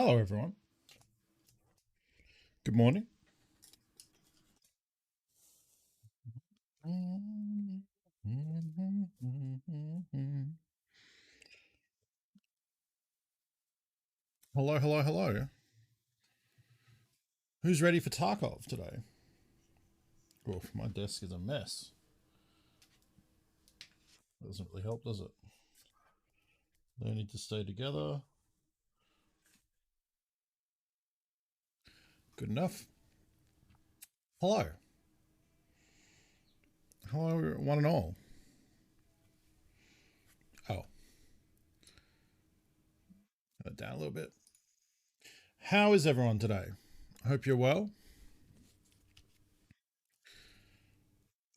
Hello, everyone. Good morning. Hello, hello, hello. Who's ready for Tarkov today? Oof, my desk is a mess. Doesn't really help, does it? They need to stay together. Good enough. Hello. Hello, one and all. Oh, turn it down a little bit. How is everyone today? I hope you're well.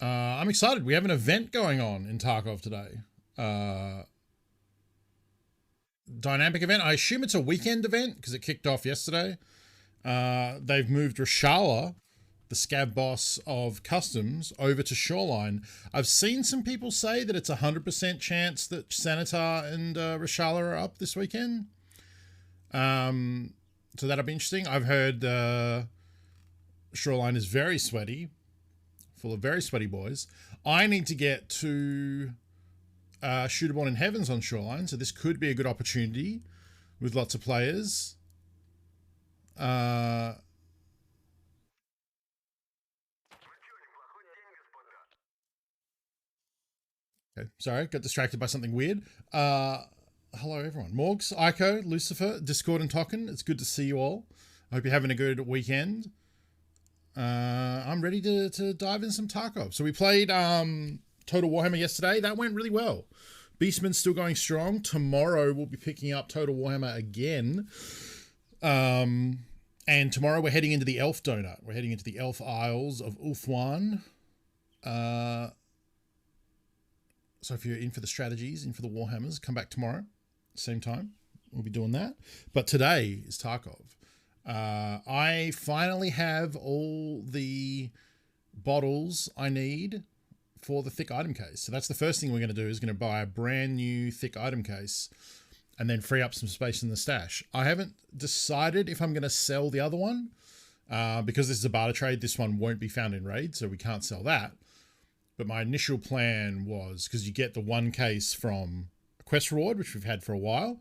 I'm excited. We have an event going on in Tarkov today. Dynamic event. I assume it's a weekend event because it kicked off yesterday. They've moved Rashala, the scab boss of customs, over to Shoreline. I've seen some people say that it's a 100% chance that Sanitar and Rashala are up this weekend. So that'll be interesting. I've heard Shoreline is very sweaty, full of very sweaty boys. I need to get to Shooterborn in Heavens on Shoreline, so this could be a good opportunity with lots of players. Okay, sorry, got distracted by something weird. Hello, everyone. Morgs, Ico, Lucifer, Discord, and Token. It's good to see you all. I hope you're having a good weekend. I'm ready to dive in some Tarkov. So we played Total Warhammer yesterday. That went really well. Beastman's still going strong. Tomorrow we'll be picking up Total Warhammer again. And tomorrow we're heading into the Elf Donut. We're heading into the Elf Isles of Ulthuan. So if you're in for the strategies, in for the Warhammers, come back tomorrow, same time. We'll be doing that. But today is Tarkov. I finally have all the bottles I need for the thick item case. So that's the first thing we're going to do, is going to buy a brand new thick item case and then free up some space in the stash. I haven't decided if I'm going to sell the other one because this is a barter trade. This one won't be found in raid, so we can't sell that. But my initial plan was, because you get the one case from a quest reward, which we've had for a while,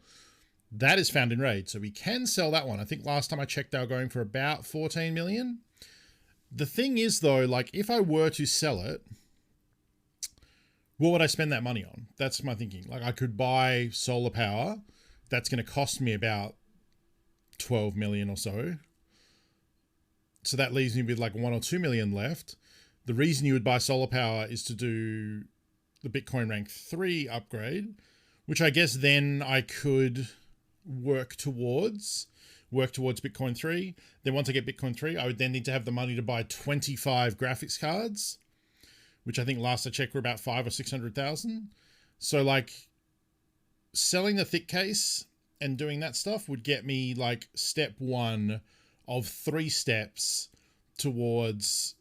that is found in raid, so we can sell that one. I think last time I checked, they were going for about 14 million. The thing is, though, like, if I were to sell it, what would I spend that money on? That's my thinking. Like, I could buy solar power. That's going to cost me about 12 million or so. So that leaves me with like 1 or 2 million left. The reason you would buy solar power is to do the Bitcoin rank 3 upgrade, which I guess then I could work towards Bitcoin 3. Then once I get Bitcoin 3, I would then need to have the money to buy 25 graphics cards, which I think last I checked were about 500,000 or 600,000. So like selling the thick case and doing that stuff would get me like step 1 of 3 steps towards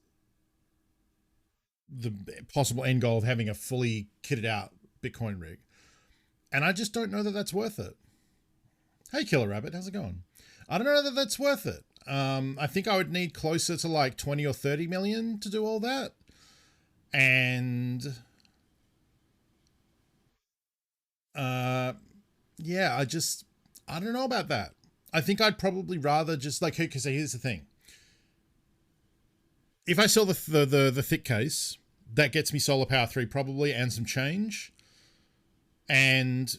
the possible end goal of having a fully kitted out Bitcoin rig. And I just don't know that that's worth it. Hey, Killer Rabbit, how's it going? I don't know that that's worth it. I think I would need closer to like 20 or 30 million to do all that. And yeah, I don't know about that. I think I'd probably rather just like, because here's the thing. If I sell the thick case, that gets me solar power 3 probably and some change. And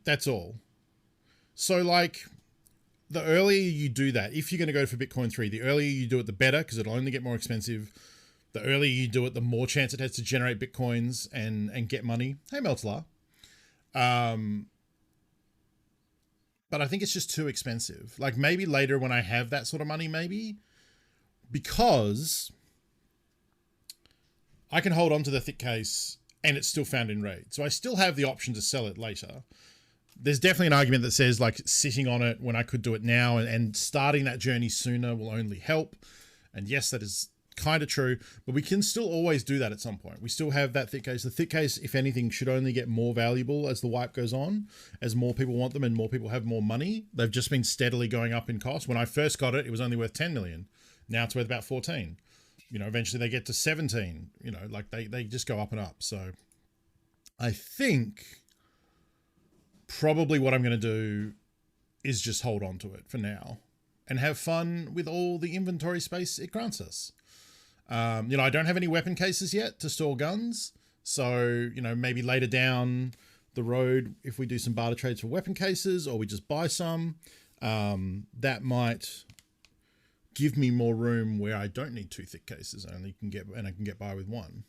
that's all. So like the earlier you do that, if you're going to go for Bitcoin 3, the earlier you do it, the better, because it'll only get more expensive. The earlier you do it, the more chance it has to generate Bitcoins and get money. Hey, Meltlar. But I think it's just too expensive. Like maybe later when I have that sort of money, maybe, because I can hold on to the thick case and it's still found in raid. So I still have the option to sell it later. There's definitely an argument that says like sitting on it when I could do it now and starting that journey sooner will only help. And yes, that is kind of true, but we can still always do that at some point. We still have that thick case. The thick case, if anything, should only get more valuable as the wipe goes on, as more people want them and more people have more money. They've just been steadily going up in cost. When I first got it, it was only worth 10 million. Now it's worth about 14. You know, eventually they get to 17. You know, like they just go up and up. So I think probably what I'm going to do is just hold on to it for now and have fun with all the inventory space it grants us. You know, I don't have any weapon cases yet to store guns. So, you know, maybe later down the road, if we do some barter trades for weapon cases or we just buy some, that might give me more room where I don't need 2 thick cases. I only can get, and I can get by with 1.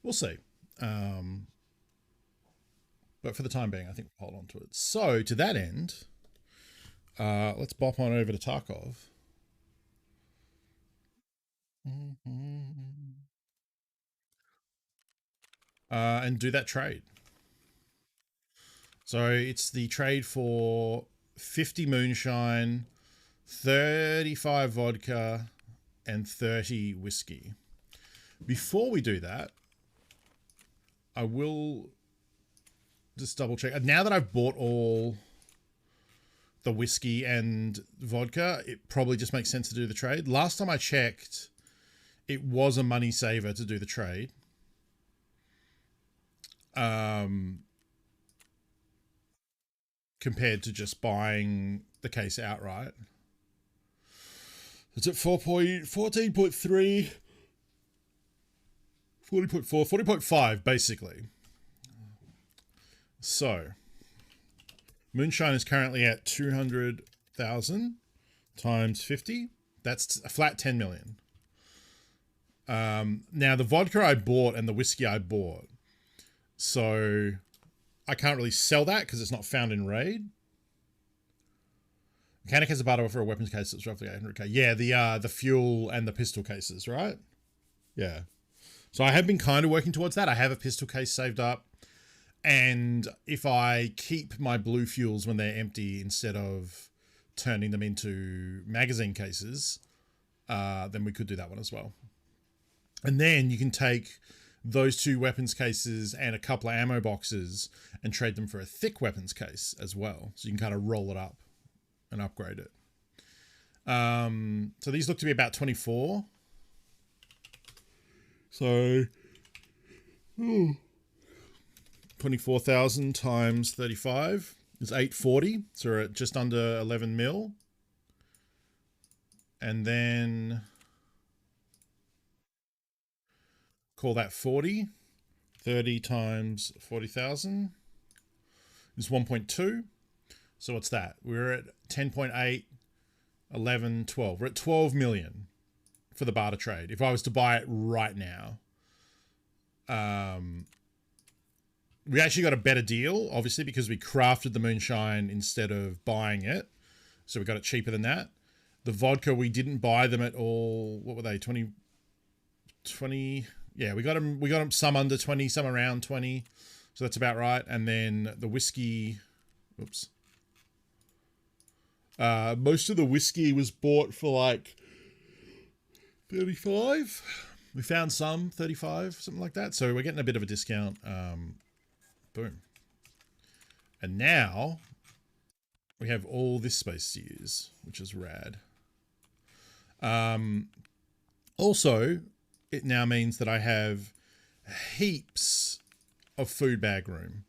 We'll see. But for the time being, I think we'll hold on to it. So to that end, let's bop on over to Tarkov. And do that trade. So it's the trade for 50 moonshine, 35 vodka, and 30 whiskey. Before we do that, I will just double check. Now that I've bought all the whiskey and vodka, it probably just makes sense to do the trade. Last time I checked, it was a money saver to do the trade. Compared to just buying the case outright. It's at 14.3, 40.4, 40.5 basically. So moonshine is currently at 200,000 times 50. That's a flat 10 million. Now the vodka I bought and the whiskey I bought, so I can't really sell that because it's not found in raid. Mechanic has a barter for a weapons case that's roughly 800k. Yeah, the fuel and the pistol cases, right? Yeah. So I have been kind of working towards that. I have a pistol case saved up. And if I keep my blue fuels when they're empty instead of turning them into magazine cases, then we could do that one as well. And then you can take those 2 weapons cases and a couple of ammo boxes and trade them for a thick weapons case as well. So you can kind of roll it up and upgrade it. So these look to be about 24. So 24,000 times 35 is 840. So we're at just under 11 mil. And then call that 40. 30 times 40,000 is 1.2. So what's that? We're at 10.8, 11, 12. We're at 12 million for the barter trade. If I was to buy it right now, we actually got a better deal, obviously, because we crafted the moonshine instead of buying it. So we got it cheaper than that. The vodka, we didn't buy them at all. What were they? 20. Yeah, we got them some under 20, some around 20. So that's about right. And then the whiskey, oops. Most of the whiskey was bought for like 35. We found some 35, something like that. So we're getting a bit of a discount. Boom. And now we have all this space to use, which is rad. Also, it now means that I have heaps of food bag room.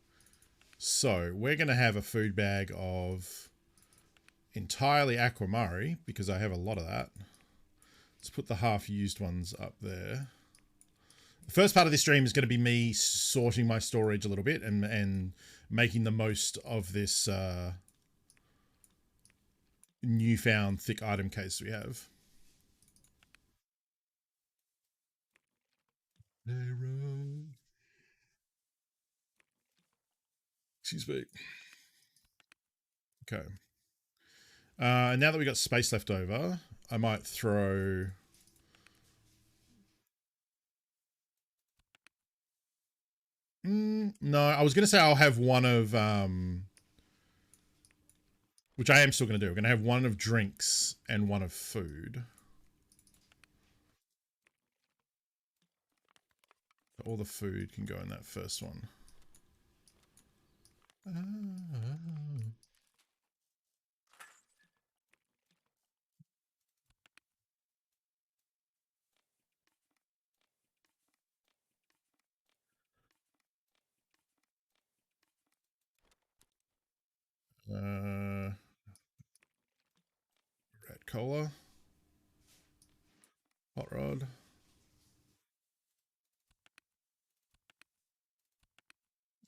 So we're going to have a food bag of entirely aquamarine because I have a lot of that. Let's put the half used ones up there. The first part of this stream is going to be me sorting my storage a little bit and making the most of this newfound thick item case we have. Excuse me. Okay. And now that we got space left over, I might throw... no, I was going to say I'll have one of... which I am still going to do. We're going to have one of drinks and one of food. all the food can go in that first one. Red cola. Hot rod.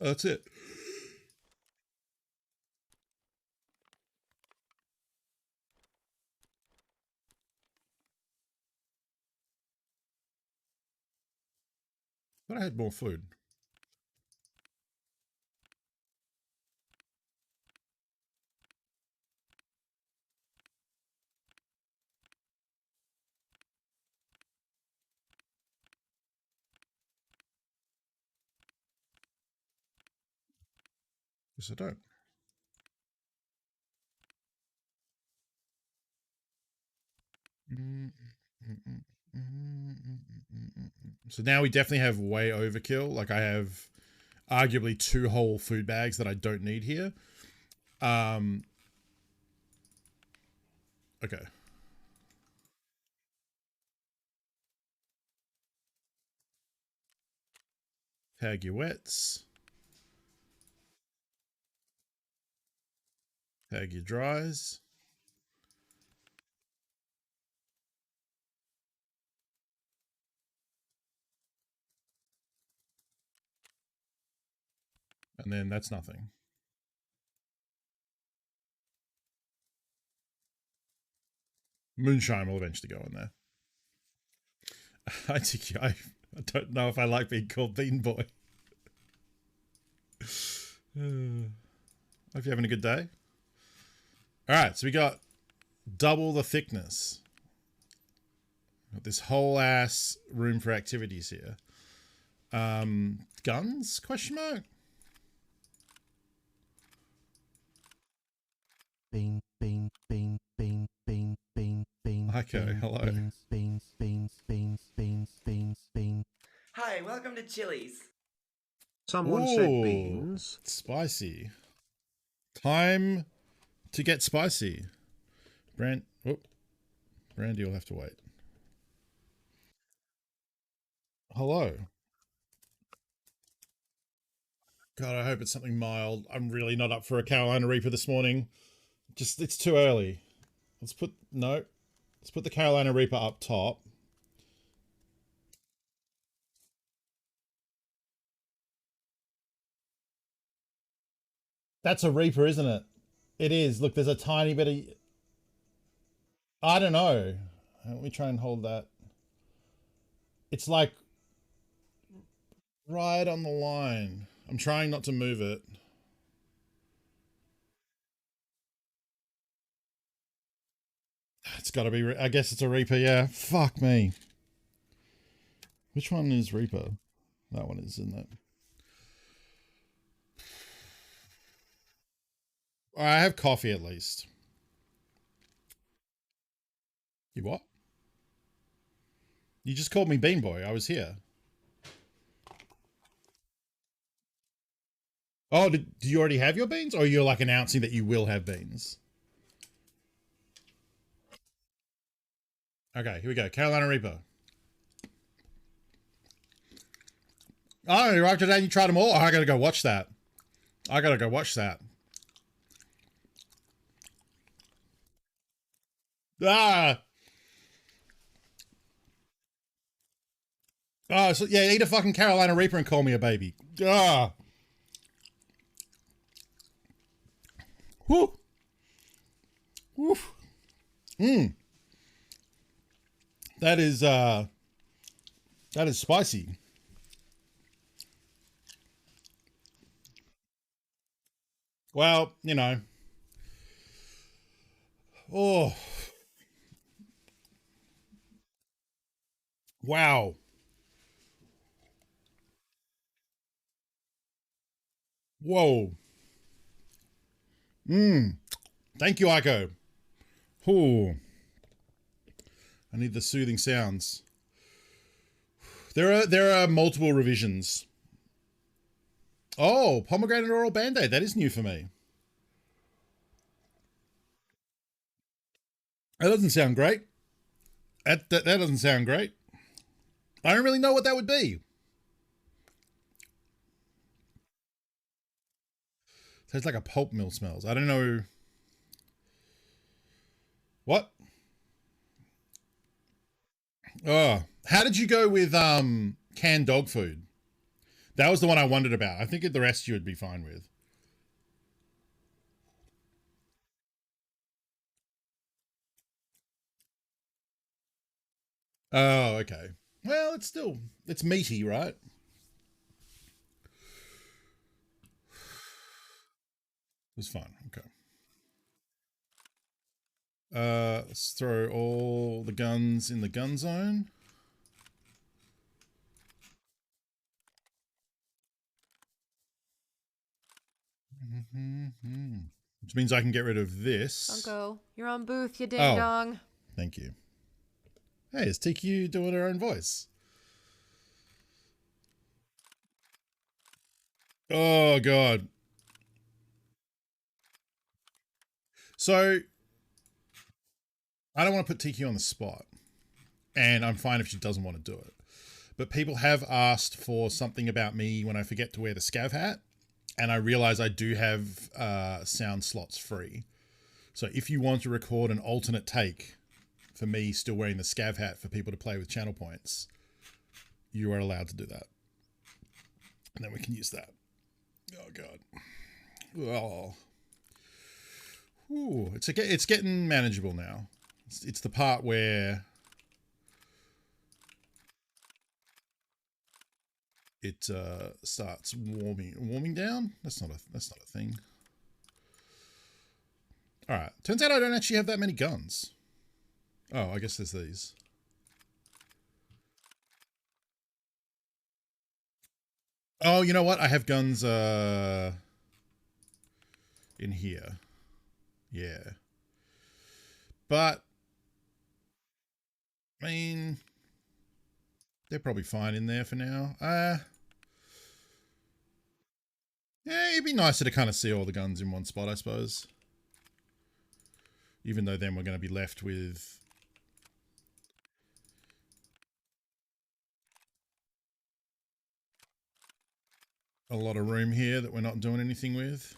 Oh, that's it. But I had more food. Yes, I don't. So now we definitely have way overkill. Like I have arguably 2 whole food bags that I don't need here. Okay. Tag your wets. Tag your dries. And then that's nothing. Moonshine will eventually go in there. I don't know if I like being called Bean Boy. Hope you're having a good day. All right, so we got double the thickness. Got this whole ass room for activities here. Guns? Question mark. Bean, bean, bean, bean, bean, bean, bean. Okay, hello. Beans, beans, beans, beans, beans, beans, beans. Hi, welcome to Chili's. Someone said beans. Spicy. Time to get spicy. Brandy, you'll have to wait. Hello. God, I hope it's something mild. I'm really not up for a Carolina Reaper this morning. Just, it's too early. Let's put the Carolina Reaper up top. That's a Reaper, isn't it? It is. Look, there's a tiny bit of... I don't know. Let me try and hold that. It's like right on the line. I'm trying not to move it. It's got to be... I guess it's a Reaper, yeah. Fuck me. Which one is Reaper? That one is, isn't it? I have coffee at least. You what? You just called me Bean Boy. I was here. Oh, do you already have your beans? Or you're like announcing that you will have beans? Okay, here we go. Carolina Reaper. Oh, you arrived today and you tried them all? Oh, I gotta go watch that. I gotta go watch that. Ah! Oh, so yeah, eat a fucking Carolina Reaper and call me a baby. Ah! Whoo! Woof. That is spicy. Well, you know. Oh. Wow. Whoa. Thank you, Aiko. Ooh. I need the soothing sounds. There are multiple revisions. Oh, pomegranate oral band-aid. That is new for me. That doesn't sound great. That doesn't sound great. I don't really know what that would be. Tastes like a pulp mill smells. I don't know. What? Oh, how did you go with canned dog food? That was the one I wondered about. I think the rest you would be fine with. Oh, okay. Well, it's meaty, right? It was fun. Okay. Let's throw all the guns in the gun zone. Which means I can get rid of this. Uncle, you're on booth, you ding dong. Thank you. Hey, it's TQ doing her own voice. Oh, God. So, I don't want to put TQ on the spot. And I'm fine if she doesn't want to do it. But people have asked for something about me when I forget to wear the scav hat. And I realize I do have sound slots free. So if you want to record an alternate take for me still wearing the scav hat for people to play with channel points, you are allowed to do that. And then we can use that. Oh, God. Oh. Ooh, it's getting manageable now. It's the part where it starts warming down. That's not a thing. All right. Turns out I don't actually have that many guns. Oh, I guess there's these. Oh, you know what? I have guns in here. Yeah. But I mean, they're probably fine in there for now. Yeah, it'd be nicer to kind of see all the guns in one spot, I suppose. Even though then we're going to be left with a lot of room here that we're not doing anything with.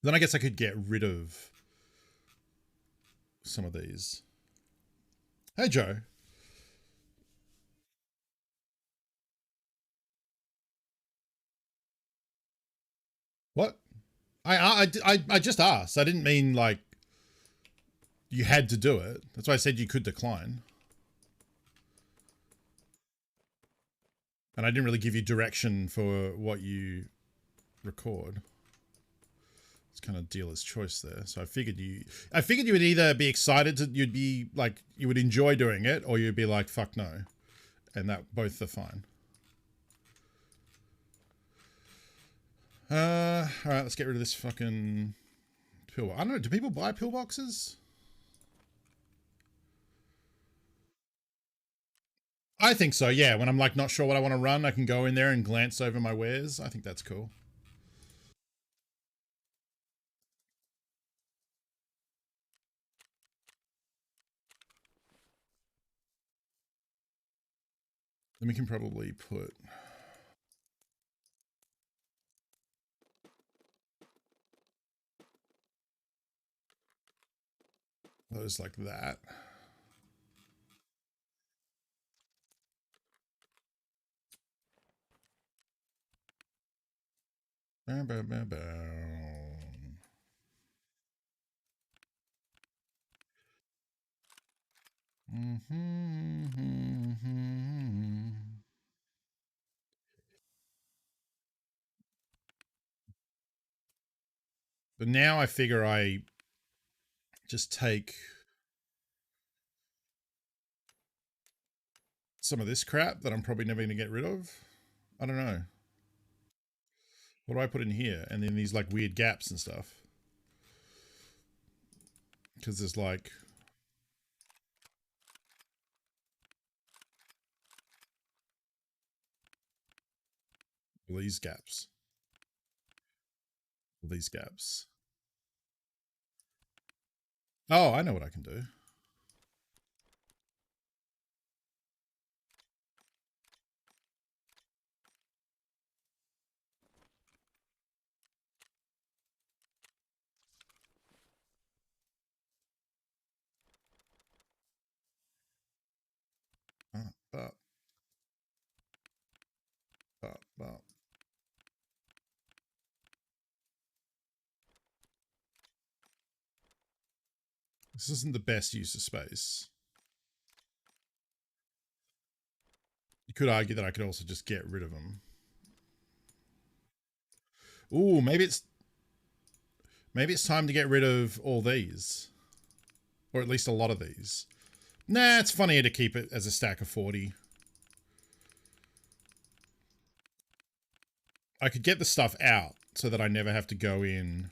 Then I guess I could get rid of some of these. Hey, Joe. What? I just asked. I didn't mean like you had to do it. That's why I said you could decline. And I didn't really give you direction for what you record. It's kind of dealer's choice there. So I figured you would either be excited you'd be like, you would enjoy doing it, or you'd be like, fuck no. And that both are fine. All right, let's get rid of this fucking pill. I don't know. Do people buy pillboxes? I think so, yeah. When I'm like not sure what I want to run, I can go in there and glance over my wares. I think that's cool. Then we can probably put those like that. Bow, bow, bow, bow. But now I figure I just take some of this crap that I'm probably never going to get rid of. I don't know. What do I put in here? And then these like weird gaps and stuff. Because there's like These gaps. These gaps. Oh, I know what I can do. But. This isn't the best use of space. You could argue that I could also just get rid of them. Ooh, maybe it's time to get rid of all these. Or at least a lot of these. Nah, it's funnier to keep it as a stack of 40. I could get the stuff out so that I never have to go in.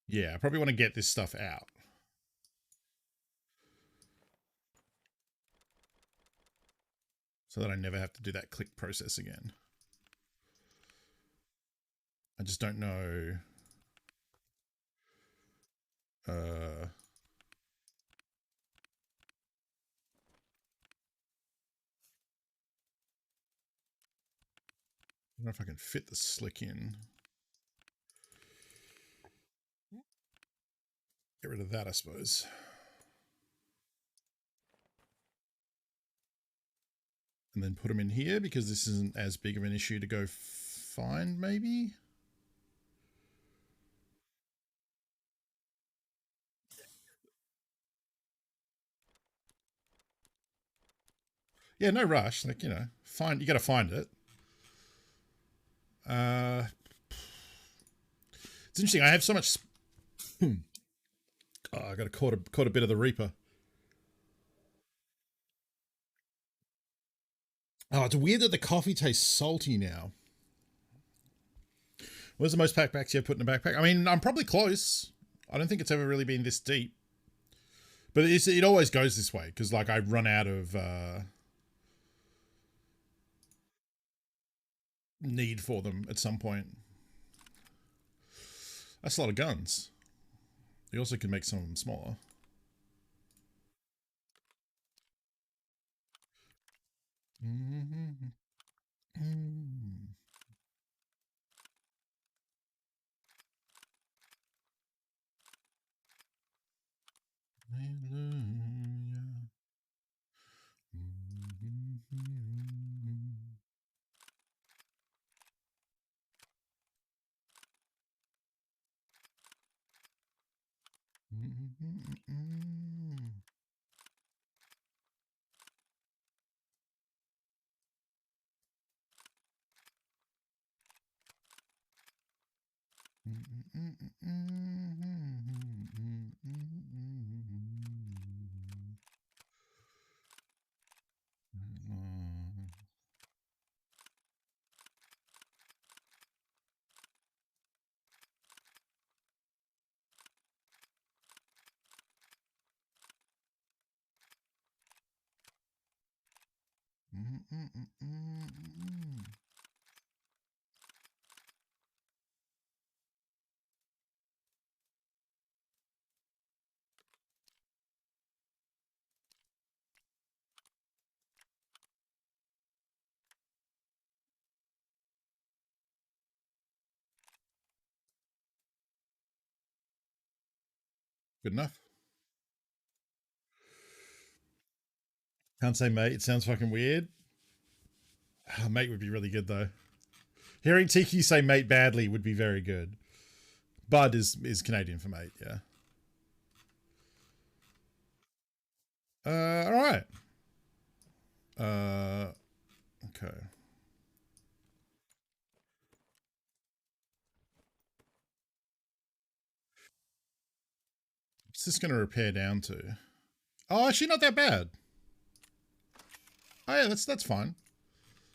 Yeah, I probably want to get this stuff out. So that I never have to do that click process again. I just don't know. I don't know if I can fit the slick in. Get rid of that, I suppose. And then put them in here because this isn't as big of an issue to go find, maybe? Yeah, no rush. Like, you know, you got to find it. It's interesting. I have so much. Oh, I got caught a bit of the Reaper. Oh, it's weird that the coffee tastes salty now. What's the most backpacks you ever put in a backpack? I mean, I'm probably close. I don't think it's ever really been this deep. But it always goes this way because, like, I run out of need for them at some point. That's a lot of guns. You also can make some of them smaller. Mm-hmm. Mm-hmm. Hallelujah. Good enough. Can't say mate. It sounds fucking weird. Mate would be really good though. Hearing Tiki say mate badly would be very good. Bud is Canadian for mate, yeah. All right. Okay. What's this going to repair down to? Oh, actually not that bad. Oh yeah, that's fine.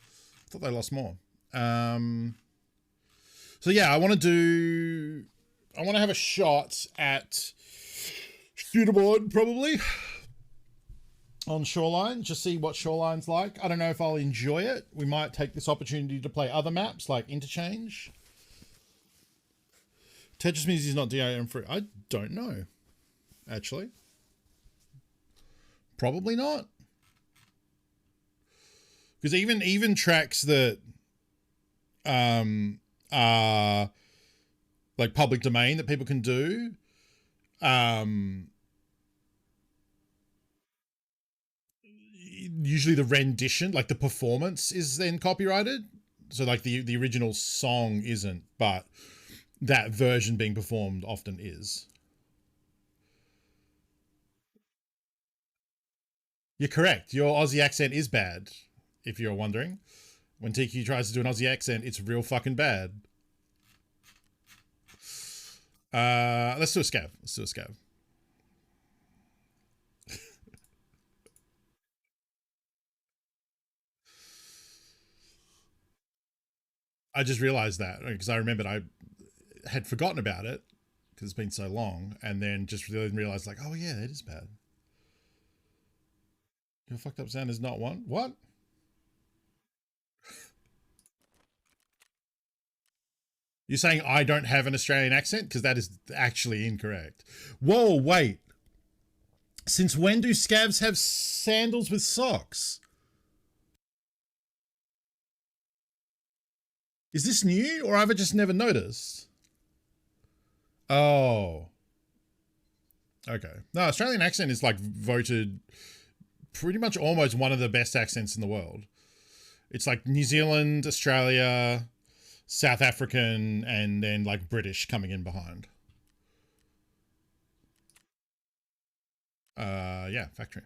I thought they lost more. So yeah, I want to have a shot at Shooterboard, probably. On Shoreline, just see what Shoreline's like. I don't know if I'll enjoy it. We might take this opportunity to play other maps like Interchange. Tetris Music is not DRM free. I don't know, actually. Probably not. Because even tracks that are like public domain that people can do, usually the rendition, like the performance, is then copyrighted. So like the original song isn't, but that version being performed often is. You're correct. Your Aussie accent is bad, if you're wondering. When TQ tries to do an Aussie accent, it's real fucking bad. Let's do a scav. Let's do a scav. I just realized that because I remembered I had forgotten about it because it's been so long, and then just realized like, oh yeah, that is bad. Your fucked up sound is not one. What? You're saying I don't have an Australian accent? Because that is actually incorrect. Whoa, wait. Since when do scavs have sandals with socks? Is this new or have I just never noticed? Oh. Okay. No, Australian accent is like voted pretty much almost one of the best accents in the world. It's like New Zealand, Australia, South African, and then like British coming in behind. Yeah, factory.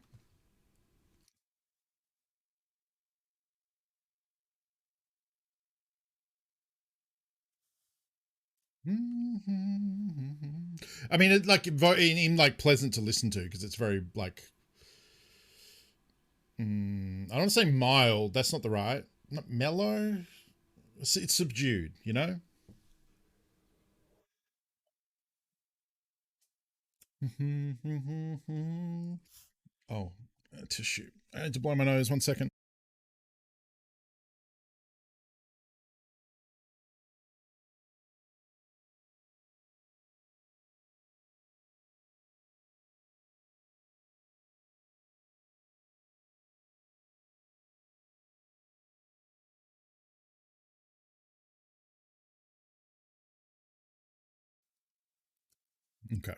I mean, it like in like pleasant to listen to because it's very like. I don't want to say mild. That's not the right. Not mellow. It's subdued. You know. Oh, tissue. I had to blow my nose. 1 second. Okay.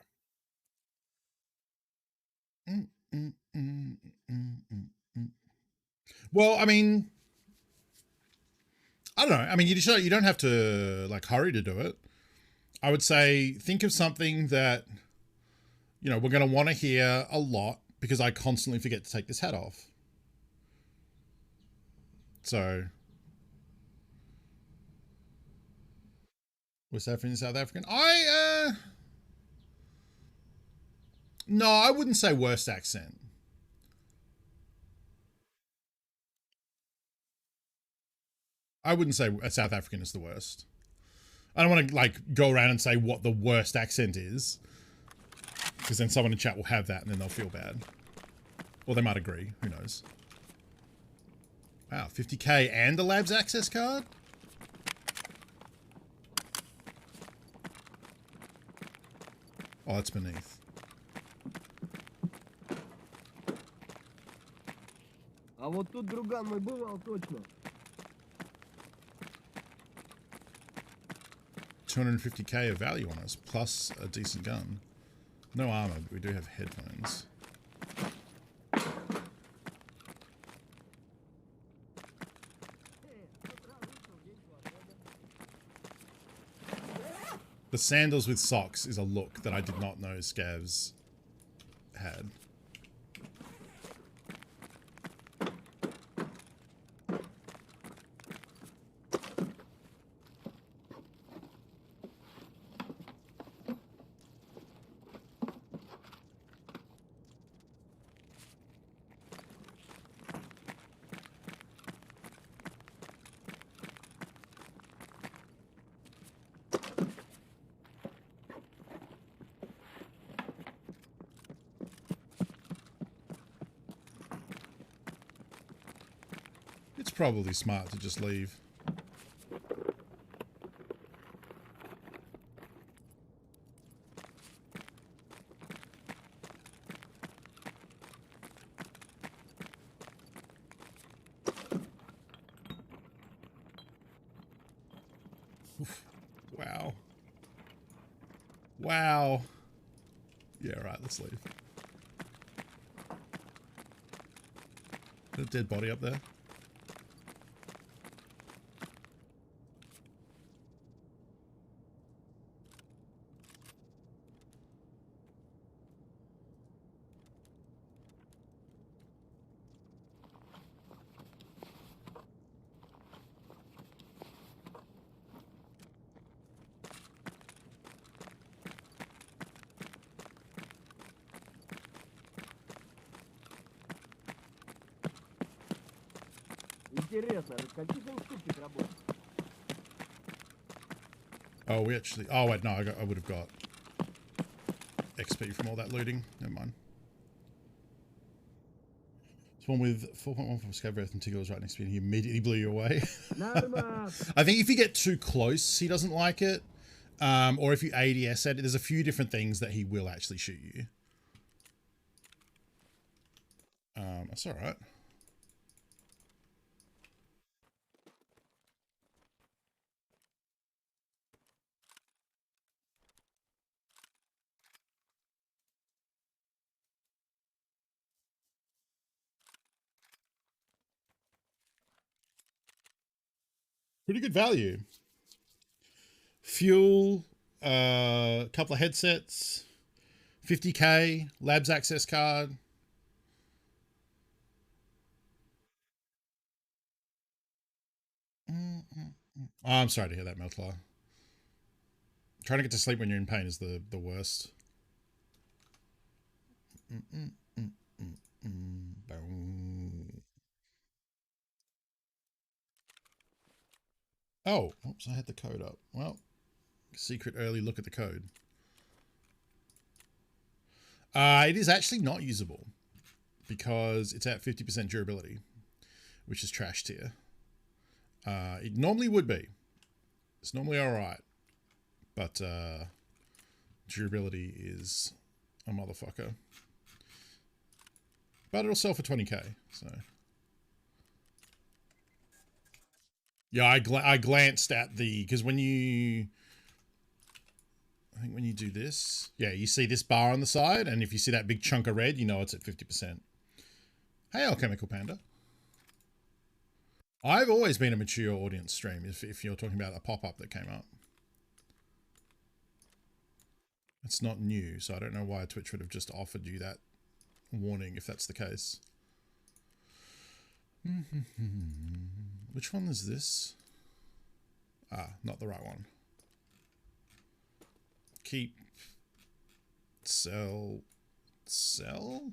Well, I mean, I don't know. I mean, you don't have to like hurry to do it. I would say think of something that we're going to want to hear a lot because I constantly forget to take this hat off. So, West African, South African. No, I wouldn't say worst accent. I wouldn't say a South African is the worst. I don't want to like go around and say what the worst accent is, because then someone in chat will have that and then they'll feel bad, or they might agree. Who knows? Wow, 50k and the labs access card. Oh, that's beneath. А вот тут друган мой бывал точно. 250k of value on us, plus a decent gun. No armor, but we do have headphones. The sandals with socks is a look that I did not know scavs had. probably smart to just leave. Oof. Wow. Wow. Yeah, right, let's leave. A dead body up there. Интересно, раскачи там штуки работают. Oh, we actually... Oh, wait, no, I would have got XP from all that looting. Never mind. It's one with 4.1 from Scav Earth and Tigger's right next to me and he immediately blew you away. Нормально. I think if you get too close, he doesn't like it. Or if you ADS at it, there's a few different things that he will actually shoot you. That's alright. Pretty good value. Fuel, a couple of headsets, 50k, labs access card. Oh, I'm sorry to hear that, Meltlar. Trying to get to sleep when you're in pain is the worst. Oh, oops, I had the code up. Well, secret early look at the code. It is actually not usable because it's at 50% durability, which is trash tier. It normally would be. It's normally alright. But durability is a motherfucker. But it'll sell for 20k, so... Yeah, I glanced at the... Because when you... I think when you do this... Yeah, you see this bar on the side, and if you see that big chunk of red, you know it's at 50%. Hey, Alchemical Panda. I've always been a mature audience stream, if you're talking about a pop-up that came up. It's not new, so I don't know why Twitch would have just offered you that warning if that's the case. Which one is this? Ah, not the right one. Keep. Sell. Sell?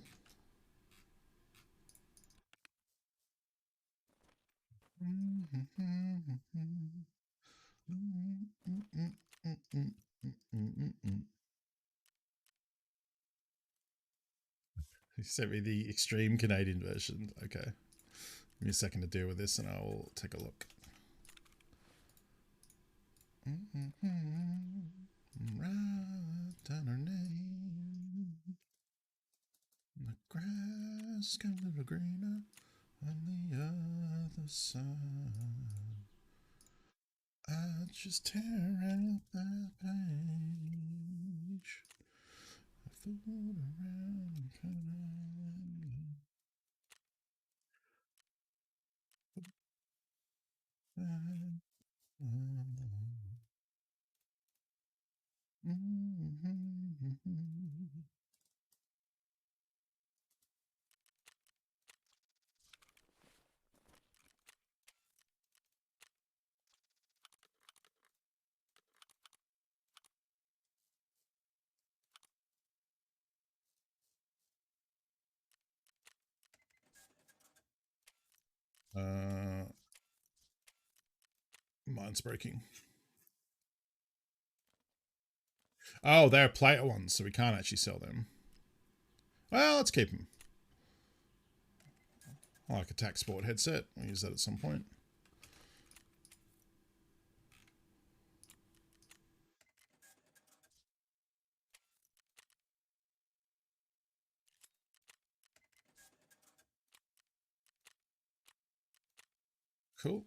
He sent me the extreme Canadian version. Okay. Give me a second to deal with this and I will take a look. Right down her name. The grass got a little greener on the other side. I just tear out that page. I fooled around and mine's breaking. Oh, they're player ones, so we can't actually sell them. Well, let's keep them. I like attack sport headset. I'll use that at some point. Cool.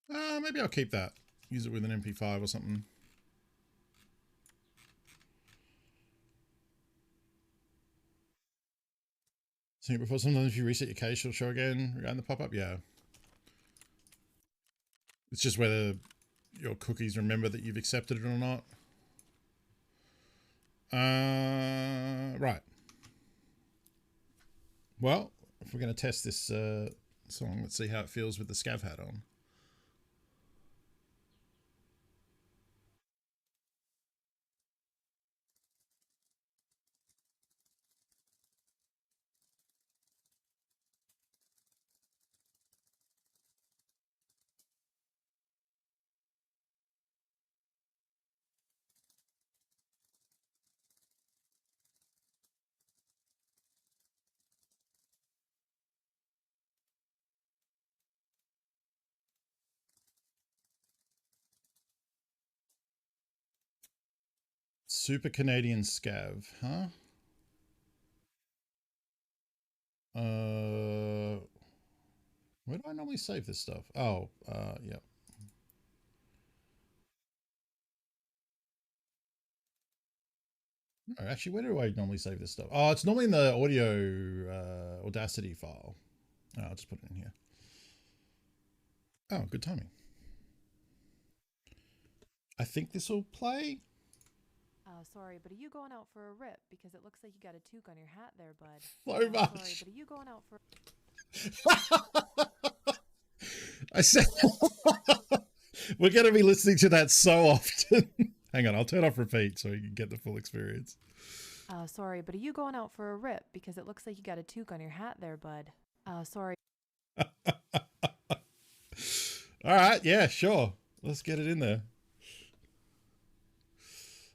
Maybe I'll keep that. Use it with an MP5 or something. Seen it before. Sometimes if you reset your case, it'll show again regarding the pop-up. Yeah. It's just whether your cookies remember that you've accepted it or not. Right. Well, if we're going to test this song, let's see how it feels with the scav hat on. Super Canadian scav, huh? Where do I normally save this stuff? Oh, yeah. Oh, actually, where do I normally save this stuff? Oh, it's normally in the audio Audacity file. Oh, I'll just put it in here. Oh, good timing. I think this will play. Sorry, but are you going out for a rip? Because it looks like you got a toque on your hat there, bud. So much. Sorry, but are you going out for... I said we're going to be listening to that so often. Hang on, I'll turn off repeat so you can get the full experience. Sorry, but are you going out for a rip? Because it looks like you got a toque on your hat there, bud. Sorry. All right, yeah, sure. Let's get it in there.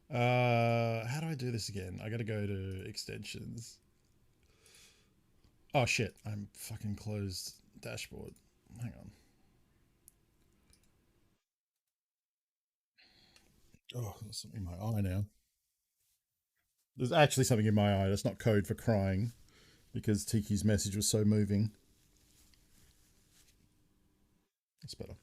How do I do this again? I got to go to extensions. Oh shit, I'm fucking closed dashboard. Hang on. Oh, there's something in my eye now. There's actually something in my eye. That's not code for crying because Tiki's message was so moving. That's better.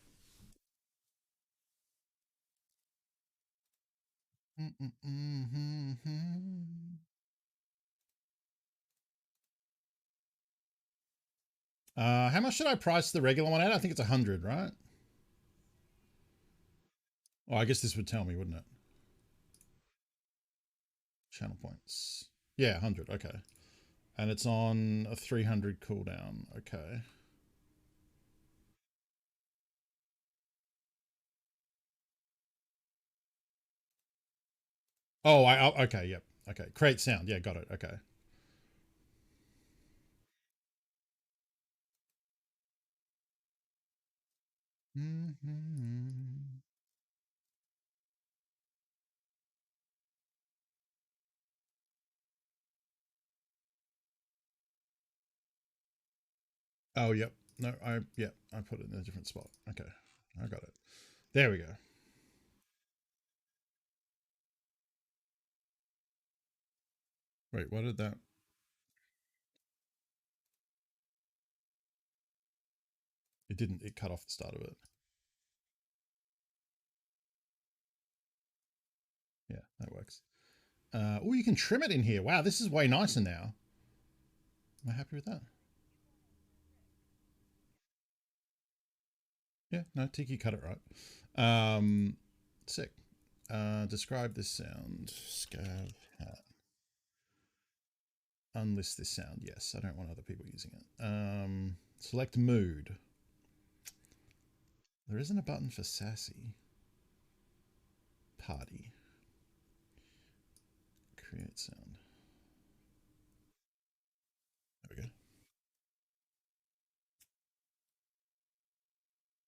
How much should I price the regular one at? I think it's 100, right? Oh, I guess this would tell me, wouldn't it? Channel points. Yeah, 100. Okay. And it's on a 300 cooldown. Okay. Oh, okay. Yep. Okay. Create sound. Yeah, got it. Okay. Oh, yep. No, I put it in a different spot. Okay. I got it. There we go. Wait, what did that? It didn't. It cut off the start of it. Yeah, that works. Oh, you can trim it in here. Wow, this is way nicer now. Am I happy with that? Yeah, no, Tiki cut it right. Sick. Describe this sound. Scav hat. Unlist this sound. Yes, I don't want other people using it. Select mood. There isn't a button for sassy. Party. Create sound. There we go.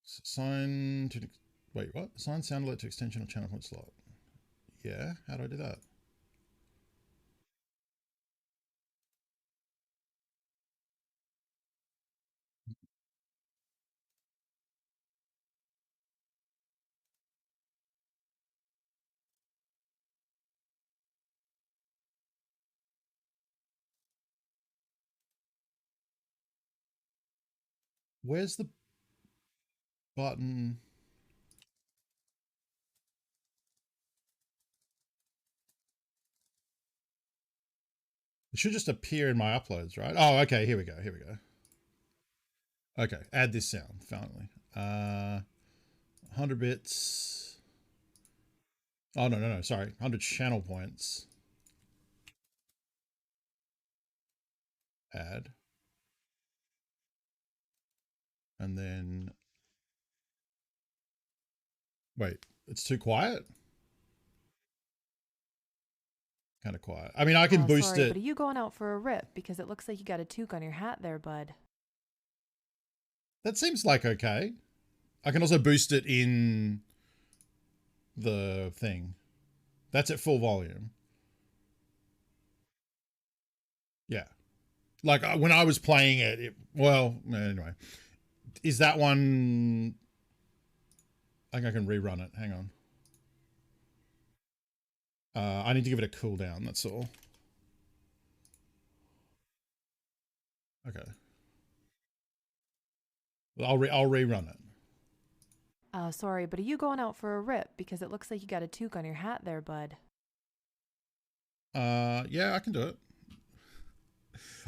Sign to... Wait, what? Assign sound alert to extension or channel point slot. Yeah, how do I do that? Where's the button? It should just appear in my uploads, right? Oh, okay. Here we go. Here we go. Okay. Add this sound, finally. 100 bits. Oh, no. Sorry. 100 channel points. Add. And then... Wait, it's too quiet? Kind of quiet. I mean, I can boost sorry, it. But are you going out for a rip? Because it looks like you got a toque on your hat there, bud. That seems like okay. I can also boost it in the thing. That's at full volume. Yeah. Like when I was playing it, well, anyway. Is that one... I think I can rerun it. Hang on. I need to give it a cooldown, that's all. Okay. I'll rerun it. Sorry, but are you going out for a rip? Because it looks like you got a toque on your hat there, bud. Yeah, I can do it.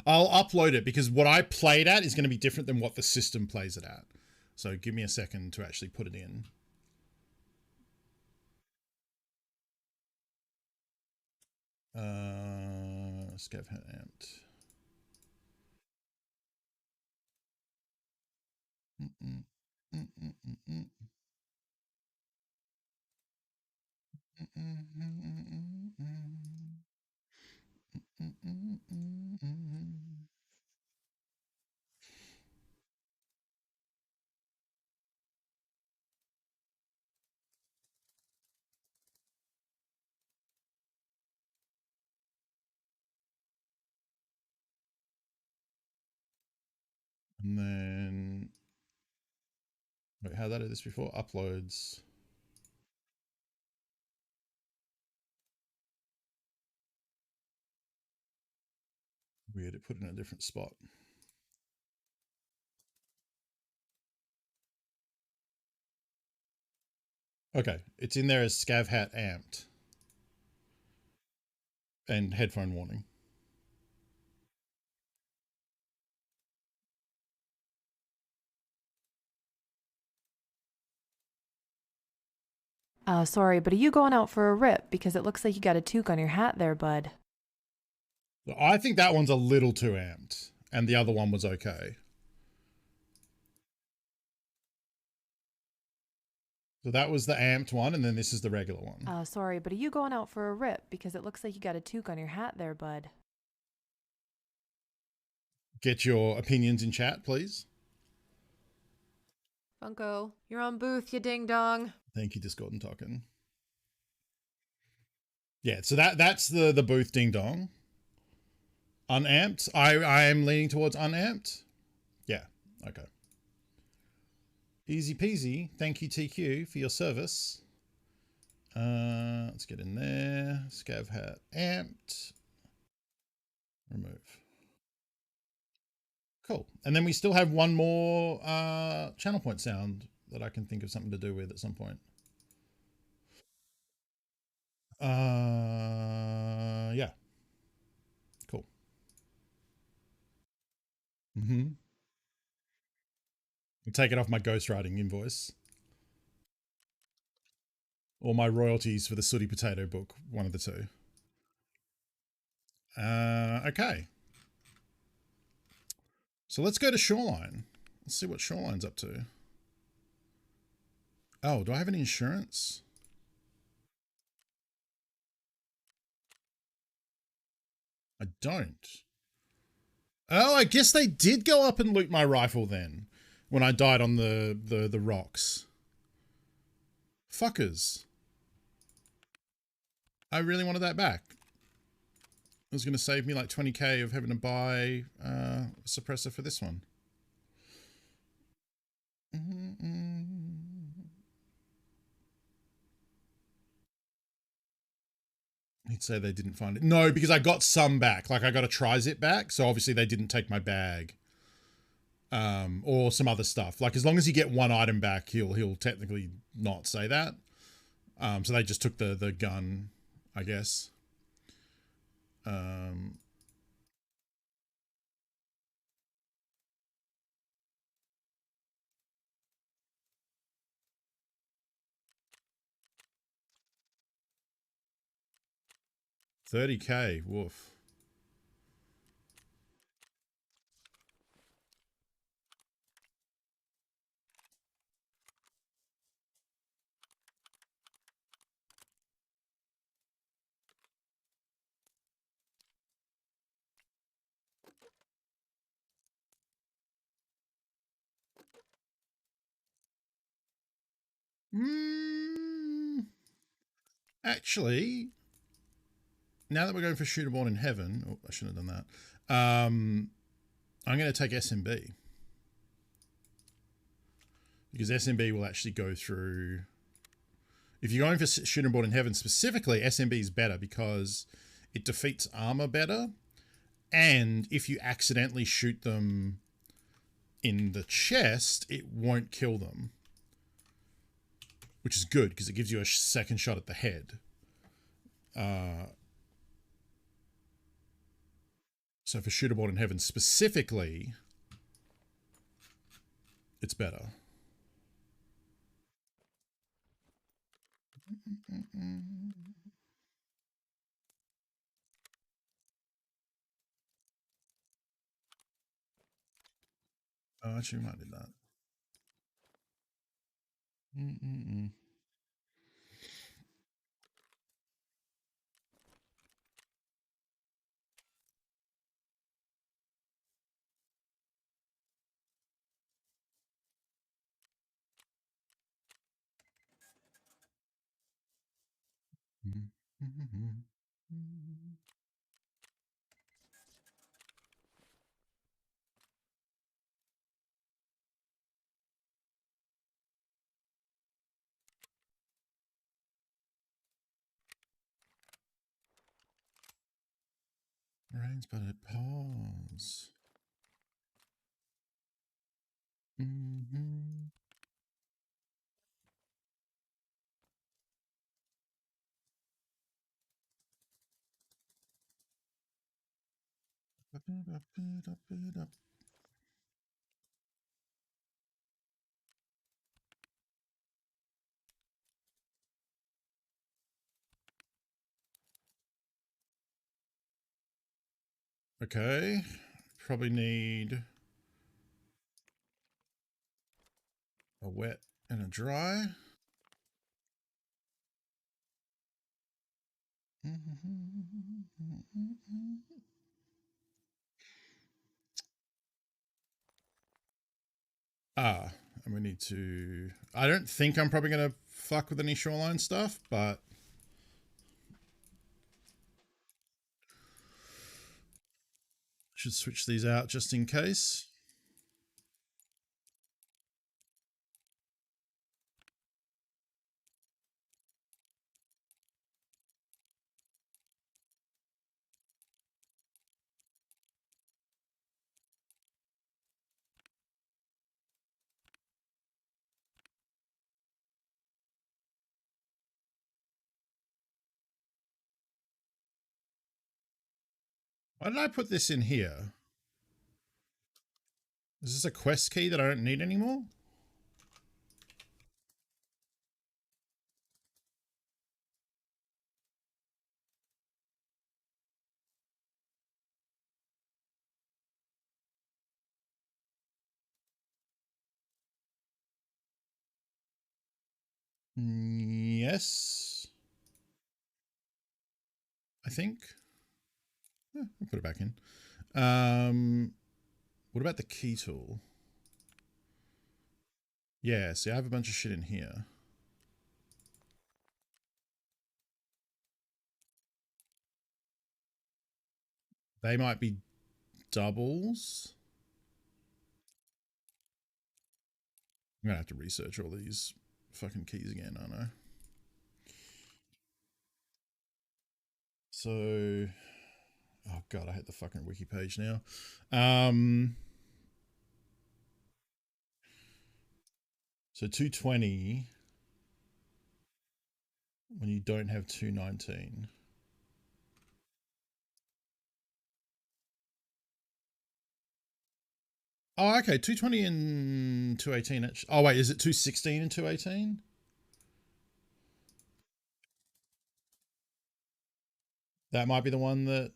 I'll upload it because what I played at is going to be different than what the system plays it at. So give me a second to actually put it in. Scav amped. And then, wait, how did I do this before? Uploads. Weird, it put it in a different spot. Okay, it's in there as Scav Hat amped. And headphone warning. Sorry, but are you going out for a rip? Because it looks like you got a toque on your hat there, bud. I think that one's a little too amped. And the other one was okay. So that was the amped one, and then this is the regular one. Sorry, but are you going out for a rip? Because it looks like you got a toque on your hat there, bud. Get your opinions in chat, please. Funko, you're on booth, you ding dong. Thank you, Discord and Token. Yeah, so that's the booth ding dong. Unamped. I am leaning towards unamped. Yeah, okay. Easy peasy. Thank you, TQ, for your service. Let's get in there. Scav hat amped. Remove. Cool. And then we still have one more channel point sound that I can think of something to do with at some point. Yeah. Cool. Mm-hmm. I'll take it off my ghostwriting invoice. Or my royalties for the Sooty Potato book, one of the two. Okay. So let's go to Shoreline. Let's see what Shoreline's up to. Oh, do I have any insurance? I don't. Oh, I guess they did go up and loot my rifle then. When I died on the rocks. Fuckers. I really wanted that back. It was going to save me like 20k of having to buy a suppressor for this one. He'd say they didn't find it. No, because I got some back. Like I got a tri-zip back. So obviously they didn't take my bag. or some other stuff. Like as long as you get one item back, he'll technically not say that. So they just took the gun, I guess. 30K, woof. Actually, now that we're going for Shooter Born in Heaven, oh, I shouldn't have done that. I'm going to take SMB. Because SMB will actually go through... If you're going for Shooter Born in Heaven specifically, SMB is better because it defeats armor better. And if you accidentally shoot them in the chest, it won't kill them. Which is good because it gives you a second shot at the head. So for Shooter Born in Heaven specifically, it's better. Oh, actually, we might do that. Rains, but it pours. Okay, probably need a wet and a dry. And we need to... I don't think I'm probably going to fuck with any shoreline stuff, but... should switch these out just in case. Why did I put this in here? Is this a quest key that I don't need anymore? Yes. I think. I'll put it back in. What about the key tool? Yeah, see, I have a bunch of shit in here. They might be doubles. I'm gonna have to research all these fucking keys again, I know. So, oh god, I hate the fucking wiki page now. So 220 when you don't have 219. Oh, okay. 220 and 218. Oh, wait. Is it 216 and 218? That might be the one that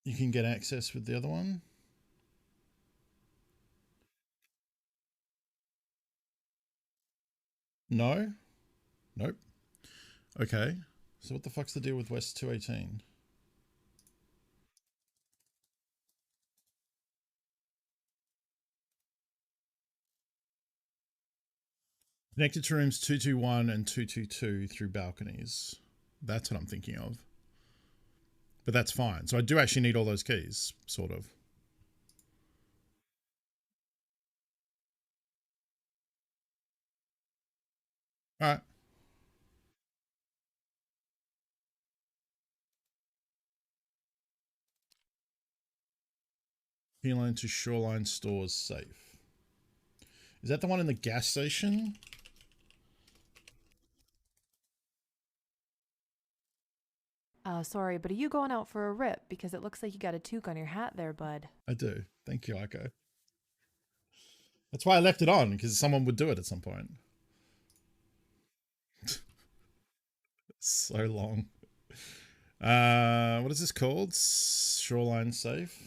you can get access with the other one. No? Nope. Okay. So what the fuck's the deal with West 218? Connected to rooms 221 and 222 through balconies. That's what I'm thinking of. But that's fine. So I do actually need all those keys, sort of. All right. Keyline to Shoreline Stores safe. Is that the one in the gas station? Sorry, but are you going out for a rip? Because it looks like you got a toque on your hat there, bud. I do. Thank you, Aiko. That's why I left it on, because someone would do it at some point. So long. What is this called? Shoreline safe.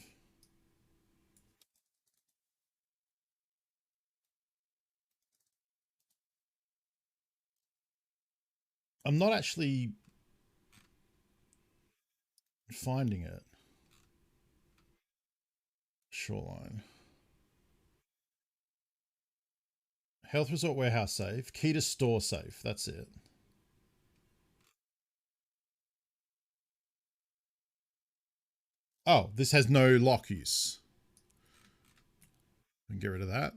I'm not actually finding it. Shoreline. Health Resort Warehouse safe. Key to store safe. That's it. Oh, this has no lock use. I can get rid of that.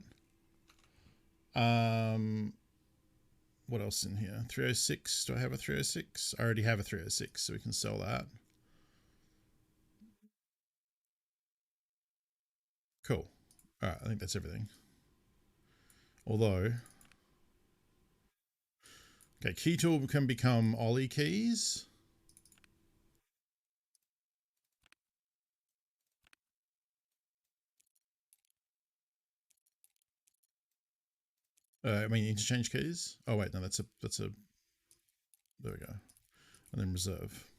What else in here? 306. Do I have a 306? I already have a 306, so we can sell that. Cool. All right, I think that's everything. Although, okay, key tool can become Ollie keys. I mean interchange keys. Oh wait, no, that's a. There we go. And then reserve.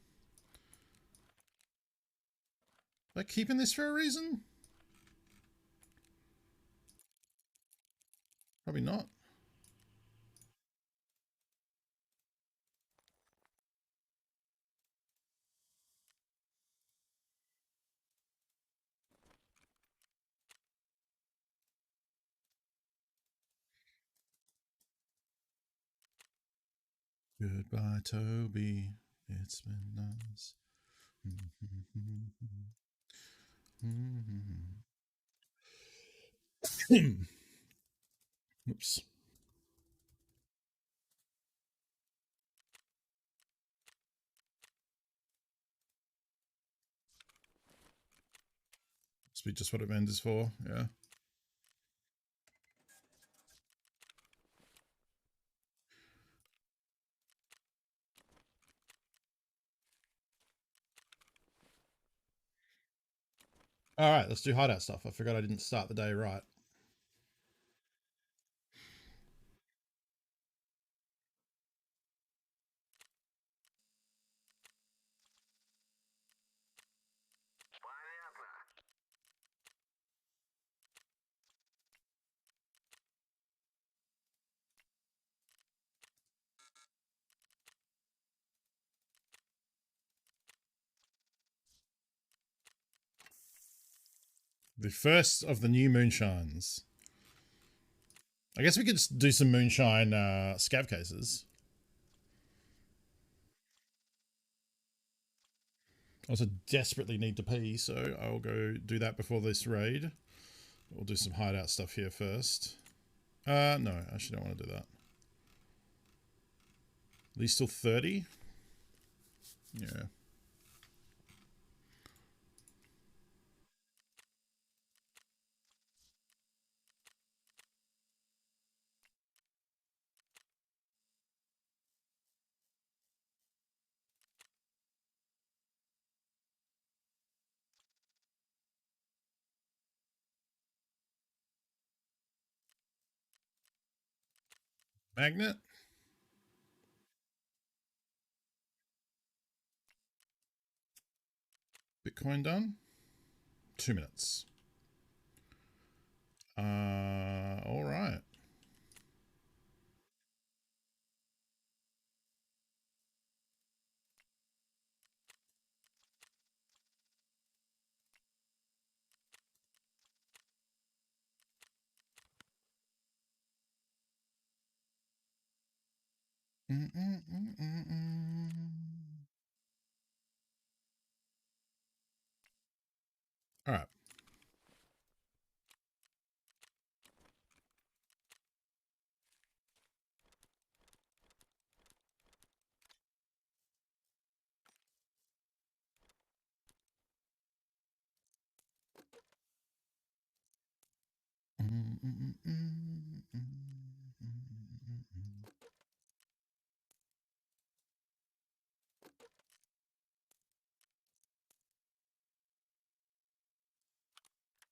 Am I keeping this for a reason? Probably not. Goodbye, Toby. It's been nice. Oops. Must be just what it meant is for, yeah. All right, let's do hideout stuff. I forgot I didn't start the day right. The first of the new moonshines. I guess we could do some moonshine scav cases. I also desperately need to pee, so I'll go do that before this raid. We'll do some hideout stuff here first. No, I actually don't want to do that. Are these still 30? Yeah. Magnet. Bitcoin done. 2 minutes. All right. All right.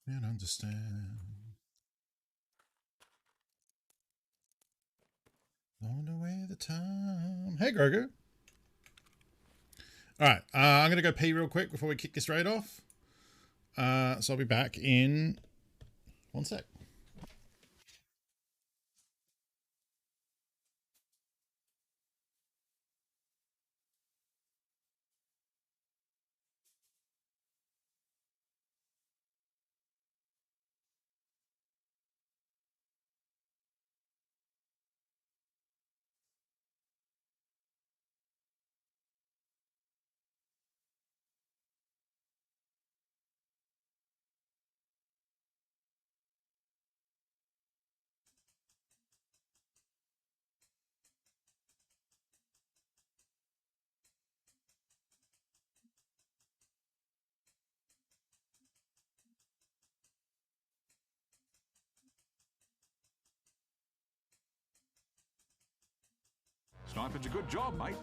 Can't understand. Blowing away the time. Hey, Grogu. All right. I'm going to go pee real quick before we kick this raid off. So I'll be back in 1 sec. Sniping's a good job, mate.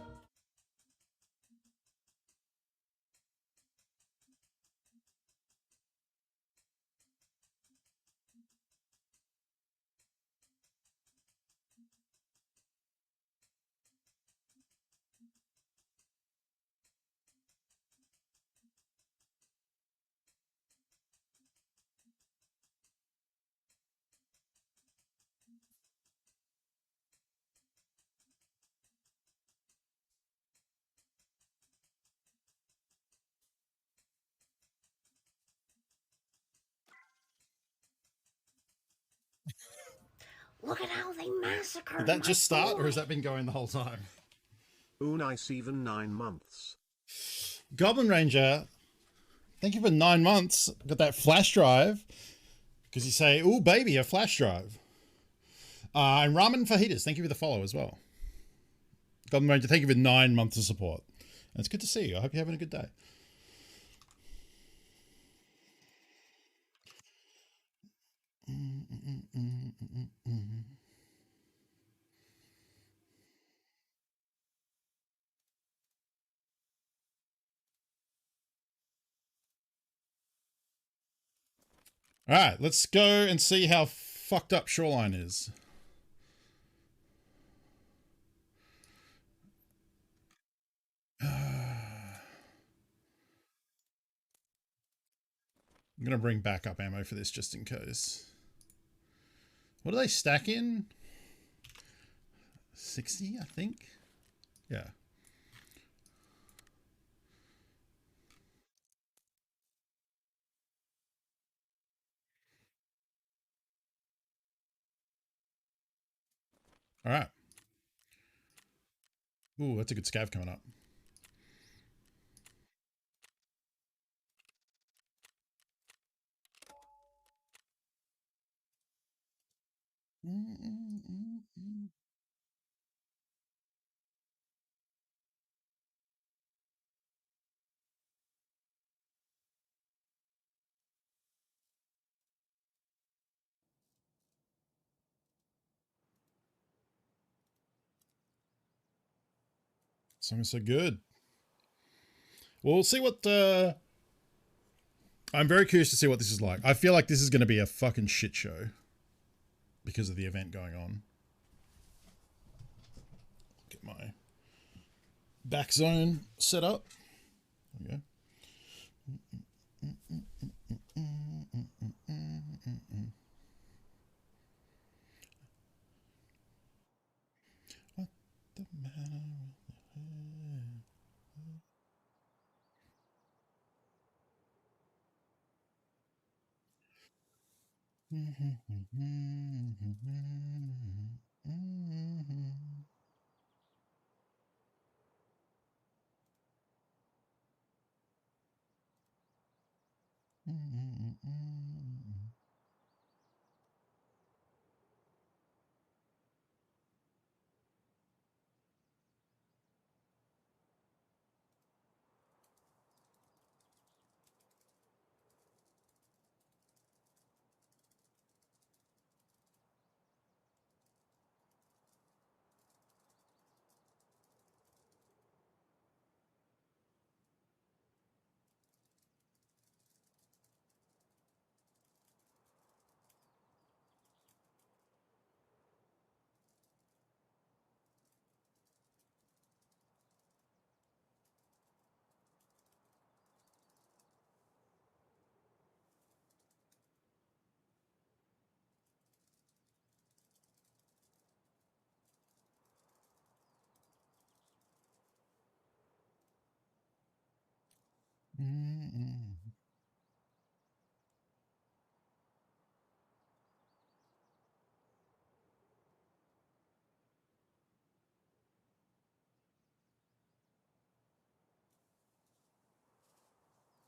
Look at how they massacred Did that my just start, or boy. has that been going the whole time? Ooh, nice, even 9 months. Goblin Ranger, thank you for 9 months. Got that flash drive. Because you say, ooh, baby, a flash drive. And Ramen Fajitas, thank you for the follow as well. Goblin Ranger, thank you for 9 months of support. And it's good to see you. I hope you're having a good day. All right, let's go and see how fucked up Shoreline is. I'm going to bring backup ammo for this just in case. What do they stack in? 60, I think. Yeah. All right. Ooh, that's a good scav coming up. So good. Well, we'll see what I'm very curious to see what this is like. I feel like this is going to be a fucking shit show because of the event going on. my back zone set up. There we go. What the matter with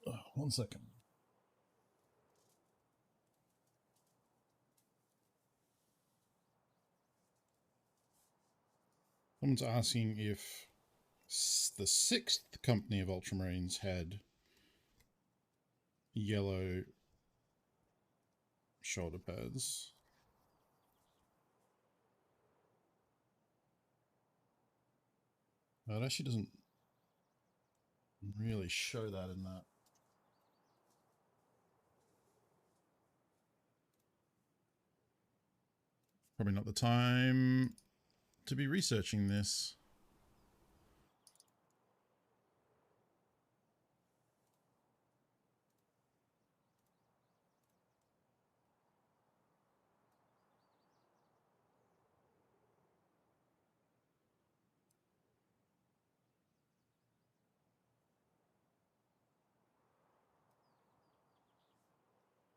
oh, 1 second. Someone's asking if the 6th company of Ultramarines had yellow shoulder pads. It actually doesn't really show that in that. Probably not the time to be researching this.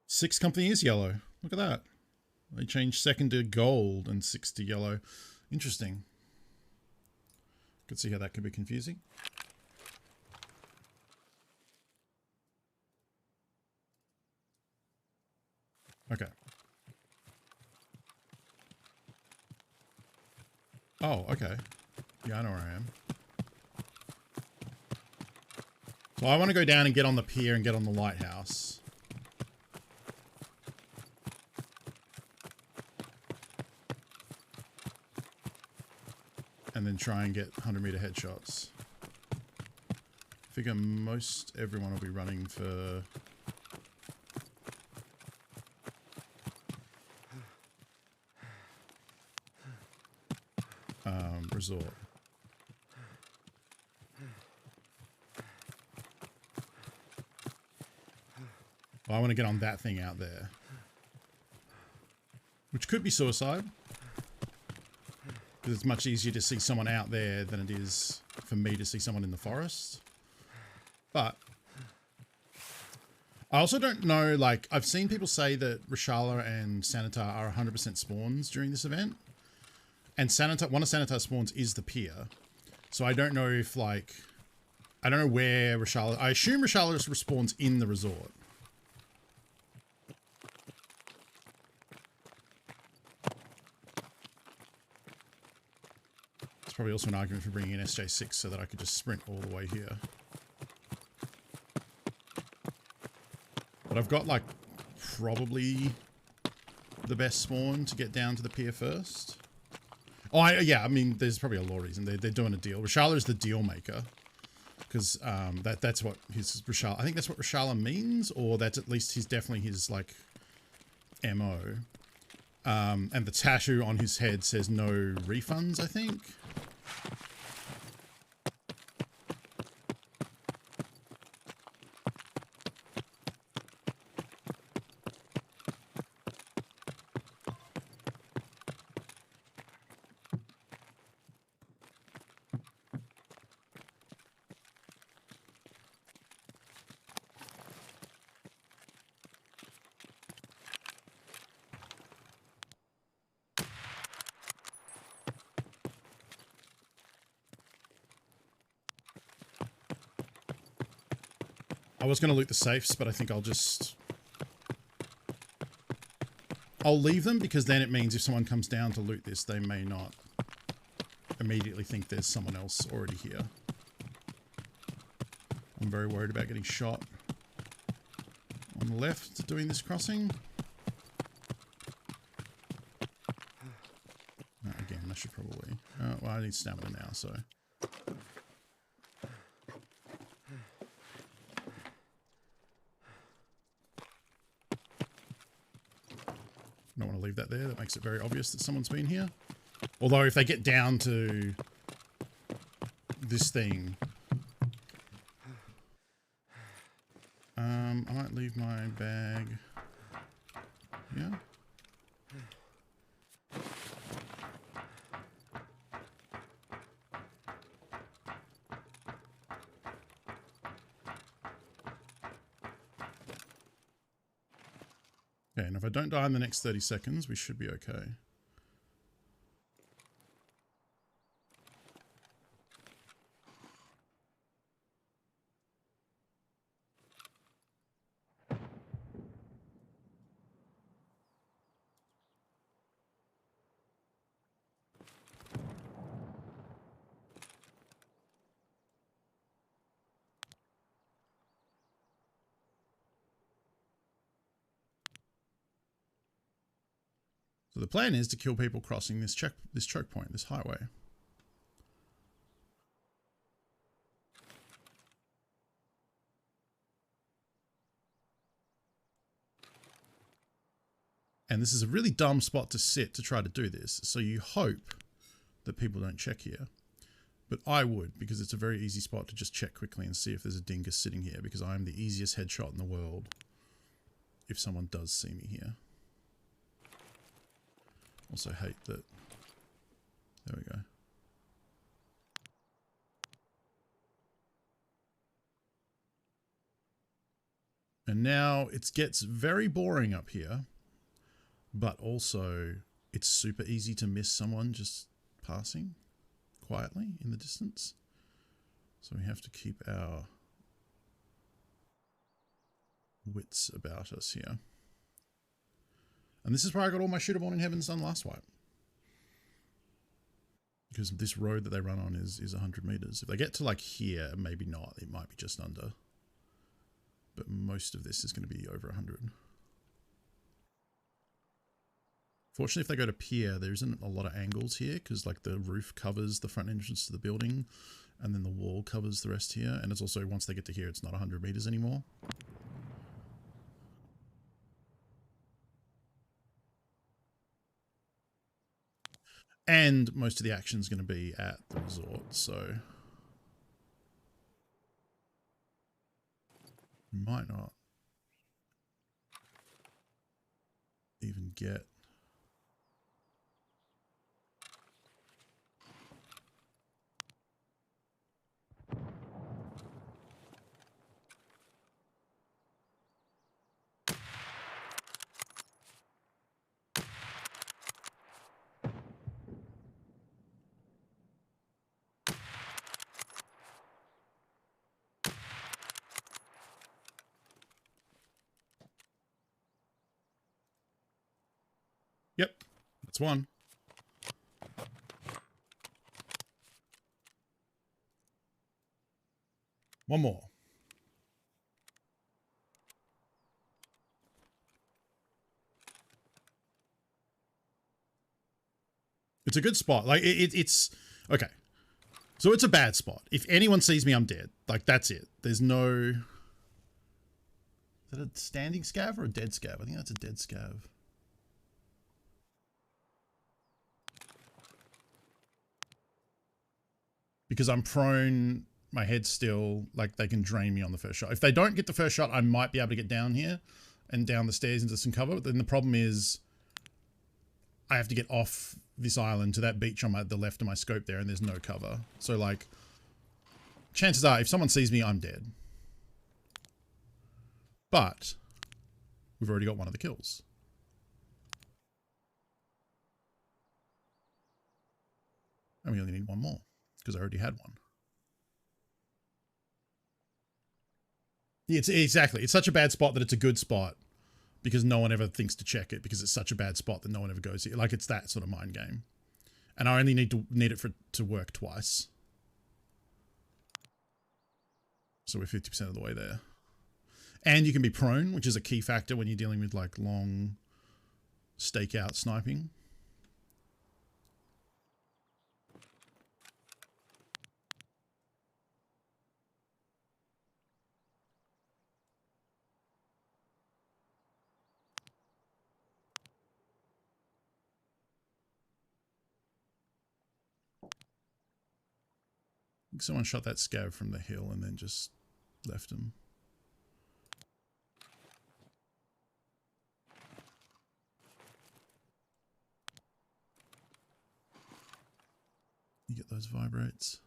Sixth company is yellow. Look at that. They changed 2nd to gold and 6th to yellow. Interesting. Could see how that could be confusing. Okay. Oh, okay. Yeah, I know where I am. So I want to go down and get on the pier and get on the lighthouse. And then try and get 100-meter headshots. Figure most everyone will be running for resort. Well, I want to get on that thing out there, which could be suicide. Because it's much easier to see someone out there than it is for me to see someone in the forest. But I also don't know, like, I've seen people say that Reshala and Sanitar are 100% spawns during this event. And Sanitar, one of Sanitar's spawns is the pier. So I don't know if, like, I don't know where Reshala, I assume Reshala respawns in the resort. Probably also an argument for bringing in SJ6 so that I could just sprint all the way here. But I've got, like, probably the best spawn to get down to the pier first. Oh, yeah, I mean, there's probably a lore reason. They're doing a deal. Reshala is the deal maker. Because that's what his Reshala... I think that's what Reshala means, or that's at least definitely his, like, MO. And the tattoo on his head says no refunds, I think. I was going to loot the safes, but I think I'll leave them, because then it means if someone comes down to loot this, they may not immediately think there's someone else already here. I'm very worried about getting shot on the left doing this crossing. Again, I should probably... well, I need stamina now, so... I don't want to leave that there. That makes it very obvious that someone's been here. Although if they get down to this thing... I might leave my bag here. Okay, and if I don't die in the next 30 seconds, we should be okay. So the plan is to kill people crossing this choke point, this highway. And this is a really dumb spot to sit to try to do this. So you hope that people don't check here. But I would, because it's a very easy spot to just check quickly and see if there's a dingus sitting here, because I am the easiest headshot in the world if someone does see me here. Also hate that. There we go. And now it gets very boring up here, but also it's super easy to miss someone just passing quietly in the distance. So we have to keep our wits about us here. And this is where I got all my Shooter Born in Heavens done last wipe. Because this road that they run on is 100 meters. If they get to like here, maybe not. It might be just under. But most of this is going to be over 100. Fortunately, if they go to pier, there isn't a lot of angles here, because like the roof covers the front entrance to the building, and then the wall covers the rest here. And it's also, once they get to here, it's not 100 meters anymore. And most of the action is going to be at the resort, so we might not even get... Yep, that's one. One more. It's a good spot. Like it's okay. So it's a bad spot. If anyone sees me, I'm dead. Like that's it. There's no... Is that a standing scav or a dead scav? I think that's a dead scav. Because I'm prone, my head's still, like they can drain me on the first shot. If they don't get the first shot, I might be able to get down here and down the stairs into some cover. But then the problem is I have to get off this island to that beach on the left of my scope there, and there's no cover. So like, chances are if someone sees me, I'm dead. But we've already got one of the kills. And we only need one more, because I already had one. It's exactly. It's such a bad spot that it's a good spot because no one ever thinks to check it because it's such a bad spot that no one ever goes here. Like it's that sort of mind game. And I only need it for to work twice. So we're 50% of the way there. And you can be prone, which is a key factor when you're dealing with like long stakeout sniping. Someone shot that scav from the hill and then just left him. You get those vibrates.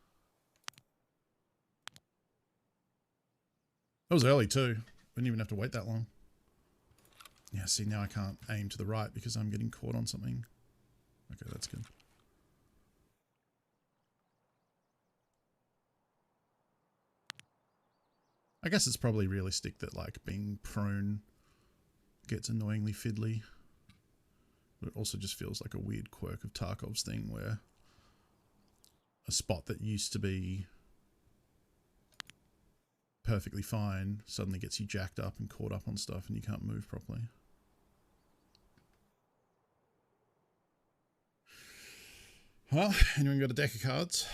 That was early too. Didn't even have to wait that long. Yeah, see, now I can't aim to the right because I'm getting caught on something. Okay, that's good. I guess it's probably realistic that like being prone gets annoyingly fiddly. But it also just feels like a weird quirk of Tarkov's thing where a spot that used to be perfectly fine suddenly gets you jacked up and caught up on stuff and you can't move properly. Well, anyone got a deck of cards?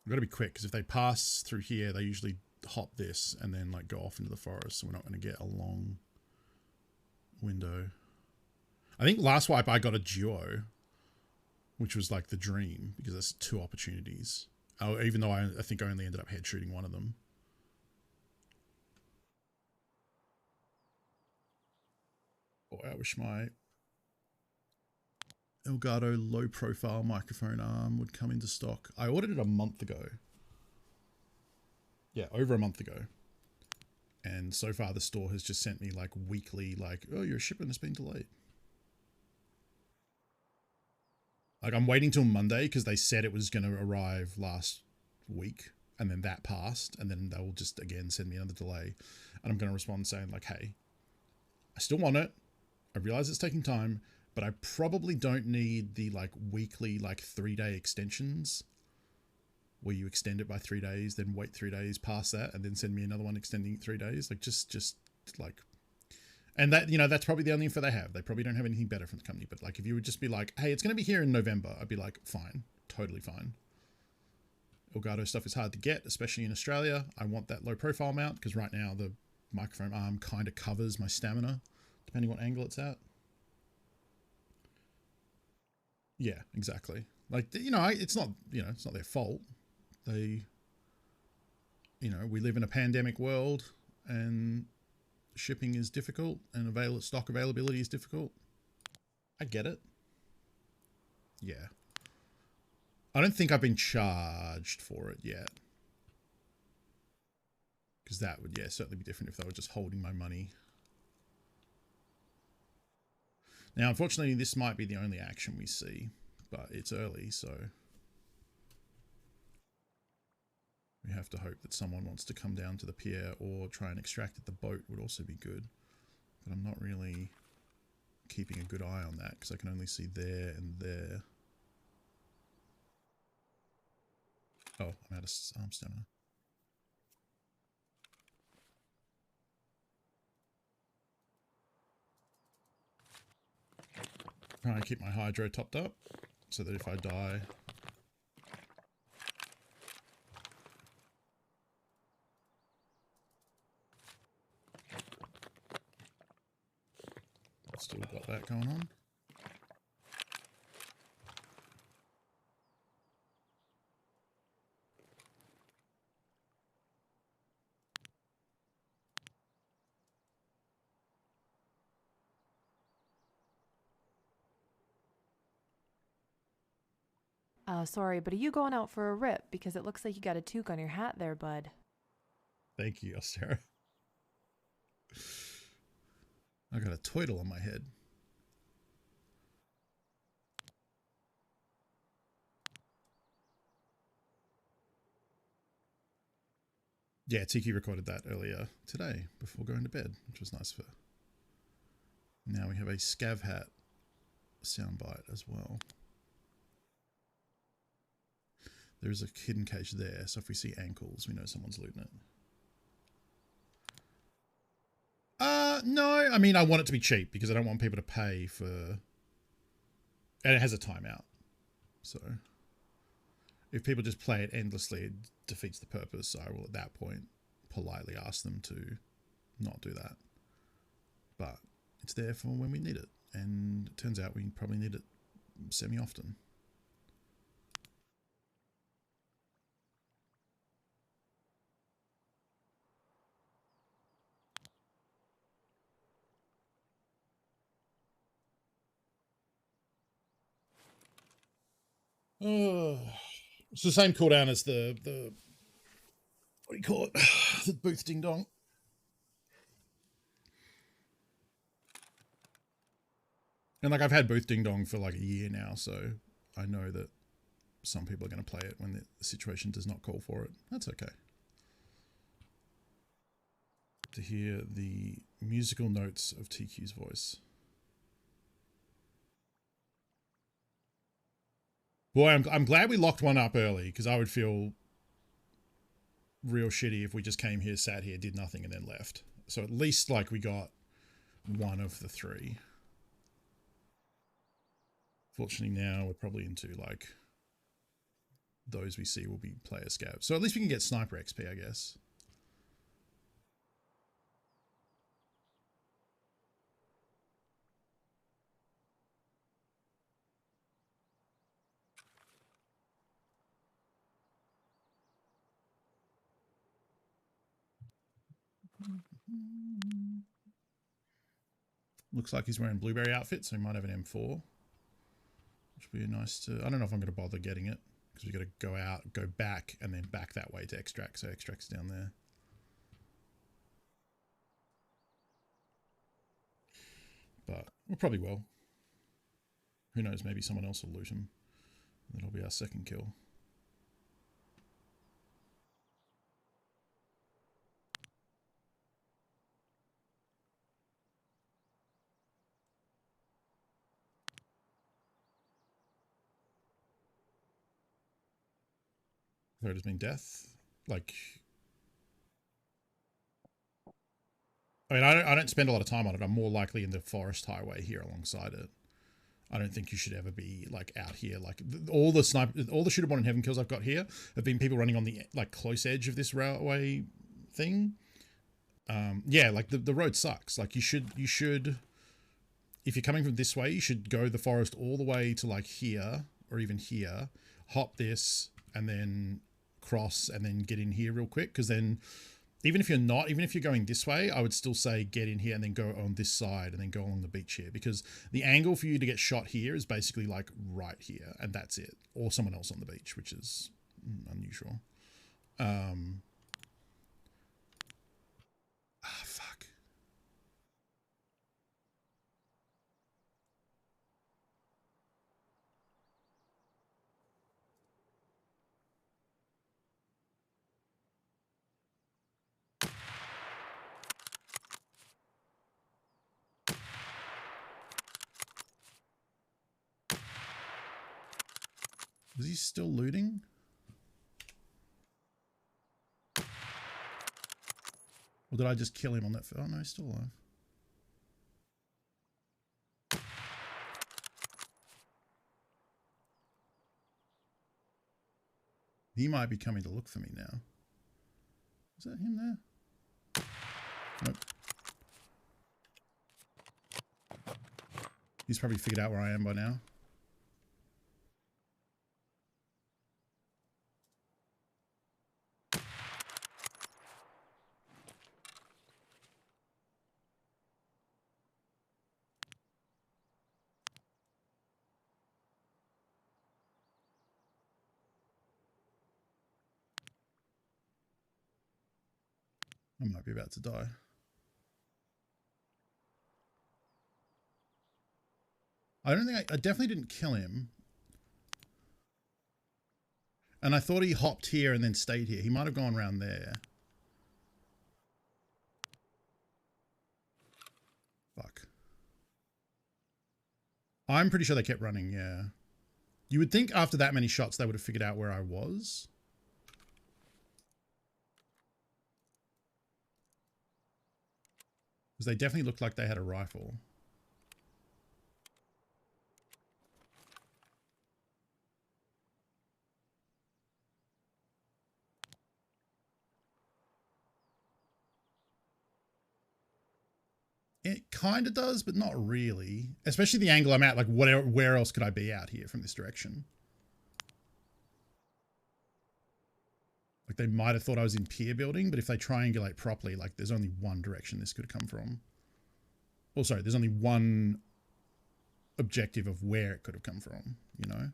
I've got to be quick because if they pass through here, they usually hop this and then like go off into the forest. So we're not going to get a long window. I think last wipe I got a duo, which was like the dream because there's 2 opportunities. Oh, even though I think I only ended up head shooting one of them. Boy, I wish my Elgato low profile microphone arm would come into stock. I ordered it a month ago. Yeah, over a month ago. And so far the store has just sent me like weekly, like, oh, your shipment has been delayed. Like I'm waiting till Monday because they said it was going to arrive last week and then that passed and then they will just again send me another delay. And I'm going to respond saying like, hey, I still want it. I realize it's taking time, but I probably don't need the like weekly, like 3-day extensions where you extend it by 3 days, then wait 3 days past that and then send me another one extending it 3 days. Like just like, and that, you know, that's probably the only info they have. They probably don't have anything better from the company, but like, if you would just be like, hey, it's going to be here in November, I'd be like, fine, totally fine. Elgato stuff is hard to get, especially in Australia. I want that low profile mount because right now the microphone arm kind of covers my stamina, depending what angle it's at. Yeah, exactly. Like, you know, it's not, you know, it's not their fault. They, you know, we live in a pandemic world and shipping is difficult and stock availability is difficult. I get it. Yeah. I don't think I've been charged for it yet. Because that would, yeah, certainly be different if they were just holding my money. Now, unfortunately, this might be the only action we see, but it's early, so we have to hope that someone wants to come down to the pier or try and extract at the boat would also be good. But I'm not really keeping a good eye on that because I can only see there and there. Oh, I'm out of arm stamina. Trying to keep my hydro topped up so that if I die, I've still got that going on. Sorry, but are you going out for a rip? Because it looks like you got a toque on your hat there, bud. Thank you, Sarah. I got a toidle on my head. Yeah, Tiki recorded that earlier today before going to bed, which was nice of her. Now we have a Scav Hat soundbite as well. There's a hidden cage there, so if we see ankles, we know someone's looting it. No, I mean, I want it to be cheap because I don't want people to pay for... And it has a timeout. So if people just play it endlessly, it defeats the purpose. So I will, at that point, politely ask them to not do that. But it's there for when we need it. And it turns out we probably need it semi-often. Oh, it's the same cooldown as the what do you call it? The booth ding dong. And like I've had booth ding dong for like a year now, so I know that some people are going to play it when the situation does not call for it. That's okay. To hear the musical notes of TQ's voice. Boy, I'm glad we locked one up early because I would feel real shitty if we just came here, sat here, did nothing, and then left. So at least like we got one of the three. Fortunately now we're probably into like those we see will be player scavs. So at least we can get sniper XP, I guess. Looks like he's wearing blueberry outfit, so he might have an M4. Which would be nice to... I don't know if I'm going to bother getting it. Because we've got to go out, go back, and then back that way to extract. So extract's down there. But we probably will. Who knows, maybe someone else will loot him. That'll be our second kill. Third has been death. Like... I mean, I don't spend a lot of time on it. I'm more likely in the forest highway here alongside it. I don't think you should ever be like out here. Like all the shooter born in heaven kills I've got here have been people running on the like close edge of this railway thing. Yeah, like the road sucks. Like you should, if you're coming from this way, you should go the forest all the way to like here or even here, hop this and then cross and then get in here real quick. Cause then even if you're going this way, I would still say get in here and then go on this side and then go along the beach here because the angle for you to get shot here is basically like right here and that's it. Or someone else on the beach, which is unusual. Fuck. Is he still looting? Or did I just kill him on that? Oh no, he's still alive. He might be coming to look for me now. Is that him there? Nope. He's probably figured out where I am by now. I might be about to die. I don't think I definitely didn't kill him. And I thought he hopped here and then stayed here. He might have gone around there. I'm pretty sure they kept running, yeah. You would think after that many shots they would have figured out where I was. Because they definitely looked like they had a rifle. It kind of does, but not really. Especially the angle I'm at. Like, where else could I be out here from this direction? Like, they might have thought I was in pier building, but if they triangulate properly, like, there's only one direction this could come from. Oh, sorry, there's only one objective of where it could have come from, you know?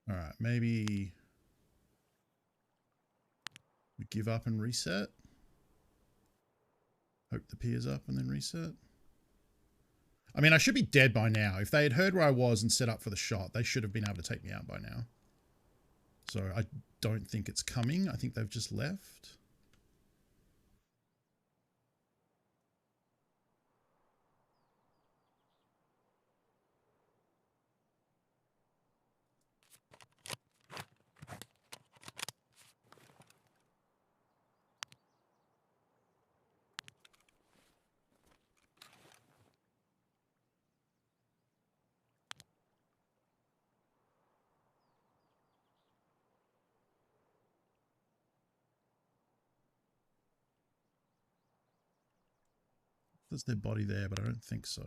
All right, maybe we give up and reset. Hope the pier's up and then reset. I mean, I should be dead by now. If they had heard where I was and set up for the shot, they should have been able to take me out by now. So I don't think it's coming. I think they've just left. There's their body there, but I don't think so.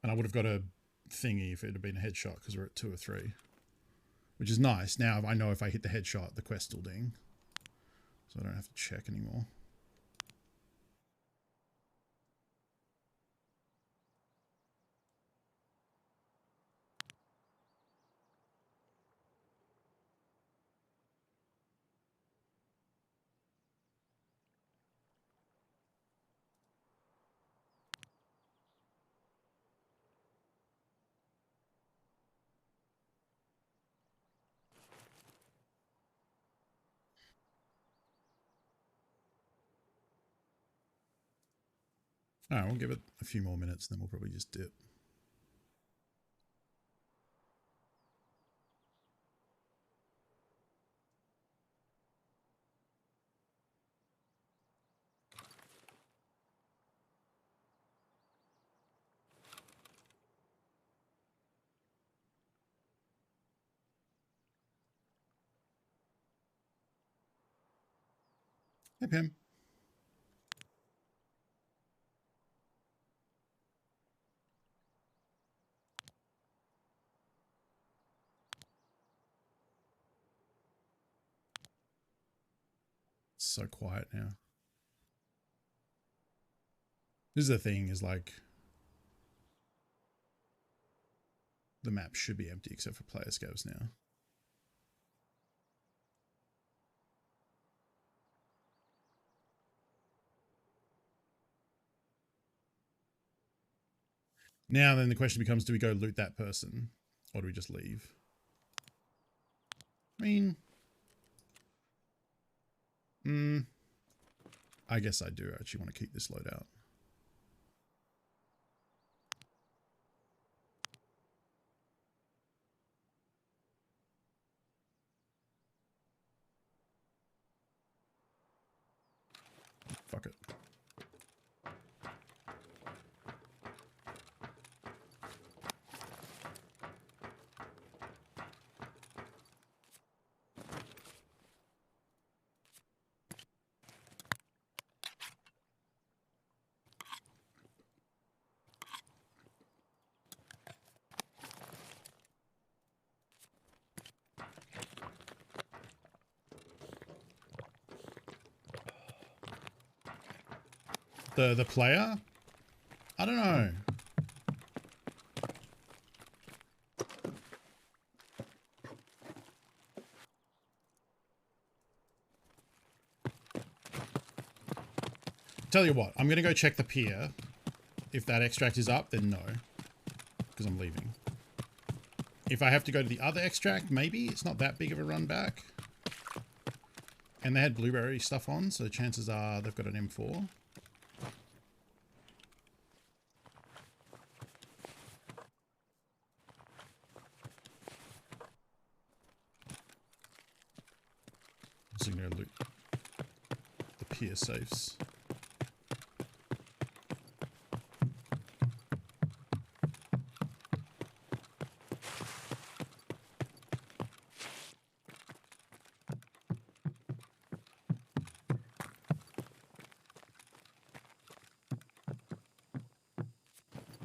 And I would have got a thingy if it had been a headshot because we're at 2 or 3. Which is nice. Now I know if I hit the headshot, the quest will ding. So I don't have to check anymore. All right, we'll give it a few more minutes, and then we'll probably just dip. Hey, Pim. It's so quiet now. This is the thing, is like the map should be empty except for player scavs now. Now then the question becomes, do we go loot that person or do we just leave? I mean, I guess I do actually want to keep this loadout. Fuck it. The player? I don't know. Tell you what, I'm gonna go check the pier. If that extract is up, then no. Because I'm leaving. If I have to go to the other extract, maybe it's not that big of a run back. And they had blueberry stuff on, so chances are they've got an M4. So I'm going to loot the pier safes.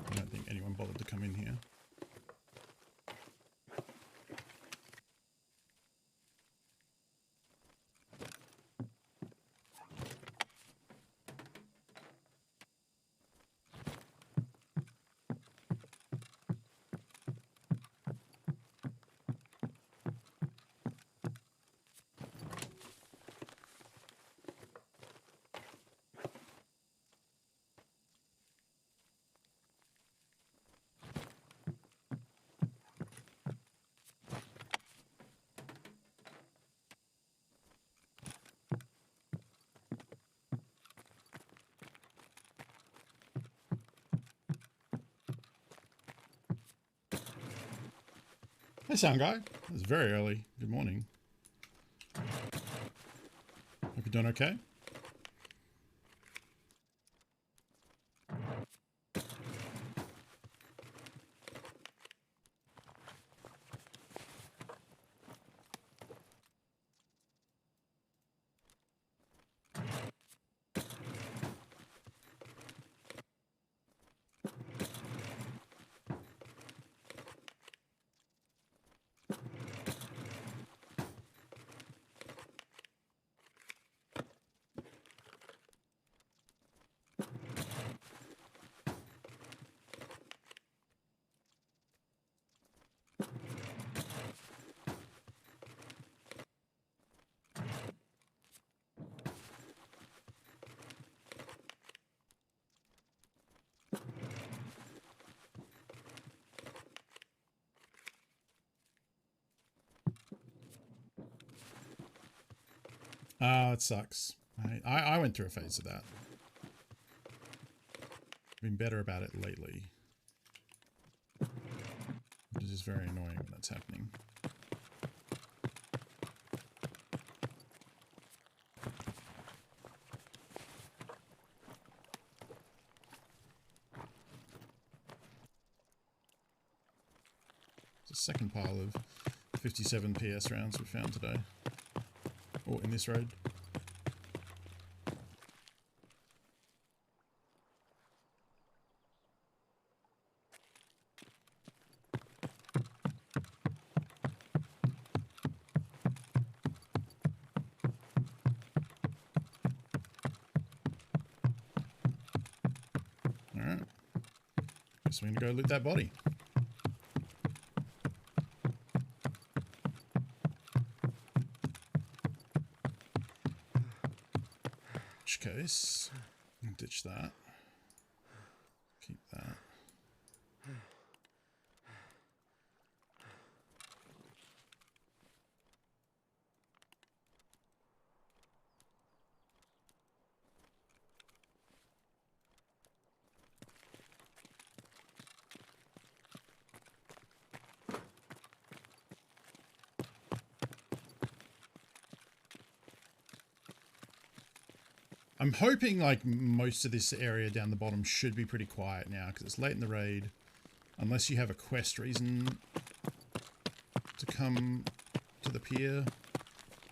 I don't think anyone bothered to come in here. Hey, sound guy. It's very early. Good morning. Hope you're doing okay. Oh, it sucks. I went through a phase of that. Been better about it lately. It is very annoying when that's happening. It's a second pile of 57 PS rounds we found today. Or in this raid. Alright. Guess we're gonna go loot that body. Case. Ditch that. Keep that. I'm hoping like most of this area down the bottom should be pretty quiet now because it's late in the raid. Unless you have a quest reason to come to the pier.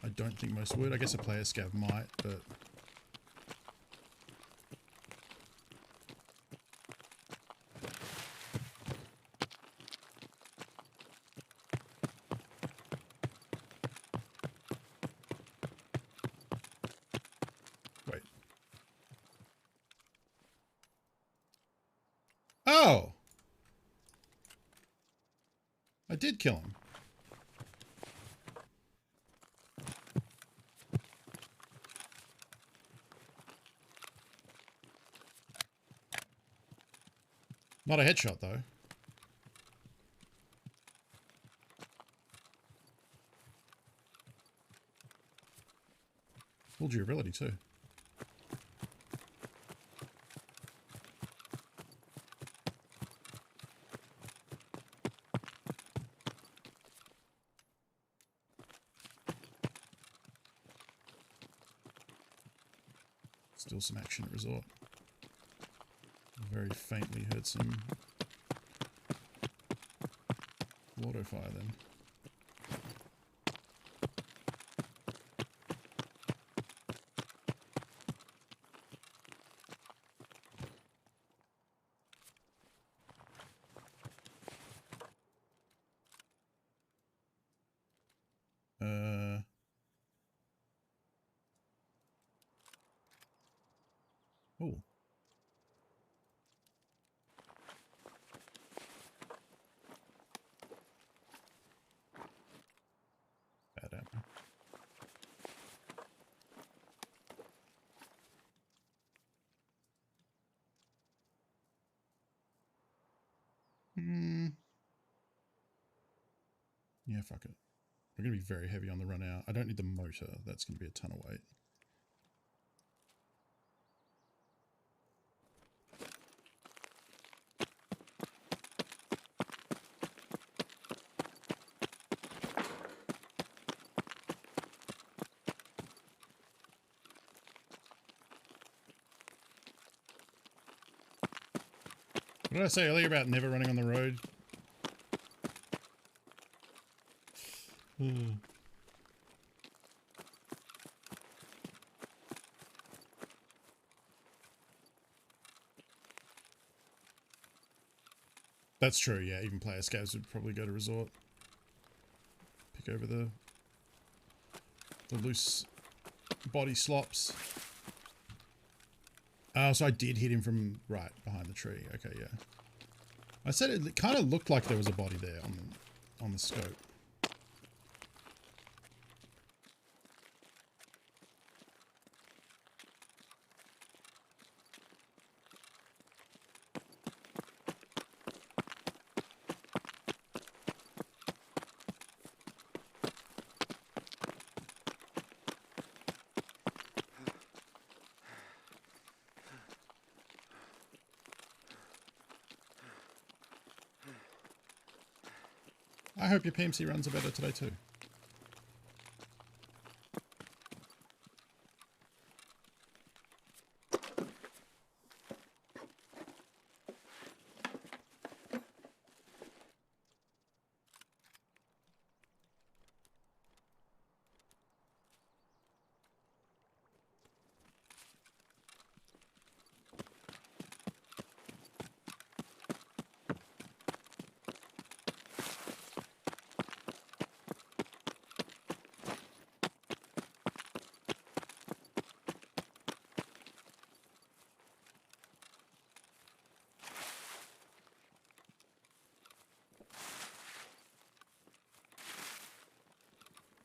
I don't think most would. I guess a player scav might, but... Wait. Oh! I did kill him. Not a headshot, though. Full durability too. Still some action at resort. Very faintly heard some water fire then. Oh. Bad apple. Yeah, fuck it. We're going to be very heavy on the run out. I don't need the motor. That's going to be a ton of weight. What did I say earlier about never running on the road? That's true, yeah. Even player scavs would probably go to resort. Pick over the loose body slops. Oh, so I did hit him from right behind the tree. Okay, yeah. I said it kind of looked like there was a body there on the scope. I hope your PMC runs are better today too.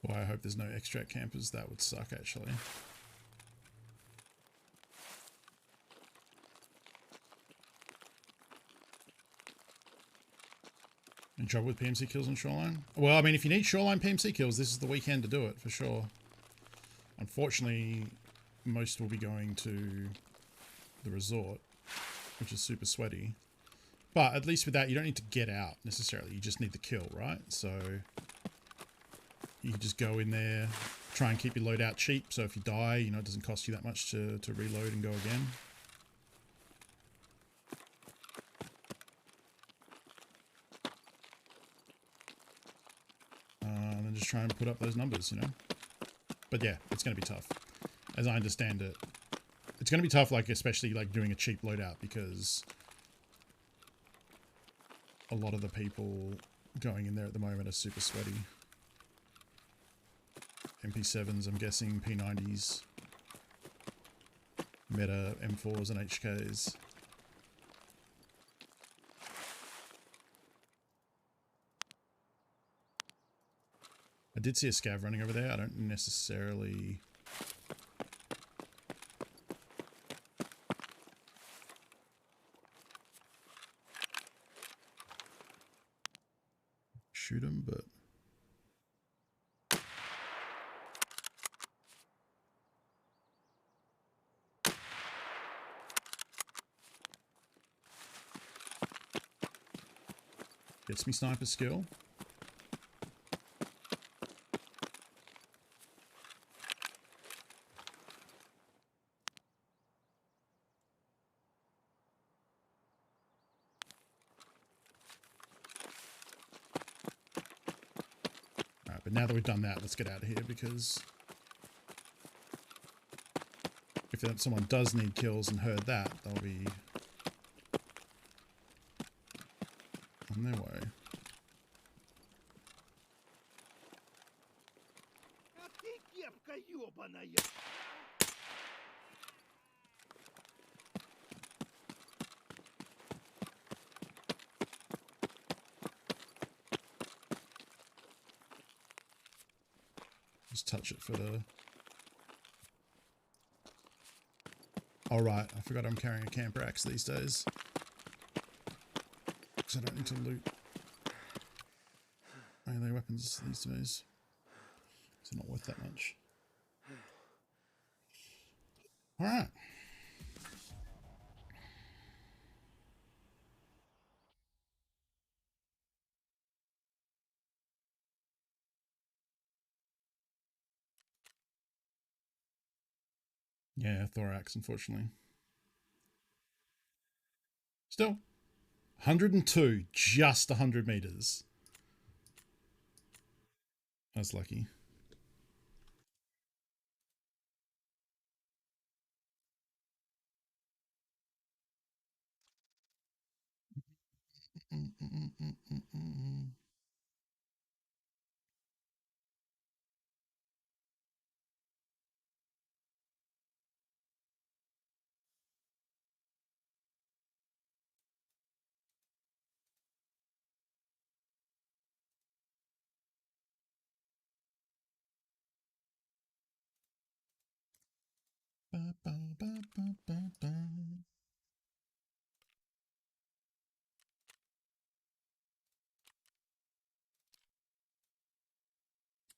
Boy, I hope there's no extract campers. That would suck, actually. In trouble with PMC kills on Shoreline? Well, I mean, if you need Shoreline PMC kills, this is the weekend to do it, for sure. Unfortunately, most will be going to the resort, which is super sweaty. But at least with that, you don't need to get out, necessarily. You just need the kill, right? So you can just go in there, try and keep your loadout cheap, so if you die, you know, it doesn't cost you that much to reload and go again. And then just try and put up those numbers, you know? But yeah, it's going to be tough. As I understand it, it's going to be tough, like, especially, like, doing a cheap loadout, because a lot of the people going in there at the moment are super sweaty. MP7s, I'm guessing, P90s, meta M4s and HKs. I did see a scav running over there. I don't necessarily... shoot him, but... Gets me sniper skill. Alright, but now that we've done that, let's get out of here because if someone does need kills and heard that, they'll be on their way. Just touch it for the... Oh right, I forgot I'm carrying a camper axe these days. Because I don't need to loot melee weapons these days. It's not worth that much. Alright. Yeah, thorax, unfortunately. Still, 102, just 100 meters. That's lucky.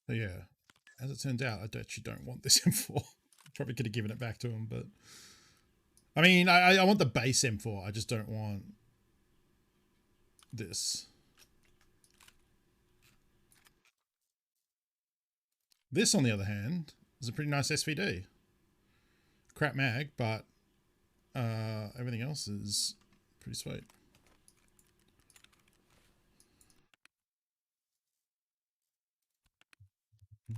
So yeah, as it turns out, I actually don't want this M4. Probably could have given it back to him, but I mean, I want the base M4. I just don't want this. This, on the other hand, is a pretty nice SVD. Crap mag, but everything else is pretty sweet. I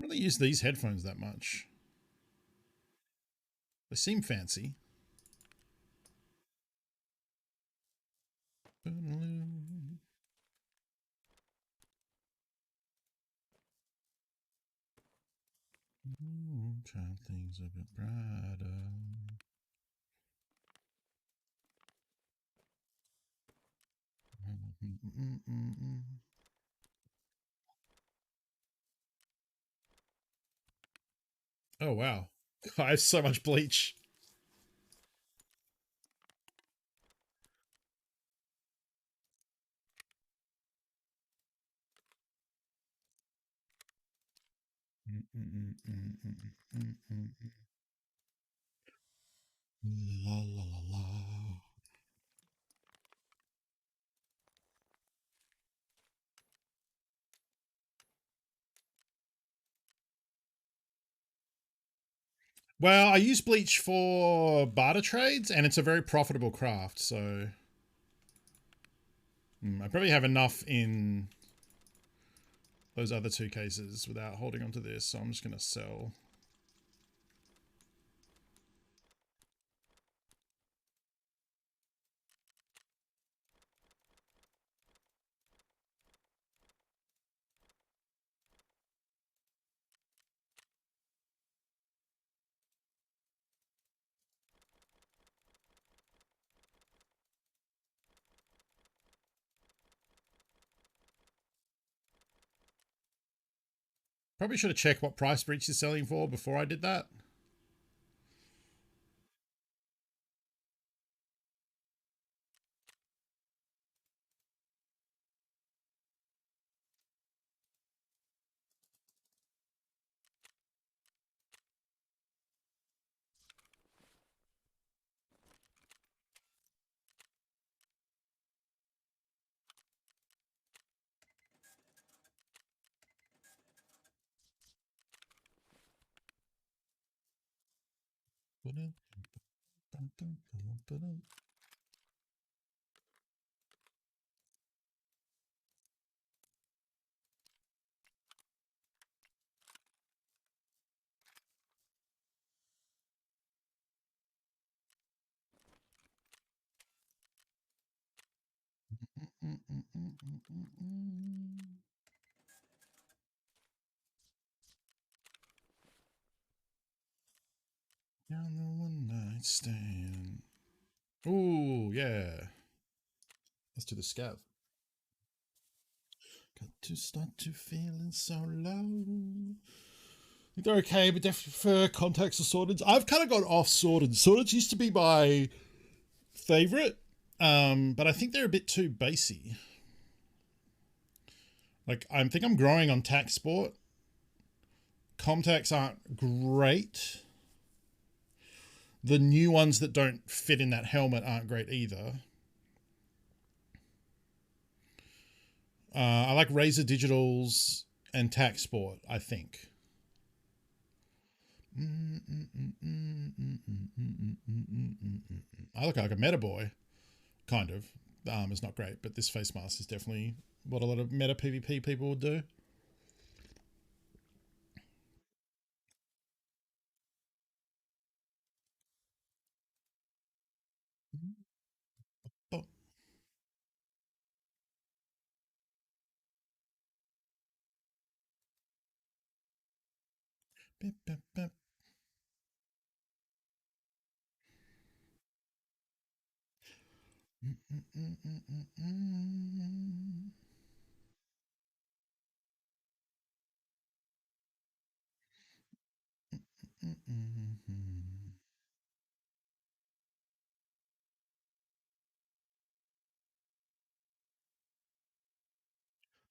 don't really use these headphones that much. They seem fancy. Try things a bit brighter. Oh wow, I have so much bleach. La la la la. Well, I use bleach for barter trades, and it's a very profitable craft, so I probably have enough in those other two cases without holding on to this, so I'm just going to sell. Probably should have checked what price breach is selling for before I did that. Down the one night stand. Ooh, yeah. Let's do the scav. Got to start to feeling so low. I think they're okay, but definitely prefer contacts or swords. I've kind of gone off swords. Swords used to be my favorite, but I think they're a bit too basey. Like, I think I'm growing on tac sport. Comtacs aren't great. The new ones that don't fit in that helmet aren't great either. I like Razer Digitals and tac sport, I think. I look like a meta boy, kind of. The armor's not great, but this face mask is definitely what a lot of meta PvP people would do. Oh. Beep, beep, beep.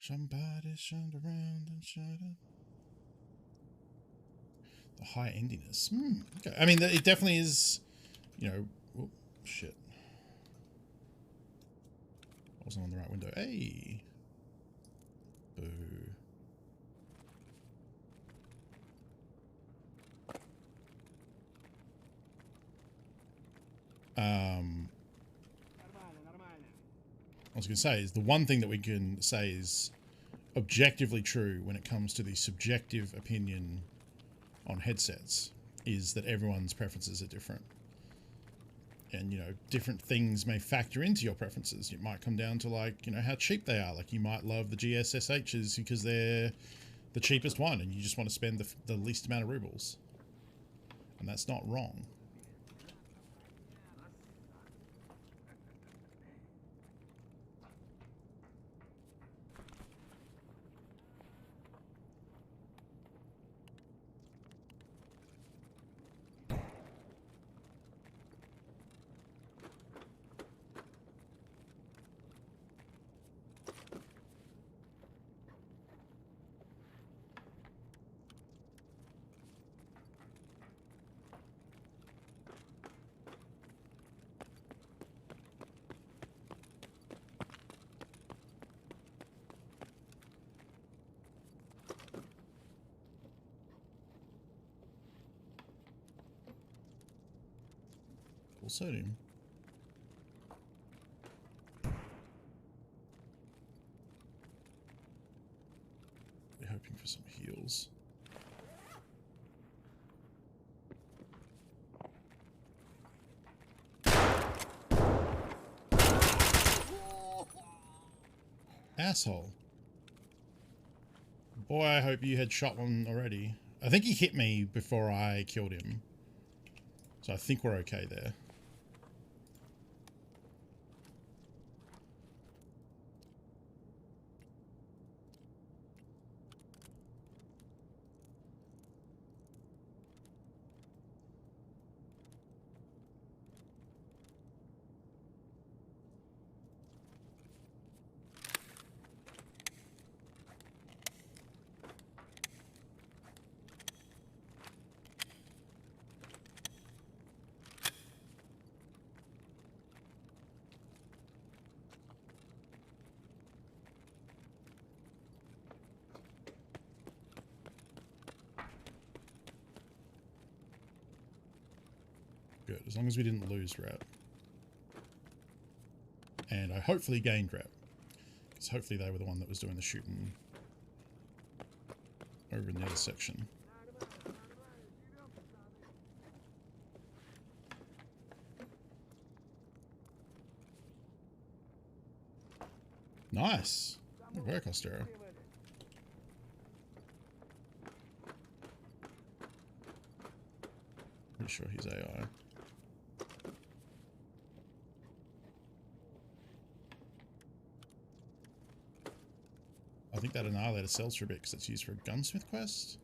Somebody turned around and shouted. The high endiness. Okay. I mean, it definitely is, you know. Oh, shit. I wasn't on the right window. Hey. Boo. I was going to say is the one thing that we can say is objectively true when it comes to the subjective opinion on headsets is that everyone's preferences are different. And, you know, different things may factor into your preferences. It might come down to, like, you know, how cheap they are. Like, you might love the GSSHs because they're the cheapest one and you just want to spend the least amount of rubles. And that's not wrong. Full sodium. We're hoping for some heals. Asshole. Boy, I hope you had shot one already. I think he hit me before I killed him. So I think we're okay there. Good, as long as we didn't lose rep. And I hopefully gained rep. Because hopefully they were the one that was doing the shooting over in the other section. Nice. Good work, Ostero. Pretty sure he's AI. I think that Annihilator sells for a bit because it's used for a gunsmith quest.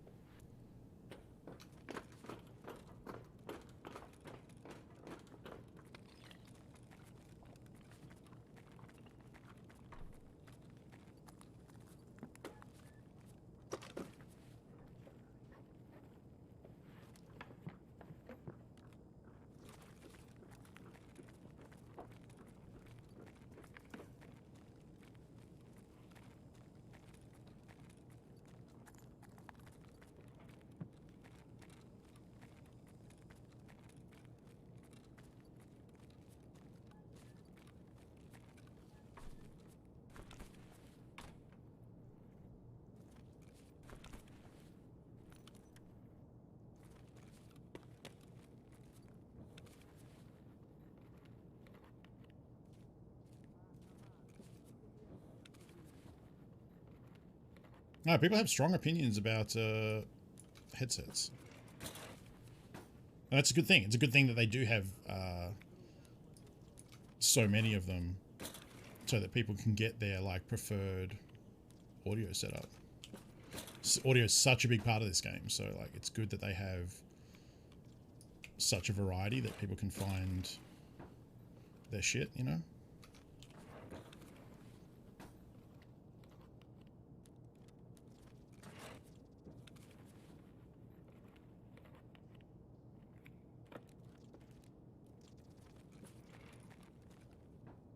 No, people have strong opinions about headsets. And that's a good thing. It's a good thing that they do have so many of them so that people can get their like preferred audio setup. Audio is such a big part of this game, so like it's good that they have such a variety that people can find their shit, you know?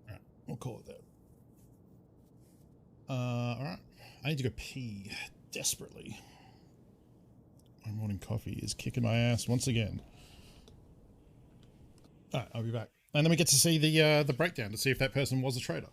Alright, we'll call it that. Alright. I need to go pee desperately. My morning coffee is kicking my ass once again. Alright, I'll be back. And then we get to see the breakdown to see if that person was a traitor.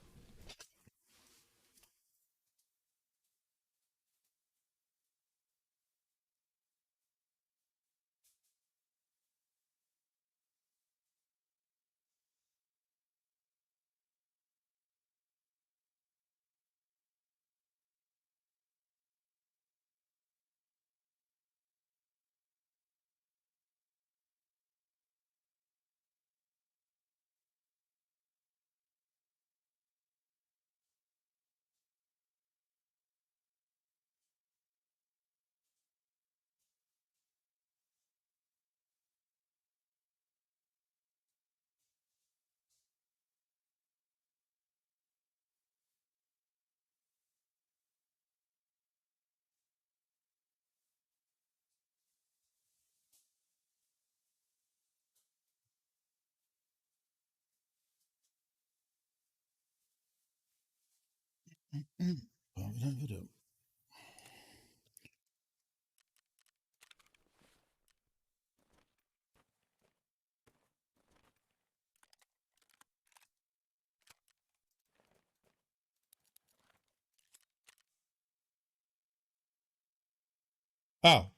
Well, we don't get it.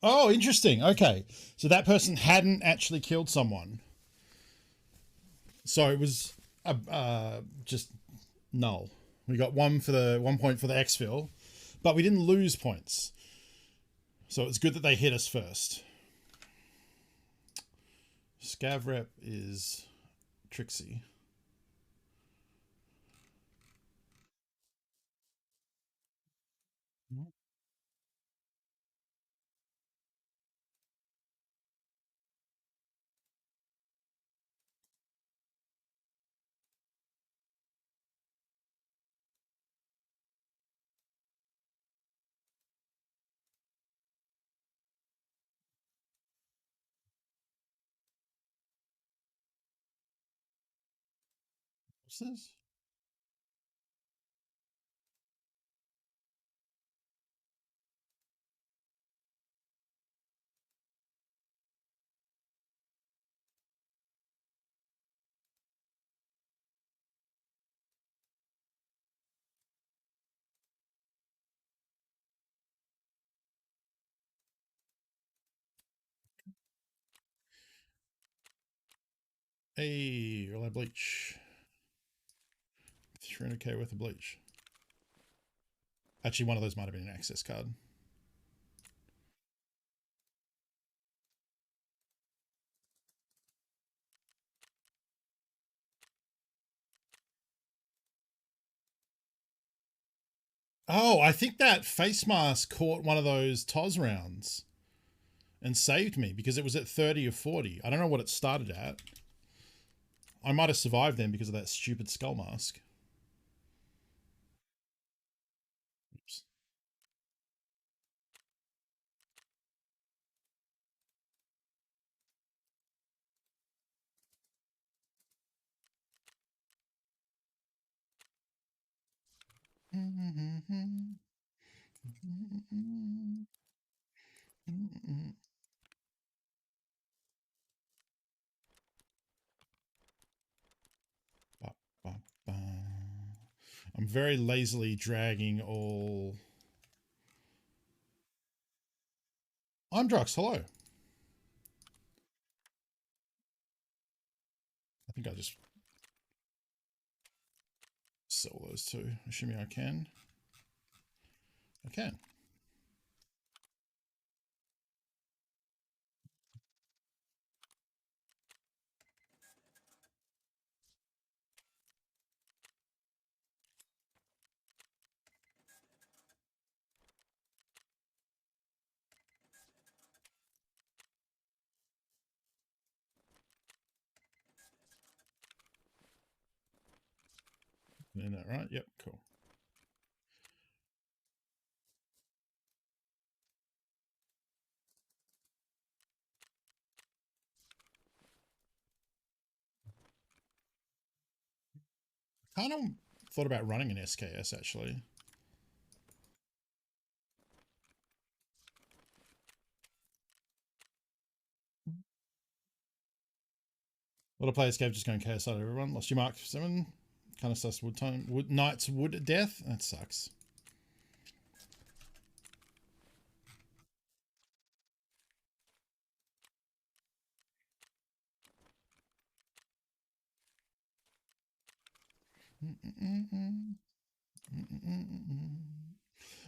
Oh, interesting. Okay, so that person hadn't actually killed someone, so it was just null. We got 1 point for the exfil, but we didn't lose points, so it's good that they hit us first. Scav rep is Trixie. What's this? Hey, all that bleach. 300k worth of bleach. Actually, one of those might have been an access card. Oh, I think that face mask caught one of those TOS rounds and saved me because it was at 30 or 40. I don't know what it started at. I might have survived then because of that stupid skull mask. Oops. Ba, ba, ba. I'm very lazily dragging all. I'm Drux, hello. I think I just sell those two, assuming I can. I can. Isn't that right? Yep, cool. Kind of thought about running an SKS actually. A lot of players gave just going KS out of everyone. Lost your mark 7. Kind of sus wood time. Wood Knight's wood death. That sucks.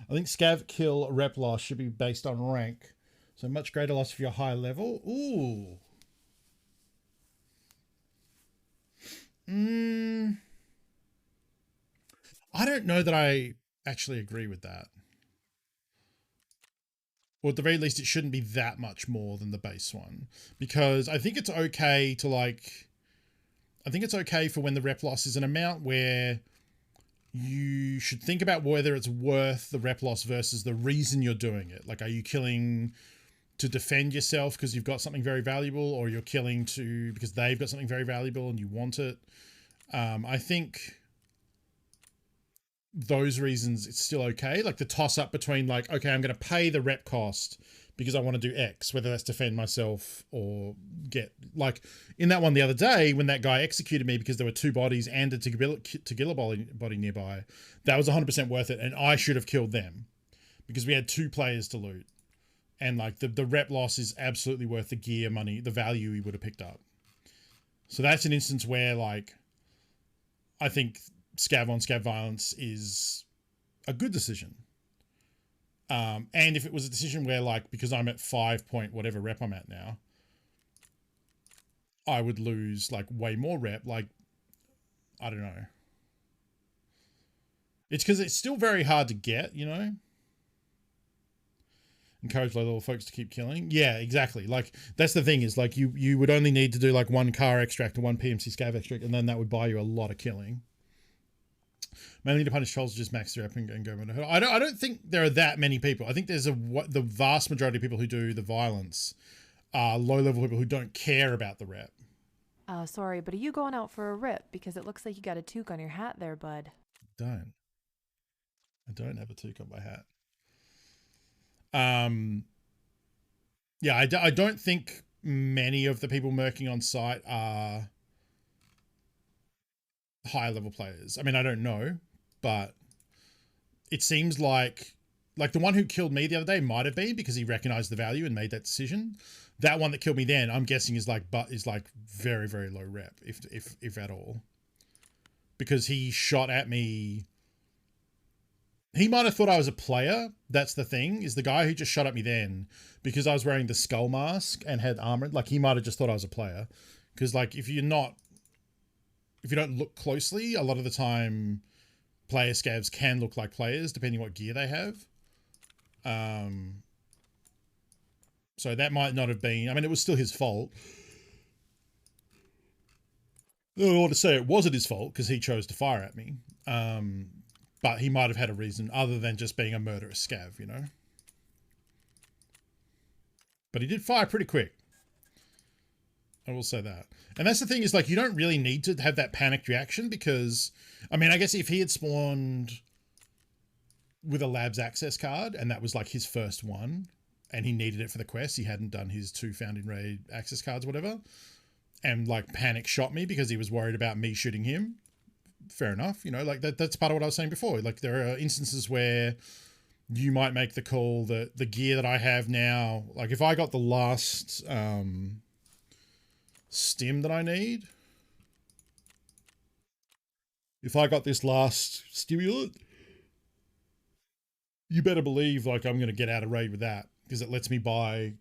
I think scav kill rep loss should be based on rank. So much greater loss if you're high level. Ooh. I don't know that I actually agree with that. Or at the very least, it shouldn't be that much more than the base one. Because I think it's okay to like... I think it's okay for when the rep loss is an amount where you should think about whether it's worth the rep loss versus the reason you're doing it. Like, are you killing to defend yourself because you've got something very valuable, or you're killing to because they've got something very valuable and you want it? I think those reasons it's still okay. Like the toss up between like, okay, I'm going to pay the rep cost because I want to do X, whether that's defend myself or get like in that one the other day when that guy executed me because there were 2 bodies and a Tagilla body nearby. That was 100% worth it. And I should have killed them because we had 2 players to loot. And like the rep loss is absolutely worth the gear money, the value he would have picked up. So that's an instance where like, I think scav on scav violence is a good decision. And if it was a decision where like, because I'm at 5 point whatever rep I'm at now, I would lose like way more rep. Like, I don't know. It's because it's still very hard to get, you know? Encourage low level folks to keep killing. Yeah, exactly. Like that's the thing is like you would only need to do like 1 car extract and 1 PMC scav extract, and then that would buy you a lot of killing. Mainly to punish trolls, just max their up and go. I don't think there are that many people. I think there's the vast majority of people who do the violence are low level people who don't care about the rep. Sorry, but are you going out for a rip? Because it looks like you got a toque on your hat there, bud. I don't have a toque on my hat. Yeah, I don't think many of the people murking on site are higher level players. I mean, I don't know, but it seems like like the one who killed me the other day might have been because he recognized the value and made that decision. That one that killed me then, I'm guessing is like very, very low rep, if at all. Because he shot at me. He might have thought I was a player. That's the thing, is the guy who just shot at me then, because I was wearing the skull mask and had armor, like he might have just thought I was a player. Because like if you don't look closely, a lot of the time player scavs can look like players depending what gear they have. So that might not have been, I mean, it was still his fault. I don't want to say it wasn't his fault because he chose to fire at me. But he might have had a reason other than just being a murderous scav, you know? But he did fire pretty quick. I will say that. And that's the thing, is like, you don't really need to have that panicked reaction because, I mean, I guess if he had spawned with a labs access card and that was like his first one and he needed it for the quest, he hadn't done his 2 found in raid access cards, whatever, and like panic shot me because he was worried about me shooting him, fair enough. You know, like that's part of what I was saying before. Like there are instances where you might make the call that the gear that I have now, like if I got the last stim that I need, if I got this last stimulant, you better believe like I'm going to get out of raid with that because it lets me buy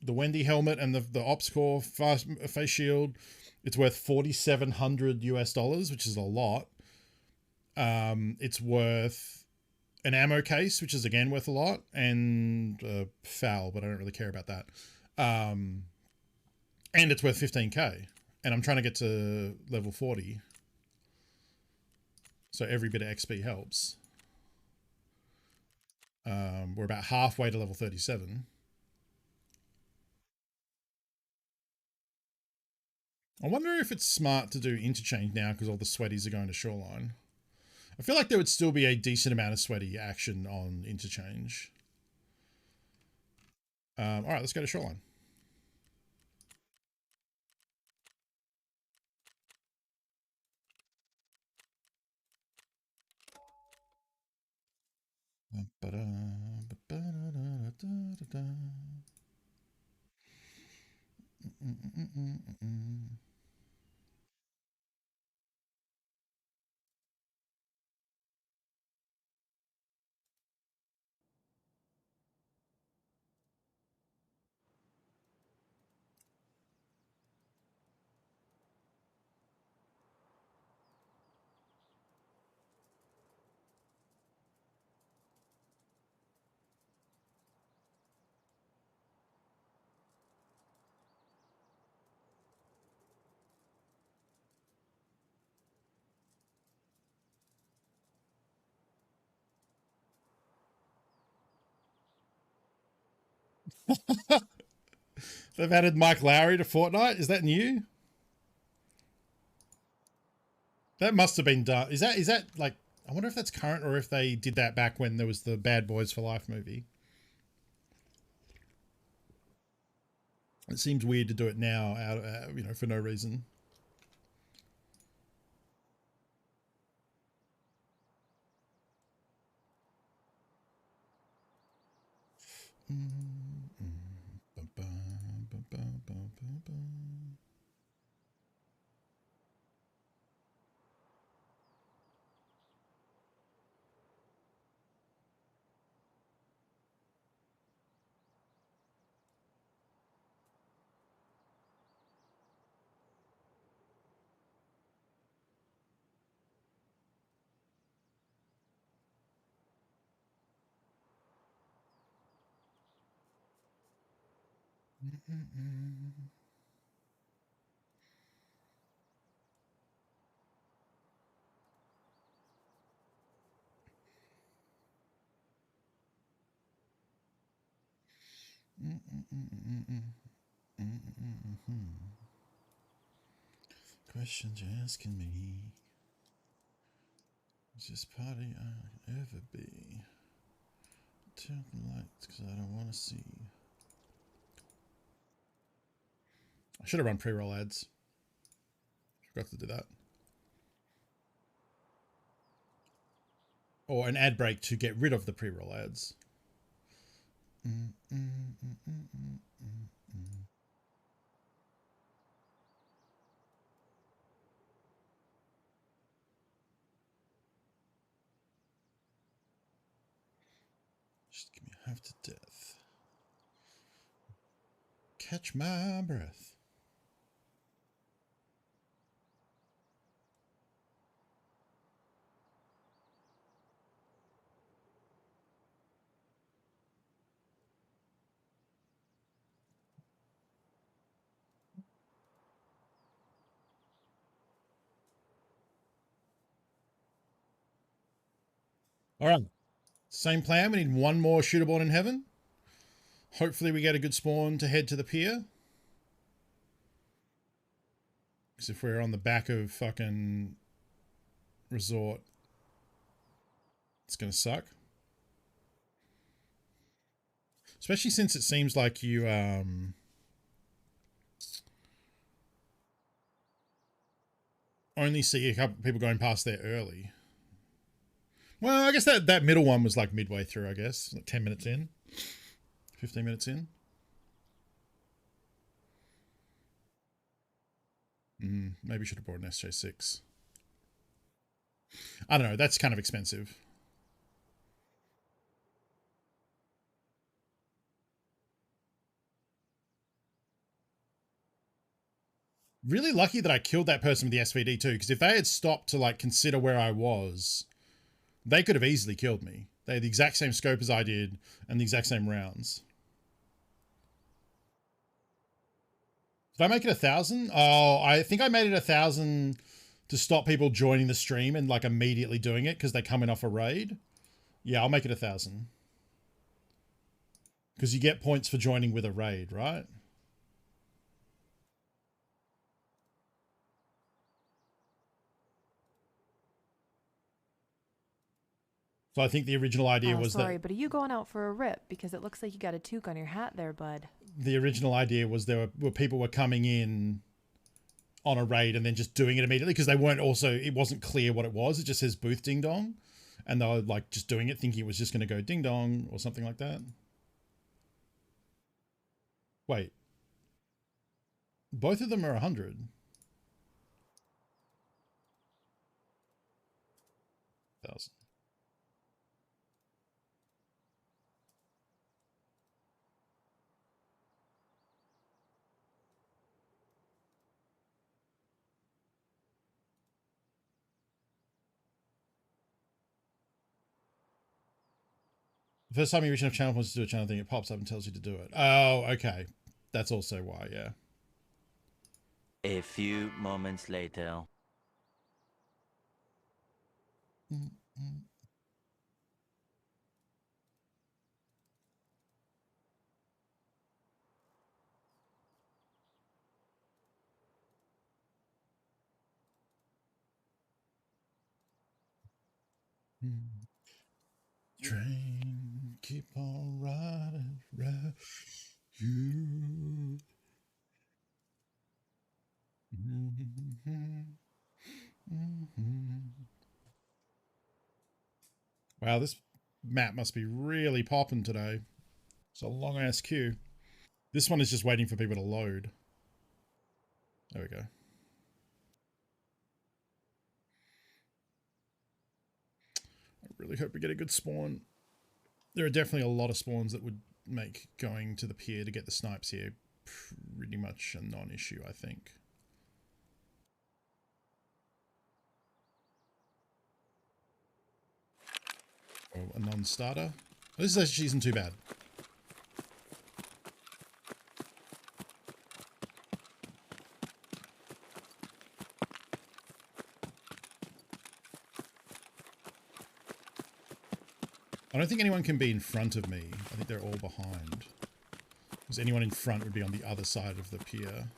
the Wendy helmet and the Ops Core face shield. It's worth $4,700 US, which is a lot. It's worth an ammo case, which is again worth a lot, and foul, but I don't really care about that. And it's worth 15k, and I'm trying to get to level 40. So every bit of XP helps. We're about halfway to level 37. I wonder if it's smart to do interchange now because all the sweaties are going to Shoreline. I feel like there would still be a decent amount of sweaty action on interchange. All right, let's go to Shoreline. They've added Mike Lowry to Fortnite. Is that new? That must have been done. Is that like, I wonder if that's current or if they did that back when there was the Bad Boys for Life movie. It seems weird to do it now out of, you know, for no reason. Questions you're asking me. Is this party I'll ever be? Turn the lights because I don't want to see. I should have run pre-roll ads. Forgot to do that. or an ad break to get rid of the pre-roll ads. Just give me half to death. Catch my breath. All right. Same plan. We need one more shooterborn in heaven. Hopefully we get a good spawn to head to the pier. Because if we're on the back of fucking resort, it's going to suck. Especially since it seems like you only see a couple people going past there early. Well, I guess that middle one was like midway through, I guess. Like 10 minutes in. 15 minutes in. Maybe should have brought an SJ6. I don't know. That's kind of expensive. Really lucky that I killed that person with the SVD too, because if they had stopped to like consider where I was, they could have easily killed me. They had the exact same scope as I did and the exact same rounds. Did I make it 1,000? Oh, I think I made it 1,000 to stop people joining the stream and like immediately doing it because they're coming off a raid. Yeah, I'll make it 1,000. Because you get points for joining with a raid, right? So I think the original idea was sorry, but are you going out for a rip? Because it looks like you got a toque on your hat there, bud. The original idea was there were people were coming in on a raid and then just doing it immediately because they weren't also, it wasn't clear what it was. It just says booth ding dong. And they were like just doing it thinking it was just going to go ding dong or something like that. Wait. Both of them are 100. Thousand. The first time you reach enough channel points to do a channel thing, it pops up and tells you to do it. Oh, okay. That's also why, yeah. A few moments later. Train, keep on riding, ride you. Wow, this map must be really popping today. It's a long ass queue. This one is just waiting for people to load. There we go. I really hope we get a good spawn. There are definitely a lot of spawns that would make going to the pier to get the snipes here pretty much a non-issue, I think. Or a non-starter. This actually isn't too bad. I don't think anyone can be in front of me. I think they're all behind. Because anyone in front would be on the other side of the pier.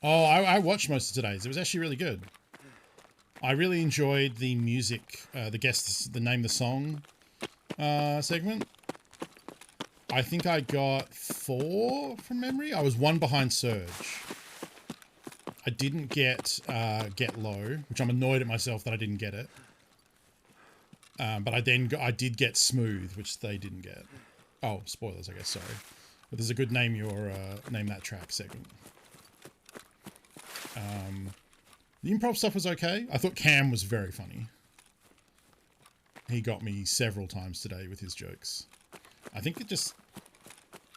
Oh, I watched most of today's. It was actually really good. I really enjoyed the music, the guests, the name the song segment. I think I got 4 from memory. I was 1 behind Surge. I didn't get low, which I'm annoyed at myself that I didn't get it. But I did get smooth, which they didn't get. Oh, spoilers, I guess. Sorry, but there's a good name that track segment. The improv stuff was okay. I thought Cam was very funny. He got me several times today with his jokes. I think it just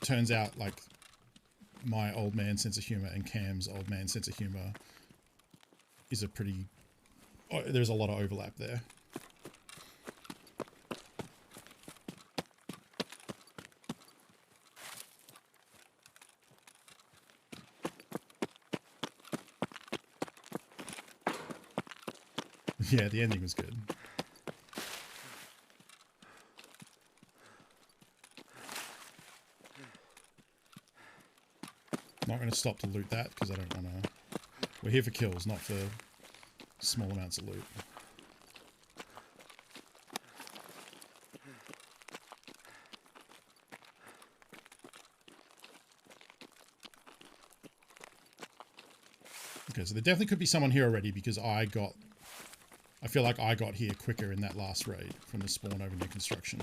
turns out like my old man sense of humor and Cam's old man sense of humor is there's a lot of overlap there. Yeah, the ending was good. Not going to stop to loot that because I don't want to... We're here for kills, not for small amounts of loot. Okay, so there definitely could be someone here already because I feel like I got here quicker in that last raid from the spawn over near construction.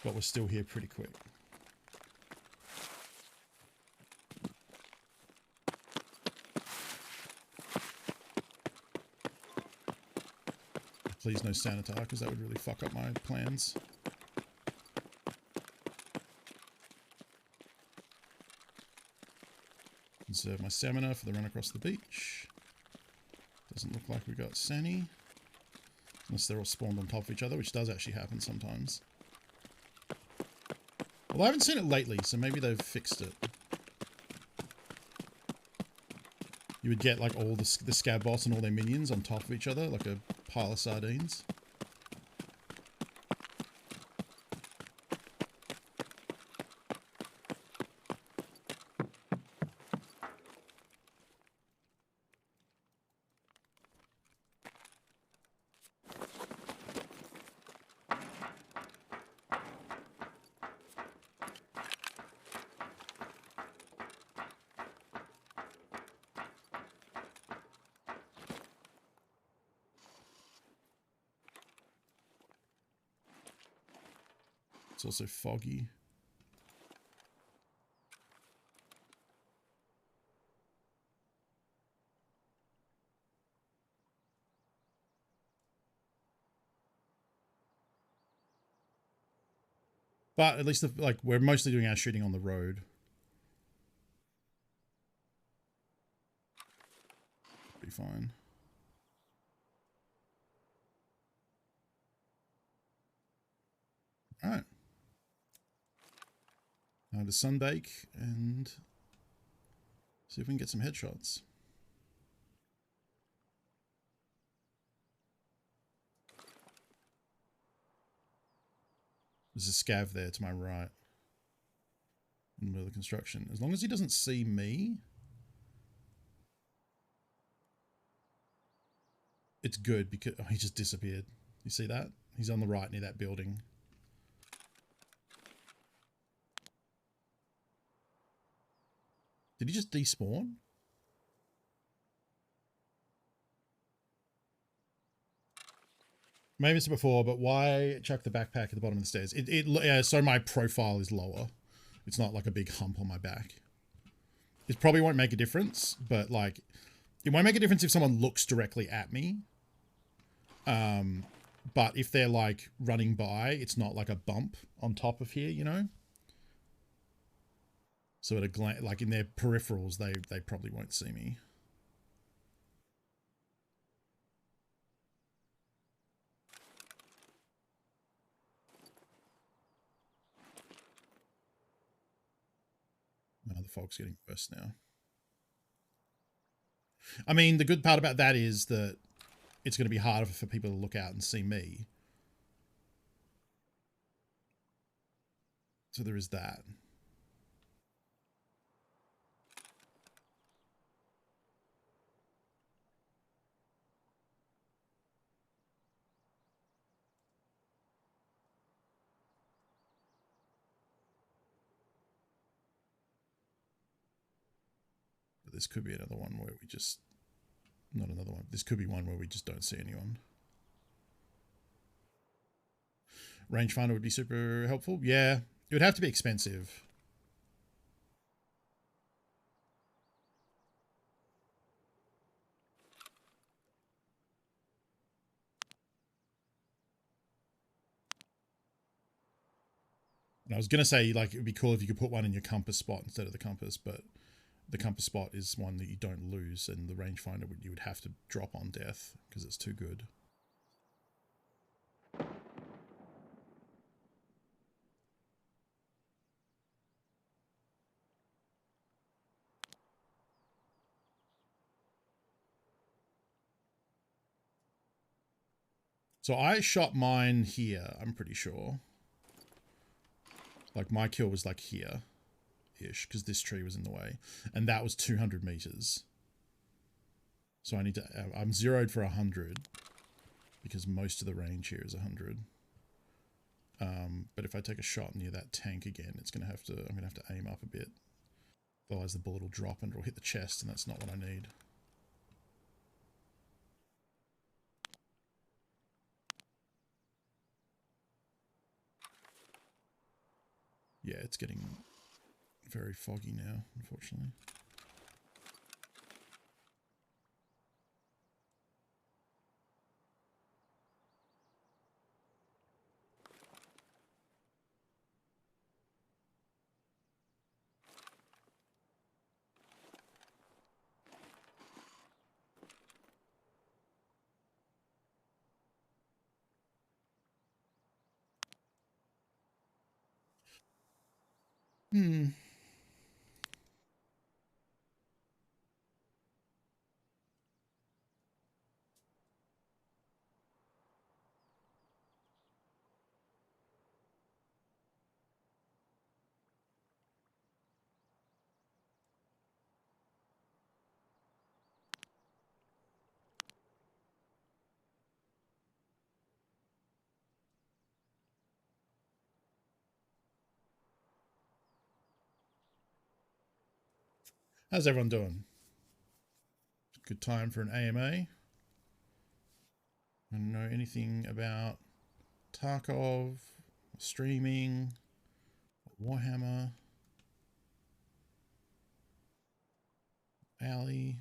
But we're still here pretty quick. Please no Sanitar, because that would really fuck up my plans. Conserve my stamina for the run across the beach. Doesn't look like we got Sani. Unless they're all spawned on top of each other, which does actually happen sometimes. Well, I haven't seen it lately, so maybe they've fixed it. You would get like all the scab boss and all their minions on top of each other, like a pile of sardines. It's also foggy. But at least like we're mostly doing our shooting on the road. Be fine. All right. Now to sunbake and see if we can get some headshots. There's a scav there to my right. In the middle of the construction. As long as he doesn't see me, it's good because he just disappeared. You see that? He's on the right near that building. Did he just despawn? Maybe it's before, but why chuck the backpack at the bottom of the stairs? So my profile is lower. It's not like a big hump on my back. It probably won't make a difference, but like, it won't make a difference if someone looks directly at me. But if they're like running by, it's not like a bump on top of here, you know? So at a glance, like in their peripherals, they probably won't see me. Oh, the fog's getting worse now. I mean, the good part about that is that it's going to be harder for people to look out and see me. So there is that. this could be another one where we just, not another one, this could be one where we just don't see anyone. Rangefinder would be super helpful. Yeah, it would have to be expensive. And I was going to say, like, it would be cool if you could put one in your compass spot instead of the compass, but the compass spot is one that you don't lose, and the rangefinder you would have to drop on death because it's too good. So I shot mine here, I'm pretty sure. Like, my kill was like here-ish, because this tree was in the way. And that was 200 meters. So I need to... I'm zeroed for 100, because most of the range here is 100. But if I take a shot near that tank again, it's gonna have to... I'm going to have to aim up a bit. Otherwise the bullet will drop and it'll hit the chest, and that's not what I need. Yeah, it's getting very foggy now, unfortunately. How's everyone doing? Good time for an AMA. I don't know anything about Tarkov, streaming, Warhammer, Ali.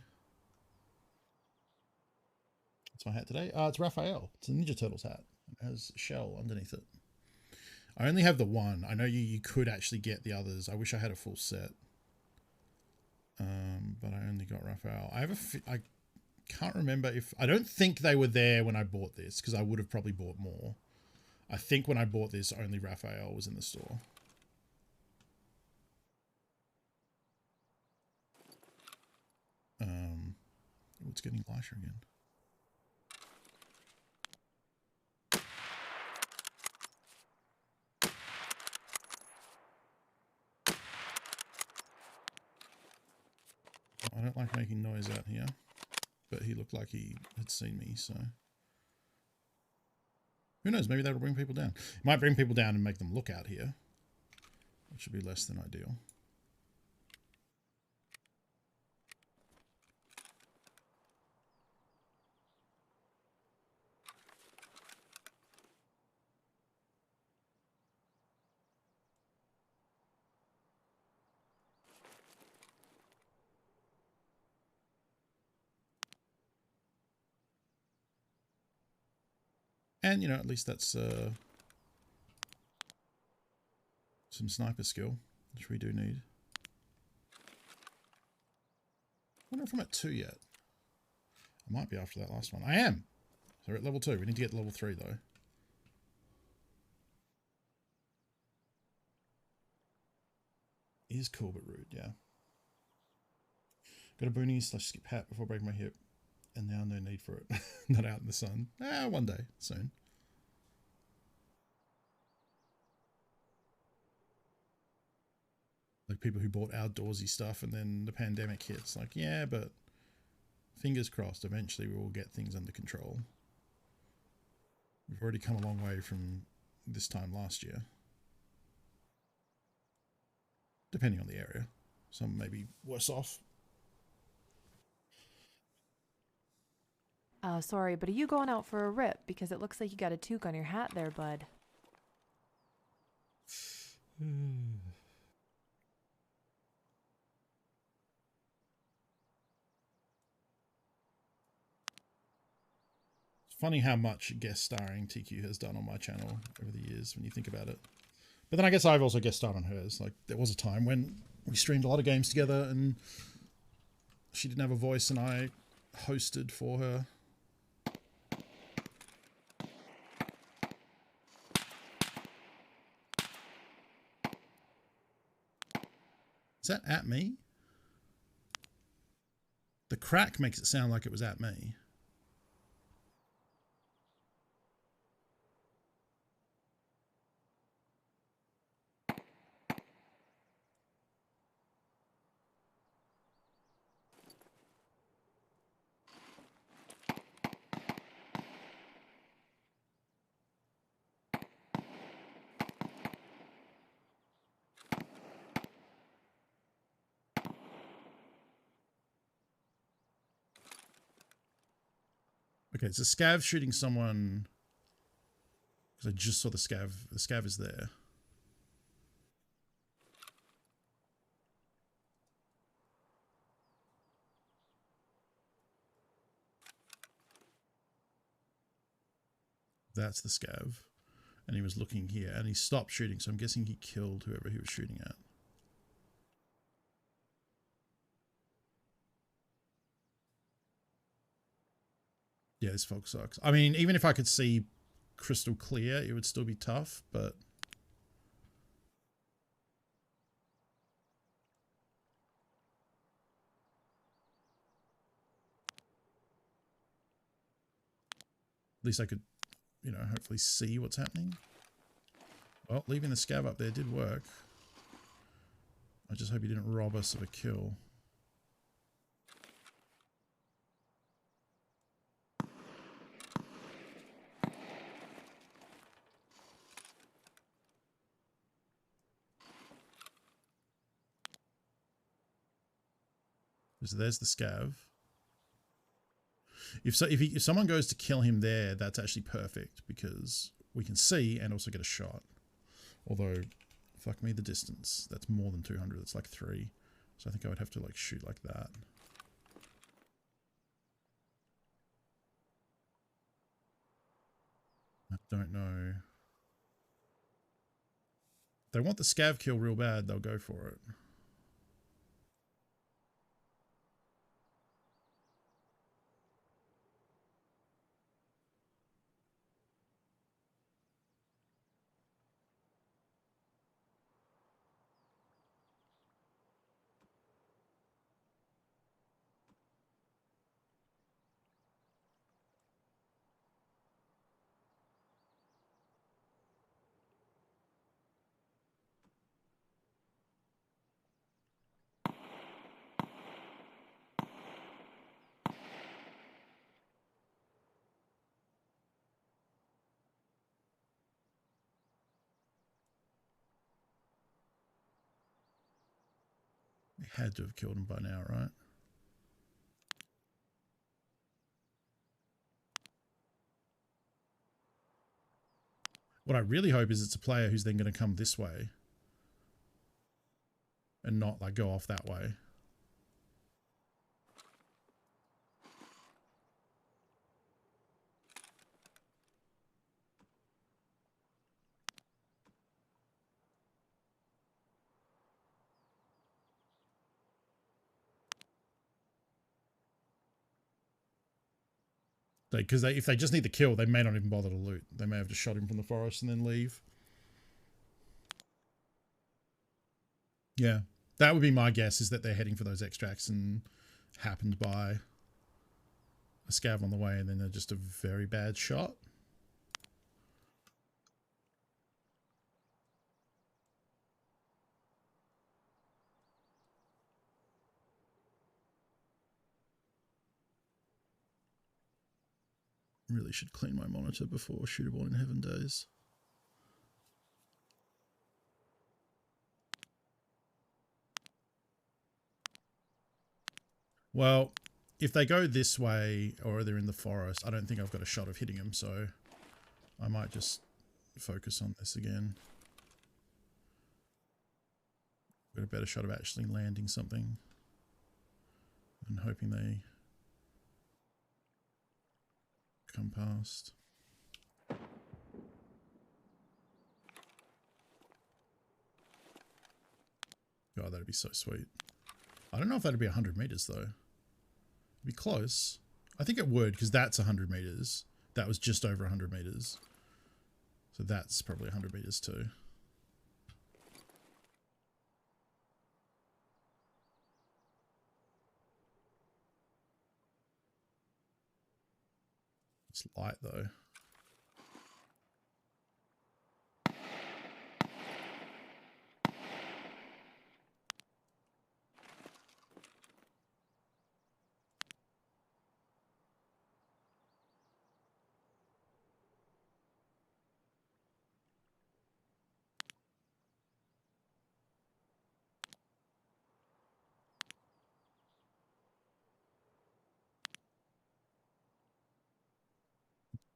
What's my hat today? It's Raphael. It's a Ninja Turtles hat. It has a shell underneath it. I only have the one. I know you could actually get the others. I wish I had a full set. But I only got Raphael. I can't remember if... I don't think they were there when I bought this, because I would have probably bought more. I think when I bought this, only Raphael was in the store. It's getting lighter again. I don't like making noise out here, but he looked like he had seen me, so... Who knows, maybe that'll bring people down. It might bring people down and make them look out here, which would be less than ideal. And, you know, at least that's some sniper skill, which we do need. I wonder if I'm at 2 yet. I might be after that last one. I am! So we're at level 2. We need to get to level 3, though. Is cool, but rude, yeah. Got a boonie / skip hat before breaking my hip. And now no need for it. Not out in the sun. One day, soon. Like people who bought outdoorsy stuff and then the pandemic hits. Like, yeah, but fingers crossed, eventually we will get things under control. We've already come a long way from this time last year. Depending on the area. Some may be worse off. Sorry, but are you going out for a rip? Because it looks like you got a toque on your hat there, bud. It's funny how much guest starring TQ has done on my channel over the years when you think about it. But then I guess I've also guest starred on hers. Like, there was a time when we streamed a lot of games together and she didn't have a voice and I hosted for her. Is that at me? The crack makes it sound like it was at me. Okay, it's a scav shooting someone. Because I just saw the scav. The scav is there. That's the scav. And he was looking here. And he stopped shooting. So I'm guessing he killed whoever he was shooting at. Yeah, this fog sucks. I mean, even if I could see crystal clear, it would still be tough, but... At least I could, you know, hopefully see what's happening. Well, leaving the scav up there did work. I just hope he didn't rob us of a kill. So there's the scav. If someone goes to kill him there, that's actually perfect because we can see and also get a shot. Although, fuck me, the distance. That's more than 200. It's like 3. So I think I would have to like shoot like that. I don't know. If they want the scav kill real bad, they'll go for it. They had to have killed him by now, right? What I really hope is it's a player who's then going to come this way and not like go off that way. Because if they just need the kill, they may not even bother to loot. They may have just shot him from the forest and then leave. Yeah, that would be my guess, is that they're heading for those extracts and happened by a scav on the way and then they're just a very bad shot. Really should clean my monitor before Shootable in Heaven days. Well, if they go this way or they're in the forest, I don't think I've got a shot of hitting them, so I might just focus on this again. Got a better shot of actually landing something and hoping they come past. God, that'd be so sweet. I don't know if that'd be 100 meters though. It'd be close. I think it would, because that's 100 meters. That was just over 100 meters. So that's probably 100 meters too. It's light though.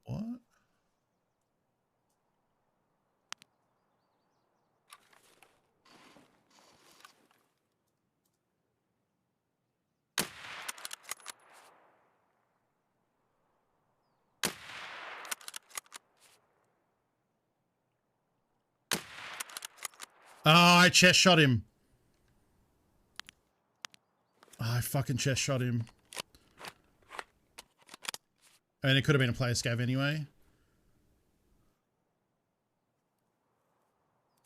What? Oh, I chest shot him. Oh, I fucking chest shot him. And it could have been a player scav anyway.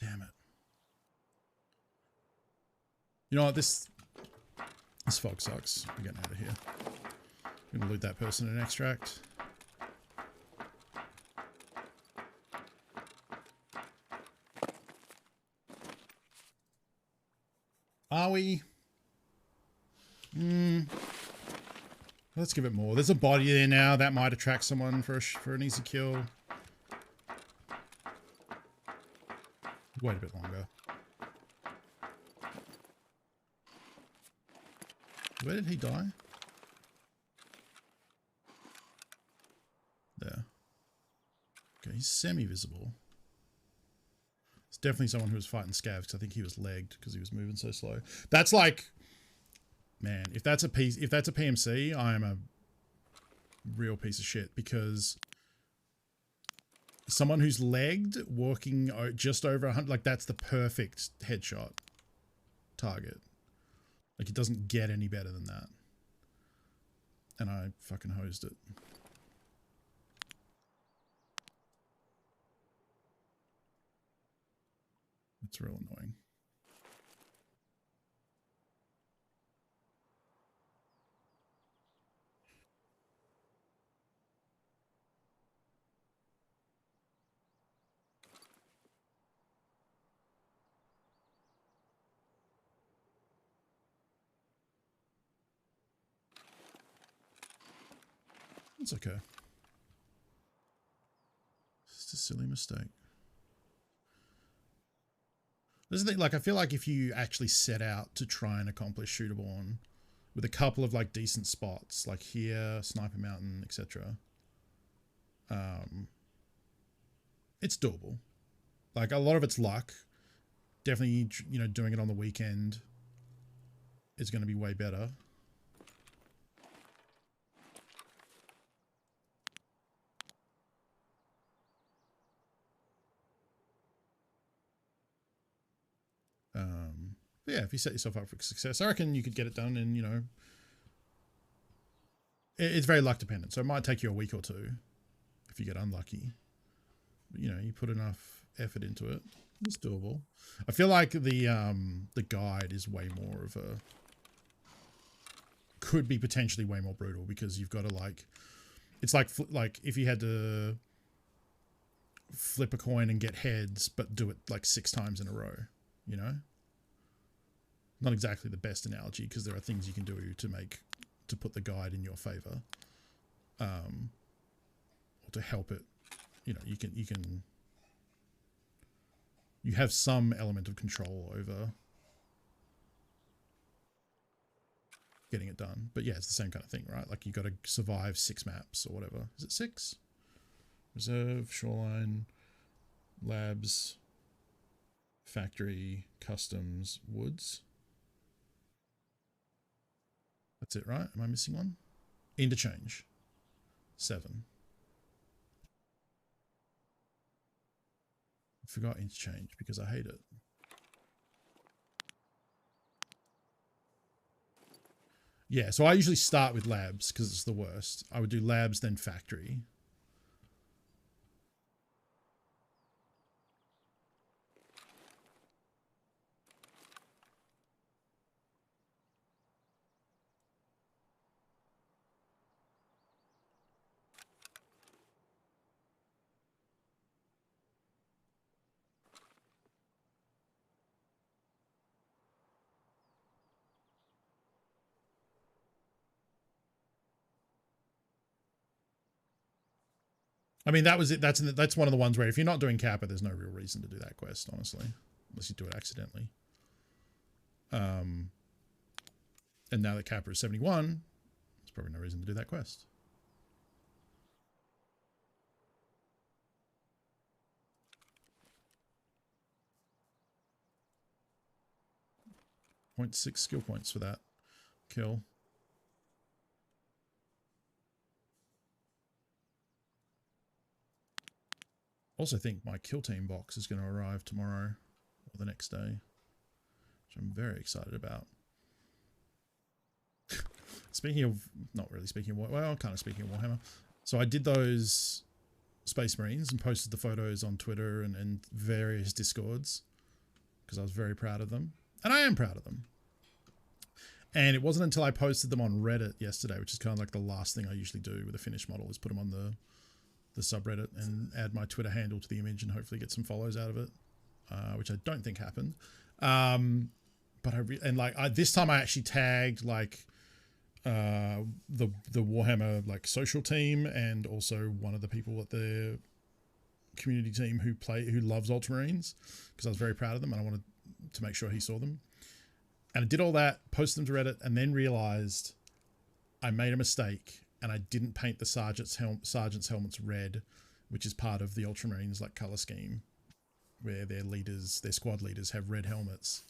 Damn it. You know what? This fog sucks. We're getting out of here. I'm gonna loot that person and extract. Are we? Let's give it more. There's a body there now. That might attract someone for an easy kill. Wait a bit longer. Where did he die? There. Okay, he's semi-visible. It's definitely someone who was fighting scavs, because I think he was legged because he was moving so slow. That's like, man, if that's a PMC, I am a real piece of shit, because someone who's legged walking just over 100, like that's the perfect headshot target. Like it doesn't get any better than that. And I fucking hosed it. It's real annoying. It's okay. It's just a silly mistake. This is the thing, like I feel like if you actually set out to try and accomplish Shooterborn with a couple of like decent spots, like here, Sniper Mountain, etc., it's doable. Like a lot of it's luck. Definitely, you know, doing it on the weekend is going to be way better. But yeah, if you set yourself up for success, I reckon you could get it done in, you know, it's very luck dependent. So it might take you a week or two if you get unlucky. But, you know, you put enough effort into it, it's doable. I feel like the guide is way more of a, could be potentially way more brutal, because you've got to like, it's like if you had to flip a coin and get heads, but do it like 6 times in a row, you know? Not exactly the best analogy, because there are things you can do to put the guide in your favor, or to help it. You know, you have some element of control over getting it done. But yeah, it's the same kind of thing, right? Like you got to survive 6 maps or whatever. Is it 6? Reserve, shoreline, labs, factory, customs, woods. That's it, right? Am I missing one? Interchange. 7. I forgot interchange because I hate it. Yeah, so I usually start with labs because it's the worst. I would do labs, then factory. I mean, that was it. That's one of the ones where if you're not doing Kappa, there's no real reason to do that quest, honestly, unless you do it accidentally. And now that Kappa is 71, there's probably no reason to do that quest. .6 skill points for that kill. Also think my kill team box is going to arrive tomorrow or the next day, which I'm very excited about. Speaking of, not really speaking of, well, kind of speaking of Warhammer. So I did those Space Marines and posted the photos on Twitter and various Discords because I was very proud of them. And I am proud of them. And it wasn't until I posted them on Reddit yesterday, which is kind of like the last thing I usually do with a finished model, is put them on the subreddit and add my Twitter handle to the image and hopefully get some follows out of it, which I don't think happened. But this time I actually tagged like the Warhammer like social team and also one of the people at the community team who loves Ultramarines, because I was very proud of them and I wanted to make sure he saw them. And I did all that, posted them to Reddit, and then realized I made a mistake and I didn't paint the sergeant's helmets red, which is part of the Ultramarines like color scheme, where their squad leaders have red helmets,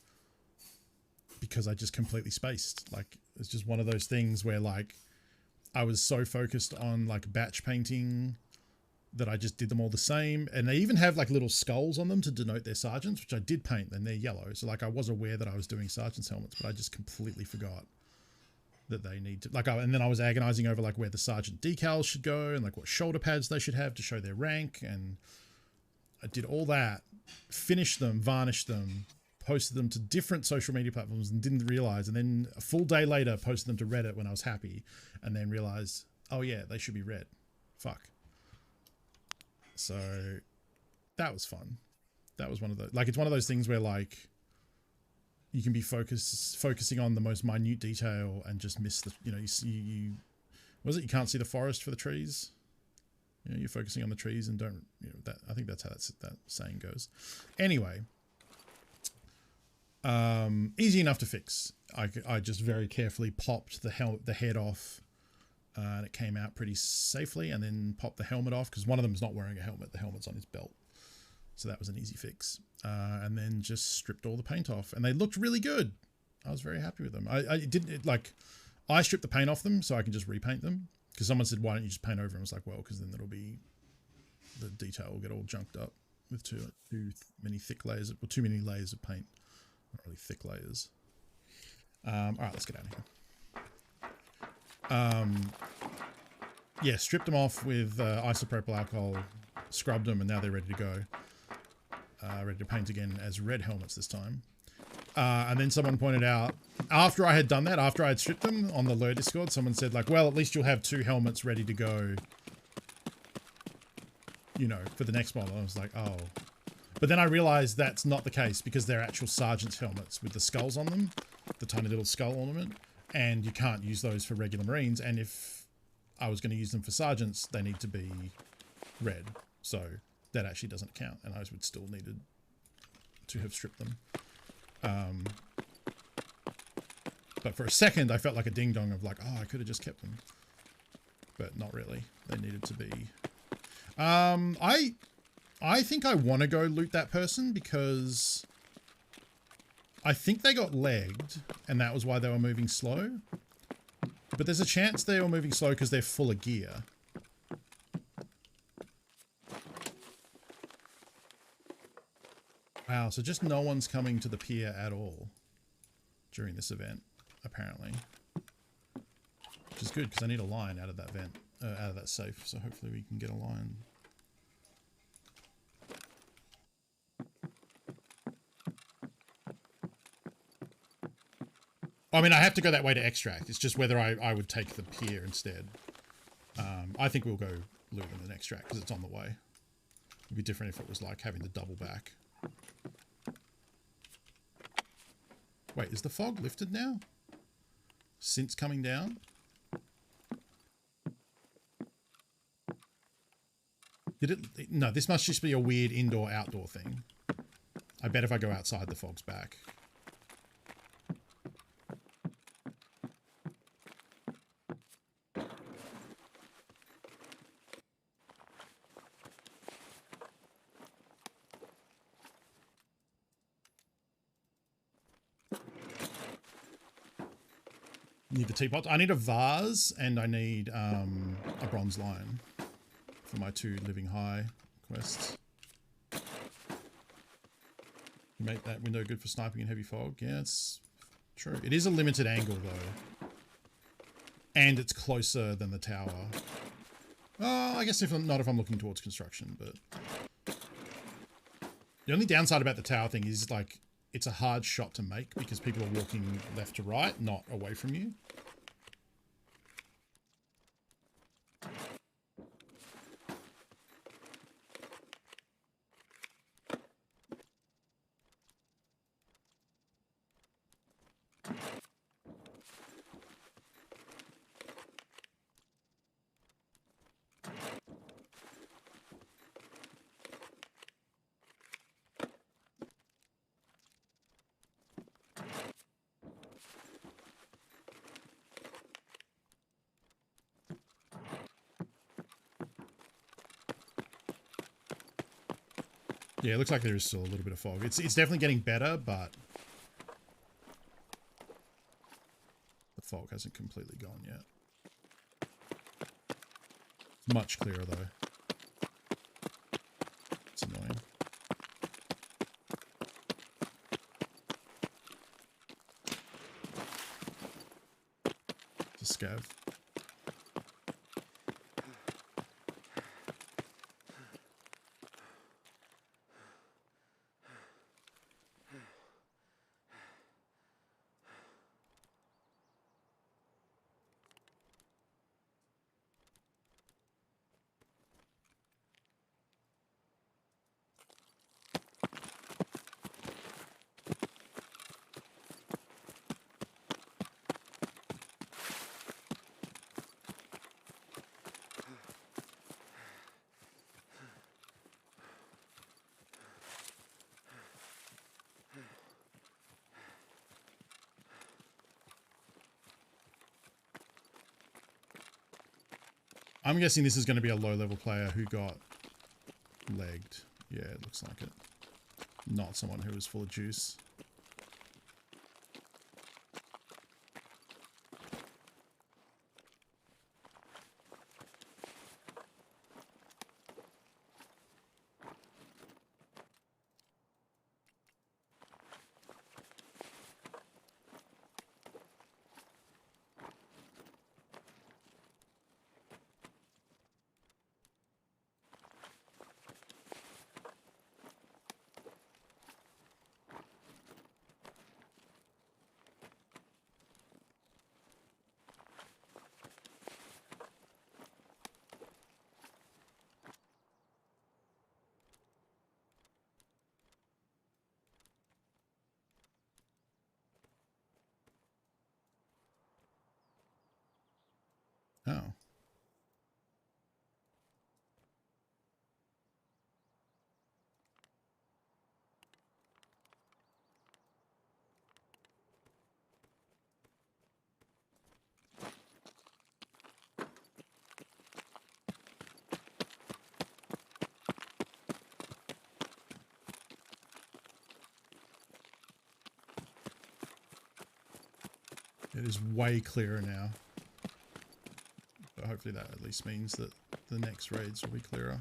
because I just completely spaced. Like, it's just one of those things where like I was so focused on like batch painting that I just did them all the same. And they even have like little skulls on them to denote their sergeants, which I did paint, and they're yellow. So like I was aware that I was doing sergeant's helmets, but I just completely forgot that they need to and then I was agonizing over like where the sergeant decals should go and like what shoulder pads they should have to show their rank. And I did all that, finished them, varnished them, posted them to different social media platforms and didn't realize. And then a full day later, posted them to Reddit when I was happy, and then realized, oh yeah, they should be red. Fuck. So that was fun. That was one of the, like, it's one of those things where like you can be focusing on the most minute detail and just miss the, you was it, you can't see the forest for the trees. You're focusing on the trees and don't, that, I think that's how that saying goes. Anyway, easy enough to fix. I just very carefully popped the head off, and it came out pretty safely, and then popped the helmet off because one of them is not wearing a helmet. The helmet's on his belt. So that was an easy fix. And then just stripped all the paint off, and they looked really good. I was very happy with them. I stripped the paint off them so I can just repaint them, because someone said, why don't you just paint over them? I was like, well, because then the detail will get all junked up with too many layers of paint. Not really thick layers. All right, let's get out of here. Yeah, stripped them off with isopropyl alcohol, scrubbed them, and now they're ready to go. Ready to paint again as red helmets this time. And then someone pointed out, after I had done that, after I had stripped them on the Lure Discord, someone said like, well, at least you'll have 2 helmets ready to go, for the next model. I was like, oh. But then I realized that's not the case, because they're actual sergeant's helmets with the skulls on them, the tiny little skull ornament, and you can't use those for regular Marines. And if I was going to use them for sergeants, they need to be red. So that actually doesn't count, and I would still needed to have stripped them. But for a second, I felt like a ding-dong of like, oh, I could have just kept them. But not really. They needed to be... I think I want to go loot that person because I think they got legged and that was why they were moving slow. But there's a chance they were moving slow because they're full of gear. Wow, so just no one's coming to the pier at all during this event, apparently. Which is good because I need a line out of that vent, out of that safe. So hopefully we can get a line. I mean, I have to go that way to extract. It's just whether I would take the pier instead. I think we'll go loot them and extract because it's on the way. It'd be different if it was like having to double back. Wait, is the fog lifted now? Since coming down? Did it? No, this must just be a weird indoor-outdoor thing. I bet if I go outside, the fog's back. Need the teapot. I need a vase and I need a bronze lion for my 2 living high quests. Make that window good for sniping in heavy fog. Yeah, it's true. It is a limited angle though. And it's closer than the tower. I guess not if I'm looking towards construction, but the only downside about the tower thing is like it's a hard shot to make because people are walking left to right, not away from you. Yeah, it looks like there is still a little bit of fog. It's definitely getting better, but the fog hasn't completely gone yet. Much clearer though. It's annoying. It's a scav. I'm guessing this is going to be a low-level player who got legged. Yeah, it looks like it. Not someone who was full of juice. Oh. It is way clearer now. But hopefully that at least means that the next raids will be clearer.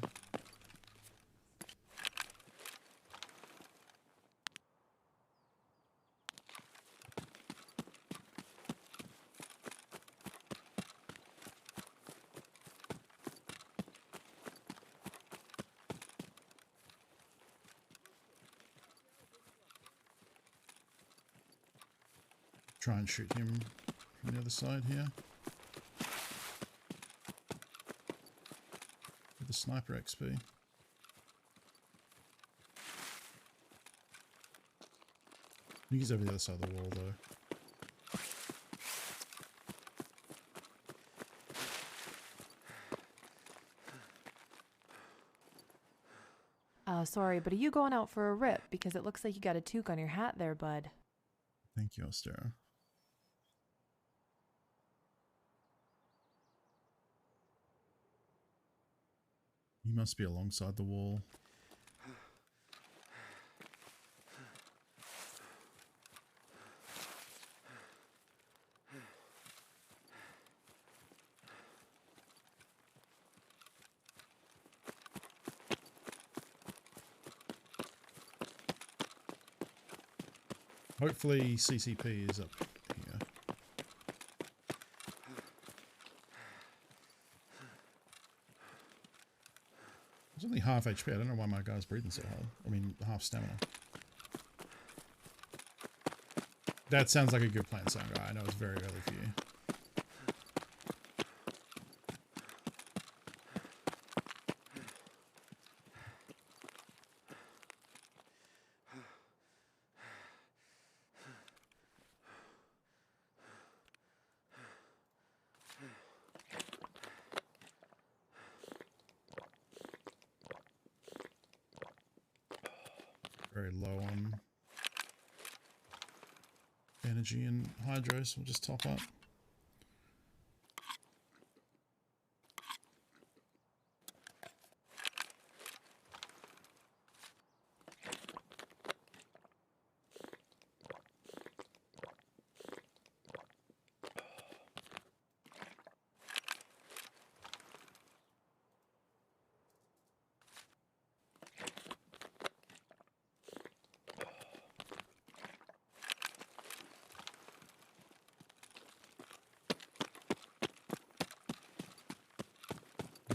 Try and shoot him from the other side here. With the sniper XP. I think he's over the other side of the wall though. Sorry, but are you going out for a rip? Because it looks like you got a toque on your hat there, bud. Thank you, Ostera. He must be alongside the wall. Hopefully CCP is up here. It's only half HP. I don't know why my guy's breathing so hard. I mean, half stamina. That sounds like a good plan, Sound Guy. I know it's very early for you. Very low on energy and hydro, so we'll just top up.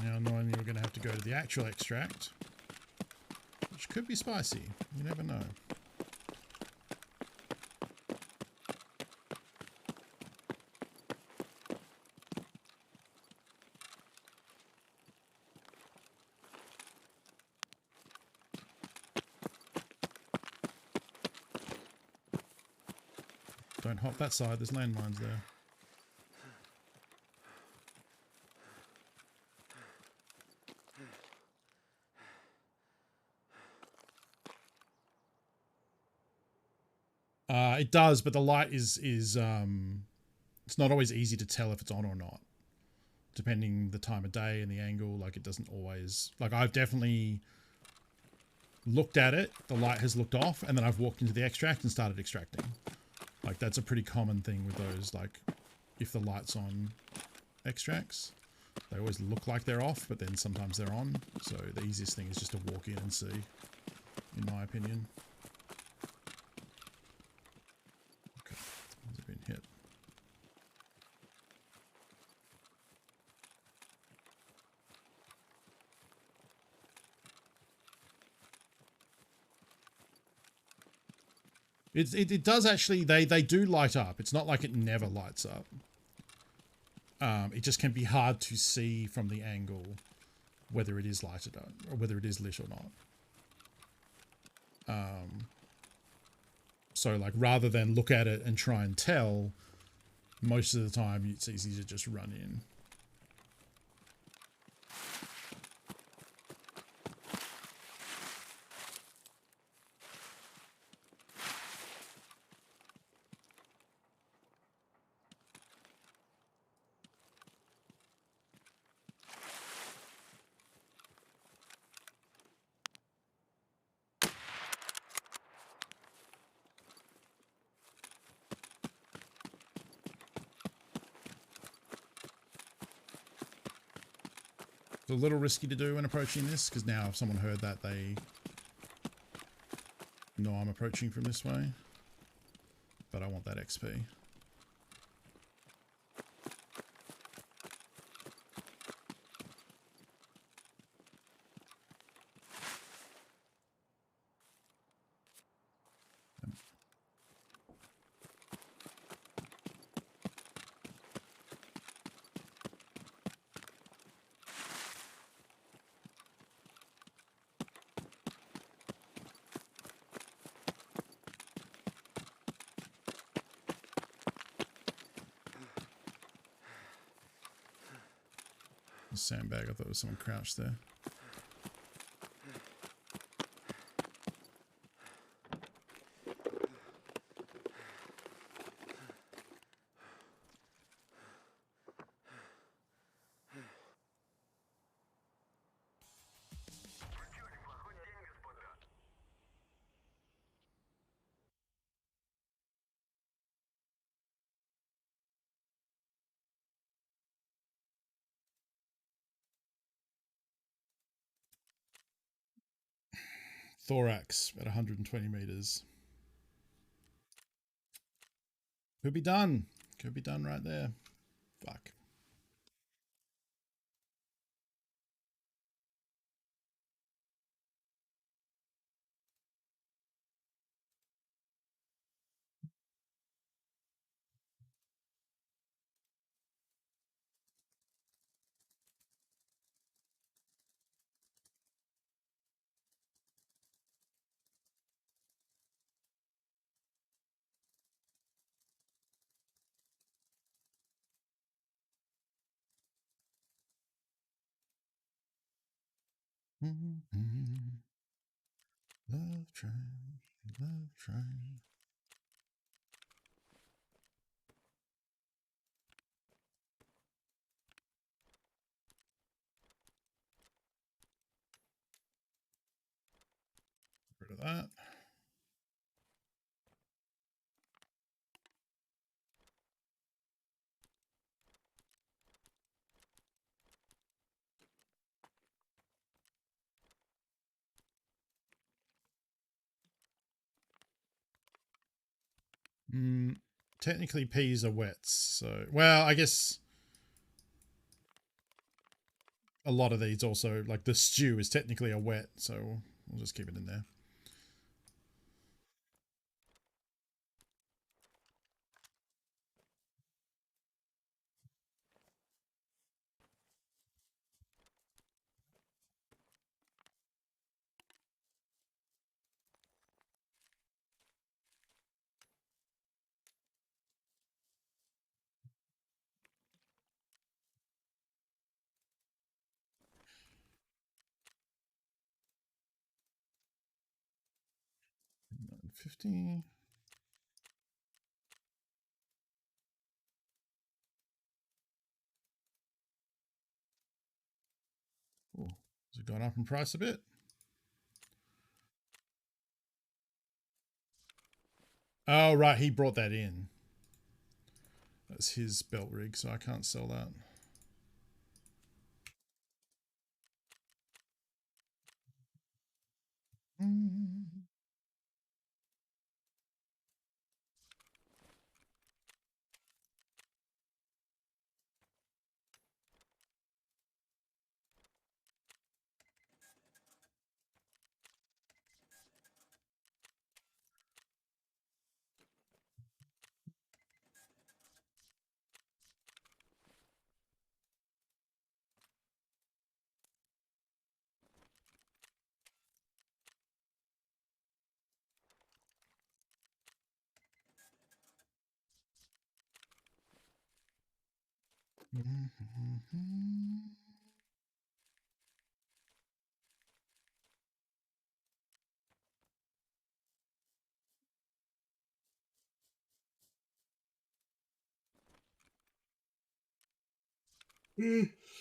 Now knowing you're going to have to go to the actual extract, which could be spicy, you never know. Don't hop that side, there's landmines there. It does, but the light is it's not always easy to tell if it's on or not, depending the time of day and the angle. Like it doesn't always, like I've definitely looked at it, the light has looked off, and then I've walked into the extract and started extracting. Like that's a pretty common thing with those, like if the light's on extracts, they always look like they're off, but then sometimes they're on. So the easiest thing is just to walk in and see, in my opinion. Been hit. It does actually, they do light up. It's not like it never lights up. It just can be hard to see from the angle whether it is lighted up or whether it is lit or not. So like rather than look at it and try and tell, most of the time it's easy to just run in. It's a little risky to do when approaching this, because now if someone heard that, they know I'm approaching from this way. But I want that XP. Sandbag, I thought there was someone crouched there. Thorax at 120 meters. Could be done. Could be done right there. Fuck. Love train, love train. Rid of that. Technically peas are wet, so well, I guess a lot of these also, like the stew is technically a wet, so we'll just keep it in there. $9.50. Oh, has it gone up in price a bit? Oh, right, he brought that in. That's his belt rig, so I can't sell that.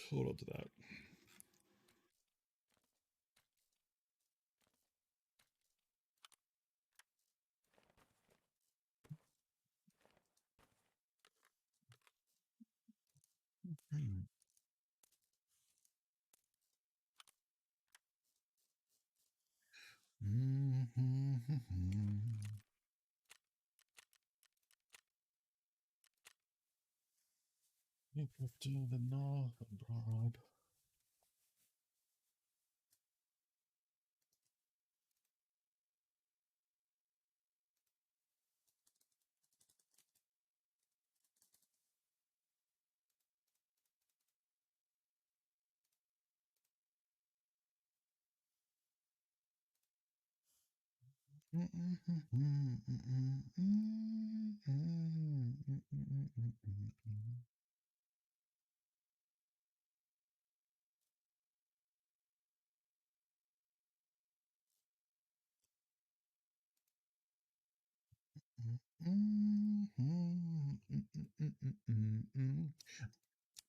Hold on to that. Think of to the north abroad.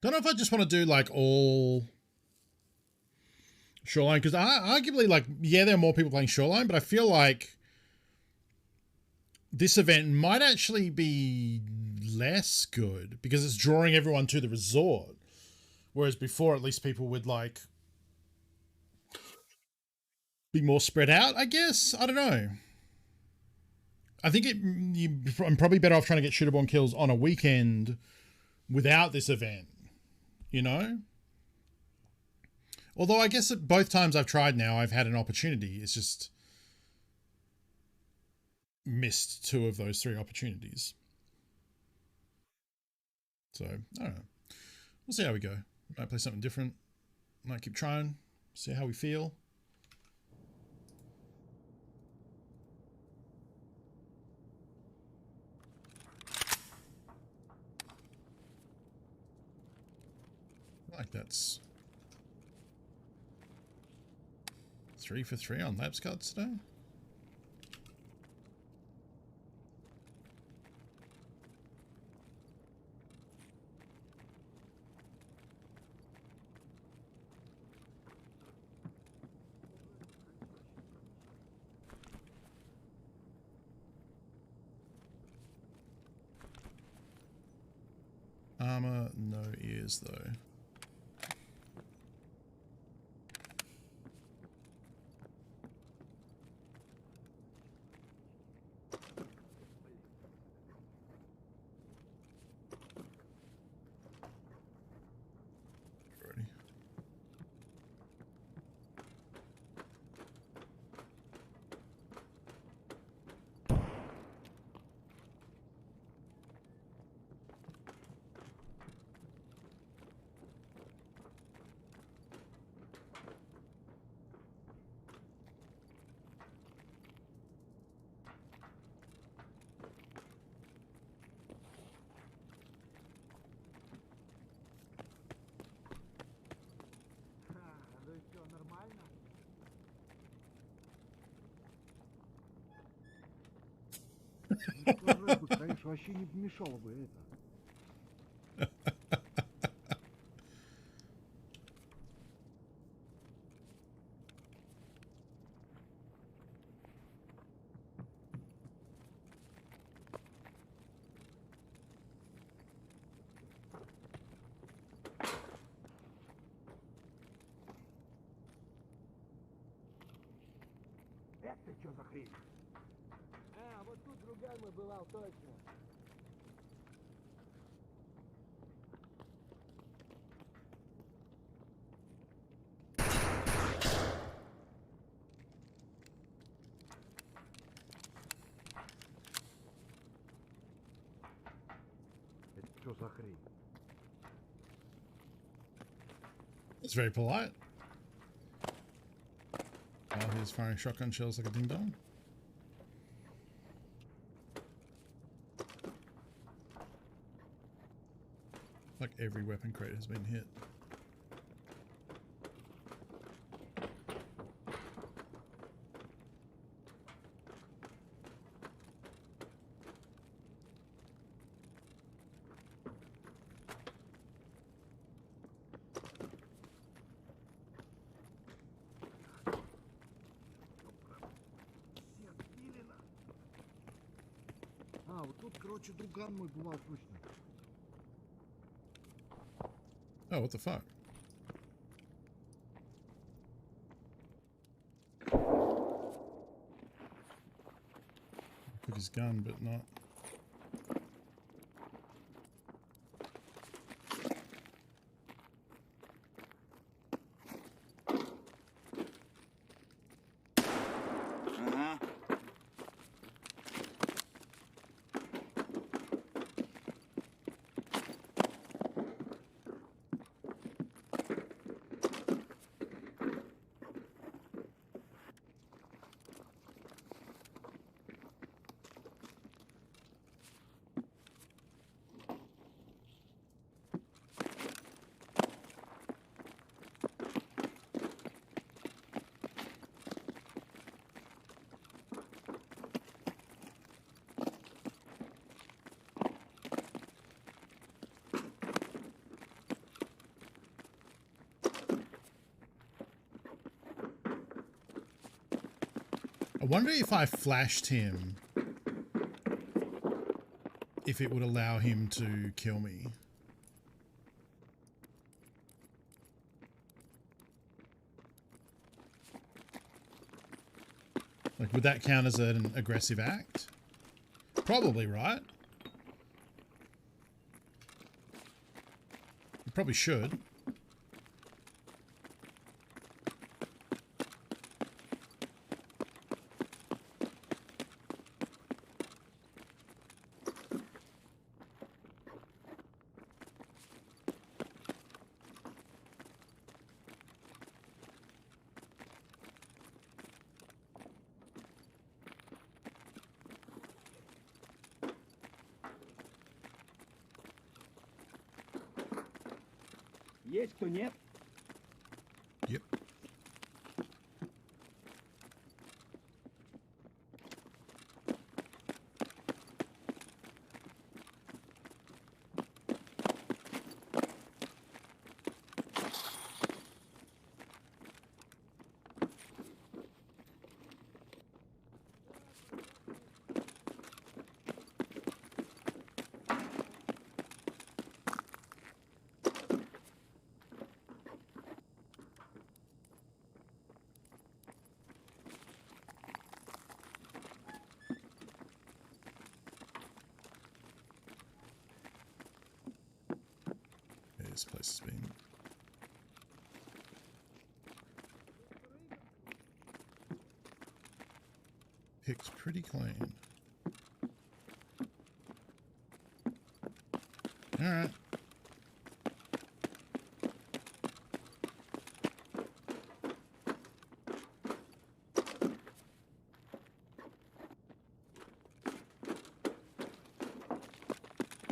Don't know if I just want to do like all Shoreline, because arguably, like, yeah, there are more people playing Shoreline, but I feel like this event might actually be less good because it's drawing everyone to the resort. Whereas before, at least people would like be more spread out, I guess. I don't know. I think I'm probably better off trying to get shooter-born kills on a weekend without this event, you know? Although I guess at both times I've tried now, I've had an opportunity. It's just missed 2 of those 3 opportunities. So, I don't know. We'll see how we go. Might play something different. Might keep trying. See how we feel. Like that's 3 for 3 on labs cards today. Armor, no ears though. Alrighty. Ну и что, нормально? Ну, второй бы, конечно, вообще не помешало бы это. Это что за хрень? А, вот тут друган мой бывал, точно. Это что за хрень? It's very polite. While he's firing shotgun shells like a ding dong. Like every weapon crate has been hit. А, вот тут, короче, друган мой бывал точно. Oh, what the fuck? gun, but not. I wonder if I flashed him, if it would allow him to kill me. Like, would that count as an aggressive act? Probably, right? You probably should. Есть кто нет? Yep. This place has been picked pretty clean. All right.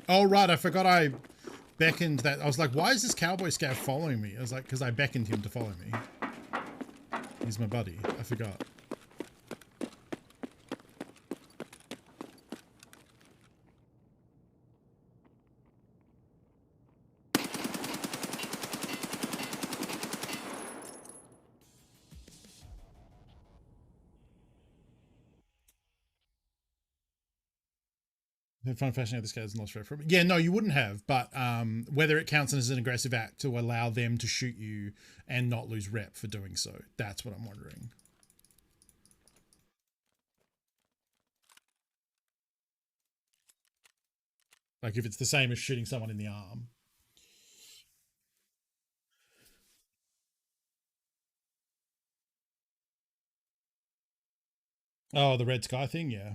Oh, right. I forgot I beckoned that. I was like, why is this cowboy scout following me? I was like, because I beckoned him to follow me. He's my buddy. I forgot. Had fun flashing out this guy's lost from. Yeah, no, you wouldn't have, but whether it counts as an aggressive act to allow them to shoot you and not lose rep for doing so. That's what I'm wondering. Like if it's the same as shooting someone in the arm. Oh, the red sky thing, yeah.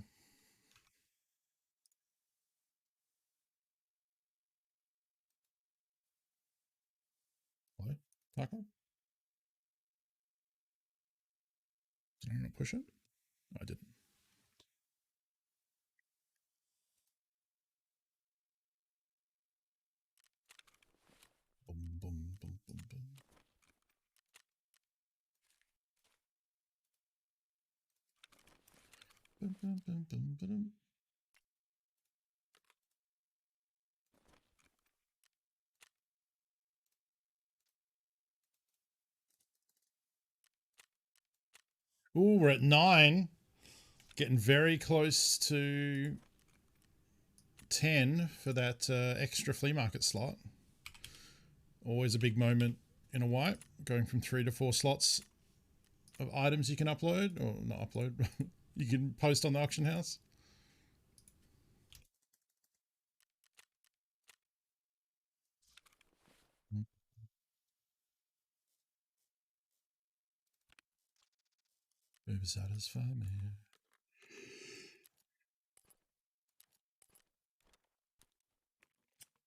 Hello? Tarkov? Did I not push it? No, I didn't. Boom, boom, boom, boom, boom. Boom, boom, boom, boom, boom. Ooh, we're at 9. Getting very close to 10 for that extra flea market slot. Always a big moment in a wipe, going from 3 to 4 slots of items you can upload, or not upload, you can post on the auction house. never satisfy me.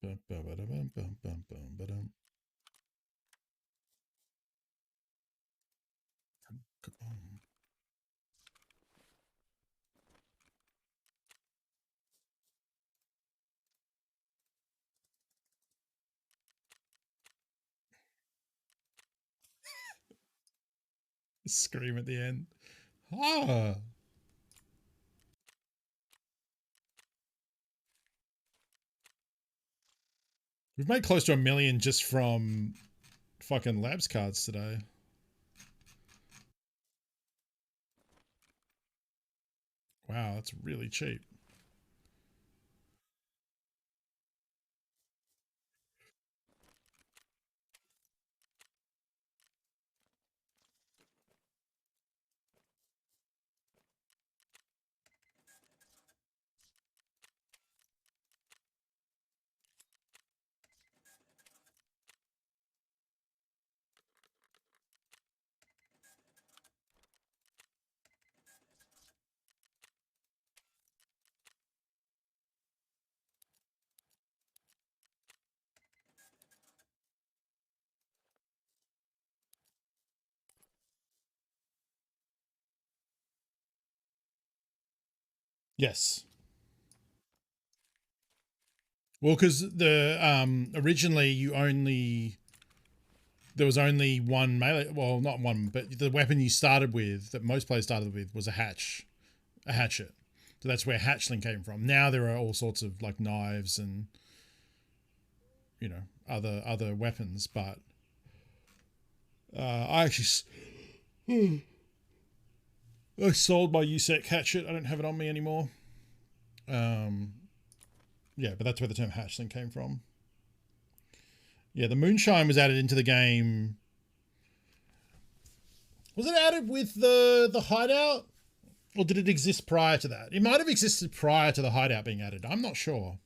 Bum, bum, ba-da-bum, bum, bum, bum, ba-dum. Come on. Scream at the end. Ah. We've made close to 1 million just from fucking labs cards today. Wow, that's really cheap. Yes. Well, because the originally there was only one melee. Well, not one, but the weapon you started with, that most players started with, was a hatchet. So that's where hatchling came from. Now there are all sorts of like knives and other weapons. But I actually I sold my USEC hatchet. I don't have it on me anymore. Yeah, but that's where the term hatchling came from. Yeah, the moonshine was added into the game. Was it added with the hideout? Or did it exist prior to that? It might have existed prior to the hideout being added. I'm not sure.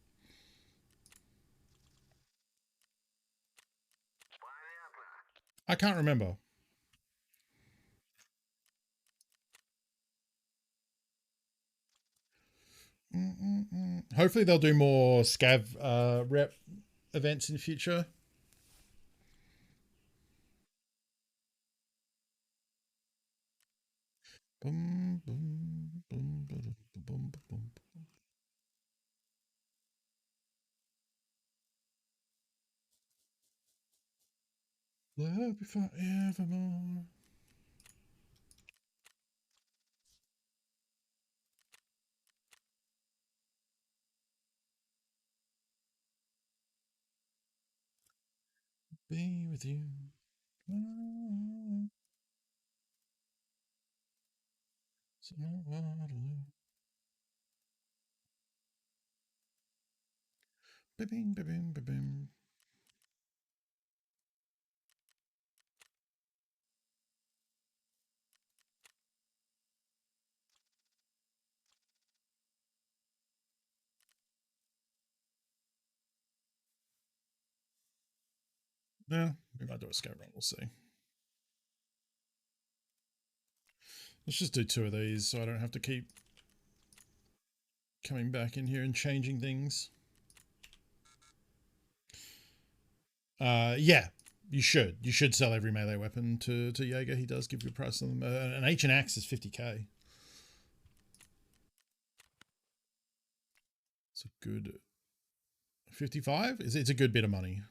I can't remember. Hopefully they'll do more scav rep events in the future. Boom, boom, boom, boom, boom, boom. Love you forevermore. Be with you. Ba-bing, ba-bing, ba-bing. Yeah, we might do a scout run. We'll see. Let's just do 2 of these so I don't have to keep coming back in here and changing things. Yeah, you should. You should sell every melee weapon to Jaeger. He does give you a price on them. An ancient axe is 50k. It's a good 55. It's a good bit of money.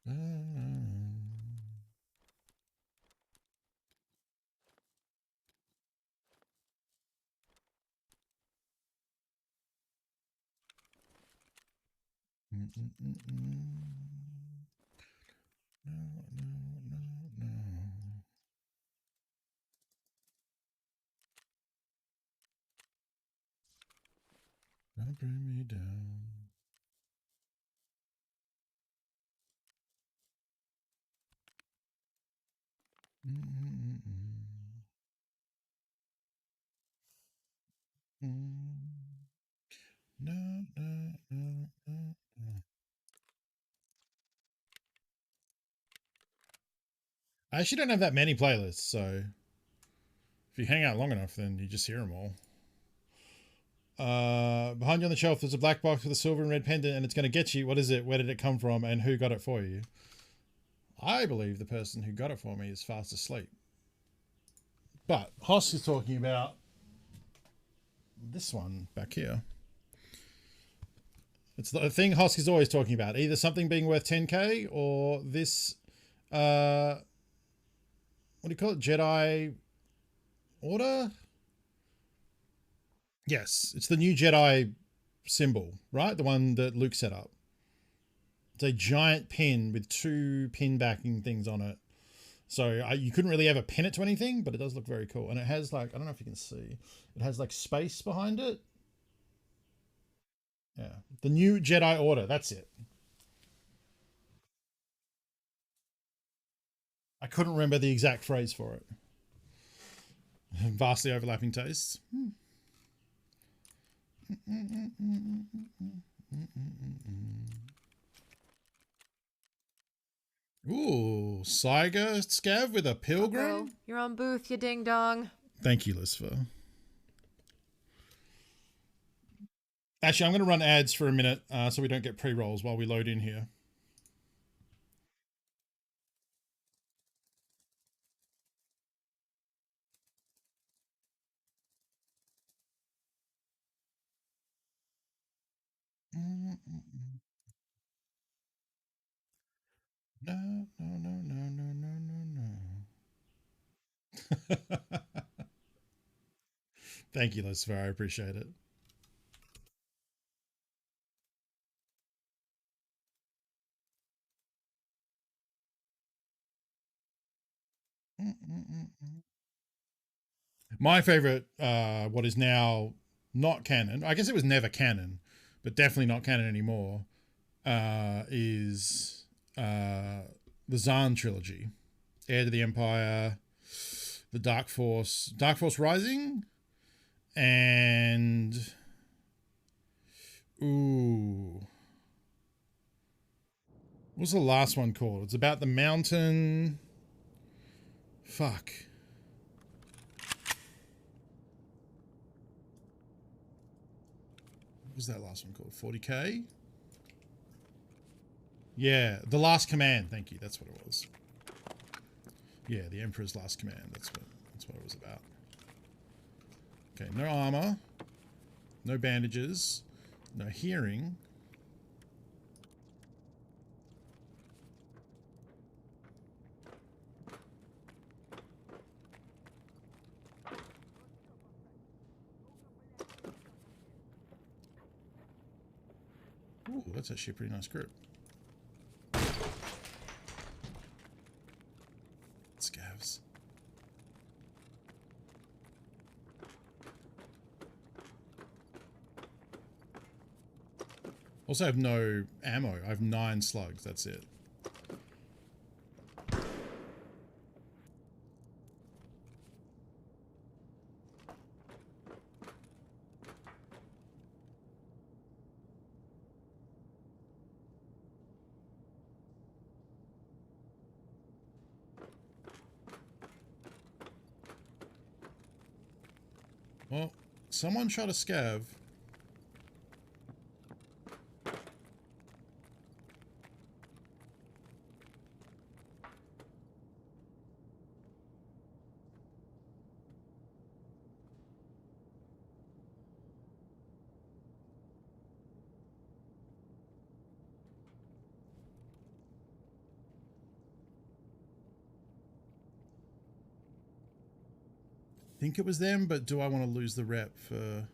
No. Don't bring me down. No. I actually don't have that many playlists, so if you hang out long enough, then you just hear them all. Behind you on the shelf, there's a black box with a silver and red pendant, and it's going to get you. What is it? Where did it come from? And who got it for you? I believe the person who got it for me is fast asleep. But Hoss is talking about this one back here. It's the thing Hoss is always talking about. Either something being worth 10k or this, what do you call it? Jedi Order? Yes, it's the new Jedi symbol, right? The one that Luke set up. It's a giant pin with 2 pin backing things on it. So you couldn't really ever pin it to anything, but it does look very cool. And it has like, I don't know if you can see, it has like space behind it. Yeah, the new Jedi Order, that's it. I couldn't remember the exact phrase for it. Vastly overlapping tastes. Ooh, Saiga Scav with a pilgrim. Uh-oh. You're on booth, you ding dong. Thank you, Lisfa. Actually, I'm going to run ads for a minute so we don't get pre-rolls while we load in here. No, no, no, no, no, no, no, no. Thank you, Lucifer. I appreciate it. My favorite, what is now not canon, I guess it was never canon, but definitely not canon anymore, is the Zahn trilogy. Heir to the Empire, the Dark Force Rising, and ooh, what's the last one called? It's about the mountain. Fuck. What was that last one called? 40k? Yeah, The Last Command. Thank you. That's what it was. Yeah, the Emperor's Last Command. That's what it was about. Okay, no armor, no bandages, no hearing. Ooh, that's actually a pretty nice grip. Scavs. Also, I have no ammo. I have 9 slugs. That's it. Well, someone shot a scav. Think it was them, but do I want to lose the rep for...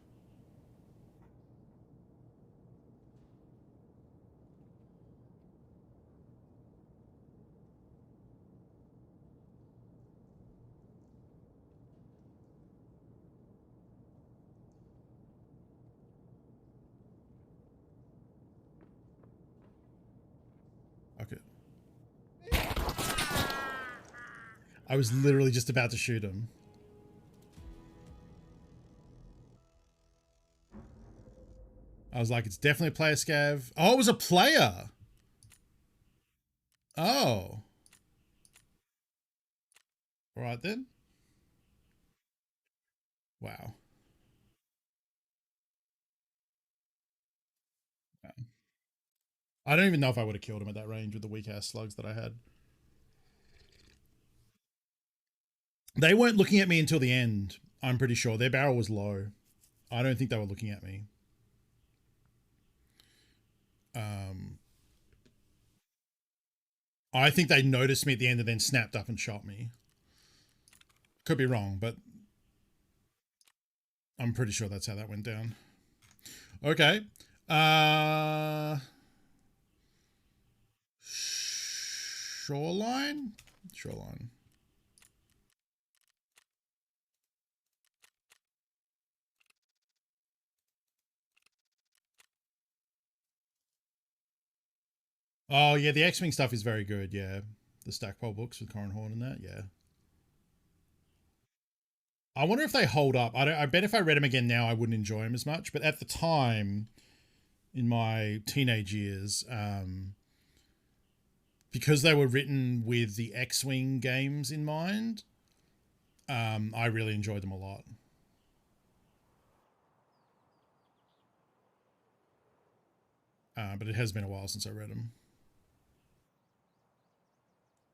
Okay. I was literally just about to shoot him. I was like, it's definitely a player scav. Oh, it was a player. Oh. All right then. Wow. I don't even know if I would have killed him at that range with the weak ass slugs that I had. They weren't looking at me until the end. I'm pretty sure their barrel was low. I don't think they were looking at me. I think they noticed me at the end and then snapped up and shot me. Could be wrong, but I'm pretty sure that's how that went down. Okay. Shoreline? Shoreline. Oh, yeah, the X-Wing stuff is very good, yeah. The Stackpole books with Corran Horn and that, yeah. I wonder if they hold up. I bet if I read them again now, I wouldn't enjoy them as much. But at the time, in my teenage years, because they were written with the X-Wing games in mind, I really enjoyed them a lot. But it has been a while since I read them.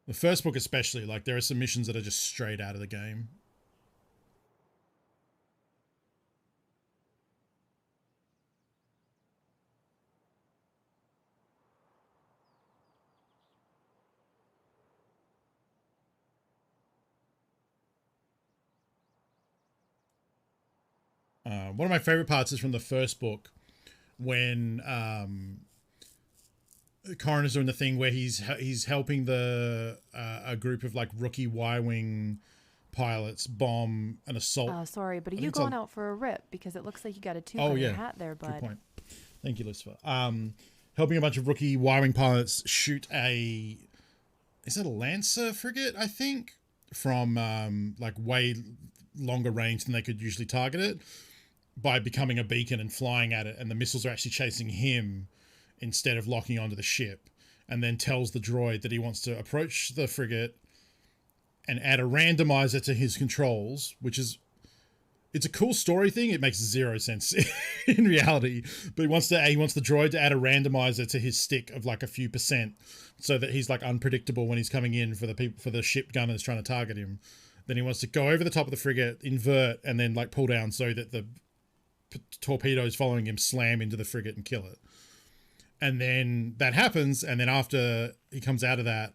The first book especially, like there are some missions that are just straight out of the game. One of my favorite parts is from the first book when Corran is doing the thing where he's helping the a group of like rookie Y-wing pilots bomb an assault. Sorry, but are you going out for a rip? Because it looks like you got a toque Oh, on yeah. your hat there, bud. Good point. Thank you, Lucifer. Helping a bunch of rookie Y-wing pilots shoot a... Is it a Lancer frigate, I think? From like way longer range than they could usually target it, by becoming a beacon and flying at it, and the missiles are actually chasing him instead of locking onto the ship, and then tells the droid that he wants to approach the frigate and add a randomizer to his controls, which is... It's a cool story thing. It makes zero sense in reality, but he wants the droid to add a randomizer to his stick of like a few percent, so that he's like unpredictable when he's coming in for the ship gunners trying to target him. Then he wants to go over the top of the frigate, invert, and then like pull down so that the torpedoes following him slam into the frigate and kill it. And then that happens, and then after he comes out of that,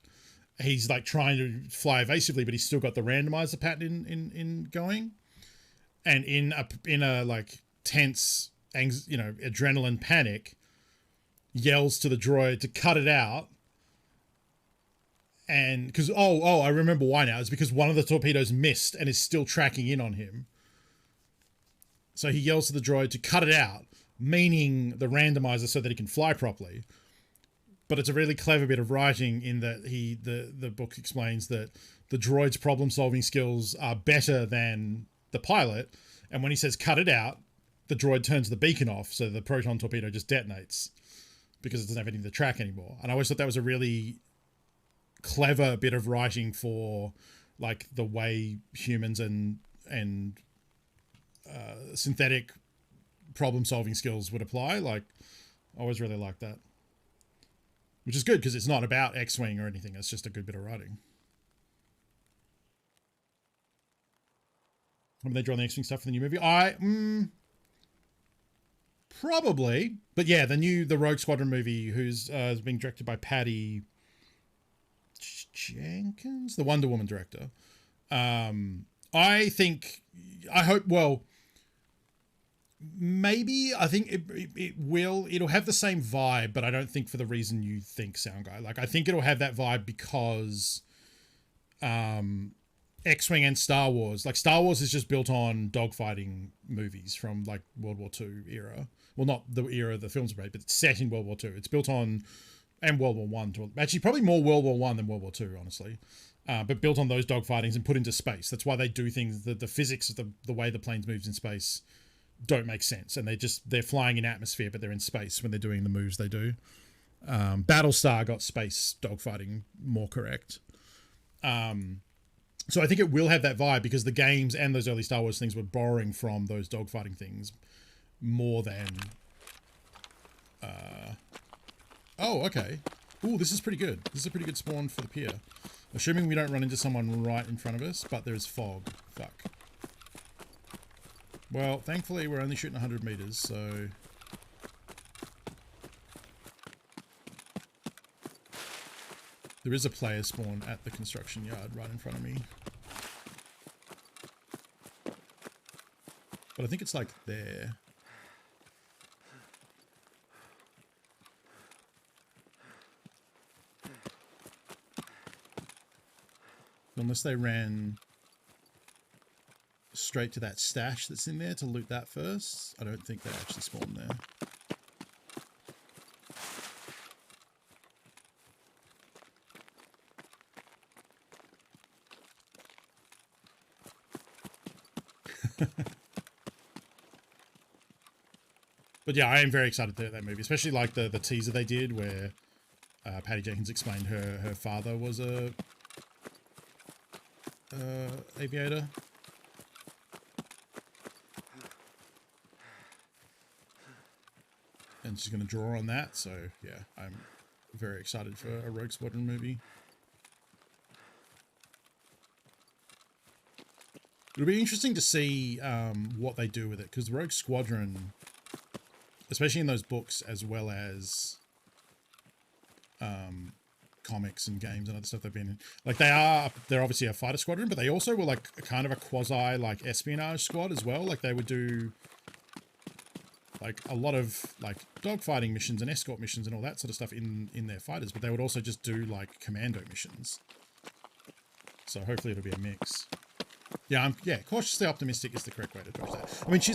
he's like trying to fly evasively, but he's still got the randomizer pattern in going. And in a like tense, adrenaline panic, yells to the droid to cut it out. And because I remember why now. It's because one of the torpedoes missed and is still tracking in on him. So he yells to the droid to cut it out, meaning the randomizer so that he can fly properly. But it's a really clever bit of writing in that the book explains that the droid's problem-solving skills are better than the pilot, and when he says cut it out, the droid turns the beacon off, so the proton torpedo just detonates because it doesn't have anything to track anymore. And I always thought that was a really clever bit of writing for like the way humans and synthetic problem-solving skills would apply. Like, I always really liked that, which is good because it's not about X-Wing or anything. It's just a good bit of writing. When they draw the X-Wing stuff for the new movie, probably, but yeah, the Rogue Squadron movie, who's being directed by Patty Jenkins, the Wonder Woman director. I think it'll have the same vibe, but I don't think for the reason you think, Sound Guy. Like, I think it'll have that vibe because X-Wing and Star Wars, like Star Wars is just built on dogfighting movies from like World War II era. Well, not the era the films were made, but it's set in World War II. It's built on, and World War One. Actually, probably more World War One than World War II, honestly. But built on those dogfightings and put into space. That's why they do things. The physics of the way the planes moves in space don't make sense, and they're flying in atmosphere, but they're in space when they're doing the moves they do. Battlestar got space dogfighting more correct. So I think it will have that vibe because the games and those early Star Wars things were borrowing from those dogfighting things more than. Oh, okay. Ooh, this is pretty good. This is a pretty good spawn for the pier. Assuming we don't run into someone right in front of us, but there's fog. Fuck. Well, thankfully we're only shooting 100 meters, so. There is a player spawn at the construction yard right in front of me. But I think it's like there. Unless they ran straight to that stash that's in there to loot that first, I don't think they actually spawned there. But yeah, I am very excited to that movie, especially like the teaser they did where Patty Jenkins explained her father was a aviator. And she's going to draw on that, so yeah, I'm very excited for a Rogue Squadron movie. It'll be interesting to see what they do with it, because Rogue Squadron, especially in those books as well as comics and games and other stuff they've been in, like they're obviously a fighter squadron, but they also were like kind of a quasi like espionage squad as well. Like they would do like a lot of like dogfighting missions and escort missions and all that sort of stuff in their fighters, but they would also just do like commando missions. So hopefully it'll be a mix. Yeah, cautiously optimistic is the correct way to approach that. I mean, it's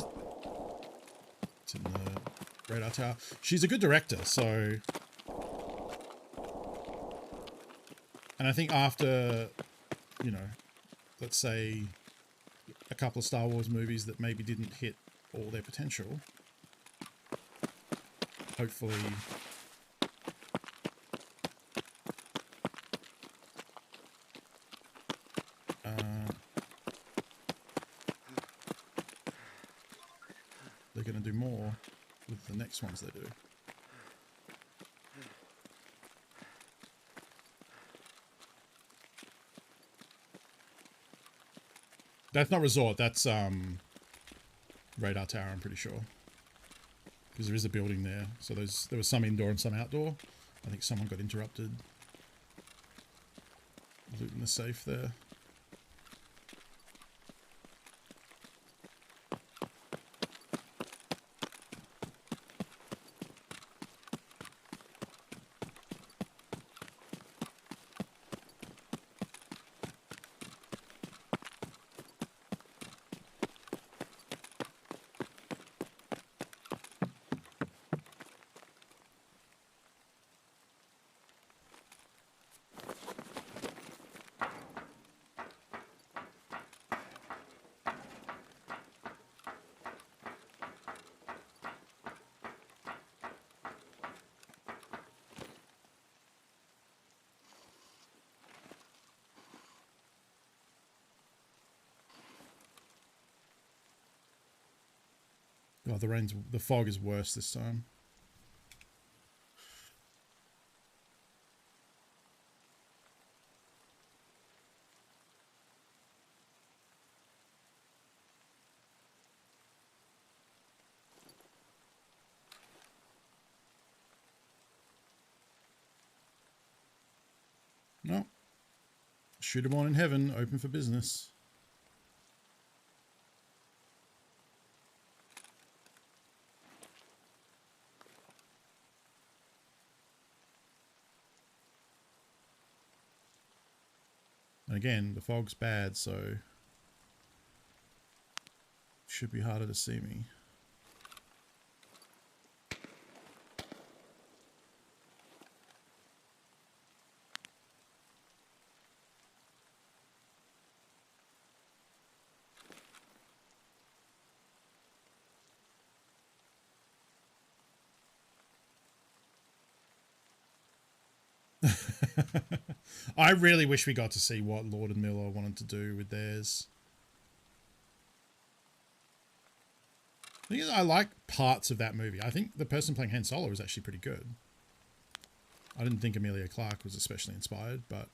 in the radar tower. She's a good director, so. And I think after, you know, let's say a couple of Star Wars movies that maybe didn't hit all their potential, hopefully they're going to do more with the next ones they do. That's not resort, that's radar tower, I'm pretty sure. Because there is a building there. So there was some indoor and some outdoor. I think someone got interrupted. Looting the safe there. Oh, the fog is worse this time. No. Shoot 'em on in heaven, open for business. And again, the fog's bad, so should be harder to see me. I really wish we got to see what Lord and Miller wanted to do with theirs. The thing is, I like parts of that movie. I think the person playing Han Solo is actually pretty good. I didn't think Emilia Clarke was especially inspired, but...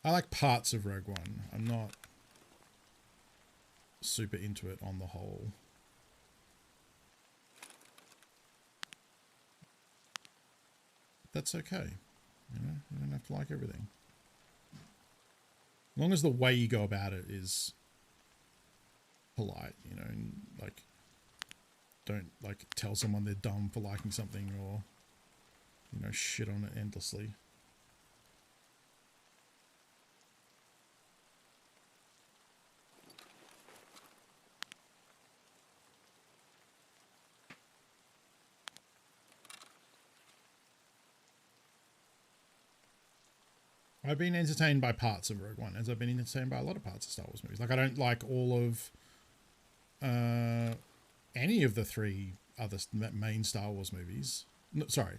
I like parts of Rogue One. I'm not super into it on the whole. That's okay. You know, you don't have to like everything. As long as the way you go about it is polite, you know, and like, don't like tell someone they're dumb for liking something or, you know, shit on it endlessly. I've been entertained by parts of Rogue One, as I've been entertained by a lot of parts of Star Wars movies. Like, I don't like all of any of the three other main Star Wars movies. No, sorry,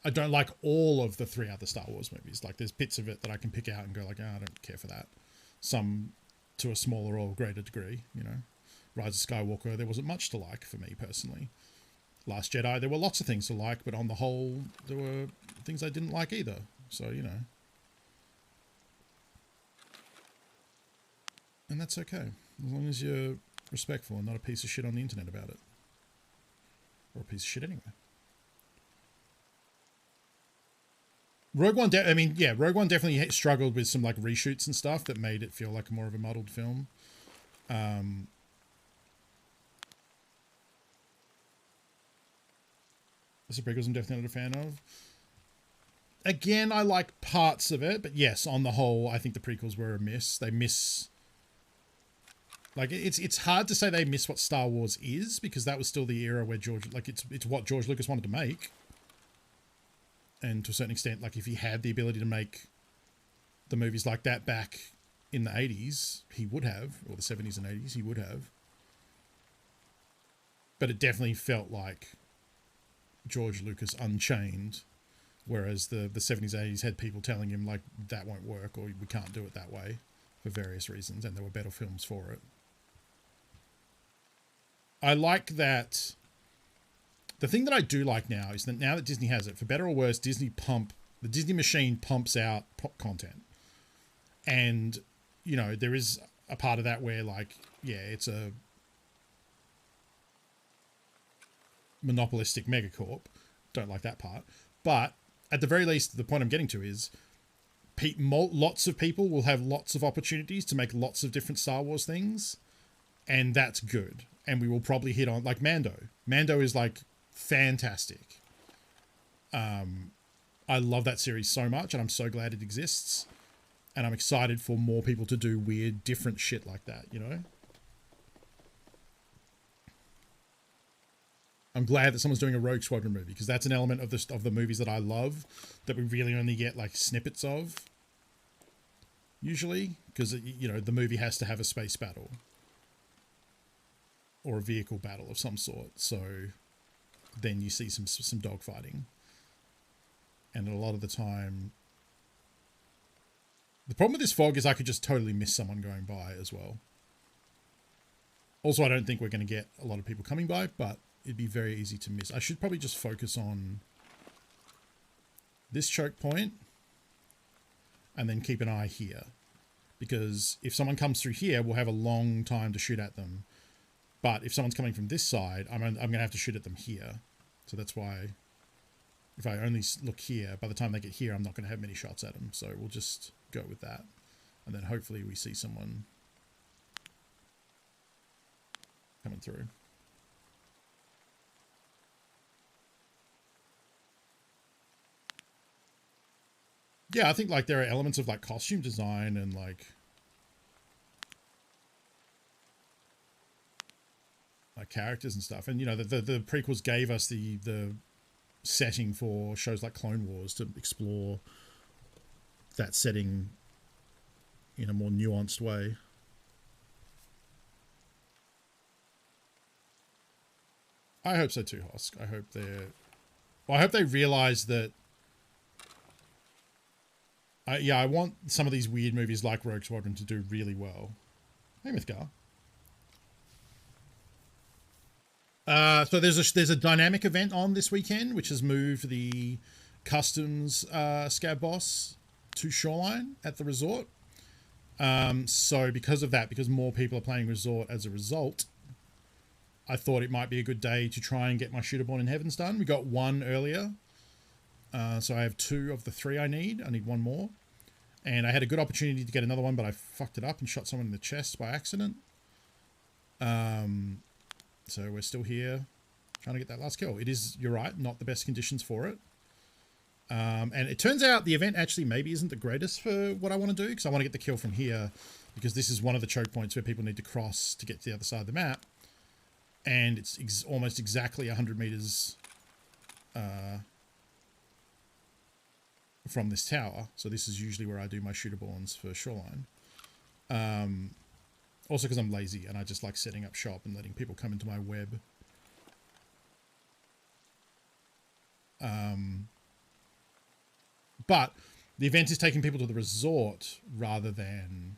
I don't like all of the three other Star Wars movies. Like, there's bits of it that I can pick out and go like, oh, I don't care for that. Some to a smaller or greater degree, you know. Rise of Skywalker, there wasn't much to like for me personally. Last Jedi, there were lots of things to like, but on the whole, there were things I didn't like either. So, you know. And that's okay, as long as you're respectful and not a piece of shit on the internet about it. Or a piece of shit anyway. Rogue One, Rogue One definitely struggled with some like reshoots and stuff that made it feel like more of a muddled film. The prequels I'm definitely not a fan of. Again, I like parts of it, but yes, on the whole, I think the prequels were a miss. They miss... Like, it's hard to say they miss what Star Wars is, because that was still the era where it's what George Lucas wanted to make. And to a certain extent, like, if he had the ability to make the movies like that back in the 80s, he would have, or the 70s and 80s, he would have. But it definitely felt like George Lucas Unchained, whereas the 70s, 80s had people telling him, like, that won't work, or we can't do it that way, for various reasons, and there were better films for it. I like that. The thing that I do like now is that now that Disney has it, for better or worse, the Disney machine pumps out pop content. And, you know, there is a part of that where, like, yeah, it's a monopolistic megacorp. Don't like that part. But at the very least, the point I'm getting to is lots of people will have lots of opportunities to make lots of different Star Wars things. And that's good. And we will probably hit on, like, Mando. Mando is, like, fantastic. I love that series so much, and I'm so glad it exists. And I'm excited for more people to do weird, different shit like that, you know? I'm glad that someone's doing a Rogue Squadron movie, because that's an element of the movies that I love that we really only get, like, snippets of. Usually, because, you know, the movie has to have a space battle. Or a vehicle battle of some sort. So then you see some dogfighting. And a lot of the time... The problem with this fog is I could just totally miss someone going by as well. Also, I don't think we're going to get a lot of people coming by, but it'd be very easy to miss. I should probably just focus on this choke point and then keep an eye here. Because if someone comes through here, we'll have a long time to shoot at them. But if someone's coming from this side, I'm going to have to shoot at them here. So that's why if I only look here, by the time they get here, I'm not going to have many shots at them. So we'll just go with that. And then hopefully we see someone coming through. Yeah, I think like there are elements of like costume design and like characters and stuff, and you know the prequels gave us the setting for shows like Clone Wars to explore that setting in a more nuanced way. I hope so too, Hosk. I hope I hope they realize that. Yeah, I want some of these weird movies like Rogue Squadron to do really well. Hey, Mythgar. So there's a dynamic event on this weekend, which has moved the customs scab boss to Shoreline at the resort. So because of that, because more people are playing resort as a result, I thought it might be a good day to try and get my Shooter Born in Heavens done. We got one earlier. So I have 2 of the 3 I need. I need 1 more. And I had a good opportunity to get another one, but I fucked it up and shot someone in the chest by accident. So we're still here trying to get that last kill. It is, you're right, not the best conditions for it. And it turns out the event actually maybe isn't the greatest for what I want to do, because I want to get the kill from here, because this is one of the choke points where people need to cross to get to the other side of the map. And it's almost exactly 100 meters from this tower. So this is usually where I do my Shooter Borns for Shoreline. Also because I'm lazy and I just like setting up shop and letting people come into my web. But the event is taking people to the resort rather than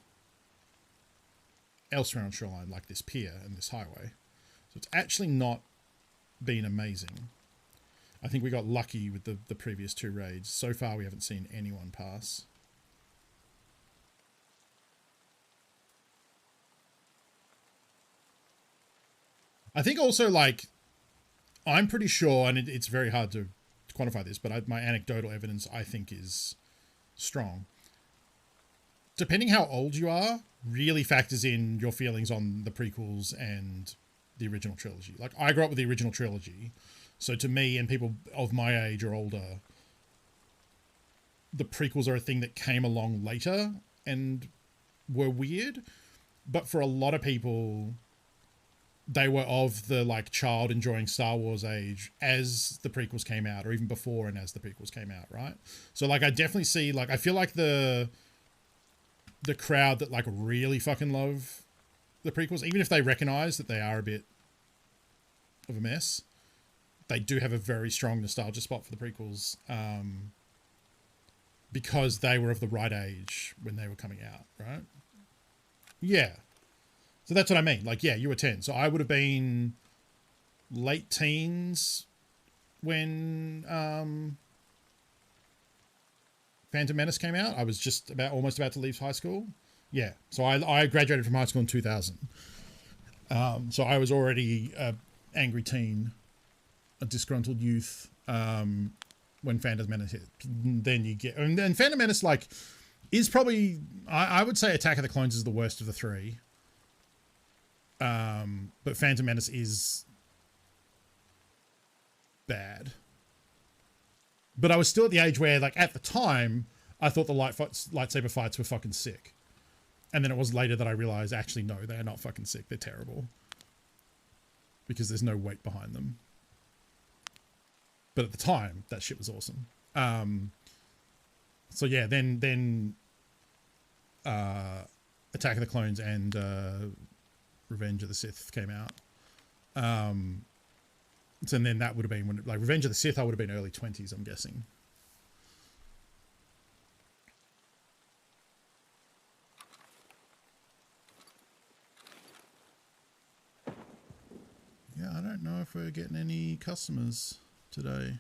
elsewhere on Shoreline, like this pier and this highway. So it's actually not been amazing. I think we got lucky with the previous 2 raids. So far, we haven't seen anyone pass. I think also, like, I'm pretty sure, and it's very hard to quantify this, but my anecdotal evidence, I think, is strong. Depending how old you are, really factors in your feelings on the prequels and the original trilogy. Like, I grew up with the original trilogy, so to me and people of my age or older, the prequels are a thing that came along later and were weird. But for a lot of people, they were of the like child enjoying Star Wars age as the prequels came out, or even before and as the prequels came out, right? So like I definitely see, like, I feel like the crowd that like really fucking love the prequels, even if they recognize that they are a bit of a mess, they do have a very strong nostalgia spot for the prequels, because they were of the right age when they were coming out, right? Yeah. So that's what I mean. Like, yeah, you were 10. So I would have been late teens when Phantom Menace came out. I was just almost about to leave high school. Yeah. So I graduated from high school in 2000. So I was already an angry teen, a disgruntled youth, when Phantom Menace hit. Then you get... And then Phantom Menace, like, is probably... I would say Attack of the Clones is the worst of the 3. But Phantom Menace is bad. But I was still at the age where, like, at the time, I thought the lightsaber fights were fucking sick. And then it was later that I realized, actually, no, they're not fucking sick. They're terrible. Because there's no weight behind them. But at the time, that shit was awesome. So yeah, then Attack of the Clones and Revenge of the Sith came out. So then that would have been when, like, Revenge of the Sith, I would have been early 20s, I'm guessing. Yeah, I don't know if we're getting any customers today.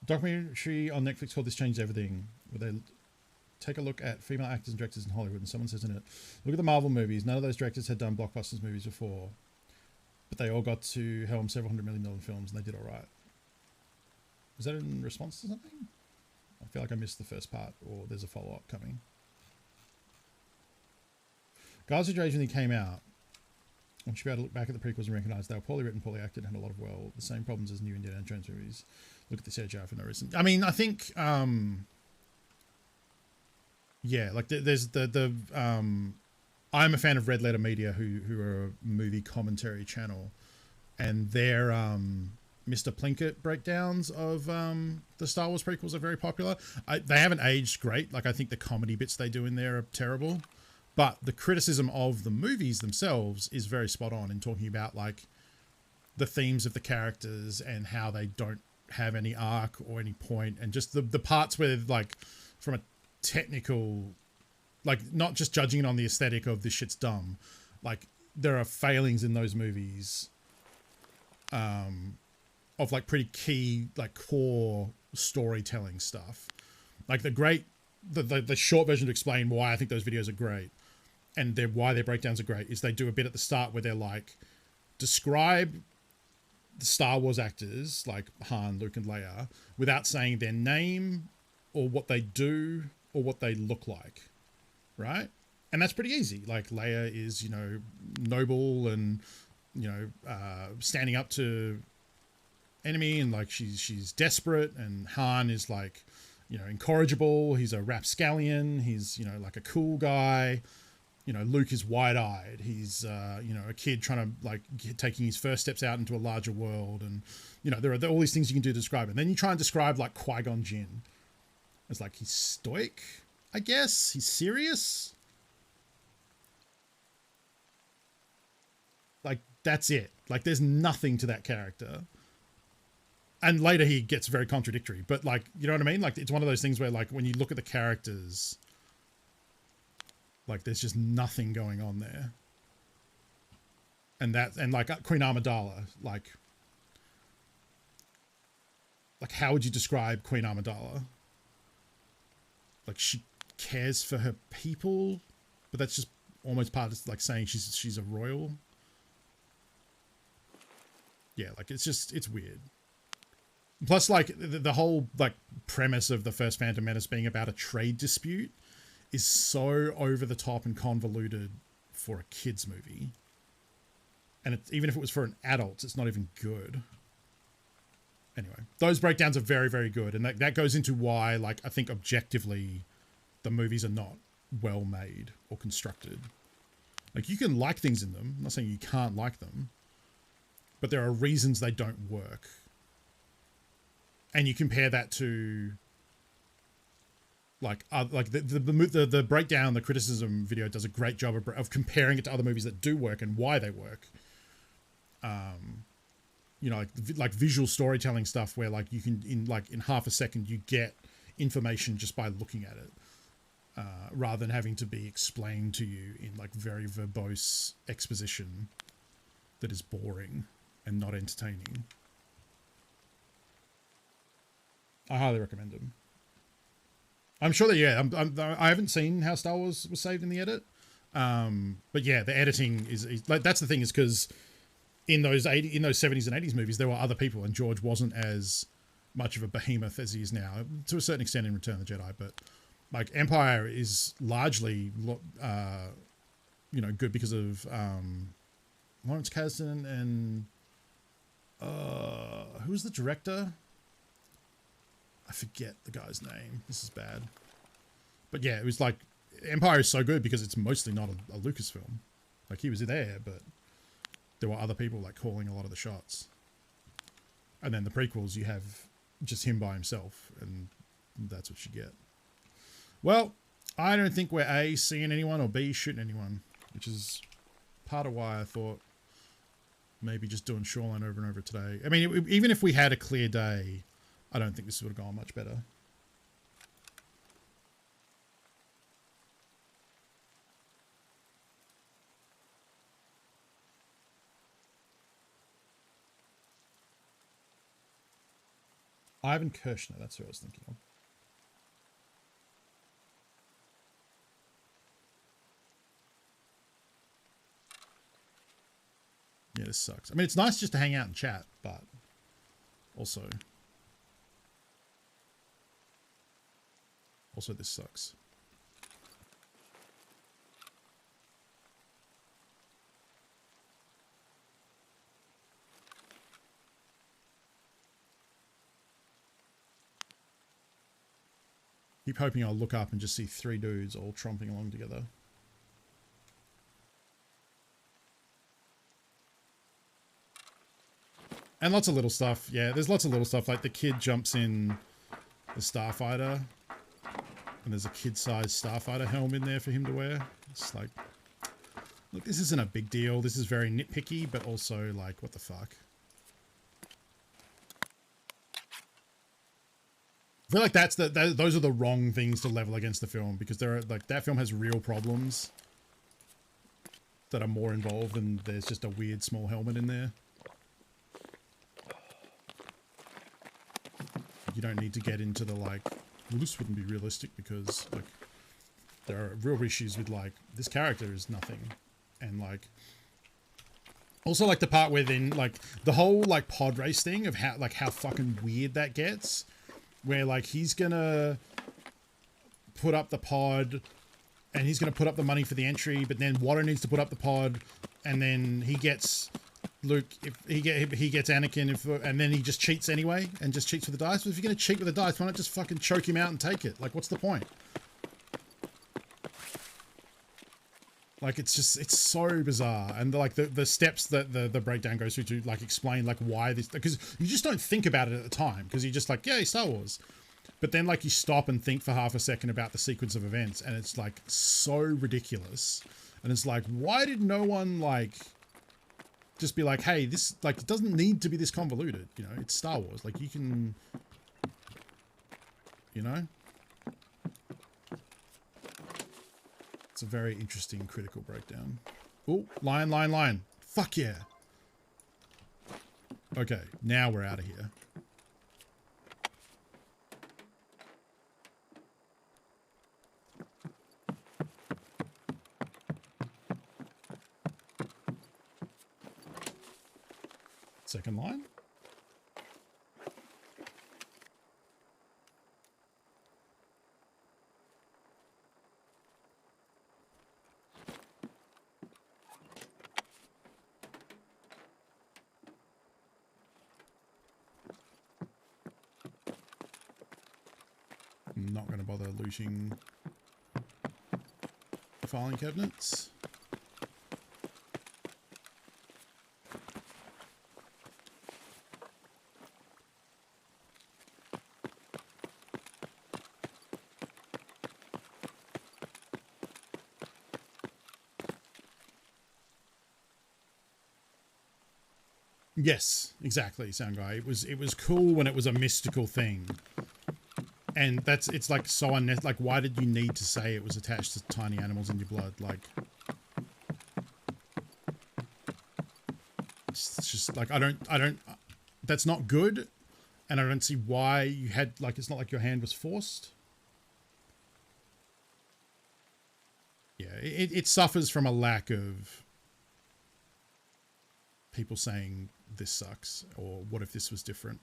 Documentary on Netflix called This Changed Everything, where they take a look at female actors and directors in Hollywood, and someone says in it, look at the Marvel movies. None of those directors had done blockbusters movies before, but they all got to helm several $100 million films, and they did all right. Was that in response to something? I feel like I missed the first part, or there's a follow-up coming. Guardians of the Galaxy, when they came out, I want you to be able to look back at the prequels and recognize they were poorly written, poorly acted, and had a lot of the same problems as new Indiana Jones movies. Look at the CGI for no reason. I mean, I think, yeah, like there's I'm a fan of Red Letter Media, who are a movie commentary channel, and their Mr. Plinkett breakdowns of the Star Wars prequels are very popular. They haven't aged great. Like, I think the comedy bits they do in there are terrible. But the criticism of the movies themselves is very spot on in talking about, like, the themes of the characters and how they don't have any arc or any point, and just the parts where, like, from a technical, like, not just judging it on the aesthetic of this shit's dumb, like, there are failings in those movies of, like, pretty key, like, core storytelling stuff. Like, the short version to explain why I think those videos are great and why their breakdowns are great is they do a bit at the start where they're like, describe the Star Wars actors like Han, Luke, and Leia without saying their name or what they do or what they look like, right? And that's pretty easy. Like, Leia is, you know, noble and, you know, standing up to enemy, and like she's desperate, and Han is like, you know, incorrigible. He's a rapscallion. He's, you know, like a cool guy. You know, Luke is wide-eyed. He's, you know, a kid trying to, like, taking his first steps out into a larger world. And, you know, there are all these things you can do to describe it. And then you try and describe, like, Qui-Gon Jinn. It's like, he's stoic, I guess. He's serious. Like, that's it. Like, there's nothing to that character. And later he gets very contradictory. But, like, you know what I mean? Like, it's one of those things where, like, when you look at the characters, like, there's just nothing going on there. And like, Queen Amidala, like, how would you describe Queen Amidala? Like, she cares for her people, but that's just almost part of, like, saying she's a royal. Yeah, like, it's weird. Plus, like, the whole, like, premise of the first Phantom Menace being about a trade dispute is so over the top and convoluted for a kid's movie. And even if it was for an adult, it's not even good. Anyway, those breakdowns are very, very good. And that goes into why, like, I think objectively the movies are not well made or constructed. Like, you can like things in them. I'm not saying you can't like them. But there are reasons they don't work. And you compare that to, like the breakdown, the criticism video does a great job of comparing it to other movies that do work and why they work. You know, like visual storytelling stuff where, like, you can, in half a second, you get information just by looking at it, rather than having to be explained to you in, like, very verbose exposition that is boring and not entertaining. I highly recommend them. I'm sure that, yeah, I haven't seen how Star Wars was saved in the edit. But yeah, the editing is like, that's the thing, is because in those 70s and 80s movies, there were other people, and George wasn't as much of a behemoth as he is now, to a certain extent in Return of the Jedi. But, like, Empire is largely, you know, good because of Lawrence Kasdan and who was the director? I forget the guy's name. This is bad. But yeah, it was like, Empire is so good because it's mostly not a Lucasfilm. Like, he was there, but there were other people, like, calling a lot of the shots. And then the prequels, you have just him by himself, and that's what you get. Well, I don't think we're A, seeing anyone, or B, shooting anyone, which is part of why I thought maybe just doing Shoreline over and over today. I mean, even if we had a clear day, I don't think this would have gone much better. Ivan Kirshner, that's who I was thinking of. Yeah, this sucks. I mean, it's nice just to hang out and chat, but also this sucks. Keep hoping I'll look up and just see three dudes all tromping along together. And lots of little stuff. Yeah, there's lots of little stuff. Like, the kid jumps in the Starfighter, and there's a kid-sized Starfighter helm in there for him to wear. It's like, look, this isn't a big deal. This is very nitpicky, but also, like, what the fuck? feel like those are the wrong things to level against the film, because there are like that film has real problems that are more involved, and there's just a weird small helmet in there. You don't need to get into the like, well, this wouldn't be realistic because like there are real issues with like this character is nothing, and like also like the part where then like the whole like pod race thing of how fucking weird that gets, where like he's gonna put up the pod and he's gonna put up the money for the entry, but then Watto needs to put up the pod, and then he gets Luke, if he gets Anakin, and then he just cheats anyway and just cheats with the dice. But if you're gonna cheat with the dice, why not just fucking choke him out and take it? Like, what's the point? Like, it's so bizarre. And like the steps that the breakdown goes through to like explain like why this, because you just don't think about it at the time, because you're just like, yeah, Star Wars. But then like you stop and think for half a second about the sequence of events, and it's like so ridiculous. And it's like, why did no one like just be like, hey, this, like, it doesn't need to be this convoluted, you know, it's Star Wars. Like, you can, you know? It's a very interesting critical breakdown. Oh, lion. Fuck yeah. Okay, now we're out of here. Second line. I'm not going to bother looting filing cabinets. Yes, exactly, Sound Guy. It was cool when it was a mystical thing. And it's like so unnecessary. Like, why did you need to say it was attached to tiny animals in your blood? Like, it's just like, I don't, that's not good. And I don't see why you had, like, it's not like your hand was forced. Yeah, it suffers from a lack of people saying this sucks, or what if this was different?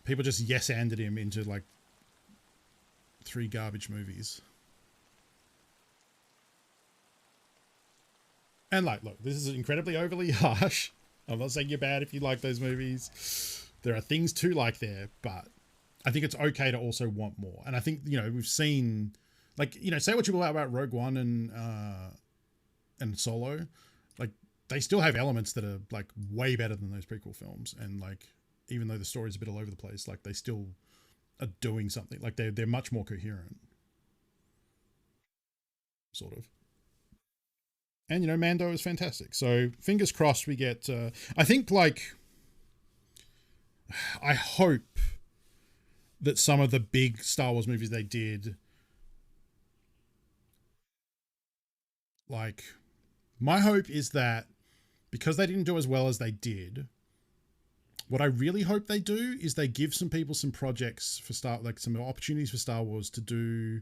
People just yes-anded him into like 3 garbage movies. And like, look, this is incredibly overly harsh. I'm not saying you're bad if you like those movies. There are things to like there, but I think it's okay to also want more. And I think, you know, we've seen, like, you know, say what you will about Rogue One and Solo, like, they still have elements that are like way better than those prequel films. And like, even though the story's a bit all over the place, like they still are doing something. Like they're much more coherent, sort of. And, you know, Mando is fantastic. So fingers crossed we get, I think, like, I hope that some of the big Star Wars movies they did, like, my hope is that because they didn't do as well as they did, what I really hope they do is they give some people some projects for some opportunities for Star Wars to do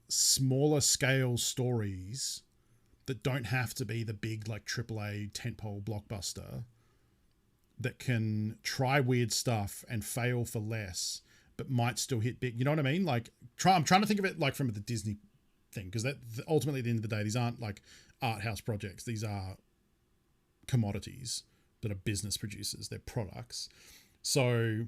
smaller scale stories that don't have to be the big, like, AAA tentpole blockbuster, that can try weird stuff and fail for less, but might still hit big. You know what I mean? Like, I'm trying to think of it like from the Disney thing, because that ultimately at the end of the day, these aren't like art house projects. These are commodities that are business producers. They're products. So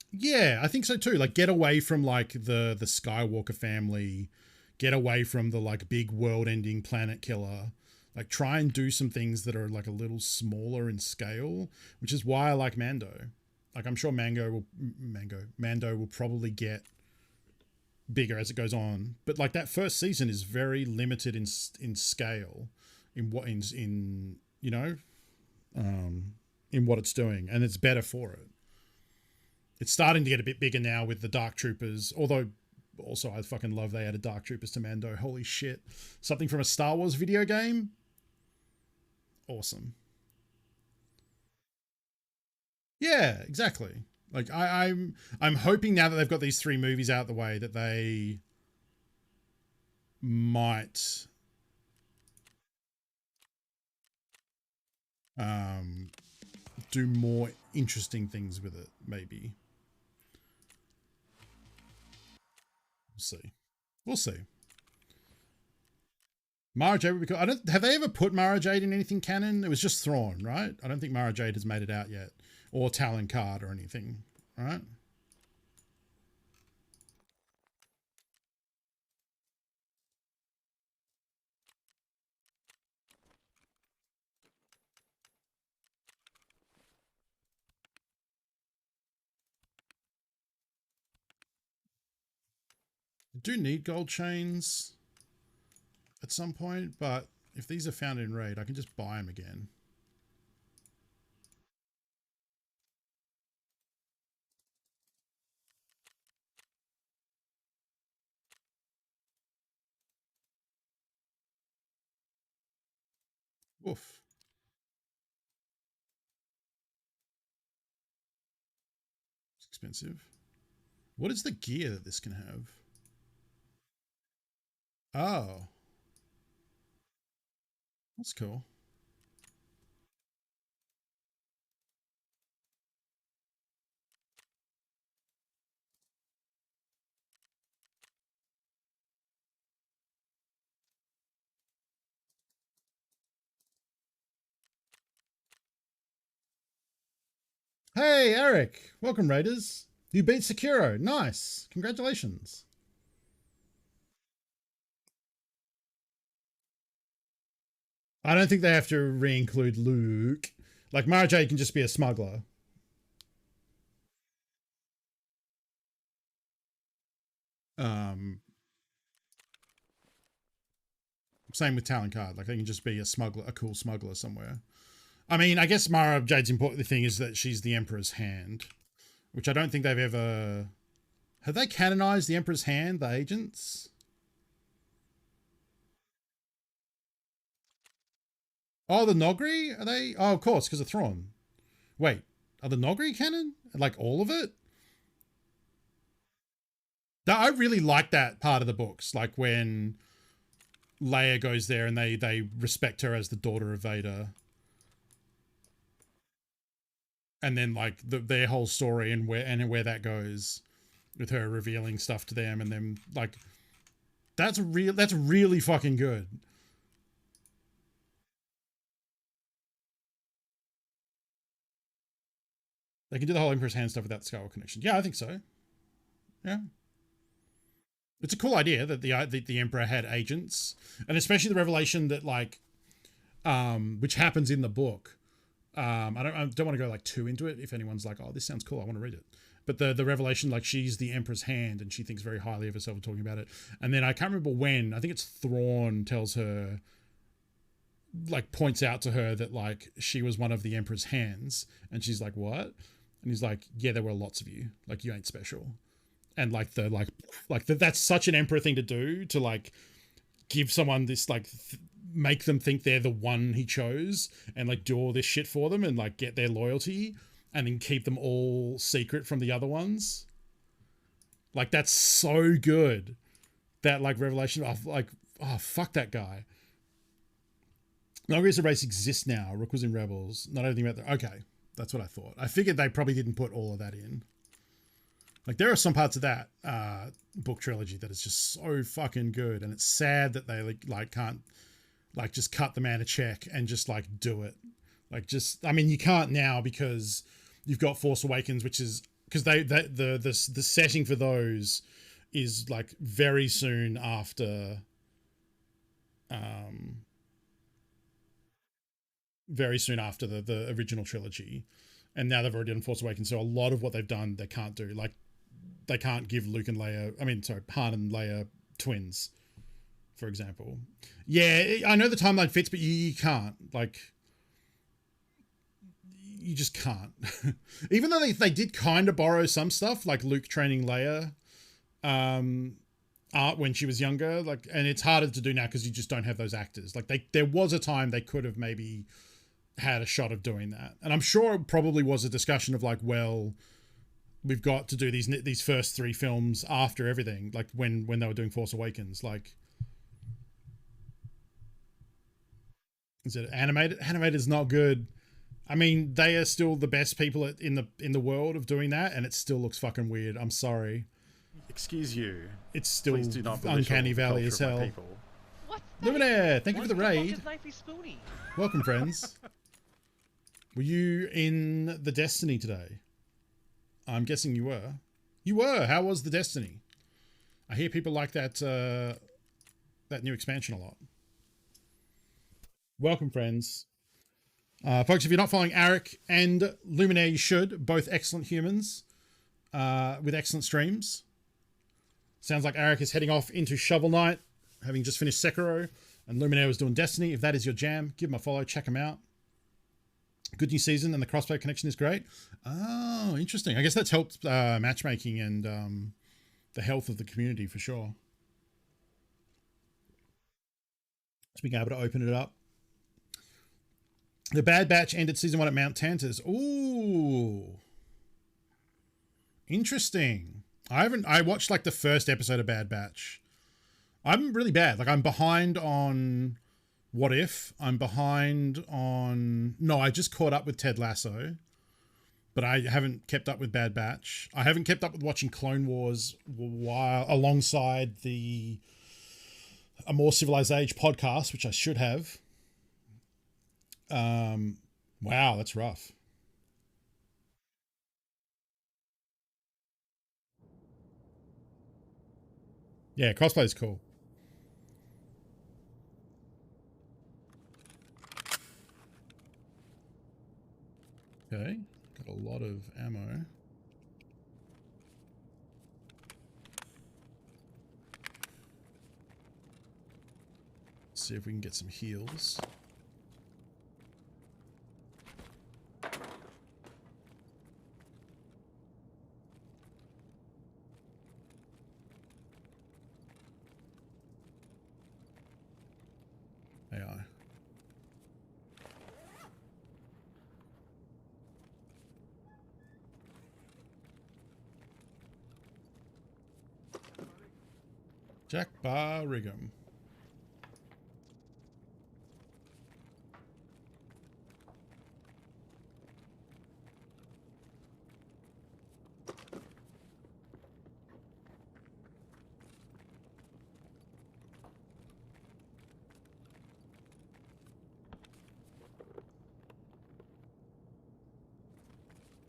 yeah, I think so too. Like, get away from like the Skywalker family, get away from the like big world ending planet killer. Like, try and do some things that are like a little smaller in scale, which is why I like Mando. Like, I'm sure Mando will probably get bigger as it goes on, but like that first season is very limited in scale, in what in you know, in what it's doing, and it's better for it. It's starting to get a bit bigger now with the Dark Troopers, although also I fucking love they added Dark Troopers to Mando. Holy shit. Something from a Star Wars video game? Awesome. Yeah, exactly. Like I'm hoping now that they've got these 3 movies out the way that they might do more interesting things with it, maybe. We'll see. We'll see. Mara Jade, because I don't have they ever put Mara Jade in anything canon? It was just Thrawn, right? I don't think Mara Jade has made it out yet, or Talon Card or anything, right? I do need gold chains at some point, but if these are found in raid, I can just buy them again. Woof. It's expensive. What is the gear that this can have? Oh. That's cool. Hey, Eric. Welcome, Raiders. You beat Sekiro. Nice. Congratulations. I don't think they have to re-include Luke. Like, Mara Jade can just be a smuggler. Same with Talon Card. Like, they can just be a smuggler, a cool smuggler somewhere. I mean, I guess Mara Jade's important thing is that she's the Emperor's Hand, which I don't think they've ever... Have they canonized the Emperor's Hand, the agents? Oh, the Nogri? Are they? Oh, of course, because of Thrawn. Wait, are the Nogri canon? Like, all of it? I really like that part of the books. Like, when Leia goes there and they respect her as the daughter of Vader. And then, like, their whole story and where that goes with her revealing stuff to them and them, like, that's really fucking good. They can do the whole Emperor's Hand stuff without the Skywalker connection. Yeah, I think so. Yeah. It's a cool idea that the Emperor had agents, and especially the revelation that, like, which happens in the book. I don't want to go like too into it. If anyone's like, oh, this sounds cool, I want to read it. But the revelation, like, she's the Emperor's Hand and she thinks very highly of herself and talking about it. And then I can't remember when, I think it's Thrawn tells her, like, points out to her that, like, she was one of the Emperor's hands. And she's like, what? And he's like, yeah, there were lots of you. Like, you ain't special. And that's such an Emperor thing to do, to, like, give someone this, like, make them think they're the one he chose and, like, do all this shit for them and, like, get their loyalty and then keep them all secret from the other ones. Like, that's so good. That, like, revelation of, like, oh, fuck that guy. No reason race exists now. Rook was in Rebels. Not anything about that. Okay. That's what I thought. I figured they probably didn't put all of that in. Like, there are some parts of that book trilogy that is just so fucking good. And it's sad that they, like can't, like, just cut the man a check and just, like, do it. Like, just, I mean, you can't now because you've got Force Awakens, which is, because the setting for those is, like, very soon after, the original trilogy. And now they've already done Force Awakens, so a lot of what they've done they can't do. Like, they can't give Han and Leia twins, for example. Yeah, I know the timeline fits, but you can't. Like, you just can't. Even though they did kind of borrow some stuff, like Luke training Leia art when she was younger, like, and it's harder to do now because you just don't have those actors. Like there was a time they could have maybe had a shot of doing that, and I'm sure it probably was a discussion of like, well, we've got to do these first 3 films after everything, like when they were doing Force Awakens. Like, is it animated? Animated's not good. I mean, they are still the best people in the world of doing that, and it still looks fucking weird. I'm sorry. Excuse you. It's still Please do not uncanny valley as hell. Luminaire, thank you for the raid. Welcome, friends. Were you in the Destiny today? I'm guessing you were. You were. How was the Destiny? I hear people like that that new expansion a lot. Welcome, friends. Folks, if you're not following Arik and Luminaire, you should. Both excellent humans with excellent streams. Sounds like Arik is heading off into Shovel Knight, having just finished Sekiro, and Luminaire was doing Destiny. If that is your jam, give him a follow, check him out. Good new season, and the crossplay connection is great. Oh, interesting. I guess that's helped matchmaking and the health of the community for sure. Just being able to open it up. The Bad Batch ended season 1 at Mount Tantus. Ooh. Interesting. I watched like the first episode of Bad Batch. I'm really bad. Like, I'm behind on What If. I'm behind on... No, I just caught up with Ted Lasso. But I haven't kept up with Bad Batch. I haven't kept up with watching Clone Wars while alongside the A More Civilized Age podcast, which I should have. Wow, that's rough. Yeah, crossplay is cool. Okay, got a lot of ammo. Let's see if we can get some heals. AI. Jack Bar Righam.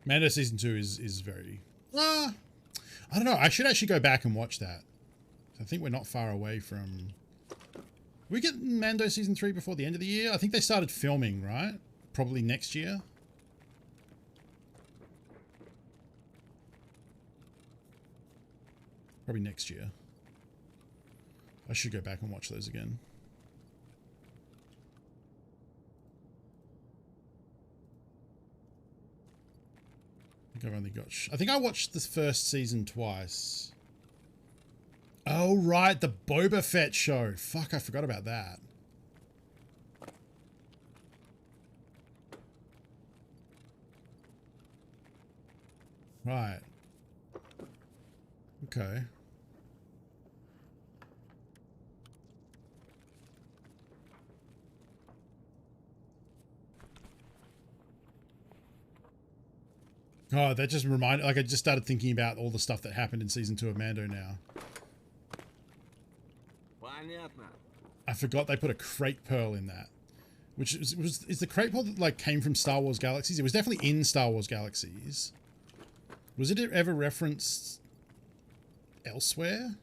Mando season 2 is very... I don't know. I should actually go back and watch that. I think we're not far away from... We get Mando season 3 before the end of the year? I think they started filming, right? Probably next year. Probably next year. I should go back and watch those again. I think I've only got... I think I watched the first season twice. Oh, right. The Boba Fett show. Fuck, I forgot about that. Right. Okay. Oh, that just reminded... Like, I just started thinking about all the stuff that happened in season 2 of Mando now. I forgot they put a crate pearl in that. Which is the crate pearl that, like, came from Star Wars Galaxies? It was definitely in Star Wars Galaxies. Was it ever referenced elsewhere?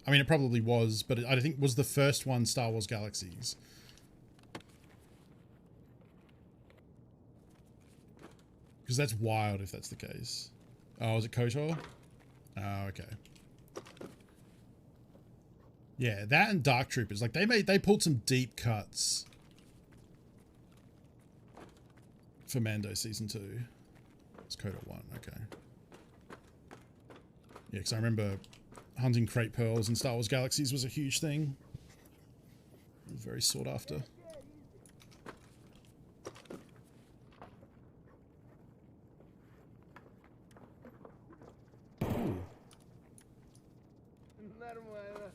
I mean, it probably was, but I think was the first one Star Wars Galaxies. Because that's wild if that's the case. Oh, is it KOTOR? Oh, okay. Yeah, that and Dark Troopers. Like, they pulled some deep cuts for Mando Season 2. It's Coda 1, okay. Yeah, because I remember hunting crate pearls in Star Wars Galaxies was a huge thing. It was very sought after. Ooh. Нормально.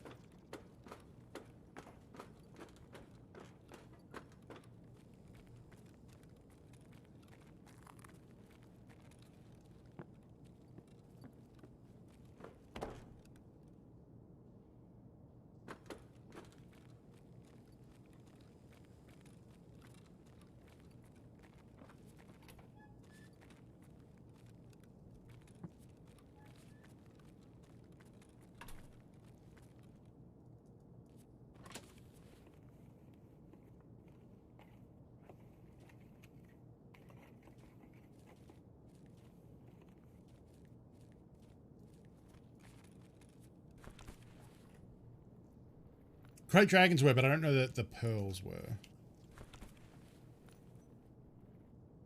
Crate dragons were, but I don't know that the pearls were.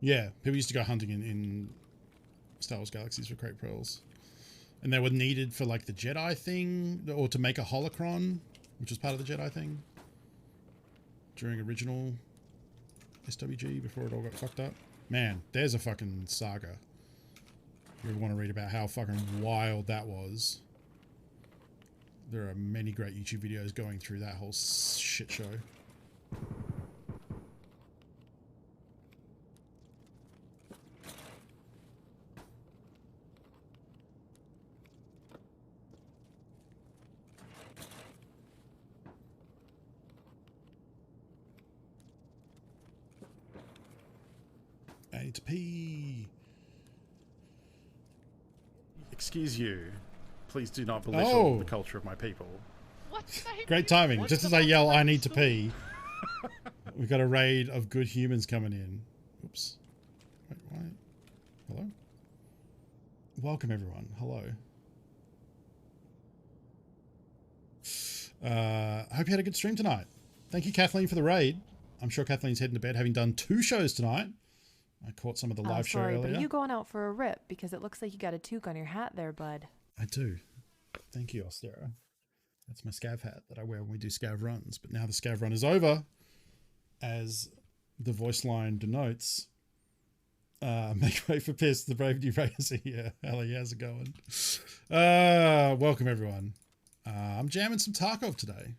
Yeah, people used to go hunting in Star Wars Galaxies for crate pearls. And they were needed for like the Jedi thing, or to make a holocron, which was part of the Jedi thing. During original SWG, before it all got fucked up. Man, there's a fucking saga. If you ever want to read about how fucking wild that was. There are many great YouTube videos going through that whole shit show. I need to pee. Excuse you. Please do not belittle the culture of my people. Great timing. Just as I yell, I need to pee. We've got a raid of good humans coming in. Oops. Wait, why? Hello? Welcome, everyone. Hello. Hope you had a good stream tonight. Thank you, Kathleen, for the raid. I'm sure Kathleen's heading to bed, having done 2 shows tonight. I caught some of the live show earlier. But are you going out for a rip? Because it looks like you got a toque on your hat there, bud. I do. Thank you, Ostera. That's my scav hat that I wear when we do scav runs. But now the scav run is over, as the voice line denotes. Make way for Piss. The brave new raiders are here. Ellie, how's it going? Welcome, everyone. I'm jamming some Tarkov today.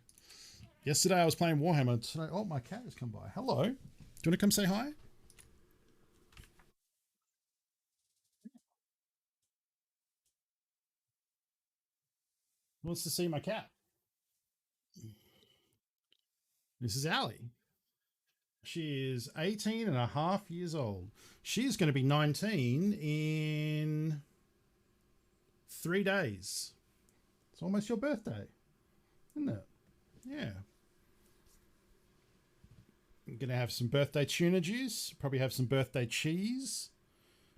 Yesterday I was playing Warhammer. Today, oh, my cat has come by. Hello. Do you want to come say hi? Who wants to see my cat? This is Allie. She is 18 and a half years old. She's going to be 19 in 3 days. It's almost your birthday, isn't it? Yeah. I'm going to have some birthday tuna juice, probably have some birthday cheese,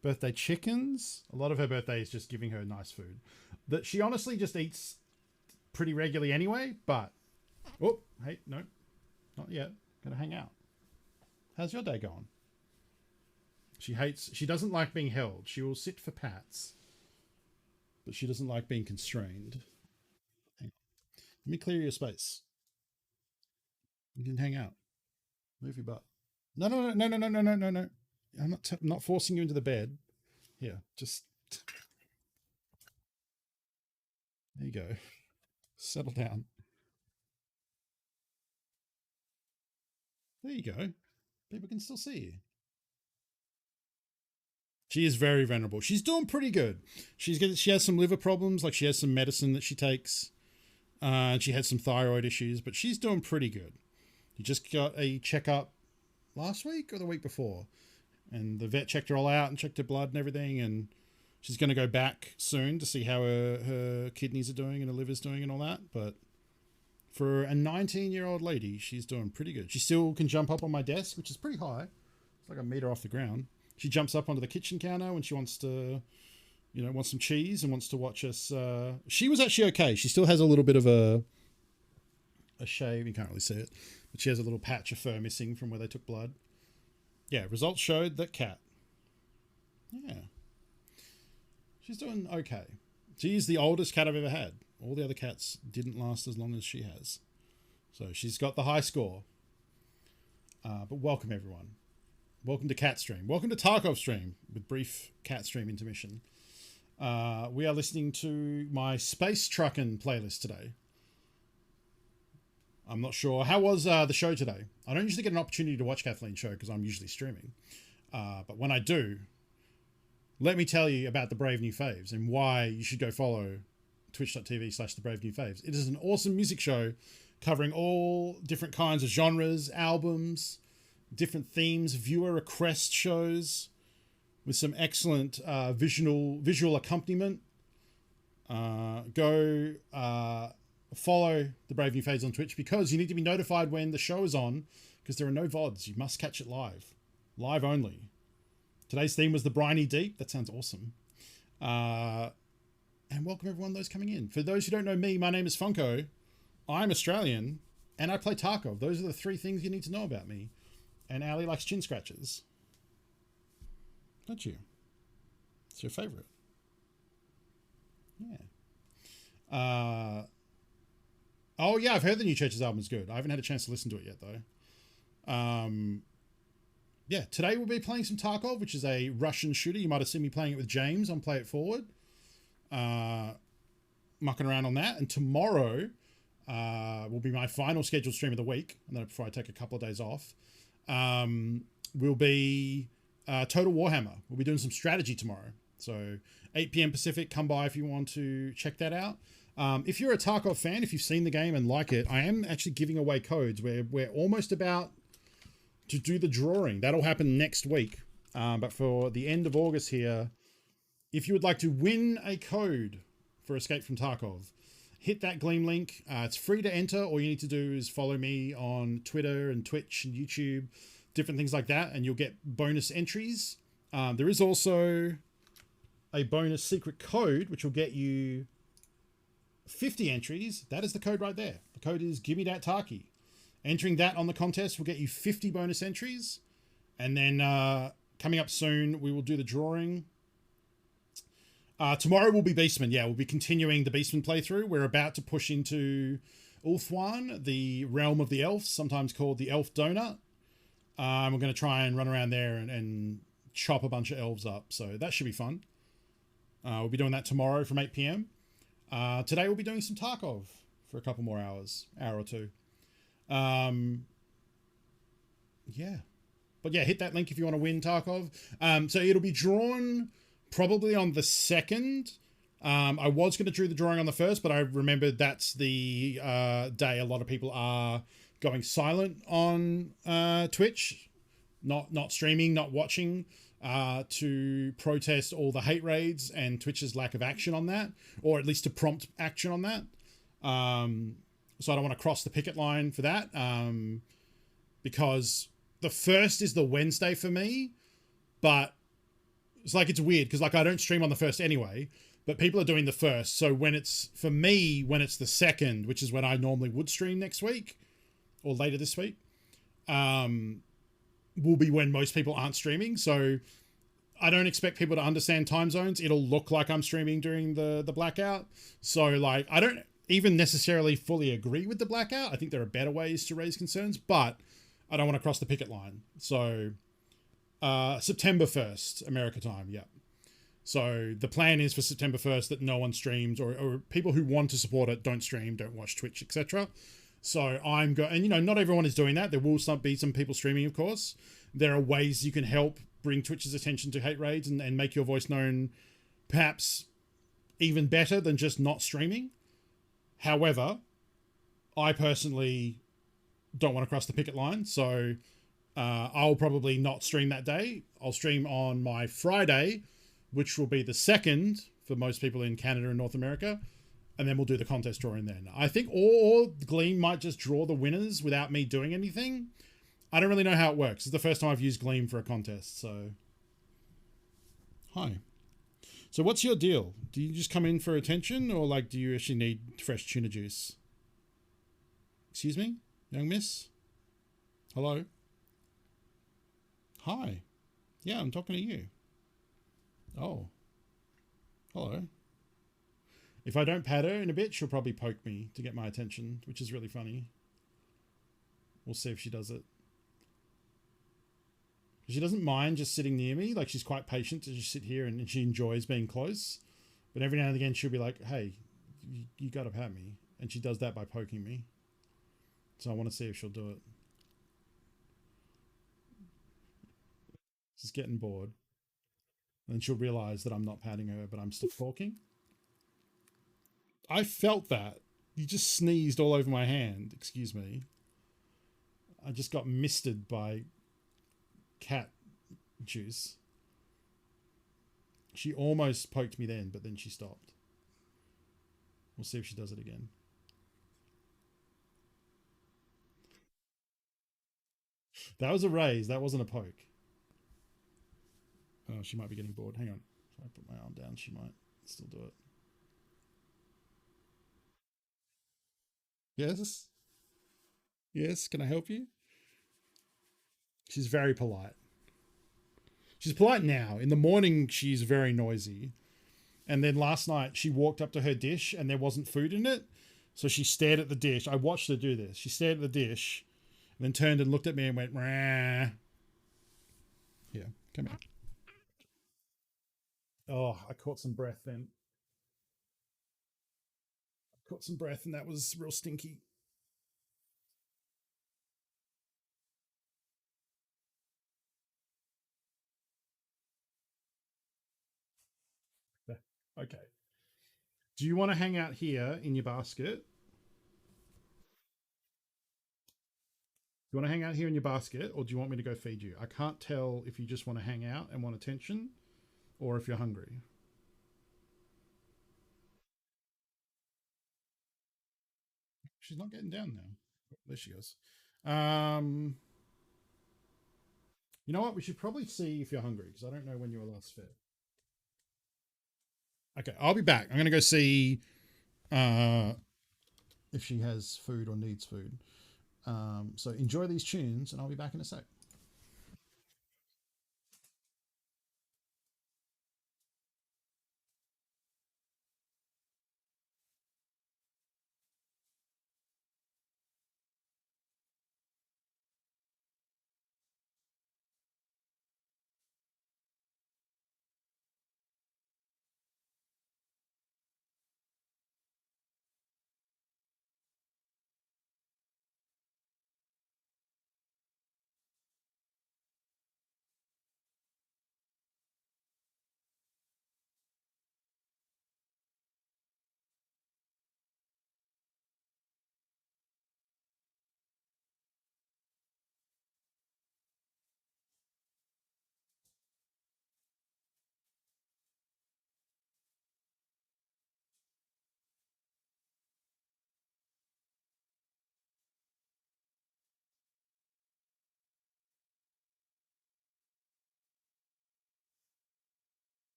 birthday chickens. A lot of her birthday is just giving her nice food that she honestly just eats pretty regularly anyway, but oh, hey, no, not yet. Gonna hang out. How's your day going? She doesn't like being held. She will sit for pats, but she doesn't like being constrained. Hang on. Let me clear your space. You can hang out. Move your butt. No. I'm not forcing you into the bed. Here, just there you go. Settle down. There you go. People can still see you. She is very vulnerable. She's doing pretty good. She has some liver problems, like she has some medicine that she takes. And she had some thyroid issues, but she's doing pretty good. You just got a checkup last week or the week before. And the vet checked her all out and checked her blood and everything. And she's going to go back soon to see how her kidneys are doing and her liver's doing and all that. But for a 19-year-old lady, she's doing pretty good. She still can jump up on my desk, which is pretty high. It's like a meter off the ground. She jumps up onto the kitchen counter when she wants to, wants some cheese and wants to watch us. She was actually okay. She still has a little bit of a shave. You can't really see it. But she has a little patch of fur missing from where they took blood. Yeah, results showed that Cat. Yeah. She's doing okay. She is the oldest cat I've ever had. All the other cats didn't last as long as she has. So she's got the high score. But welcome, everyone. Welcome to Cat Stream. Welcome to Tarkov Stream with brief Cat Stream intermission. We are listening to my Space Truckin' playlist today. I'm not sure. How was the show today? I don't usually get an opportunity to watch Kathleen's show because I'm usually streaming. But when I do, let me tell you about the Brave New Faves and why you should go follow twitch.tv/the Brave New Faves. It is an awesome music show covering all different kinds of genres, albums, different themes, viewer request shows with some excellent visual accompaniment. Go follow the Brave New Faves on Twitch because you need to be notified when the show is on because there are no VODs. You must catch it live only. Today's theme was the Briny Deep. That sounds awesome. And welcome everyone those coming in. For those who don't know me, my name is Funko. I'm Australian and I play Tarkov. Those are the 3 things you need to know about me. And Ali likes chin scratches. Don't you? It's your favorite. Yeah. Oh yeah, I've heard the new Churches album is good. I haven't had a chance to listen to it yet though. Yeah, today we'll be playing some Tarkov, which is a Russian shooter. You might have seen me playing it with James on Play It Forward. Mucking around on that. And tomorrow will be my final scheduled stream of the week. And then before I take a couple of days off, will be Total Warhammer. We'll be doing some strategy tomorrow. So 8 p.m. Pacific, come by if you want to check that out. If you're a Tarkov fan, if you've seen the game and like it, I am actually giving away codes. We're almost about to do the drawing. That'll happen next week. But for the end of August here, if you would like to win a code for Escape from Tarkov, hit that Gleam link. It's free to enter. All you need to do is follow me on Twitter and Twitch and YouTube, different things like that, and you'll get bonus entries. There is also a bonus secret code, which will get you 50 entries. That is the code right there. The code is Gimme Dat Tarky. Entering that on the contest will get you 50 bonus entries. And then coming up soon, we will do the drawing. Tomorrow will be Beastman. Yeah, we'll be continuing the Beastman playthrough. We're about to push into Ulthuan, the realm of the elves, sometimes called the Elf Donut. We're going to try and run around there and chop a bunch of elves up. So that should be fun. We'll be doing that tomorrow from 8 p.m. Today we'll be doing some Tarkov for a couple more hours, hour or two. Yeah. But yeah, hit that link if you want to win Tarkov. So it'll be drawn probably on the 2nd. I was going to do the drawing on the 1st, but I remembered that's the day a lot of people are going silent on Twitch, not streaming, not watching, to protest all the hate raids and Twitch's lack of action on that, or at least to prompt action on that. So I don't want to cross the picket line for that, because the 1st is the Wednesday for me, but it's weird because I don't stream on the 1st anyway, but people are doing the 1st. So when it's the 2nd, which is when I normally would stream next week or later this week, will be when most people aren't streaming. So I don't expect people to understand time zones. It'll look like I'm streaming during the blackout. So I don't even necessarily fully agree with the blackout. I think there are better ways to raise concerns, but I don't want to cross the picket line. So September 1st, America time. Yeah. So the plan is for September 1st that no one streams, or people who want to support it don't stream, don't watch Twitch, etc. So I'm going, and not everyone is doing that. There will be some people streaming, of course. There are ways you can help bring Twitch's attention to hate raids and make your voice known, perhaps even better than just not streaming. However, I personally don't want to cross the picket line, so I'll probably not stream that day. I'll stream on my Friday, which will be the 2nd for most people in Canada and North America, and then we'll do the contest drawing then. I think or Gleam might just draw the winners without me doing anything. I don't really know how it works. It's the first time I've used Gleam for a contest, so... Hi. So what's your deal? Do you just come in for attention, or do you actually need fresh tuna juice? Excuse me? Young miss? Hello? Hi. Yeah, I'm talking to you. Oh. Hello. If I don't pat her in a bit, she'll probably poke me to get my attention, which is really funny. We'll see if she does it. She doesn't mind just sitting near me. Like, she's quite patient to just sit here, and she enjoys being close. But every now and again, she'll be like, hey, you got to pat me. And she does that by poking me. So I want to see if she'll do it. She's getting bored. And then she'll realize that I'm not patting her, but I'm still talking. I felt that. You just sneezed all over my hand. Excuse me. I just got misted by cat juice. She almost poked me then, but then she stopped. We'll see if she does it again. That was a raise. That wasn't a poke. Oh, she might be getting bored. Hang on. If I put my arm down, she might still do it. Yes? Yes, can I help you? She's very polite. She's polite now. In the morning, she's very noisy. And then last night, she walked up to her dish and there wasn't food in it. So she stared at the dish. I watched her do this. She stared at the dish and then turned and looked at me and went, rah. Yeah, come here. Oh, I caught some breath then. I caught some breath and that was real stinky. Okay. Do you want to hang out here in your basket? Do you want to hang out here in your basket or do you want me to go feed you? I can't tell if you just want to hang out and want attention or if you're hungry. She's not getting down now. Oh, there she goes. You know what? We should probably see if you're hungry because I don't know when you were last fed. Okay, I'll be back. I'm going to go see if she has food or needs food. So enjoy these tunes and I'll be back in a sec.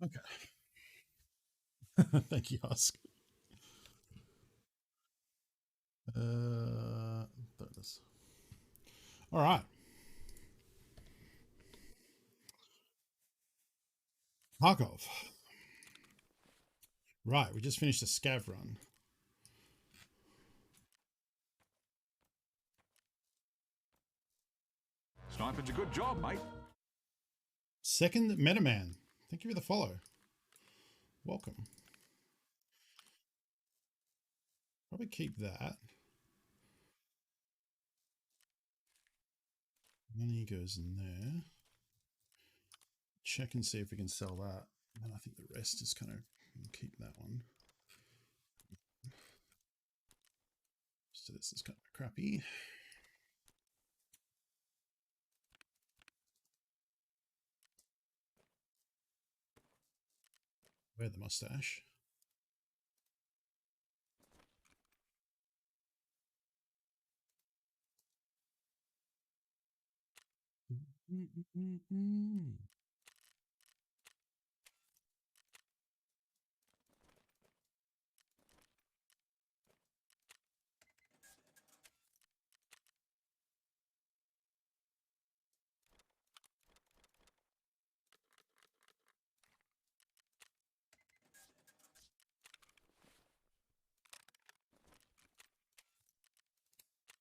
Okay. Thank you, Husk. This. All right. Tarkov. Right, we just finished a scav run. Sniping's a good job, mate. Second Metaman. Thank you for the follow. Welcome. Probably keep that. Money goes in there. Check and see if we can sell that. And I think the rest is kind of keep that one. So this is kind of crappy. Wear the mustache.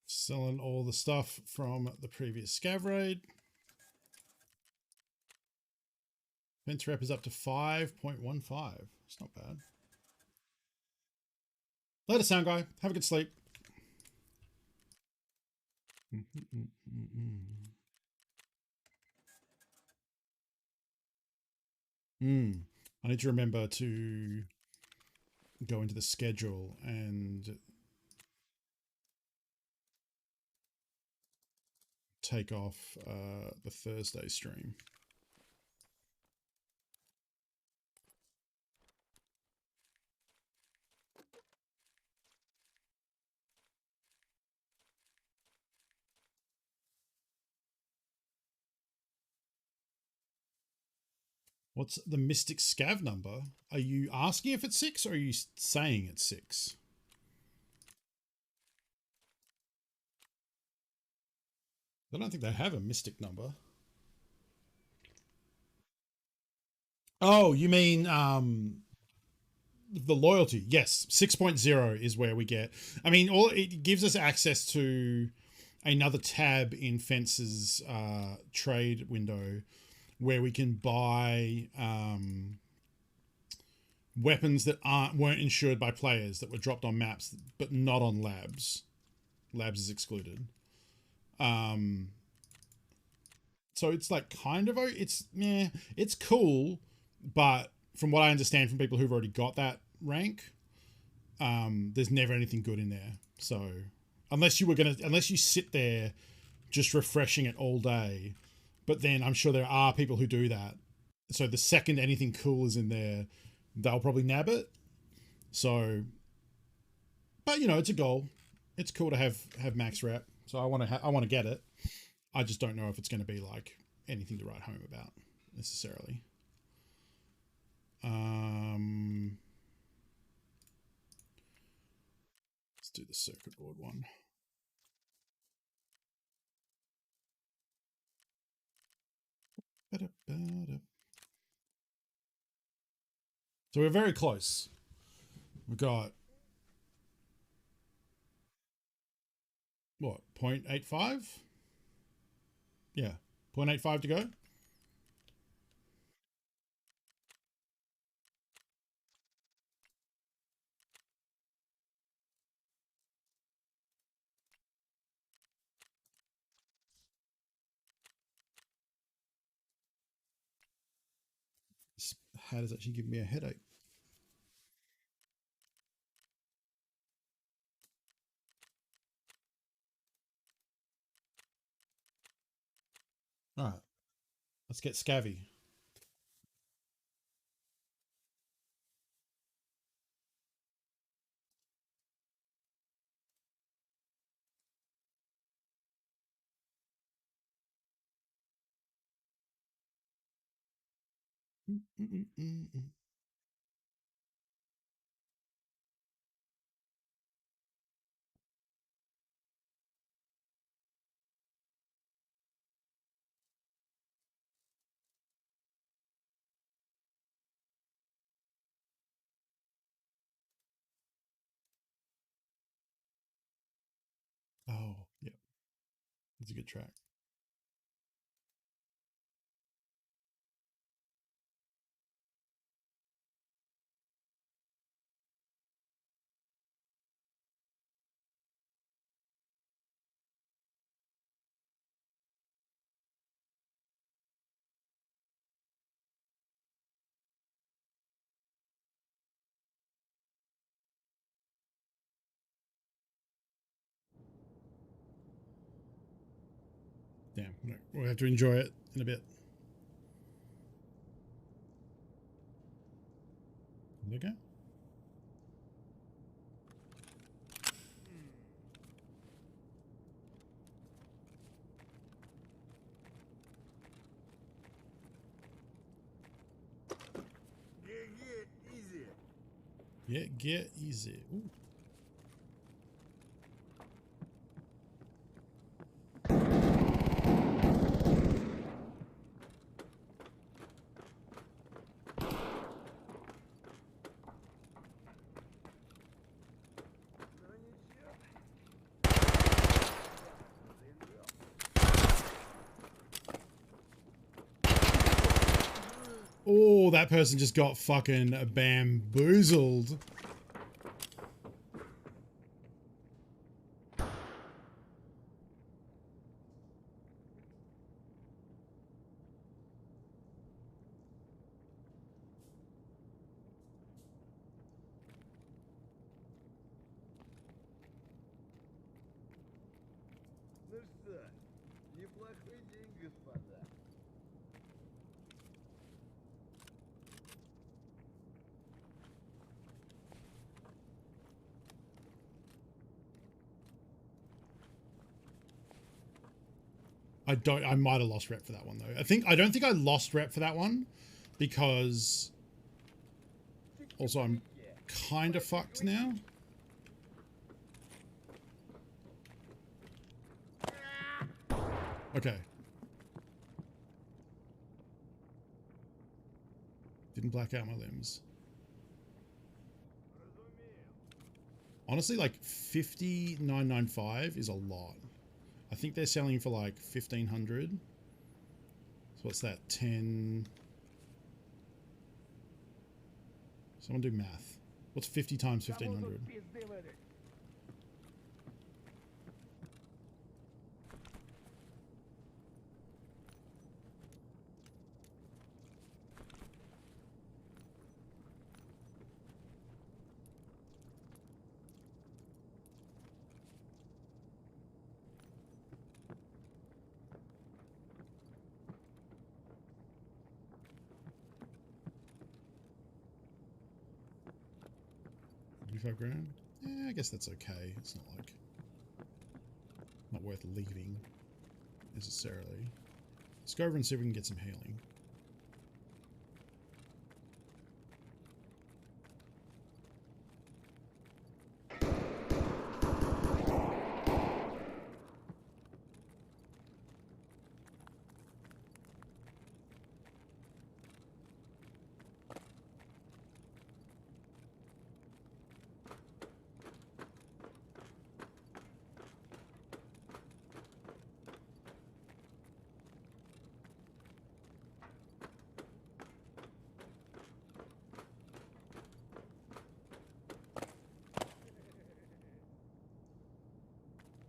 Selling all the stuff from the previous scav raid. Fence rep is up to 5.15. It's not bad. Later, sound guy. Have a good sleep. I need to remember to go into the schedule and take off the Thursday stream. What's the Mystic Scav number? Are you asking if it's 6 or are you saying it's 6? I don't think they have a Mystic number. Oh, you mean the loyalty? Yes, 6.0 is where we get. I mean, all it gives us access to another tab in Fence's trade window where we can buy weapons that weren't insured by players that were dropped on maps but not on labs. Labs is excluded. So it's like kind of it's cool, but from what I understand from people who've already got that rank, there's never anything good in there. So unless you sit there just refreshing it all day, but then I'm sure there are people who do that. So the second anything cool is in there, they'll probably nab it. So, but you know, it's a goal. It's cool to have max rep. So I want to get it. I just don't know if it's going to be like anything to write home about necessarily. Let's do the circuit board one. So we're very close. We've got what, 0.85? Yeah, 0.85 to go. This hat is actually giving me a headache. All right, let's get scavvy. Oh, yeah. It's a good track. Damn, we'll have to enjoy it in a bit. Okay. Get easy. Ooh. Oh, that person just got fucking bamboozled. I might have lost rep for that one though. I don't think I lost rep for that one because also I'm kind of fucked now. Okay. Didn't black out my limbs. Honestly, like 50,995 is a lot. I think they're selling for like 1,500. So what's that? 10. Someone do math. What's 50 times 1,500? $5,000? Yeah, I guess that's okay. It's not like not worth leaving necessarily. Let's go over and see if we can get some healing.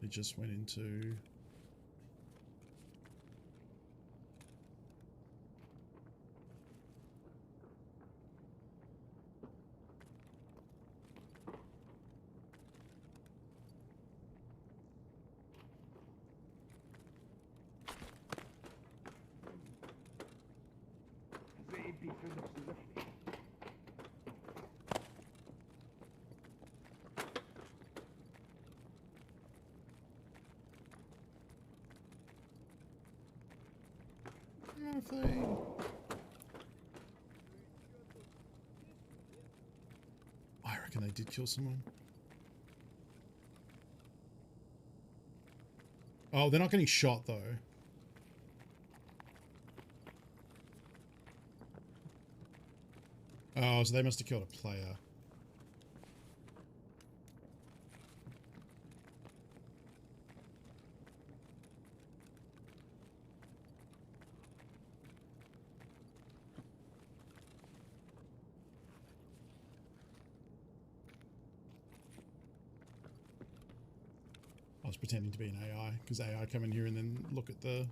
They just went into... Nothing. I reckon they did kill someone. Oh, they're not getting shot though. Oh, so they must have killed a player. I was pretending to be an AI, because AI come in here and then look at the...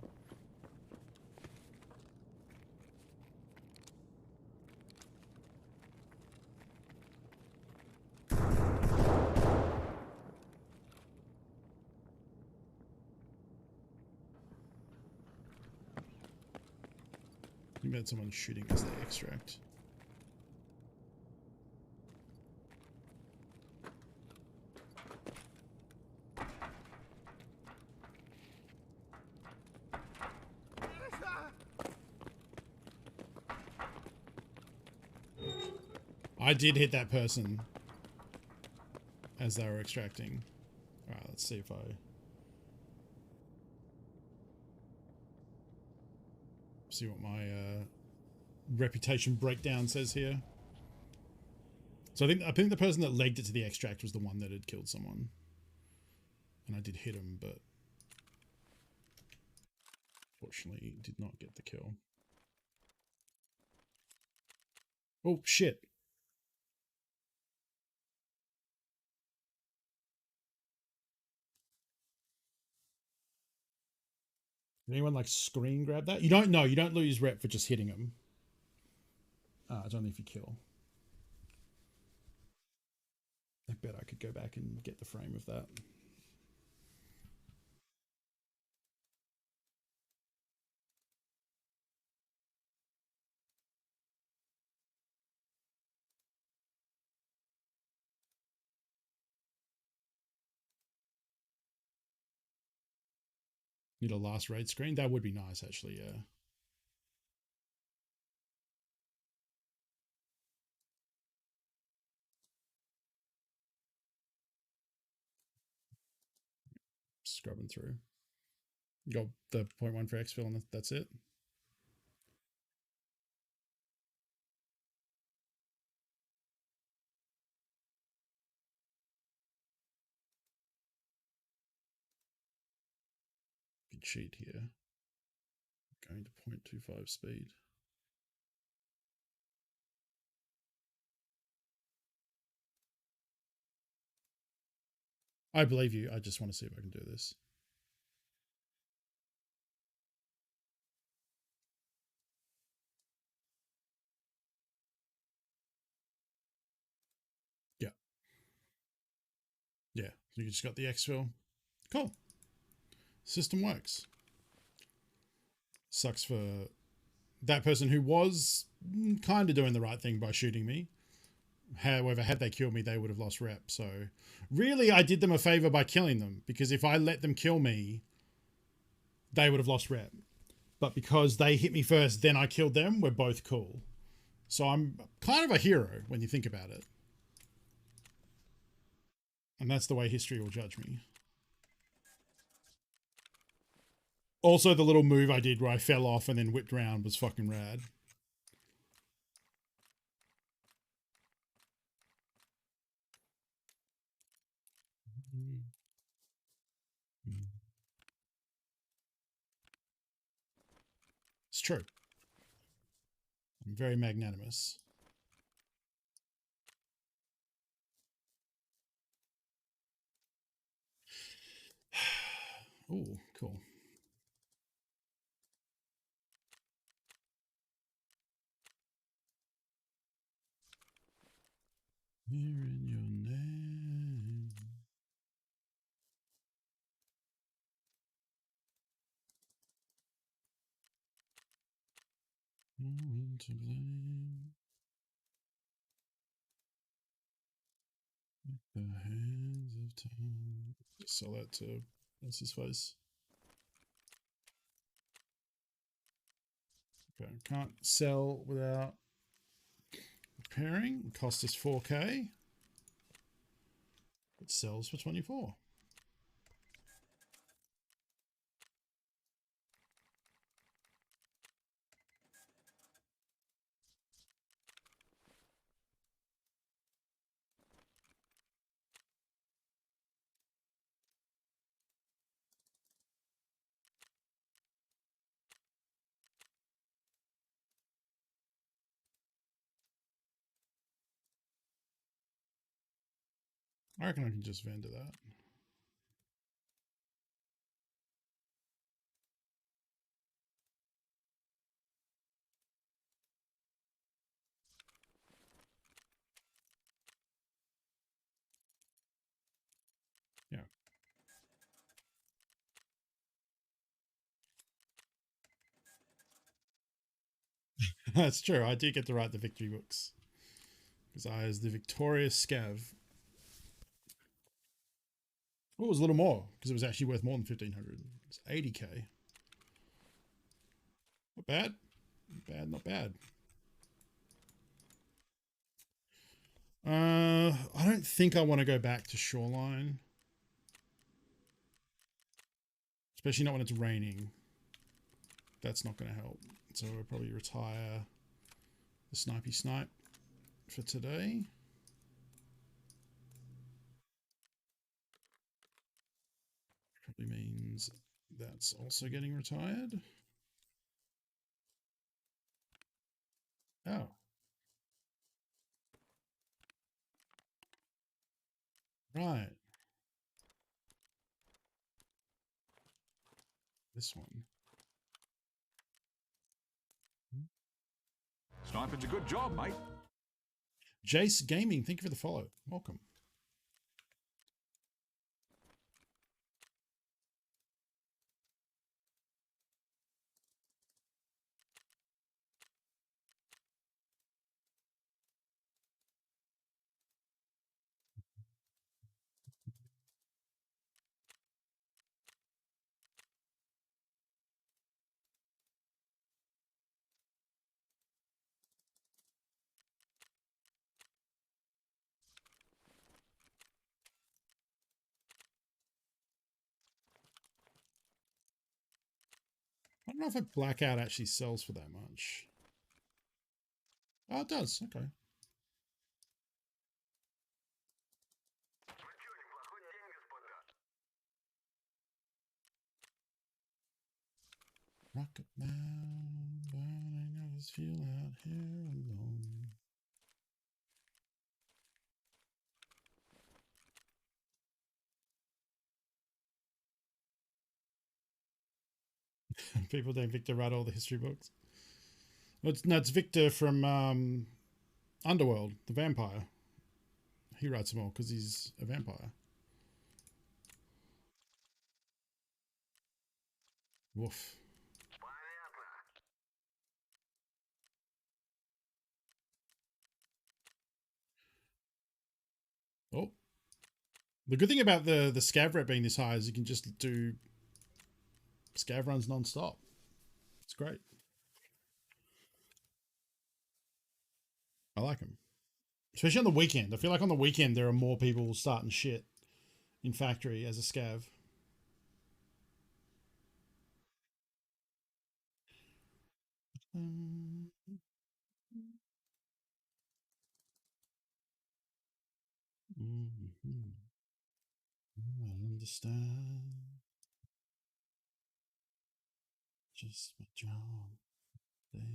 think that someone's shooting as they extract. I did hit that person as they were extracting. Alright, let's see if I... see what my reputation breakdown says here. So I think the person that legged it to the extract was the one that had killed someone. And I did hit him, but fortunately did not get the kill. Oh, shit. Did anyone like screen grab that? You don't know. You don't lose rep for just hitting them. It's only if you kill. I bet I could go back and get the frame of that. Need a last raid screen? That would be nice, actually, yeah. Scrubbing through. You got the 0.1 for exfil and that's it? Good cheat here. Going to 0.25 speed. I believe you. I just want to see if I can do this. Yeah. Yeah. So you just got the exfil. Cool. System works. Sucks for that person who was kind of doing the right thing by shooting me. However, had they killed me, they would have lost rep. So really, I did them a favor by killing them, because if I let them kill me, they would have lost rep. But because they hit me first, then I killed them, we're both cool. So I'm kind of a hero when you think about it. And that's the way history will judge me. Also, the little move I did where I fell off and then whipped around was fucking rad. It's true. I'm very magnanimous. Oh, cool. Here in your name. No one to blame. The hands of time. Just sell that to what's his face. Okay, can't sell without repairing. It cost us 4k. It sells for 24. I reckon I can just vendor that. Yeah. That's true. I do get to write the victory books because I was the victorious scav. Oh, it was a little more because it was actually worth more than 1,500. It's 80k. Not bad. Not bad. Not bad. I don't think I want to go back to Shoreline, especially not when it's raining. That's not going to help. So I'll probably retire the snipey snipe for today. Probably means that's also getting retired. Oh. Right. This one. Sniping's a good job, mate. Jace Gaming, thank you for the follow. Welcome. I don't know if a blackout actually sells for that much. Oh, it does. Okay. Rocket Man, burning, I just feel out here alone. People don't Victor write all the history books. Well, it's Victor from Underworld, the vampire. He writes them all because he's a vampire. Woof. Oh. The good thing about the scav rep being this high is you can just do scav runs non-stop. It's great. I like them. Especially on the weekend. I feel like on the weekend there are more people starting shit in factory as a scav. Mm-hmm. I understand. Just my job, baby.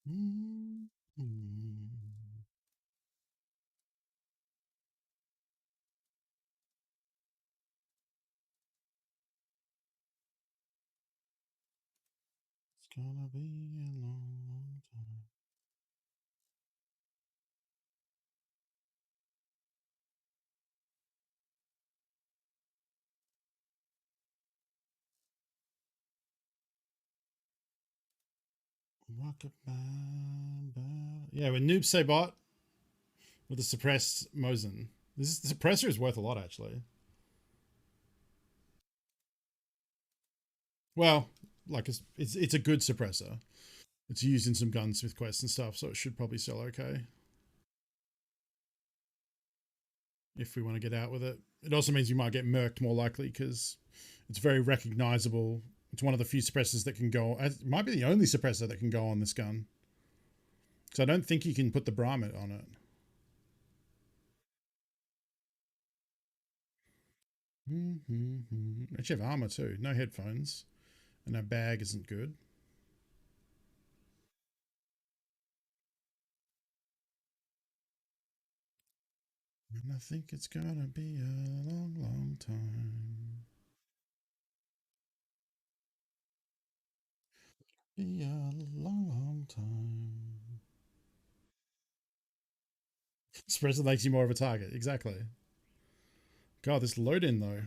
Mm-hmm. It's gonna be a long, long time. Rocket Man. Yeah, with Noob Sabot with the suppressed Mosin. The suppressor is worth a lot, actually. Well, like it's a good suppressor. It's used in some gunsmith quests and stuff, so it should probably sell okay. If we want to get out with it. It also means you might get murked more likely because it's very recognizable. It's one of the few suppressors that can go. It might be the only suppressor that can go on this gun. So I don't think you can put the Brahmet on it. Actually have armor too. No headphones. And our bag isn't good. And I think it's gonna be a long, long time. Be a long, long time. Suppressor makes you more of a target. Exactly. God, this load in though.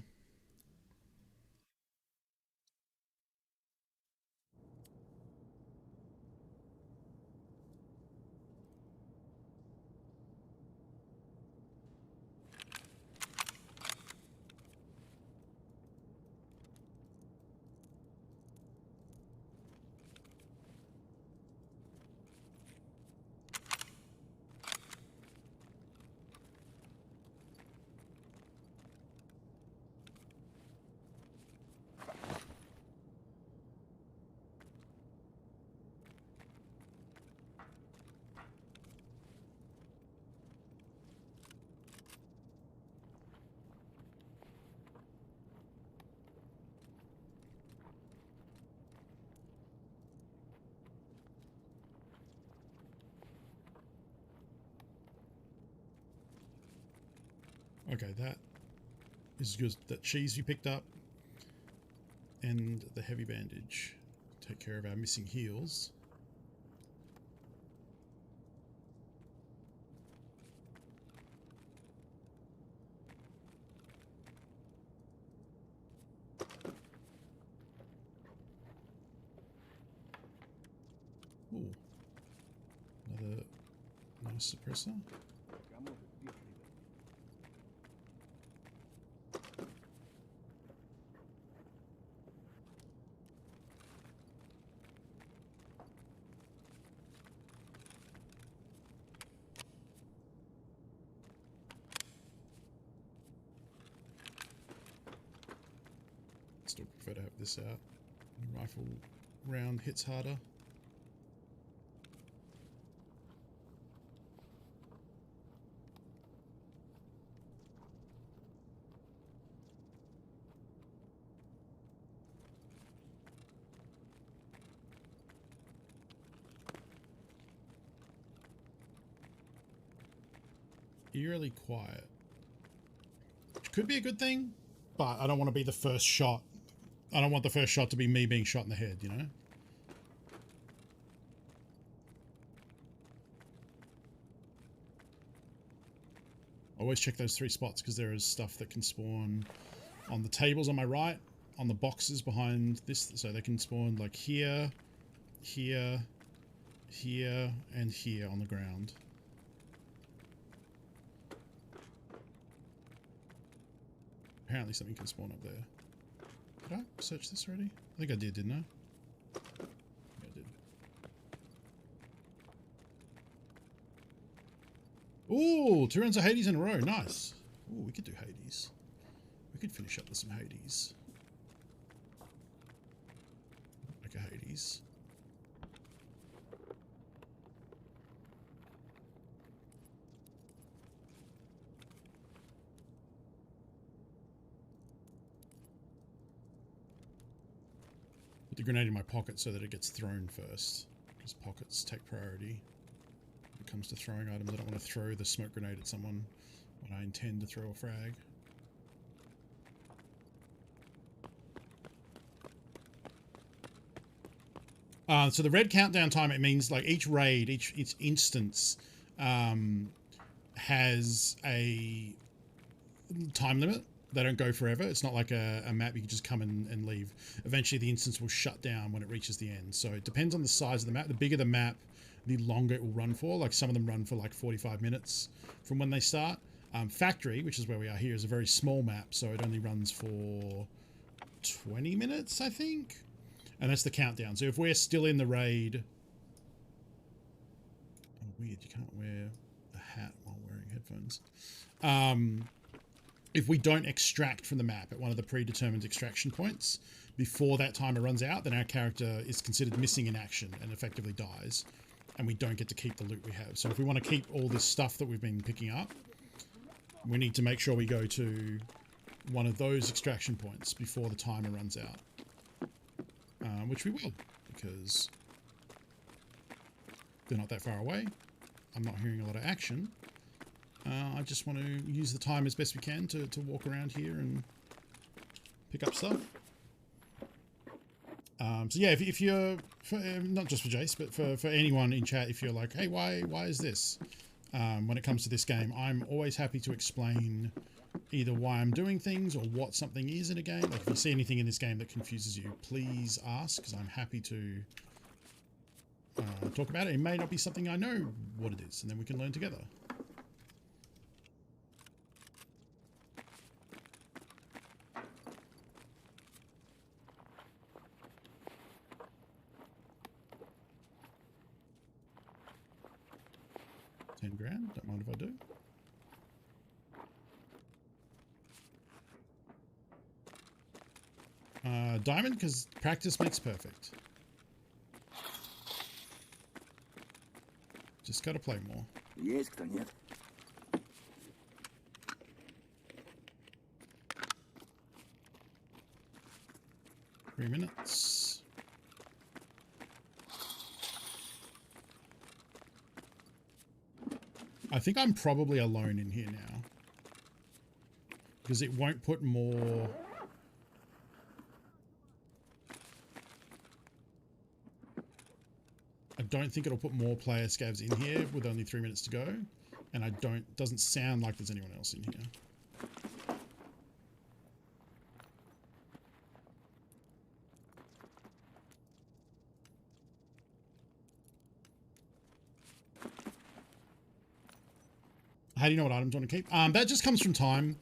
Okay, that is good. That cheese we picked up. And the heavy bandage. Take care of our missing heels. Ooh. Another nice suppressor. Still prefer to have this out. Rifle round hits harder. Eerily quiet. Which could be a good thing, but I don't want to be the first shot. I don't want the first shot to be me being shot in the head, you know? Always check those 3 spots because there is stuff that can spawn on the tables on my right, on the boxes behind this, so they can spawn like here, here, here, and here on the ground. Apparently something can spawn up there. Did I search this already? I think I did, didn't I? Yeah, I did. Ooh, 2 rounds of Hades in a row. Nice. Ooh, we could do Hades. We could finish up with some Hades. Like a Hades. Put the grenade in my pocket so that it gets thrown first. Because pockets take priority when it comes to throwing items. I don't want to throw the smoke grenade at someone when I intend to throw a frag. So the red countdown time, it means like each raid, each instance has a time limit. They don't go forever. It's not like a map you can just come and leave. Eventually the instance will shut down when it reaches the end. So it depends on the size of the map. The bigger the map, the longer it will run for. Like some of them run for like 45 minutes from when they start. Factory, which is where we are here, is a very small map. So it only runs for 20 minutes, I think. And that's the countdown. So if we're still in the raid... Oh, weird. You can't wear a hat while wearing headphones. If we don't extract from the map at one of the predetermined extraction points before that timer runs out, then our character is considered missing in action and effectively dies, and we don't get to keep the loot we have. So if we want to keep all this stuff that we've been picking up, we need to make sure we go to one of those extraction points before the timer runs out, which we will, because they're not that far away. I'm not hearing a lot of action. I just want to use the time as best we can to walk around here and pick up stuff. So yeah, if you're, not just for Jace, but for anyone in chat, if you're like, hey, why is this? When it comes to this game, I'm always happy to explain either why I'm doing things or what something is in a game. Like if you see anything in this game that confuses you, please ask, because I'm happy to talk about it. It may not be something I know what it is, and then we can learn together. $10 grand, don't mind if I do. Diamond, because practice makes perfect. Just gotta play more. Есть кто, нет? 3 minutes. I think I'm probably alone in here now. because it won't put more. I don't think it'll put more player scavs in here with only 3 minutes to go, and doesn't sound like there's anyone else in here. How do you know what items you want to keep? That just comes from time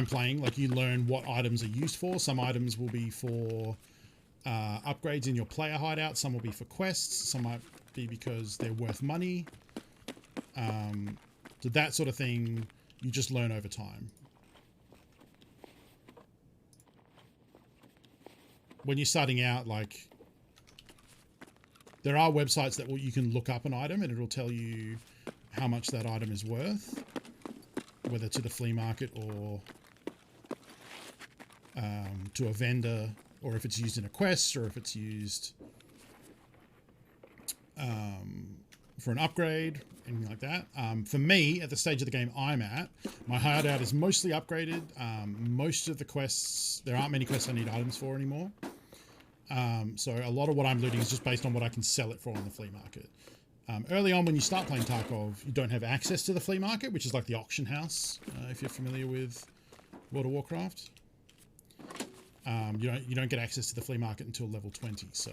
playing. Like, you learn what items are used for. Some items will be for upgrades in your player hideout. Some will be for quests. Some might be because they're worth money. So that sort of thing, you just learn over time. When you're starting out, like, there are websites that you can look up an item and it'll tell you how much that item is worth, whether to the flea market or to a vendor, or if it's used in a quest, or if it's used for an upgrade, anything like that. For me, at the stage of the game I'm at, my hideout is mostly upgraded. Most of the quests, there aren't many quests I need items for anymore. So a lot of what I'm looting is just based on what I can sell it for on the flea market. Early on, when you start playing Tarkov, you don't have access to the flea market, which is like the auction house, if you're familiar with World of Warcraft. You don't get access to the flea market until level 20. So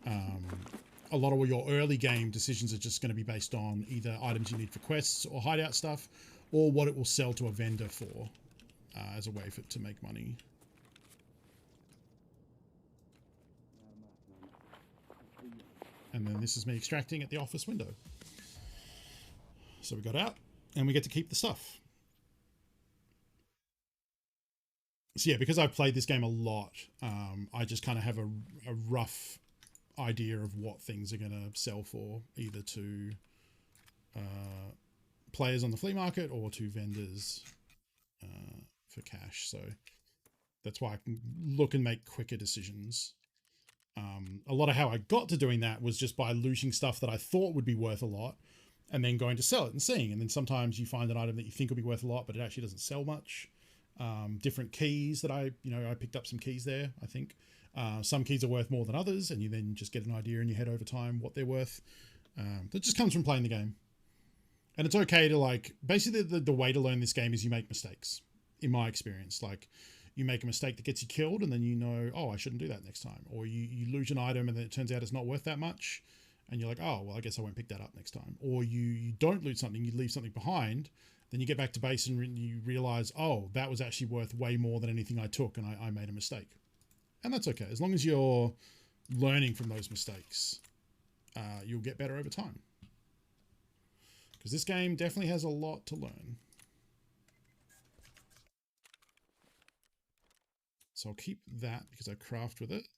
a lot of your early game decisions are just going to be based on either items you need for quests or hideout stuff, or what it will sell to a vendor for as a way for it to make money. And then this is me extracting at the office window. So we got out and we get to keep the stuff. So yeah, because I've played this game a lot, I just kind of have a rough idea of what things are going to sell for, either to players on the flea market or to vendors for cash. So that's why I can look and make quicker decisions. A lot of how I got to doing that was just by looting stuff that I thought would be worth a lot and then going to sell it and seeing. And then sometimes you find an item that you think will be worth a lot, but it actually doesn't sell much. Different keys that I picked up some keys there, I think. Some keys are worth more than others, and you then just get an idea in your head over time what they're worth. That just comes from playing the game. And it's okay to, like, basically the way to learn this game is you make mistakes, in my experience. Like, you make a mistake that gets you killed, and then you know, oh, I shouldn't do that next time. Or you lose an item and then it turns out it's not worth that much, and you're like, oh, well, I guess I won't pick that up next time. Or you don't loot something, you leave something behind, then you get back to base and you realize, oh, that was actually worth way more than anything I took, and I made a mistake. And that's okay. As long as you're learning from those mistakes, you'll get better over time. Because this game definitely has a lot to learn. So I'll keep that because I craft with it.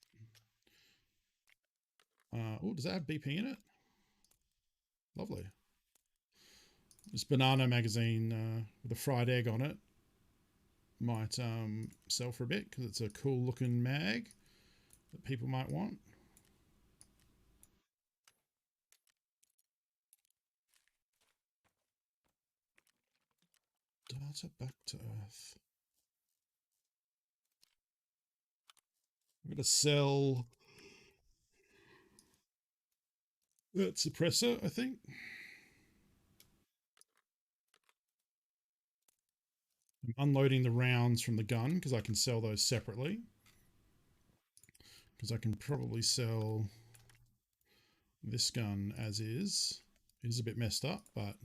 Oh, does that have BP in it? Lovely. This banana magazine with a fried egg on it might sell for a bit because it's a cool looking mag that people might want. Data back to Earth. I'm going to sell that suppressor, I think. I'm unloading the rounds from the gun because I can sell those separately. Because I can probably sell this gun as is. It is a bit messed up, but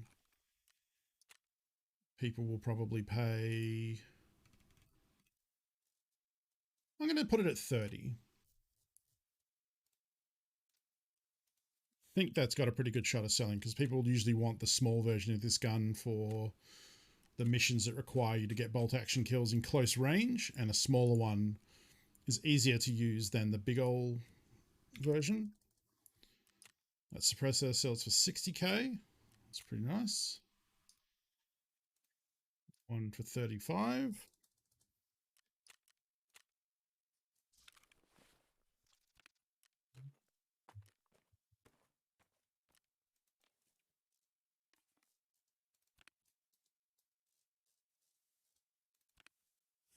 people will probably pay... I'm going to put it at 30. I think that's got a pretty good shot of selling because people usually want the small version of this gun for the missions that require you to get bolt action kills in close range, and a smaller one is easier to use than the big old version. That suppressor sells for 60k. That's pretty nice. One for 35.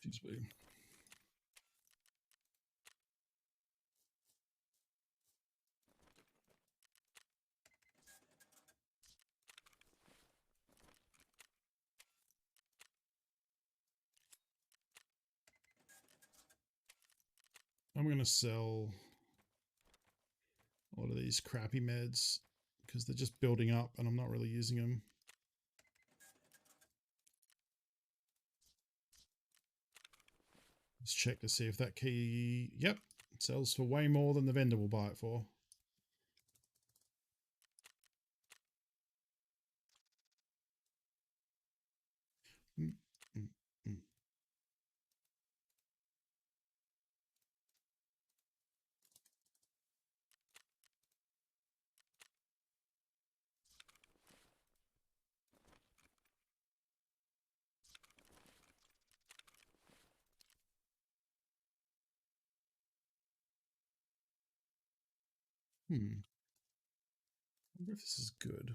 Excuse me. I'm going to sell a lot of these crappy meds because they're just building up and I'm not really using them. Let's check to see if that key, yep, sells for way more than the vendor will buy it for. Mm, mm, mm. I wonder if this is good.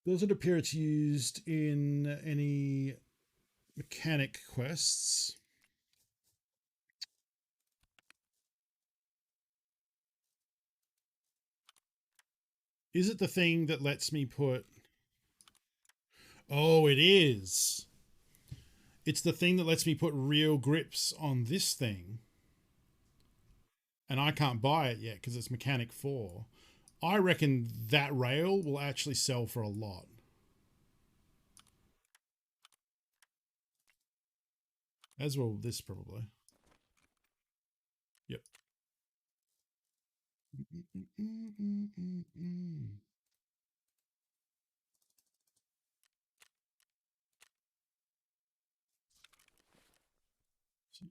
Doesn't appear it's used in any mechanic quests. Is it the thing that lets me put... Oh, it is. It's the thing that lets me put real grips on this thing. And I can't buy it yet because it's mechanic 4. I reckon that rail will actually sell for a lot. As will this probably. Yep.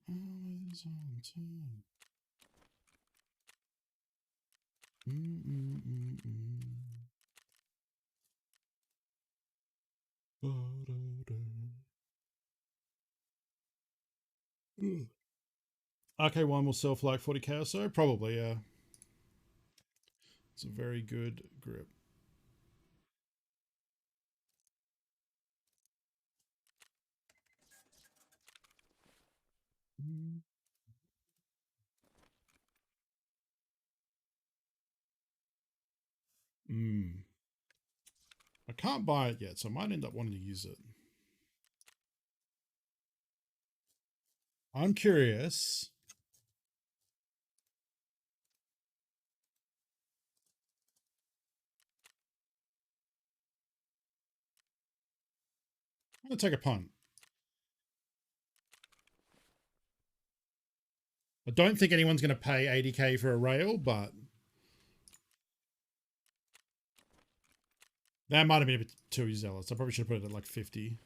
Always on time. RK1 will sell for like 40k or so? Probably, yeah. It's a very good grip. I can't buy it yet, so I might end up wanting to use it. I'm curious. I'm going to take a punt. I don't think anyone's going to pay 80k for a rail, but that might have been a bit too zealous. I probably should have put it at like 50.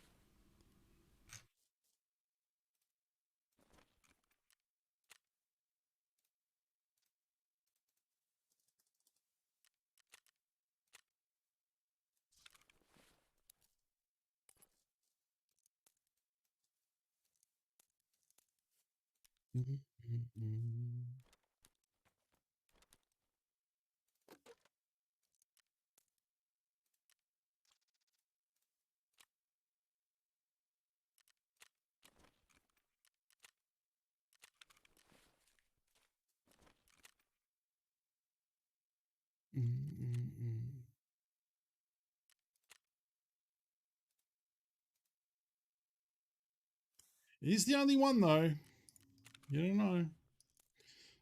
He's the only one though. You don't know.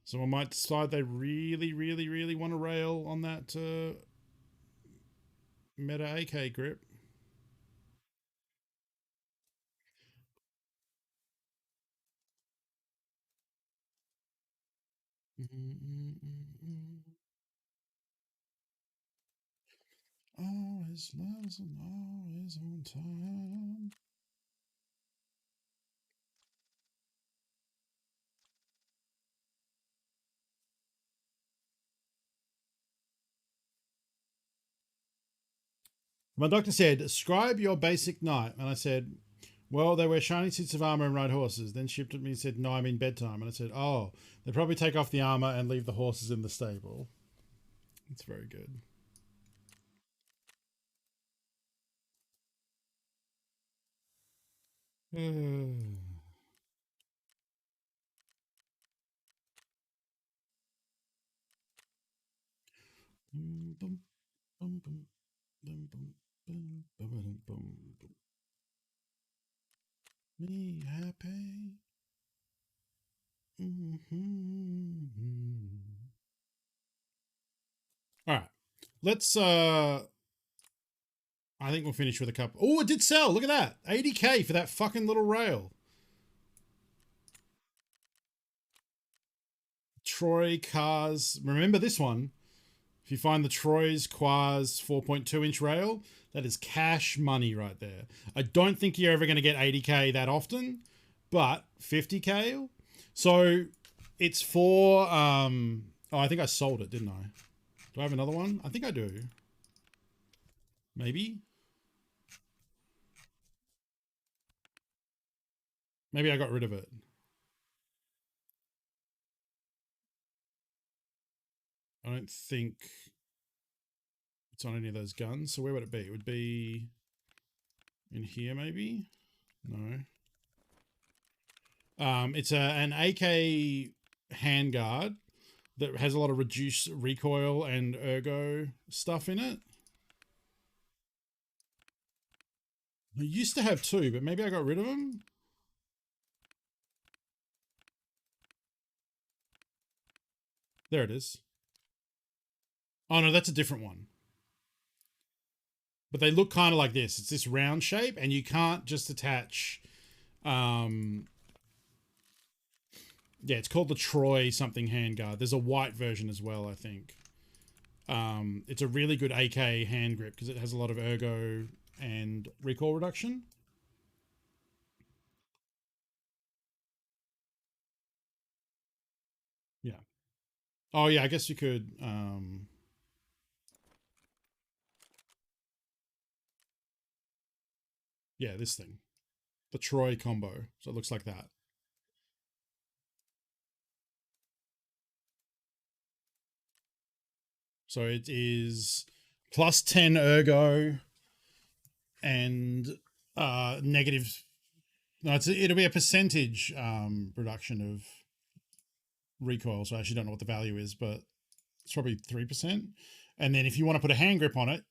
Someone might decide they really, really, really want to rail on that meta AK grip. Always loves and always on time. My doctor said, describe your basic night. And I said, well, they wear shiny suits of armor and ride horses. Then she looked at me and said, no, I mean bedtime. And I said, oh, they probably take off the armor and leave the horses in the stable. It's very good. Me happy. All right. Let's I think we'll finish with a couple. Oh, it did sell. Look at that. 80k for that fucking little rail. Troy cars. Remember this one? If you find the Troy's Quaz 4.2 inch rail, that is cash money right there. I don't think you're ever going to get 80k that often, but 50k. So it's for oh, I think I sold it, didn't I? Do I have another one? I think I do. Maybe. Maybe I got rid of it. I don't think it's on any of those guns. So where would it be? It would be in here, maybe? No. It's an AK handguard that has a lot of reduced recoil and ergo stuff in it. I used to have two, but maybe I got rid of them. There it is. Oh no, that's a different one. But they look kind of like this. It's this round shape, and you can't just attach... yeah, it's called the Troy something handguard. There's a white version as well, I think. It's a really good AK hand grip because it has a lot of ergo and recoil reduction. Yeah. Oh, yeah, I guess you could... yeah, this thing. The Troy combo. So it looks like that. So it is plus 10 ergo and negative... No, it'll be a percentage reduction of recoil. So I actually don't know what the value is, but it's probably 3%. And then if you want to put a hand grip on it,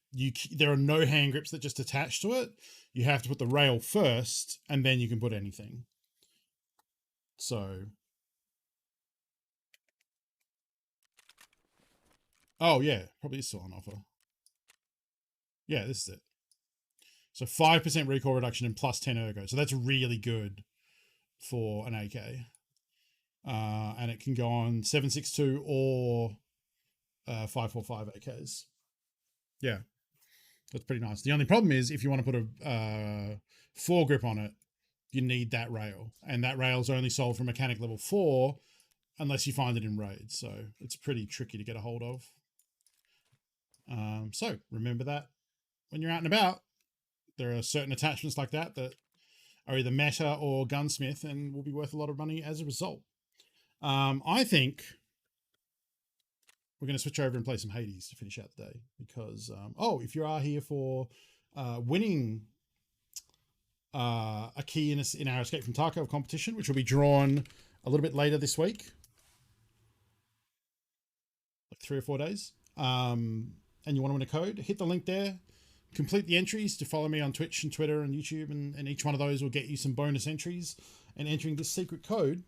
there are no hand grips that just attach to it. You have to put the rail first, and then you can put anything. So... oh, yeah. Probably is still on offer. Yeah, this is it. So 5% recoil reduction and plus 10 ergo. So that's really good for an AK. And it can go on 7.62 or 5.45 AKs. Yeah, that's pretty nice. The only problem is if you want to put a foregrip on it, you need that rail. And that rail's only sold for mechanic level 4 unless you find it in raids. So it's pretty tricky to get a hold of. So remember that when you're out and about. There are certain attachments like that that are either meta or gunsmith and will be worth a lot of money as a result. I think we're going to switch over and play some Hades to finish out the day because, oh, if you are here for winning a key in our Escape from Tarkov competition, which will be drawn a little bit later this week, like 3 or 4 days, and you want to win a code, hit the link there. Complete the entries to follow me on Twitch and Twitter and YouTube, and each one of those will get you some bonus entries. And entering this secret code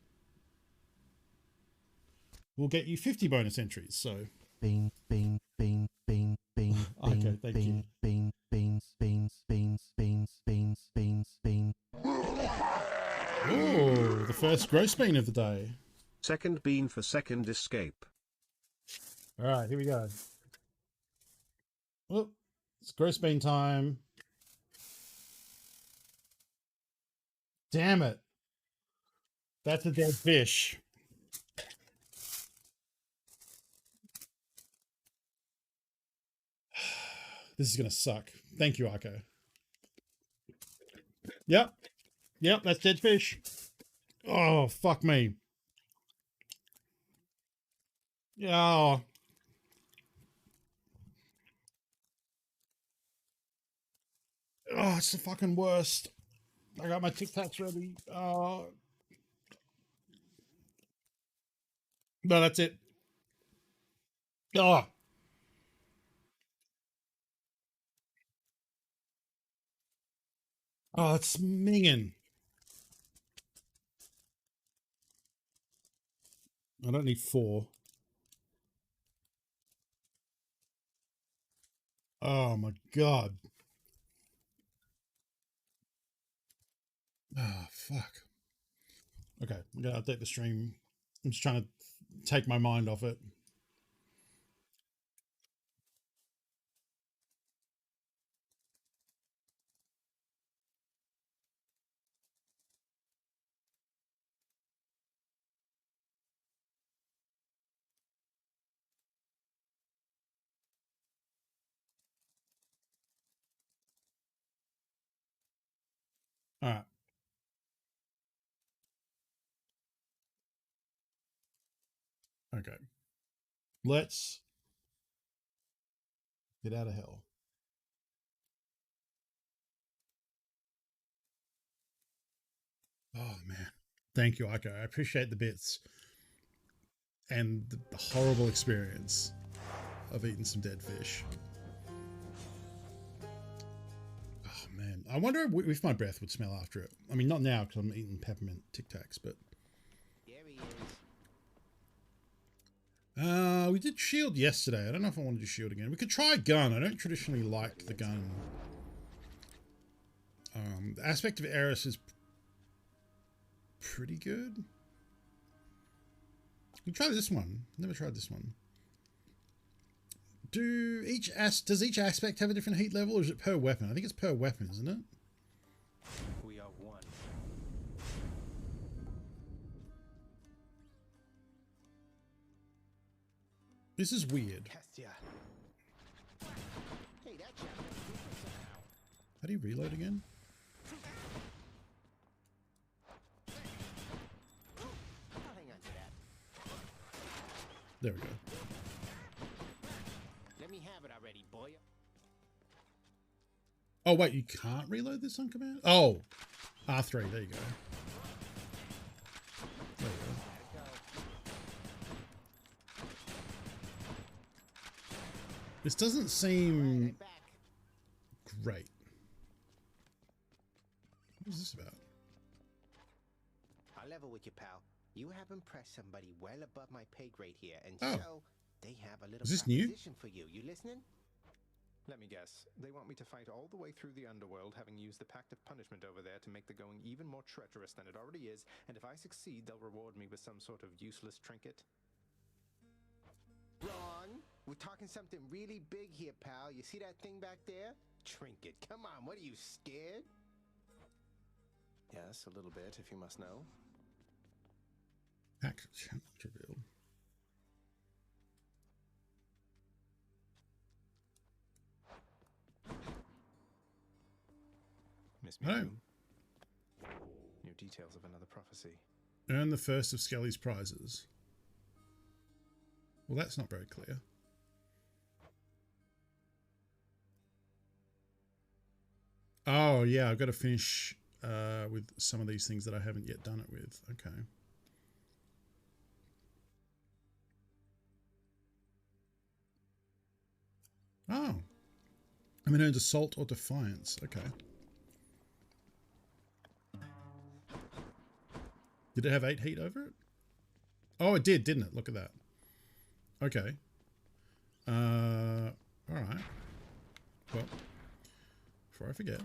will get you 50 bonus entries. So, Bean, bean, bean, bean, bean, okay, thank you. bean, beans, beans, beans, beans, beans, beans, beans. Oh, the first gross bean of the day. Second bean for second escape. All right, here we go. Oh, it's gross bean time. Damn it. That's a dead fish. This is going to suck. Thank you, Arco. Yep. Yep, that's dead fish. Oh, fuck me. Oh. Oh, it's the fucking worst. I got my Tic Tacs ready. No, that's it. Oh, oh, it's minging. I don't need 4. Oh my god. Oh fuck. Okay, I'm gonna update the stream. I'm just trying to take my mind off it. All right. Okay. Let's get out of hell. Oh man. Thank you, Iko. I appreciate the bits and the horrible experience of eating some dead fish. Oh man. I wonder if my breath would smell after it. I mean, not now because I'm eating peppermint Tic Tacs, but. We did shield yesterday. I don't know if I want to do shield again. We could try gun. I don't traditionally like the gun. The aspect of Eris is pretty good. We try this one. Never tried this one. Does each aspect have a different heat level, or is it per weapon? I think it's per weapon, isn't it? We are one. This is weird. How do you reload again? There we go. Let me have it already, boy. Oh wait, you can't reload this on command? Oh, R3, there you go. There we go. This doesn't seem great. What is this about? I'll level with you, pal. You have impressed somebody well above my pay grade here, and Oh. so they have a little Is this new? proposition for you. You listening? Let me guess. They want me to fight all the way through the underworld, having used the Pact of Punishment over there to make the going even more treacherous than it already is, and if I succeed, they'll reward me with some sort of useless trinket. Wrong. We're talking something really big here, pal. You see that thing back there? Trinket. Come on, what are you, scared? Yes, a little bit, if you must know. Hack challenge revealed. Miss No. me. New details of another prophecy. Earn the first of Skelly's prizes. Well, that's not very clear. Oh, yeah, I've got to finish with some of these things that I haven't yet done it with. Okay. Oh. I mean, earned Assault or Defiance. Okay. Did it have 8 heat over it? Oh, it did, didn't it? Look at that. Okay. All right. Well, before I forget.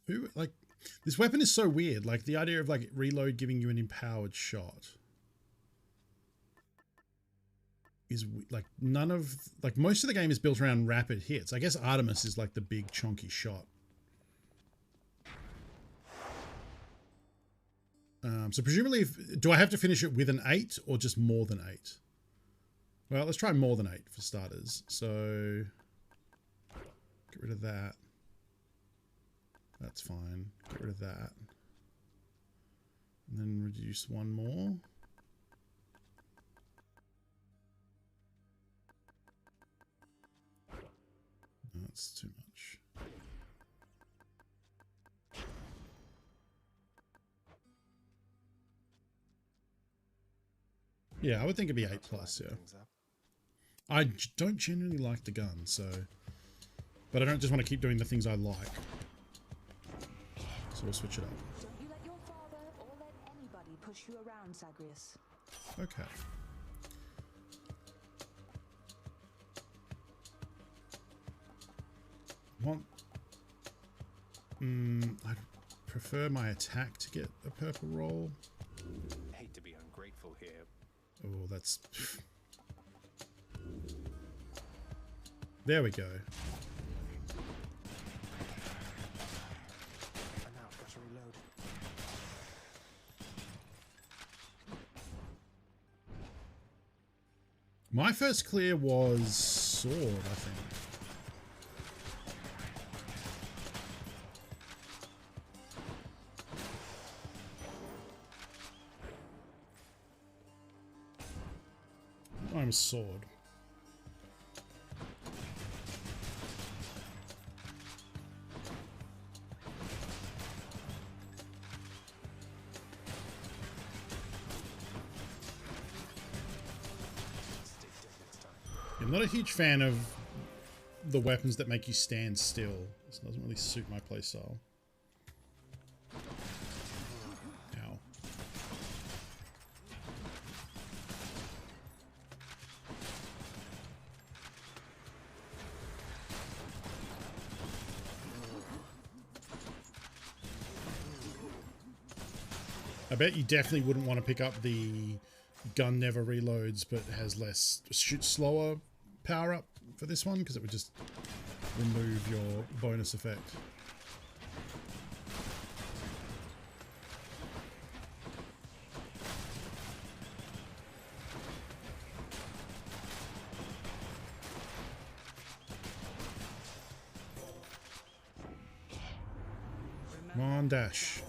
Who, like, this weapon is so weird. Like, the idea of, like, reload giving you an empowered shot is, like, none of, like, most of the game is built around rapid hits. I guess Artemis is, like, the big chonky shot. So presumably, do I have to finish it with an 8 or just more than 8? Well, let's try more than 8 for starters. So, get rid of that. That's fine. Get rid of that. And then reduce one more. that's too much. Yeah, I would think it'd be 8 plus, yeah. I don't generally like the gun, so... But I don't just want to keep doing the things I like. So we'll switch it up. Don't you let your father or let anybody push you around, Zagreus. Okay. I'd prefer my attack to get a purple roll. Hate to be ungrateful here. Oh, that's... There we go. And now I've got to reload. My first clear was sword, I think. I'm a sword. I'm not a huge fan of the weapons that make you stand still. This doesn't really suit my playstyle. Ow. I bet you definitely wouldn't want to pick up the gun never reloads but has less shoot slower power up for this one, because it would just remove your bonus effect. Come on, dash.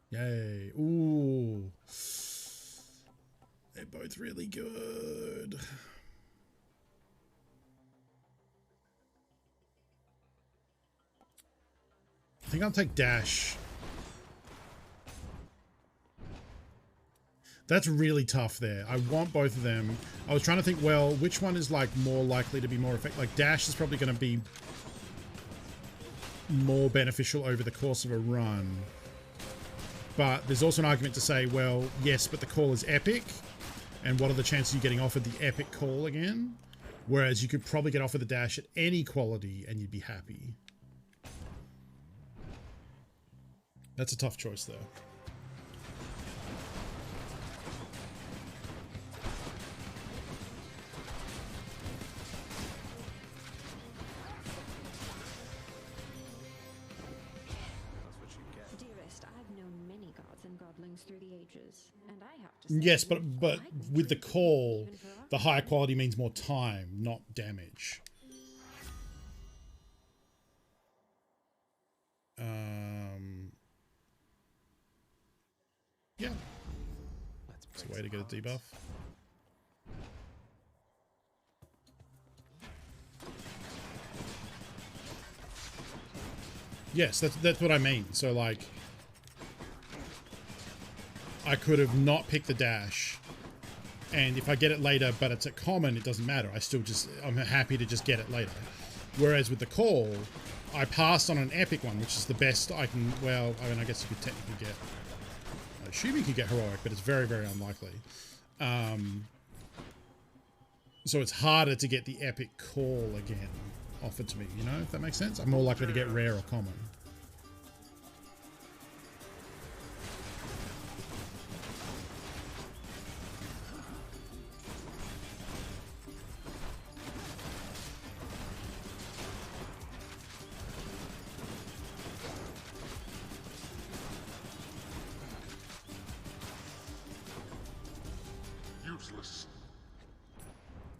Yay. Ooh. They're both really good. I think I'll take dash. That's really tough there. I want both of them. I was trying to think, well, which one is like more likely to be more effective? Like dash is probably going to be more beneficial over the course of a run. But there's also an argument to say, well, yes, but the call is epic. And what are the chances of you getting offered the epic call again? Whereas you could probably get offered the dash at any quality and you'd be happy. That's a tough choice, though. Dearest, I've known many gods and godlings through the ages, and I have to say, Yes, but with the call, the higher quality means more time, not damage. Yeah. It's a way to get a debuff. Yes, that's what I mean. So like, I could have not picked the dash, and if I get it later, but it's a common, it doesn't matter. I'm happy to just get it later. Whereas with the call, I passed on an epic one, which is the best I can. Well, I mean, I guess you could technically get. I assume you could get heroic, but it's very, very unlikely. So it's harder to get the epic call again offered to me, you know, if that makes sense. I'm more likely to get rare or common.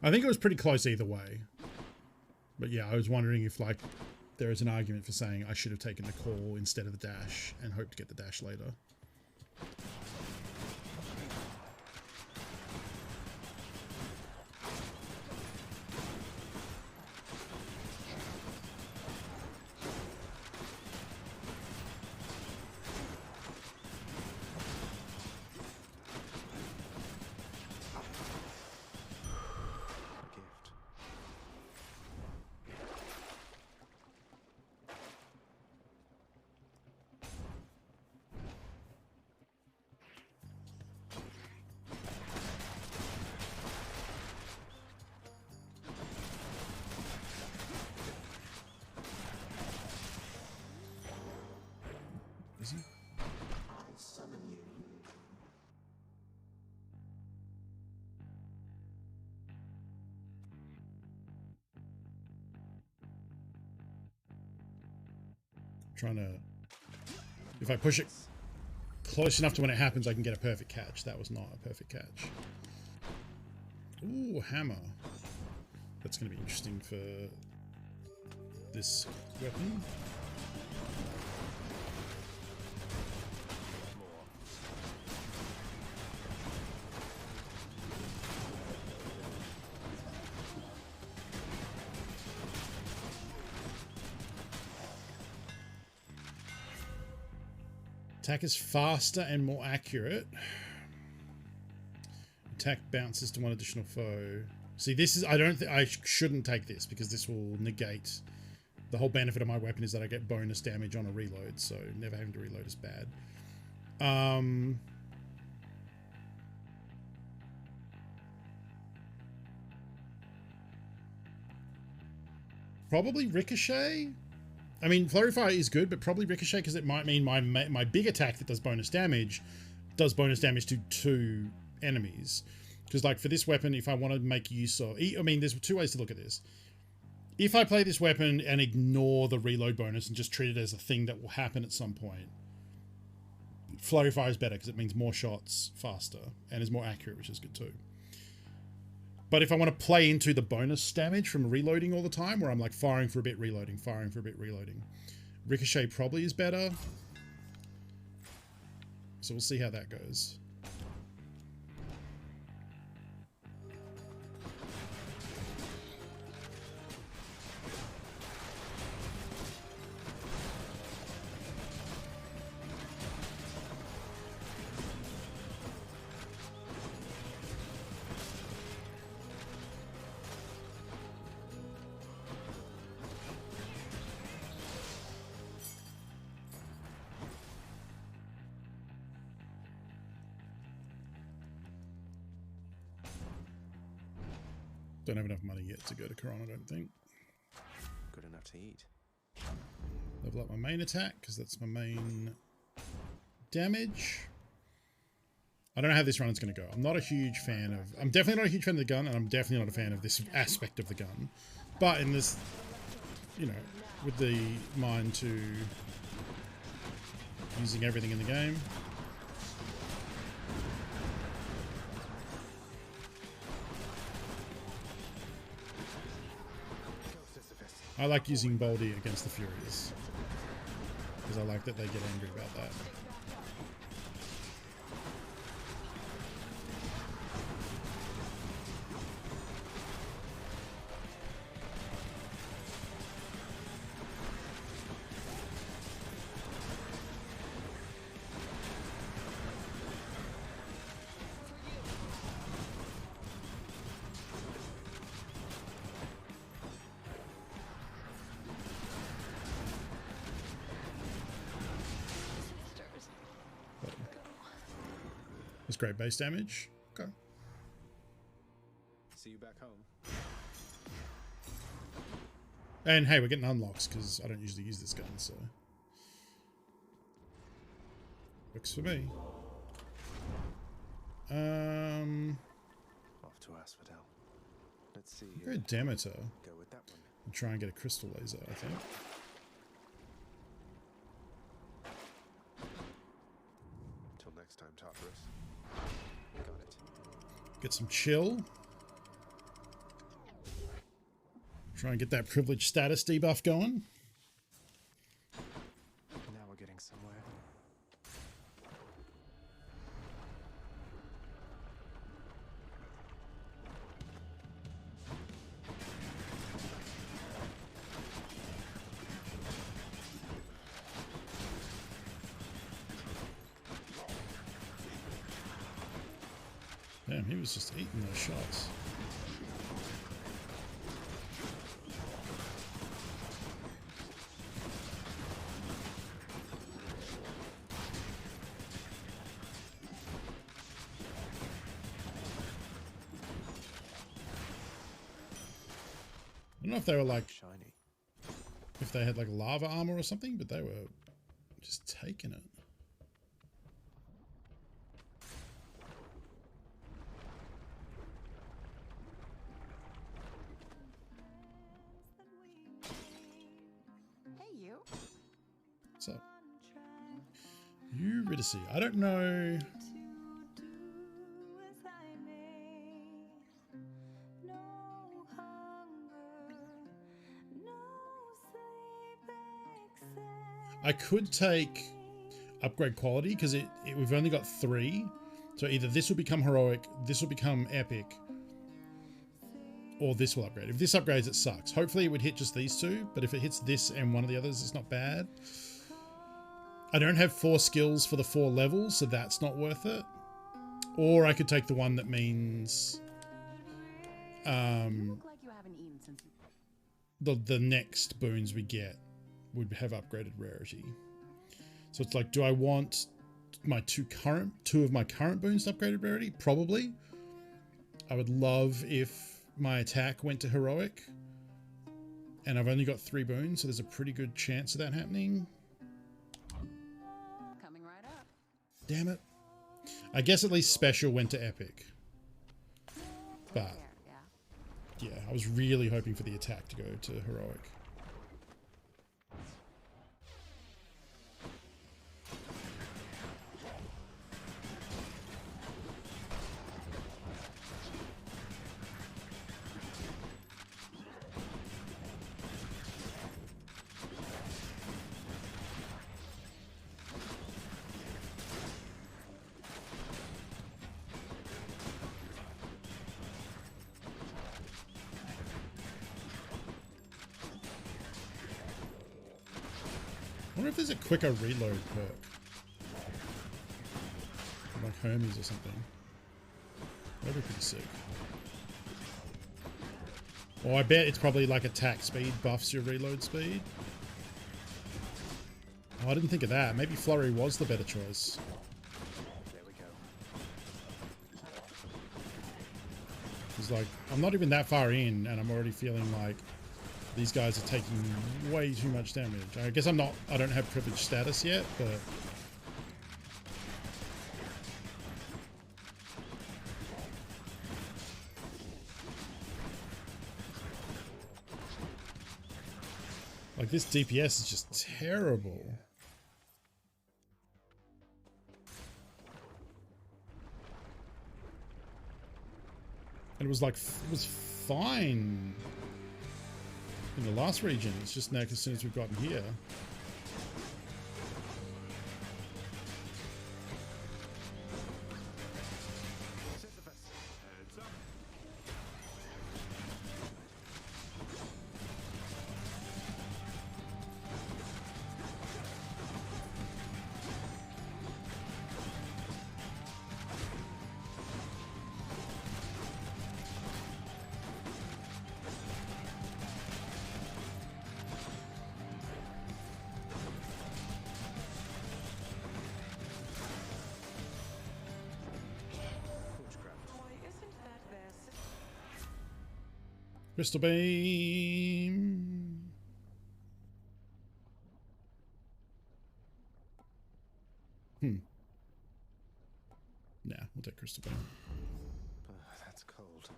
I think it was pretty close either way. But yeah, I was wondering if like there is an argument for saying I should have taken the call instead of the dash and hoped to get the dash later. Is he? Trying to... If I push it close enough to when it happens, I can get a perfect catch. That was not a perfect catch. Ooh, hammer. That's going to be interesting for this weapon. Attack is faster and more accurate. Attack bounces to one additional foe. See, this is... I don't think... I shouldn't take this because this will negate... The whole benefit of my weapon is that I get bonus damage on a reload, so never having to reload is bad. Probably Ricochet? I mean, Flurry Fire is good, but probably Ricochet because it might mean my big attack that does bonus damage to 2 enemies. Because, like, for this weapon, if I want to make use of... I mean, there's 2 ways to look at this. If I play this weapon and ignore the reload bonus and just treat it as a thing that will happen at some point, Flurry Fire is better because it means more shots faster and is more accurate, which is good too. But if I want to play into the bonus damage from reloading all the time, where I'm like firing for a bit, reloading, firing for a bit, reloading, Ricochet probably is better. So we'll see how that goes. Don't have enough money yet to go to Corona, I don't think. Good enough to eat. Level up my main attack, because that's my main damage. I don't know how this run is going to go. I'm not a huge fan of... I'm definitely not a huge fan of the gun, and I'm definitely not a fan of this aspect of the gun. But in this, you know, with the mind to using everything in the game... I like using Baldy against the Furies, because I like that they get angry about that. It's great base damage. Okay. See you back home. And hey, we're getting unlocks because I don't usually use this gun, so works for me. Off to Asphodel. Let's see. Go Demeter. Go with that one. And try and get a crystal laser, I think. Till next time, Tartarus. Got it. Get some chill. Try and get that privilege status debuff going. Now we're getting somewhere. Damn, he was just eating those shots. I don't know if they were like Shiny. if they had like lava armor or something, but they were Just taking it. Hey, you. What's up? Eurydice. I don't know. I could take upgrade quality because we've only got 3. So either this will become heroic, this will become epic, or this will upgrade. If this upgrades, it sucks. Hopefully it would hit just these 2, but if it hits this and one of the others, it's not bad. I don't have 4 skills for the 4 levels, so that's not worth it. Or I could take the one that means the next boons we get would have upgraded rarity. So it's like, do I want my 2 of my current boons to upgraded rarity? Probably. I would love if my attack went to heroic, and I've only got 3 boons, so there's a pretty good chance of that happening. Coming right up. Damn it. I guess at least special went to epic. But yeah, I was really hoping for the attack to go to heroic. I wonder if there's a quicker reload perk. Like Hermes or something. That'd be pretty sick. Or I bet it's probably like attack speed buffs your reload speed. Oh, I didn't think of that. Maybe Flurry was the better choice. There we go. It's like, I'm not even that far in and I'm already feeling like these guys are taking way too much damage. I guess I don't have privileged status yet, but like this DPS is just terrible. And it was like, it was fine in the last region. It's just now as soon as we've gotten here. Crystal Beam. Nah, we'll take Crystal Beam. That's cold.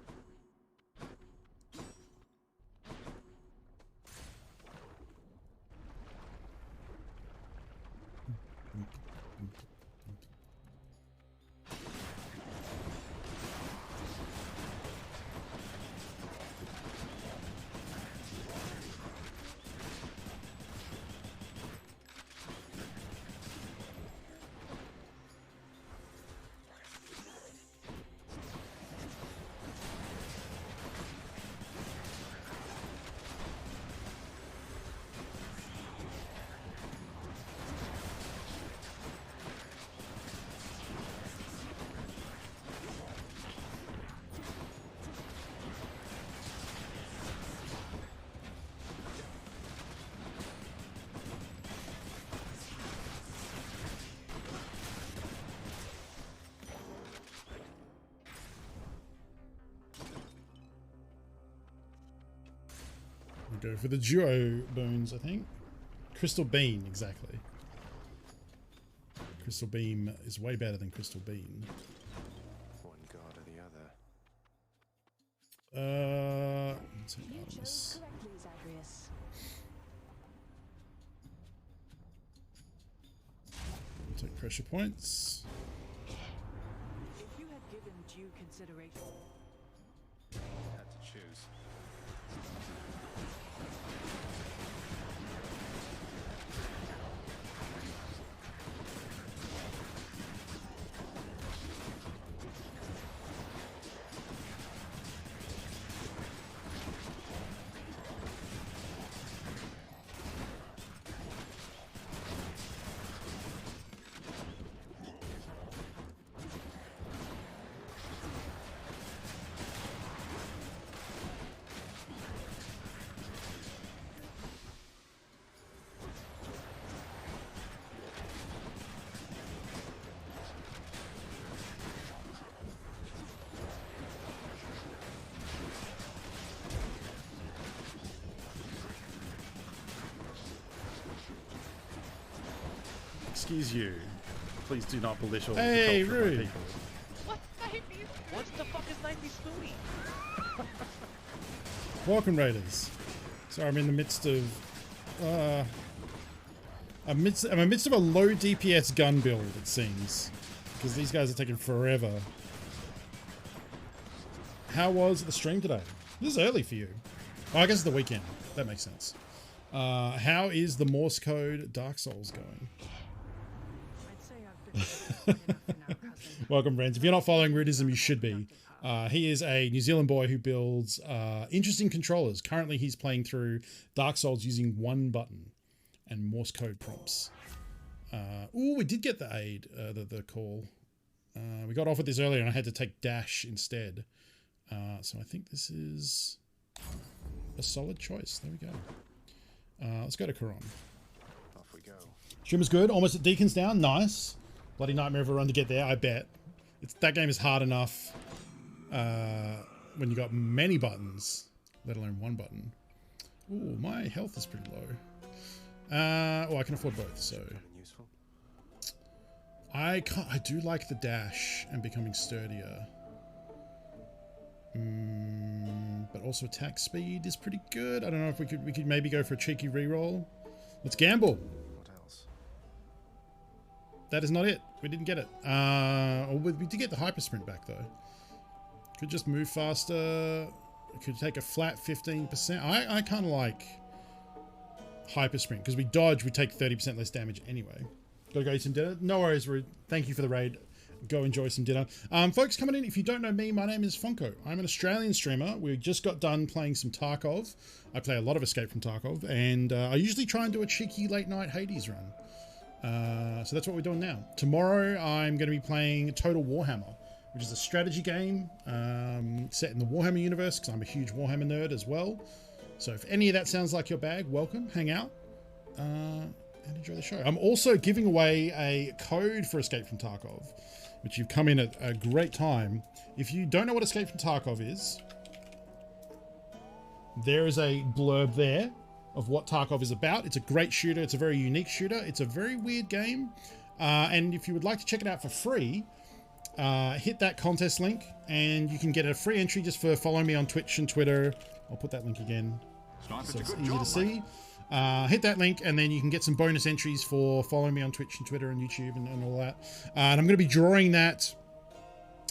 We'll go for the duo boons, I think. Crystal Beam, exactly. Crystal Beam is way better than Crystal Beam. One god or the other. Let's take Artemis. Take pressure points. If you had given due consideration, Had to choose. Excuse you. Please do not belittle Hey, the culture of my rude. people. What 90s? What the fuck is 90s Spoonie? Welcome, Raiders. Sorry, I'm in the midst of I'm amidst of a low DPS gun build, it seems, because these guys are taking forever. How was the stream today? This is early for you. Oh, I guess it's the weekend. That makes sense. How is the Morse code Dark Souls going? Welcome, friends. If you're not following Rudism, you should be. He is a New Zealand boy who builds interesting controllers. Currently, he's playing through Dark Souls using one button and Morse code prompts. Ooh, we did get the aid, the call. We got off with this earlier and I had to take dash instead. So I think this is a solid choice. There we go. Let's go to Quran. Off we go. Stream is good. Almost at Deacon's down. Nice. Bloody nightmare of a run to get there, I bet. That game is hard enough when you got many buttons, let alone one button. Ooh, my health is pretty low. Oh, I can afford both, so. I do like the dash and becoming sturdier. But also attack speed is pretty good. I don't know if we could maybe go for a cheeky reroll. Let's gamble. What else? That is not it. We didn't get it. We did get the hyper sprint back though. Could just move faster. Could take a flat 15%. I kind of like hyper sprint because we dodge. We take 30% less damage anyway. Gotta go eat some dinner. No worries, Rude. Thank you for the raid. Go enjoy some dinner. Folks coming in, if you don't know me, my name is Funko. I'm an Australian streamer. We just got done playing some Tarkov. I play a lot of Escape from Tarkov, and I usually try and do a cheeky late night Hades run. So that's what we're doing now. Tomorrow, I'm going to be playing Total Warhammer, which is a strategy game set in the Warhammer universe, because I'm a huge Warhammer nerd as well. So if any of that sounds like your bag, welcome, hang out, and enjoy the show. I'm also giving away a code for Escape from Tarkov, which you've come in at a great time. If you don't know what Escape from Tarkov is, there is a blurb there of what Tarkov is about. It's a great shooter. It's a very unique shooter. It's a very weird game. And if you would like to check it out for free, hit that contest link and you can get a free entry just for following me on Twitch and Twitter. I'll put that link again so it's easy to see. Hit that link and then you can get some bonus entries for following me on Twitch and Twitter and YouTube and all that. And I'm going to be drawing that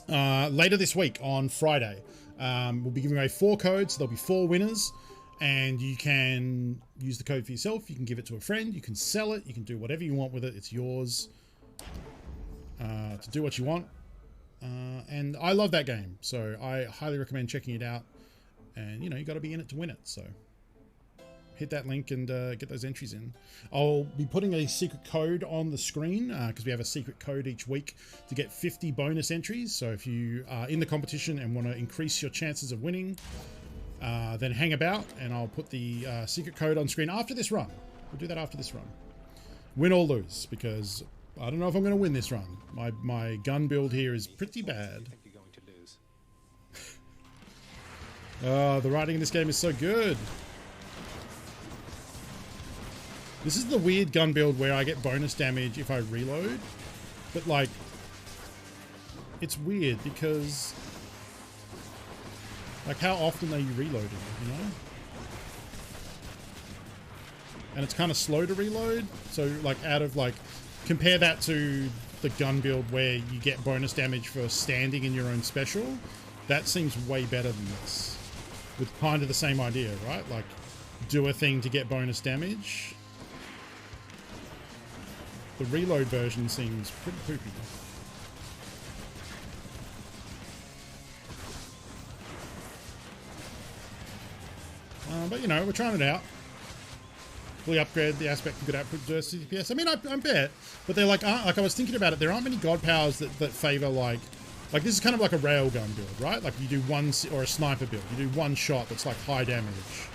later this week on Friday. We'll be giving away 4 codes. There'll be 4 winners and you can use the code for yourself. You can give it to a friend. You can sell it. You can do whatever you want with it. It's yours to do what you want. And I love that game. So I highly recommend checking it out. And, you know, you got to be in it to win it. So hit that link and get those entries in. I'll be putting a secret code on the screen because we have a secret code each week to get 50 bonus entries. So if you are in the competition and want to increase your chances of winning, then hang about and I'll put the secret code on screen after this run. We'll do that after this run. Win or lose, because I don't know if I'm going to win this run. My gun build here is pretty bad. Oh, the writing in this game is so good. This is the weird gun build where I get bonus damage if I reload. But like, it's weird because like how often are you reloading, you know? And it's kind of slow to reload. So like out of like, compare that to the gun build where you get bonus damage for standing in your own special. That seems way better than this. With kind of the same idea, right? Like, do a thing to get bonus damage. The reload version seems pretty poopy. But you know, we're trying it out. Fully upgrade the aspect of good output versus CPS. I mean, I bet, but they're like I was thinking about it. There aren't many god powers that favor like this is kind of like a railgun build, right? Like you do one, or a sniper build. You do one shot that's like high damage.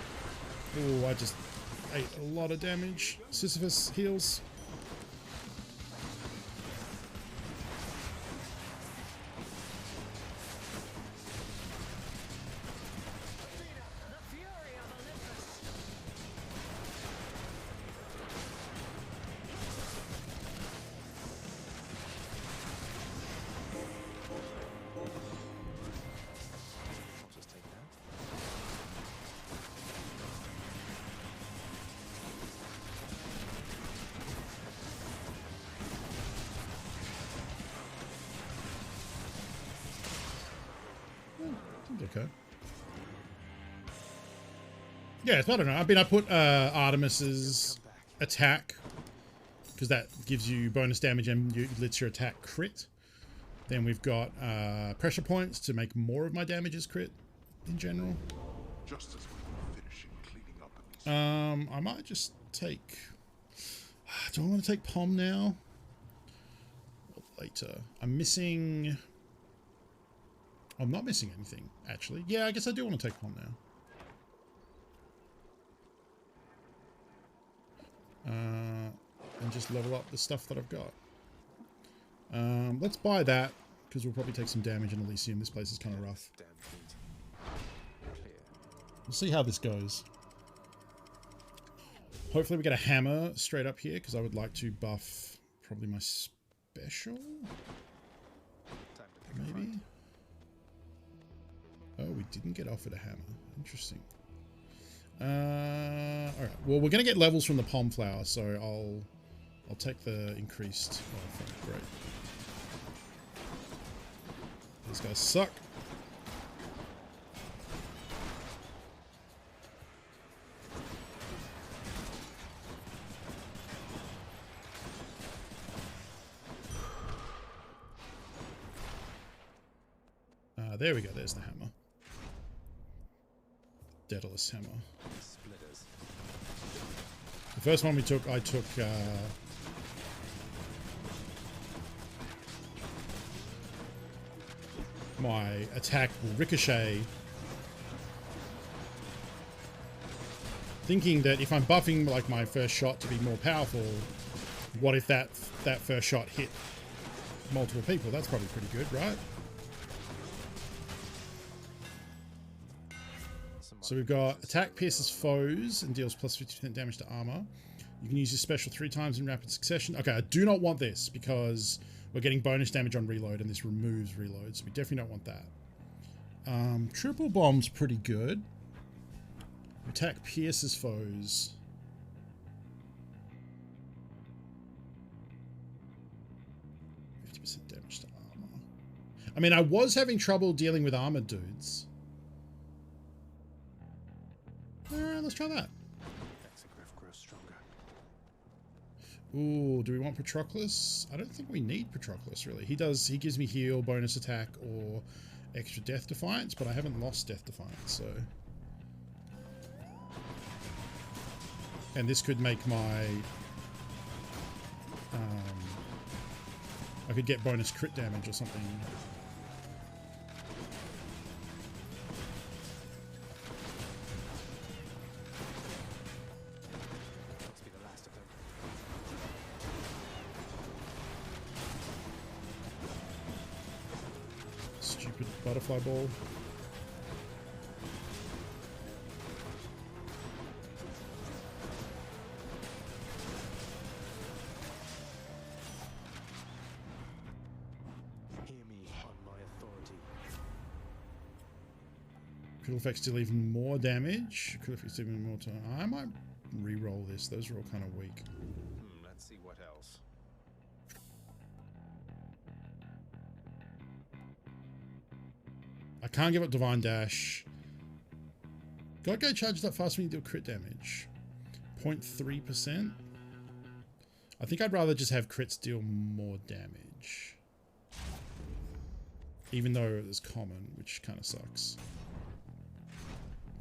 Oh, I just ate a lot of damage. Sisyphus heals. Okay. Yeah, I don't know. I mean, I put Artemis's attack because that gives you bonus damage and lets your attack crit. Then we've got pressure points to make more of my damages crit in general. Just as we were finishing cleaning up I might just take. Do I want to take Pom now? Or later. I'm missing. I'm not missing anything, actually. Yeah, I guess I do want to take Pom now. And just level up the stuff that I've got. Let's buy that, because we'll probably take some damage in Elysium. This place is kind of rough. We'll see how this goes. Hopefully we get a hammer straight up here, because I would like to buff probably my special? Maybe? Oh, we didn't get offered a hammer. Interesting. Alright. Well, we're going to get levels from the Pom Flower, so I'll take the increased. Oh, great. These guys suck. There we go. There's the hammer. Daedalus hammer. The first one we took, I took my attack will ricochet, thinking that if I'm buffing like my first shot to be more powerful, what if that first shot hit multiple people? That's probably pretty good, right? So we've got attack pierces foes and deals plus 50% damage to armor. You can use your special 3 times in rapid succession. Okay, I do not want this because we're getting bonus damage on reload and this removes reload, so we definitely don't want that. Triple bomb's pretty good. Attack pierces foes. %50 damage to armor. I mean, I was having trouble dealing with armored dudes. Alright, let's try that. Ooh, do we want Patroclus? I don't think we need Patroclus, really. He gives me heal, bonus attack, or extra Death Defiance, but I haven't lost Death Defiance, so... And this could make my... I could get bonus crit damage or something. Stupid butterfly ball. Critical effects deal even more damage. Critical effects deal even more time. I might re-roll this. Those are all kind of weak. Let's see what else. I can't give up Divine Dash. God Go charges up fast when you deal crit damage. 0.3%. I think I'd rather just have crits deal more damage. Even though it's common, which kind of sucks.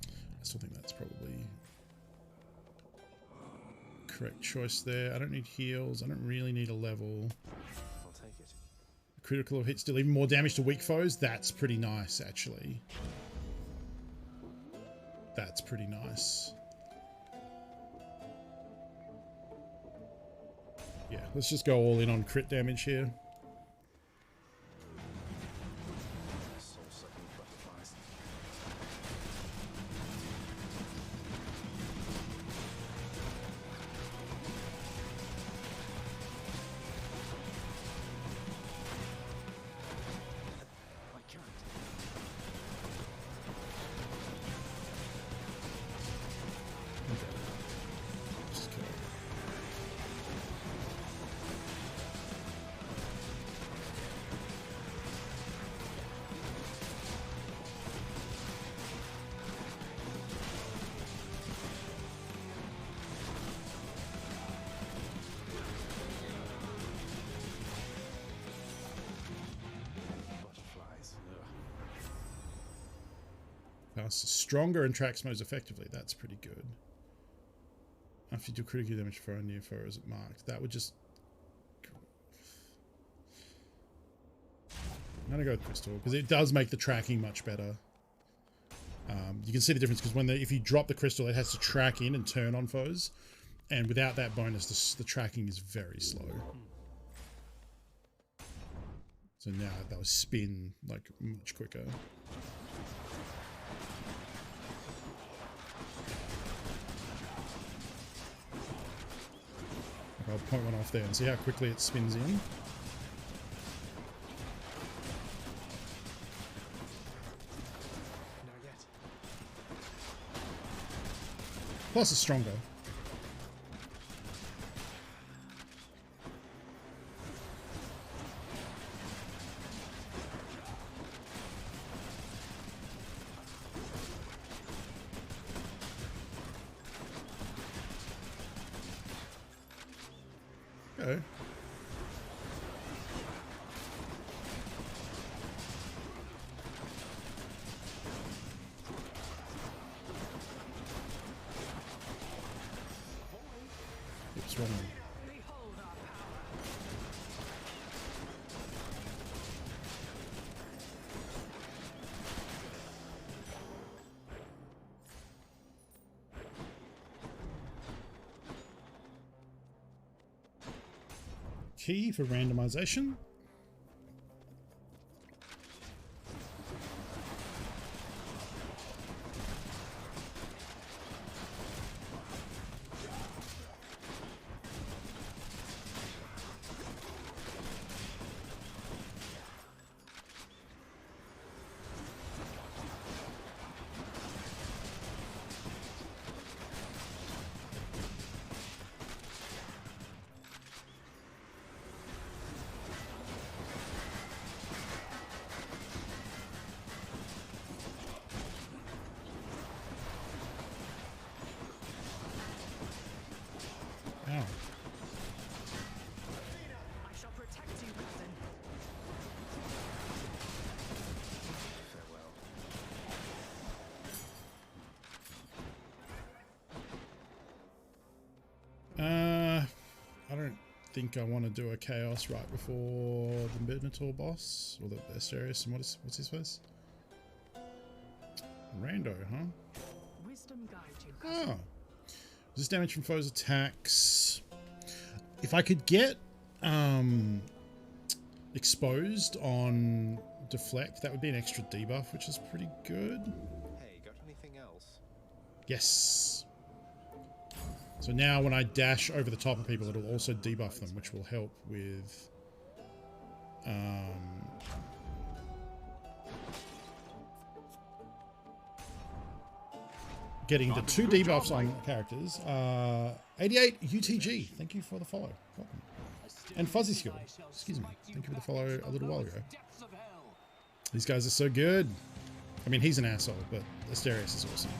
I still think that's probably correct choice there. I don't need heals. I don't really need a level. I'll take it. Critical hits deal even more damage to weak foes. That's pretty nice, actually. That's pretty nice. Yeah, let's just go all in on crit damage here. Soul-sucking butterflies. I can't. Just kill it. Butterflies. Faster, stronger, and tracks moves effectively. That's pretty good. After you do critical damage for a near foe, is it marked? That would just... I'm gonna go with Crystal because it does make the tracking much better. You can see the difference because when if you drop the crystal, it has to track in and turn on foes, and without that bonus, the tracking is very slow. So now they'll spin like much quicker. I'll point one off there and see how quickly it spins in. Plus it's stronger. Okay. Oops, wrong one. Key for randomization. Ow. I shall protect you, cousin. I don't think I want to do a chaos right before the Minotaur boss or the Asterius. And what's his face? Rando, huh? Wisdom guide you, cousin. Oh. Resist damage from foes' attacks. If I could get exposed on deflect, that would be an extra debuff, which is pretty good. Hey, got anything else? Yes. So now when I dash over the top of people, it'll also debuff them, which will help with getting the 2 debuffs on characters. 88 UTG, thank you for the follow. Welcome. And Fuzzy Skill, excuse me, thank you for the follow a little while ago. These guys are so good. I mean, he's an asshole, but Asterius is awesome.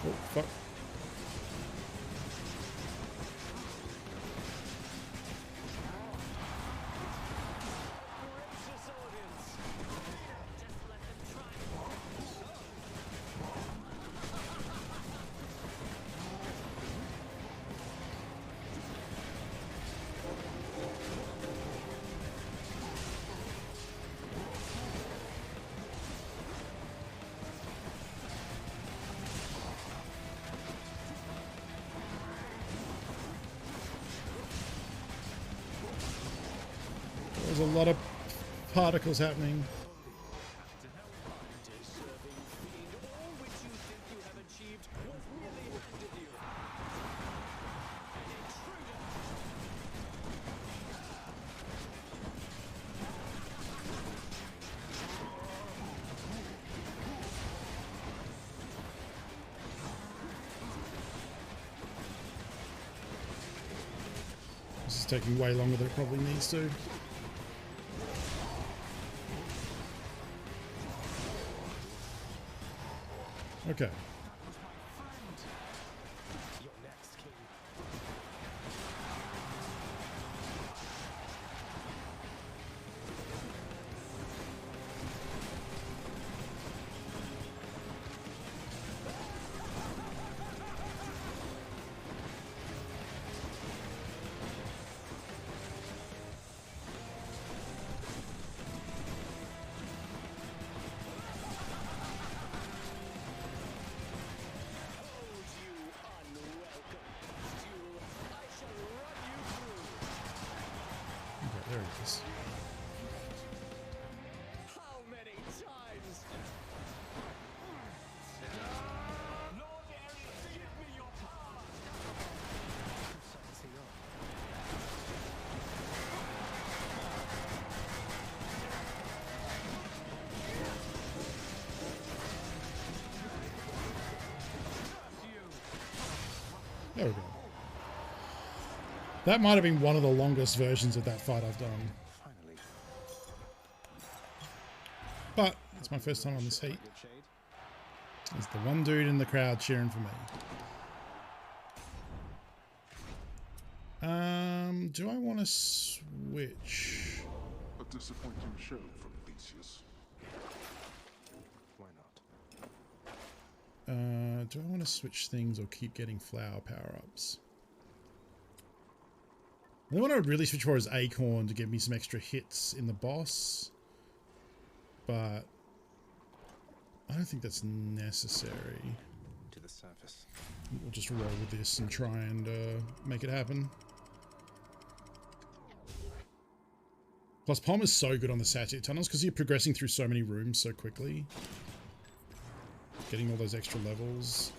Oh, fuck. There's a lot of particles happening. This is taking way longer than it probably needs to. Okay. There it is. How many times? Lord Ares, give me your power. There we go. That might have been one of the longest versions of that fight I've done. Finally. But it's my first time on this heat. There's the one dude in the crowd cheering for me. Do I want to switch? A disappointing show from Theseus. Why not? Do I want to switch things or keep getting flower power-ups? The one I would really switch for is Acorn to give me some extra hits in the boss. But I don't think that's necessary. To the surface. We'll just roll with this and try and make it happen. Plus, Palm is so good on the statue tunnels because you're progressing through so many rooms so quickly. Getting all those extra levels.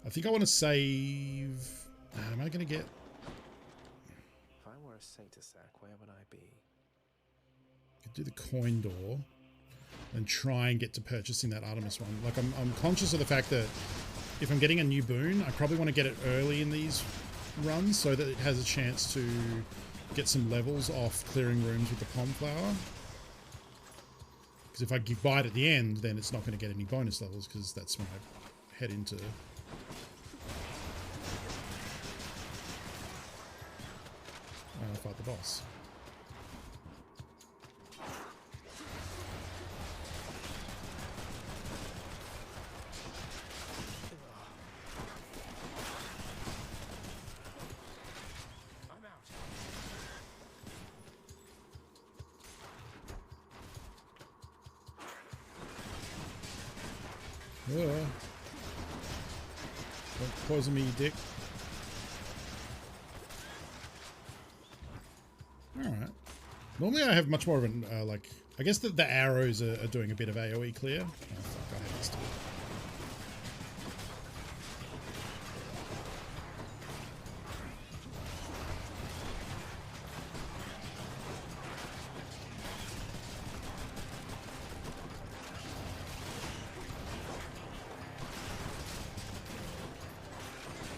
I think I want to save... Am I going to get... If I were a Satysack, where would I be? Could do the coin door and try and get to purchasing that Artemis one. Like, I'm conscious of the fact that if I'm getting a new boon, I probably want to get it early in these runs so that it has a chance to get some levels off clearing rooms with the Pom Flower. Because if I buy it at the end, then it's not going to get any bonus levels because that's when I head into... fight the boss. Don't poison me, you dick. Alright. Normally I have much more of an, like... I guess that the arrows are doing a bit of AoE clear. Oh, fuck, I hate this too.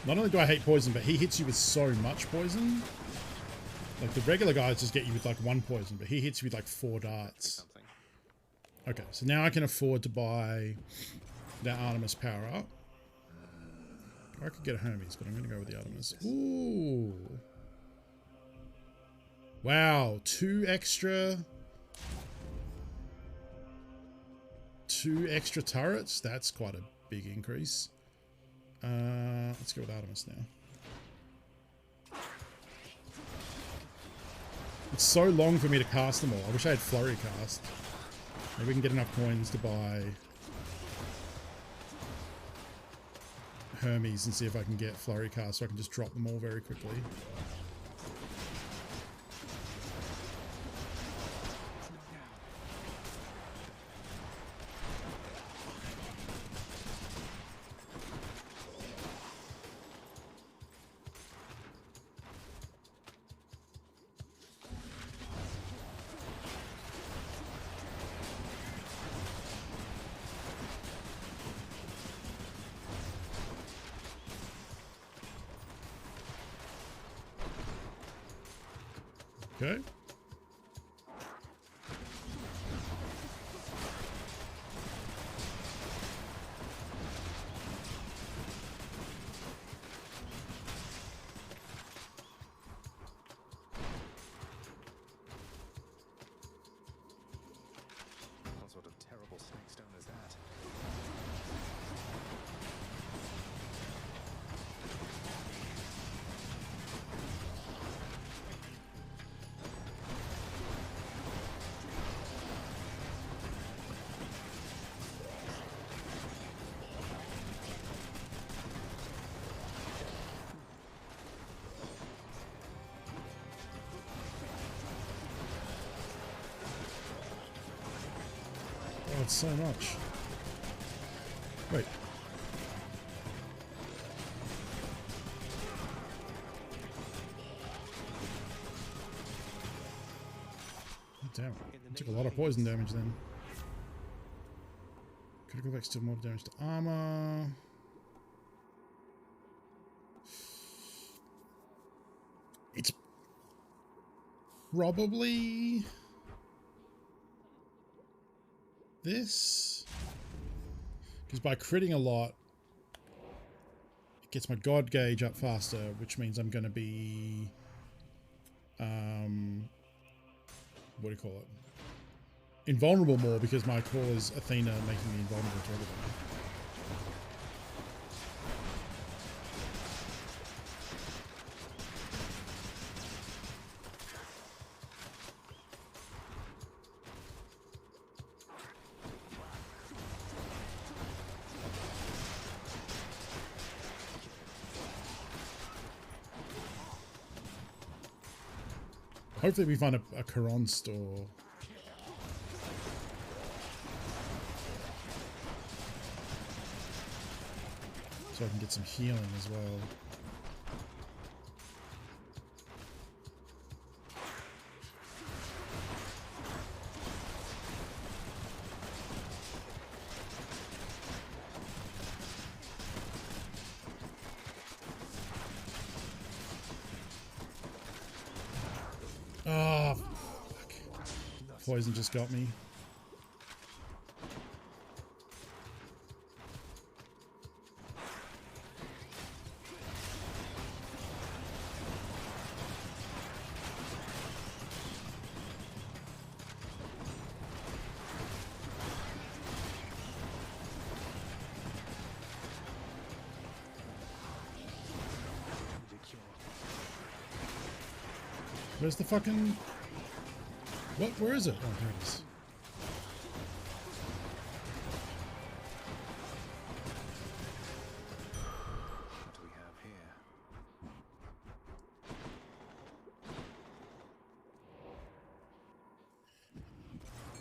Not only do I hate poison, but he hits you with so much poison. Like, the regular guys just get you with, like, 1 poison, but he hits you with, like, 4 darts. Okay, so now I can afford to buy that Artemis power up. I could get a Hermes, but I'm going to go with the Artemis. Ooh. Wow, 2 extra turrets? That's quite a big increase. Let's go with Artemis now. It's so long for me to cast them all. I wish I had flurry cast. Maybe we can get enough coins to buy Hermes and see if I can get flurry cast so I can just drop them all very quickly. Okay. What sort of terrible snake stone is that? Oh, it's so much. Wait. Damn. Took a lot of poison damage then. Critical effects do more damage to armor. It's probably this, because by critting a lot it gets my god gauge up faster, which means I'm going to be what do you call it, invulnerable more, because my core is Athena making me invulnerable to everything. Hopefully we find a Charon store. So I can get some healing as well. Oh, fuck. Poison just got me. Where's the fucking... What? Where is it? Oh, here it is.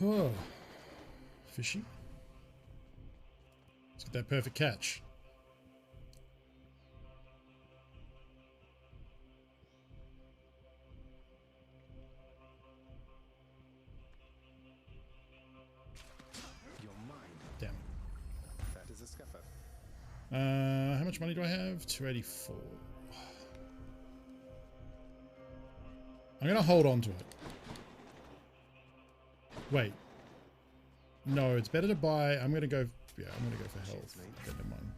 Oh, fishy. Let's get that perfect catch. Your mind. Damn. That is a scuffer. How much money do I have? 284. I'm gonna hold on to it. Wait. No, it's better to buy. I'm gonna go. Yeah, I'm gonna go for health. Okay, never mind.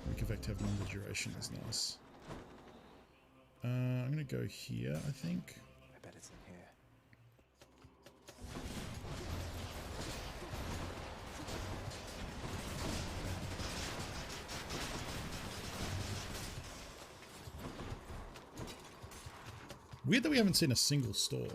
Weak effect have longer duration is nice. I'm gonna go here, I think. I bet it's in here. Weird that we haven't seen a single store.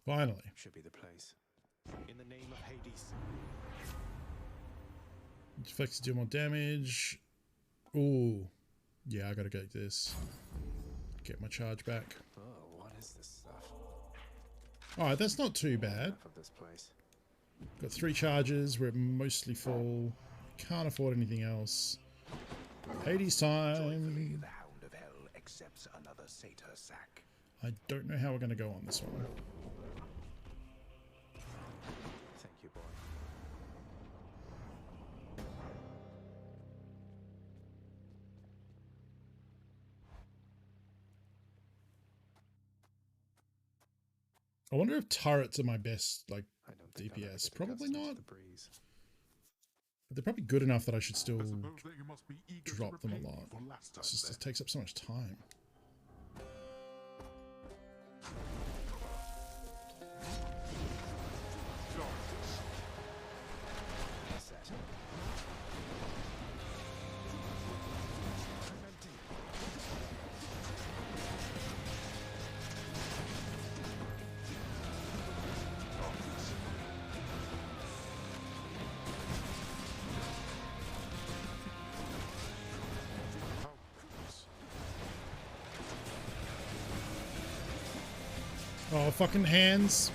Finally. Should be the place. In the name of Hades. Deflects do more damage. Ooh. Yeah, I gotta get this. Get my charge back. Oh, what is this stuff? Alright, that's not too bad. Enough of this place. Got 3 charges. We're mostly full. Can't afford anything else. Hades time. The Hound of Hell accepts another satyr sack. I don't know how we're gonna go on this one. Thank you, boy. I wonder if turrets are my best, like, I don't think I'll ever DPS. get Probably accustomed to not. the breeze. But they're probably good enough that I should still I suppose that you must be eager to drop them a repay me lot. for last time It's just, then. it takes up so much time. Set. I'm empty. Oh, fucking hands.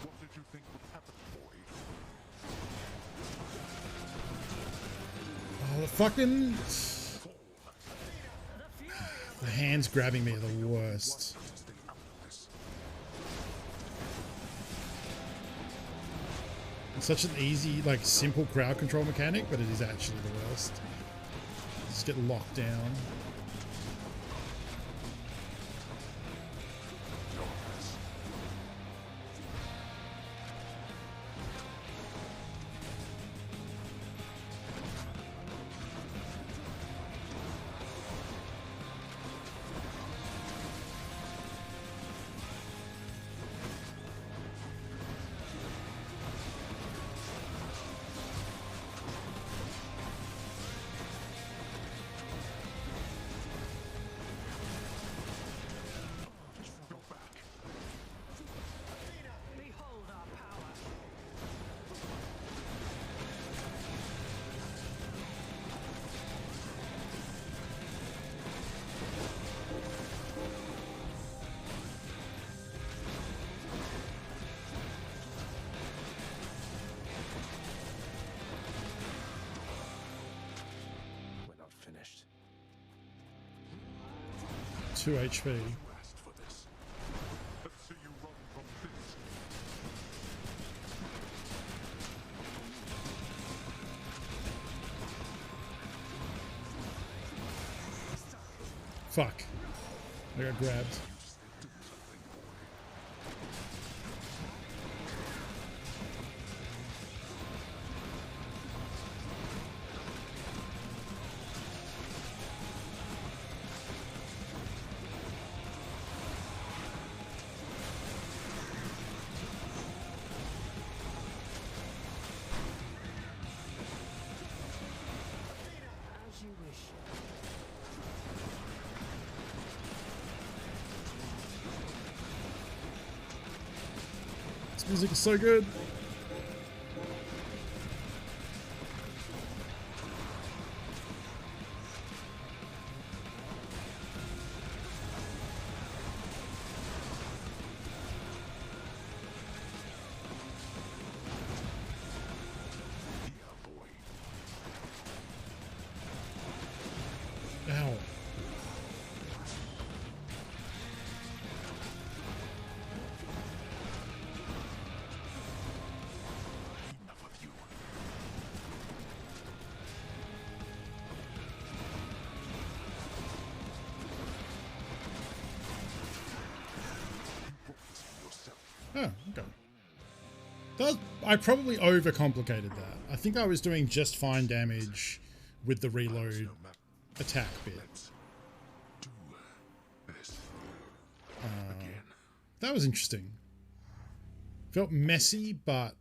What did you think would happen, boy? Oh, the fucking... The hands grabbing me are the worst. It's such an easy, like, simple crowd control mechanic, but it is actually the worst. Just get locked down. Behold our power. We're not finished. 2 HP. You asked for this. Let's see you run from this. Fuck. I got grabbed. Music is so good. Ow. Oh, okay. I probably overcomplicated that. I think I was doing just fine damage with the reload attack bit. That was interesting. Felt messy, but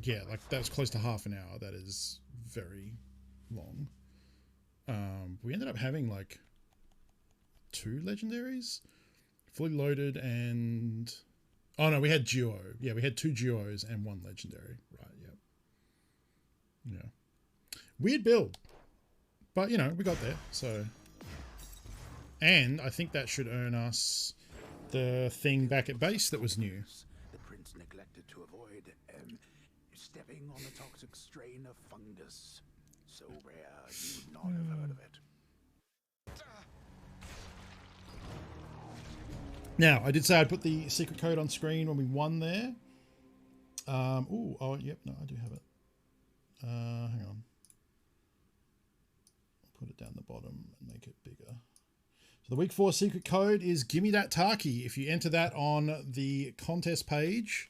yeah, like that was close to half an hour. That is very long. We ended up having like 2 legendaries, fully loaded, and oh no, we had duo. Yeah, we had 2 duos and 1 legendary. Right. Yep. Yeah. Weird build, but you know we got there. So, and I think that should earn us the thing back at base that was new. The prince neglected to avoid stepping on the toxic strain of fungus. So rare you would not have heard of it. Now, I did say I'd put the secret code on screen when we won there. Oh, yep, no, I do have it. Hang on. I'll put it down the bottom and make it bigger. So the week 4 secret code is Gimme That Tarky. If you enter that on the contest page,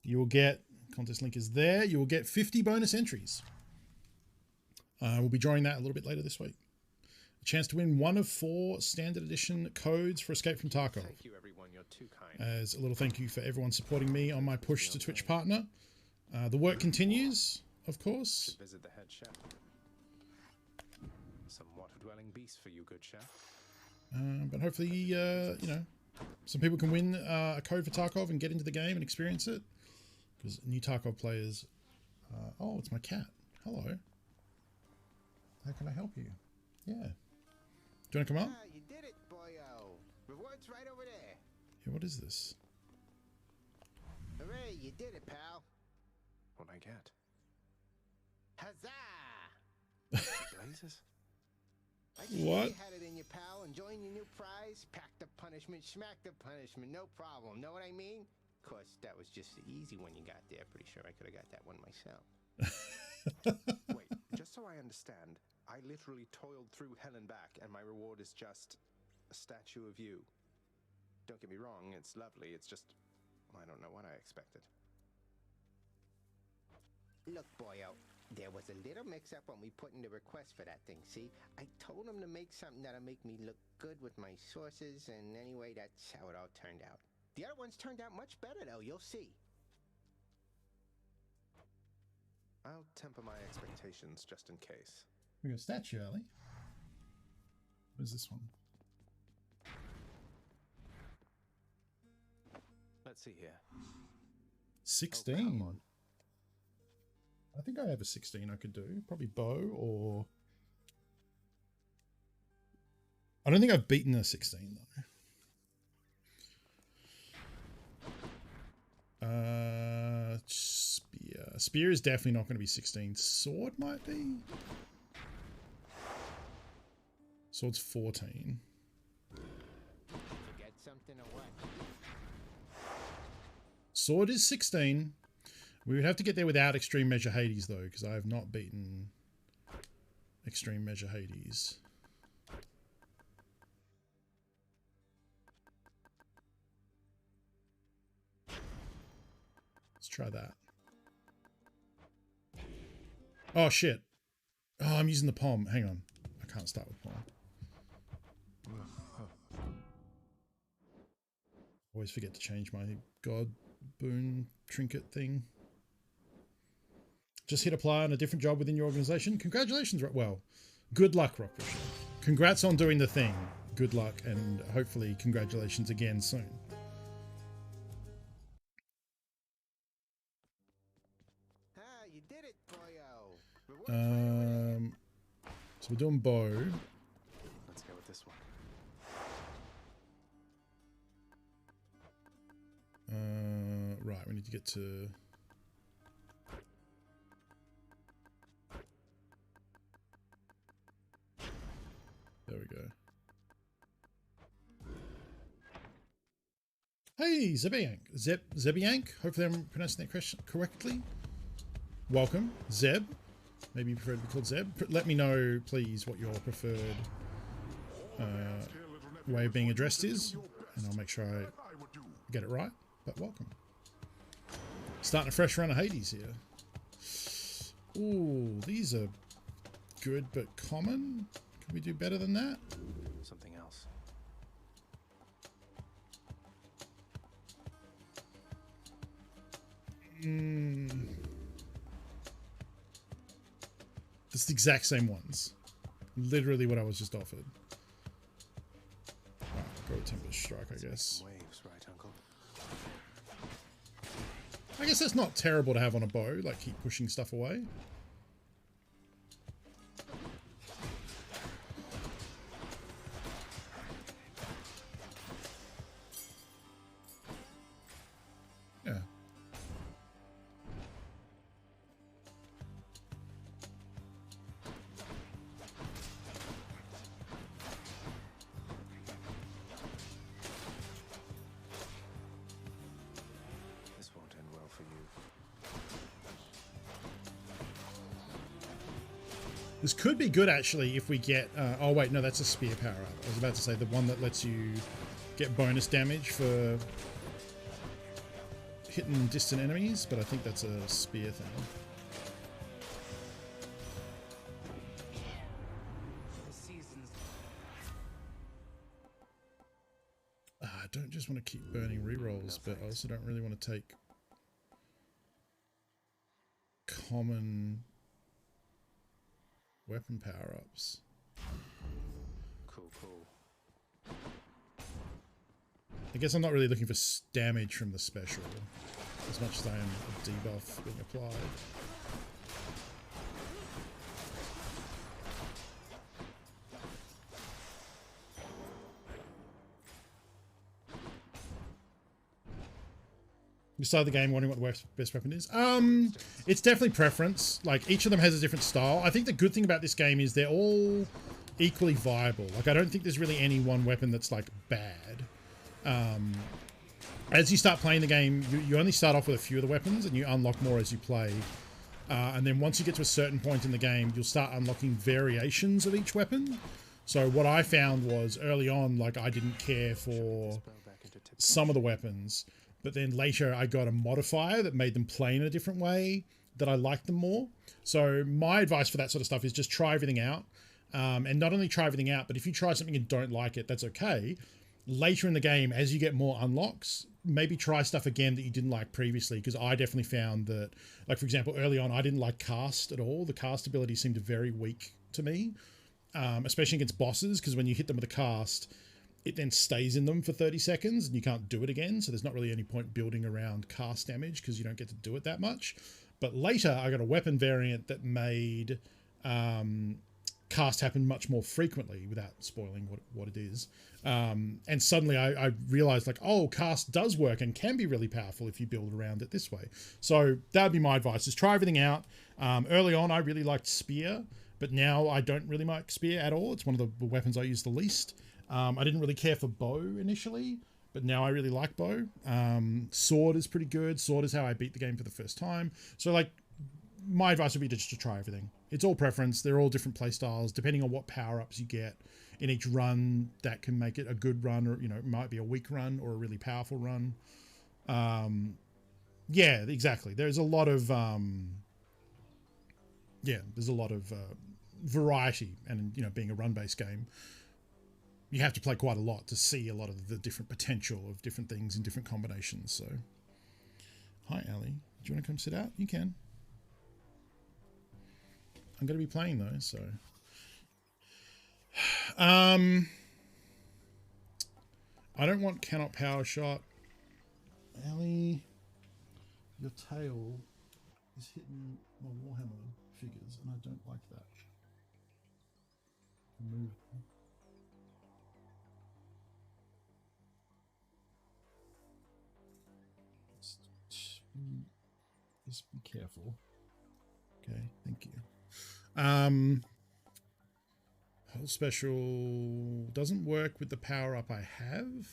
you will get, contest link is there, you will get 50 bonus entries. We'll be drawing that a little bit later this week. A chance to win 1 of 4 standard edition codes for Escape from Tarkov. Thank you, everyone. You're too kind. As a little thank you for everyone supporting me on my push to Twitch partner. The work continues, of course. Visit the head chef. Some water-dwelling beast for you, good chef. But hopefully, you know, some people can win a code for Tarkov and get into the game and experience it. Because new Tarkov players... oh, it's my cat. Hello. How can I help you? Yeah. Do you want to come up? Ah, you did it, boyo. Reward's right over there. Yeah, what is this? Hooray, you did it, pal. What'd I get? Huzzah! Blazes? I just What? You had it in your pal, enjoying your new prize. Pack the punishment, smack the punishment, no problem. Know what I mean? Of course, that was just the easy one you got there. Pretty sure I could have got that one myself. Wait, just so I understand, I literally toiled through hell and back, and my reward is just a statue of you. Don't get me wrong, it's lovely, it's just... I don't know what I expected. Look, boyo, there was a little mix-up when we put in the request for that thing, see? I told him to make something that'll make me look good with my sources, and anyway, that's how it all turned out. The other ones turned out much better, though, you'll see. I'll temper my expectations just in case. We got a statue, Ali. Where's this one? Let's see here. 16. Oh, come on. I think I have a 16 I could do. Probably bow or... I don't think I've beaten a 16 though. Spear. Spear is definitely not going to be 16. Sword might be. Sword's 14. Forget something or what? Sword is 16. We would have to get there without Extreme Measure Hades though, because I have not beaten Extreme Measure Hades. Let's try that. Oh shit. Oh, I'm using the palm. Hang on. I can't start with palm. Always forget to change my god boon trinket thing. Just hit apply on a different job within your organization. Congratulations. Well, good luck, Rockfish. Congrats on doing the thing. Good luck and hopefully congratulations again soon. You did it, boyo. So we're doing bow. Let's go with this one. Right, we need to get to... There we go. Hey, Zebiank. Zebiank? Hopefully I'm pronouncing that correctly. Welcome, Zeb. Maybe you prefer to be called Zeb. Let me know, please, what your preferred way of being addressed is, and I'll make sure I get it right. But welcome. Starting a fresh run of Hades here. Ooh, these are good but common. Can we do better than that? Something else. It's the exact same ones. Literally what I was just offered. Alright, go with Tempest Strike, I guess. Waves, right, Uncle? I guess that's not terrible to have on a bow, like keep pushing stuff away. Yeah. This won't end well for you. This could be good actually if we get... oh wait, no, that's a spear power up. I was about to say the one that lets you get bonus damage for hitting distant enemies, but I think that's a spear thing. I don't just want to keep burning rerolls, but I also don't really want to take common weapon power-ups. Cool. I guess I'm not really looking for damage from the special as much as I am a debuff being applied. You start the game wondering what the best weapon is. It's definitely preference. Like, each of them has a different style. I think the good thing about this game is they're all equally viable. Like, I don't think there's really any one weapon that's, like, bad. As you start playing the game, you only start off with a few of the weapons, and you unlock more as you play. And then once you get to a certain point in the game, you'll start unlocking variations of each weapon. So what I found was, early on, like, I didn't care for some of the weapons. But then later I got a modifier that made them play in a different way that I liked them more. So my advice for that sort of stuff is just try everything out. And not only try everything out, but if you try something and don't like it, that's okay. Later in the game, as you get more unlocks, maybe try stuff again that you didn't like previously. Because I definitely found that, like, for example, early on, I didn't like cast at all. The cast ability seemed very weak to me, especially against bosses. Because when you hit them with a cast, it then stays in them for 30 seconds and you can't do it again. So there's not really any point building around cast damage because you don't get to do it that much. But later I got a weapon variant that made cast happen much more frequently without spoiling what it is. And suddenly I realized, like, oh, cast does work and can be really powerful if you build around it this way. So that would be my advice, is try everything out. Early on, I really liked spear, but now I don't really like spear at all. It's one of the weapons I use the least. I didn't really care for bow initially, but now I really like bow. Sword is pretty good. Sword is how I beat the game for the first time. So, like, my advice would be just to try everything. It's all preference. They're all different play styles. Depending on what power-ups you get in each run, that can make it a good run, or, you know, it might be a weak run or a really powerful run. Yeah, exactly. There's a lot of variety, and, you know, being a run-based game, you have to play quite a lot to see a lot of the different potential of different things in different combinations. So, hi, Ali. Do you want to come sit out? You can. I'm going to be playing though, so. I don't want cannot power shot. Ali, your tail is hitting my Warhammer figures, and I don't like that. Move. Just be careful. Okay, thank you. Whole special doesn't work with the power up I have.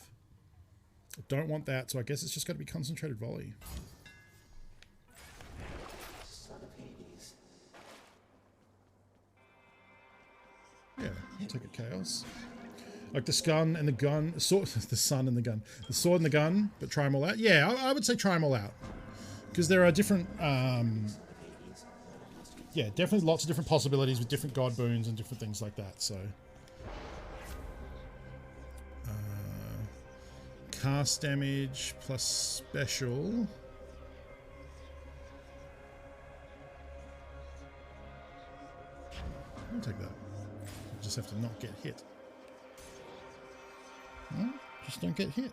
I don't want that, so I guess it's just got to be concentrated volley. Son of Hades. Yeah, I'll take a chaos. Like the gun and the gun, sword, the sun and the gun, the sword and the gun, but try them all out. Yeah, I would say try them all out, because there are different. Yeah, definitely lots of different possibilities with different god boons and different things like that. So, cast damage plus special. I'll take that. You just have to not get hit. No, just don't get hit.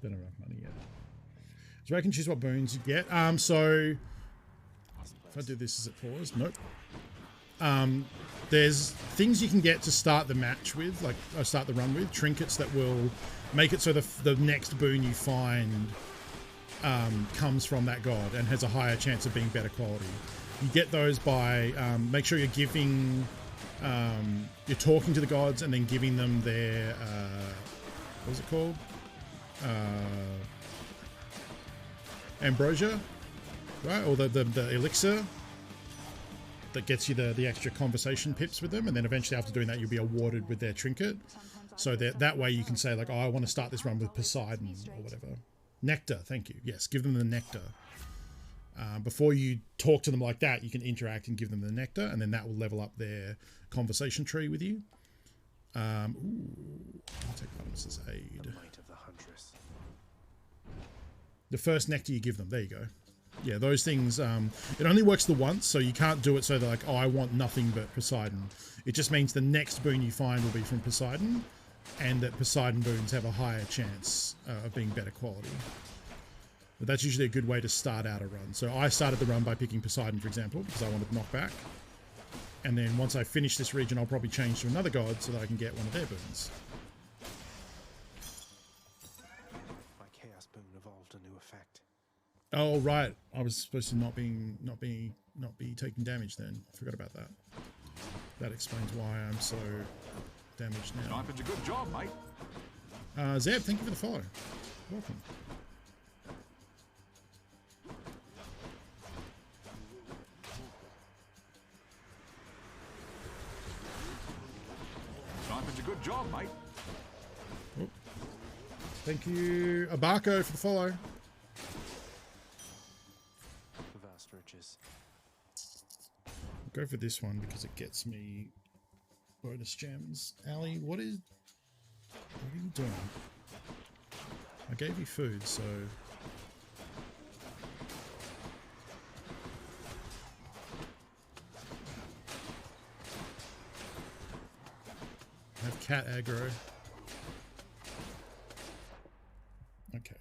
Don't have enough money yet. So I can choose what boons you get. So if I do this, is it paused? Nope. There's things you can get to start the match with, like start the run with, trinkets that will make it so the next boon you find comes from that god and has a higher chance of being better quality. You get those by make sure you're giving, you're talking to the gods and then giving them their what's it called? Ambrosia, right? Or the elixir that gets you the extra conversation pips with them, and then eventually after doing that you'll be awarded with their trinket, so that way you can say like, oh, I want to start this run with Poseidon or whatever. Nectar, thank you. Yes, give them the nectar. Before you talk to them like that, you can interact and give them the nectar, and then that will level up their conversation tree with you. Ooh, I'll take Artemis's aid. The might of the huntress. The first nectar you give them, there you go. Yeah, those things, it only works the once, so you can't do it so they're like, oh, I want nothing but Poseidon. It just means the next boon you find will be from Poseidon, and that Poseidon boons have a higher chance of being better quality. But that's usually a good way to start out a run. So I started the run by picking Poseidon, for example, because I wanted knockback. And then once I finish this region, I'll probably change to another god so that I can get one of their boons. My chaos boon evolved a new effect. Oh right, I was supposed to not be taking damage then. I forgot about that. That explains why I'm so damaged now. It's a good job, mate. Zeb, thank you for the follow. Welcome. It's a good job, mate. Oh. Thank you, Abako, for the follow. Vast riches. I'll go for this one because it gets me bonus gems. Ali, what are you doing? I gave you food, so... I have cat aggro. Okay.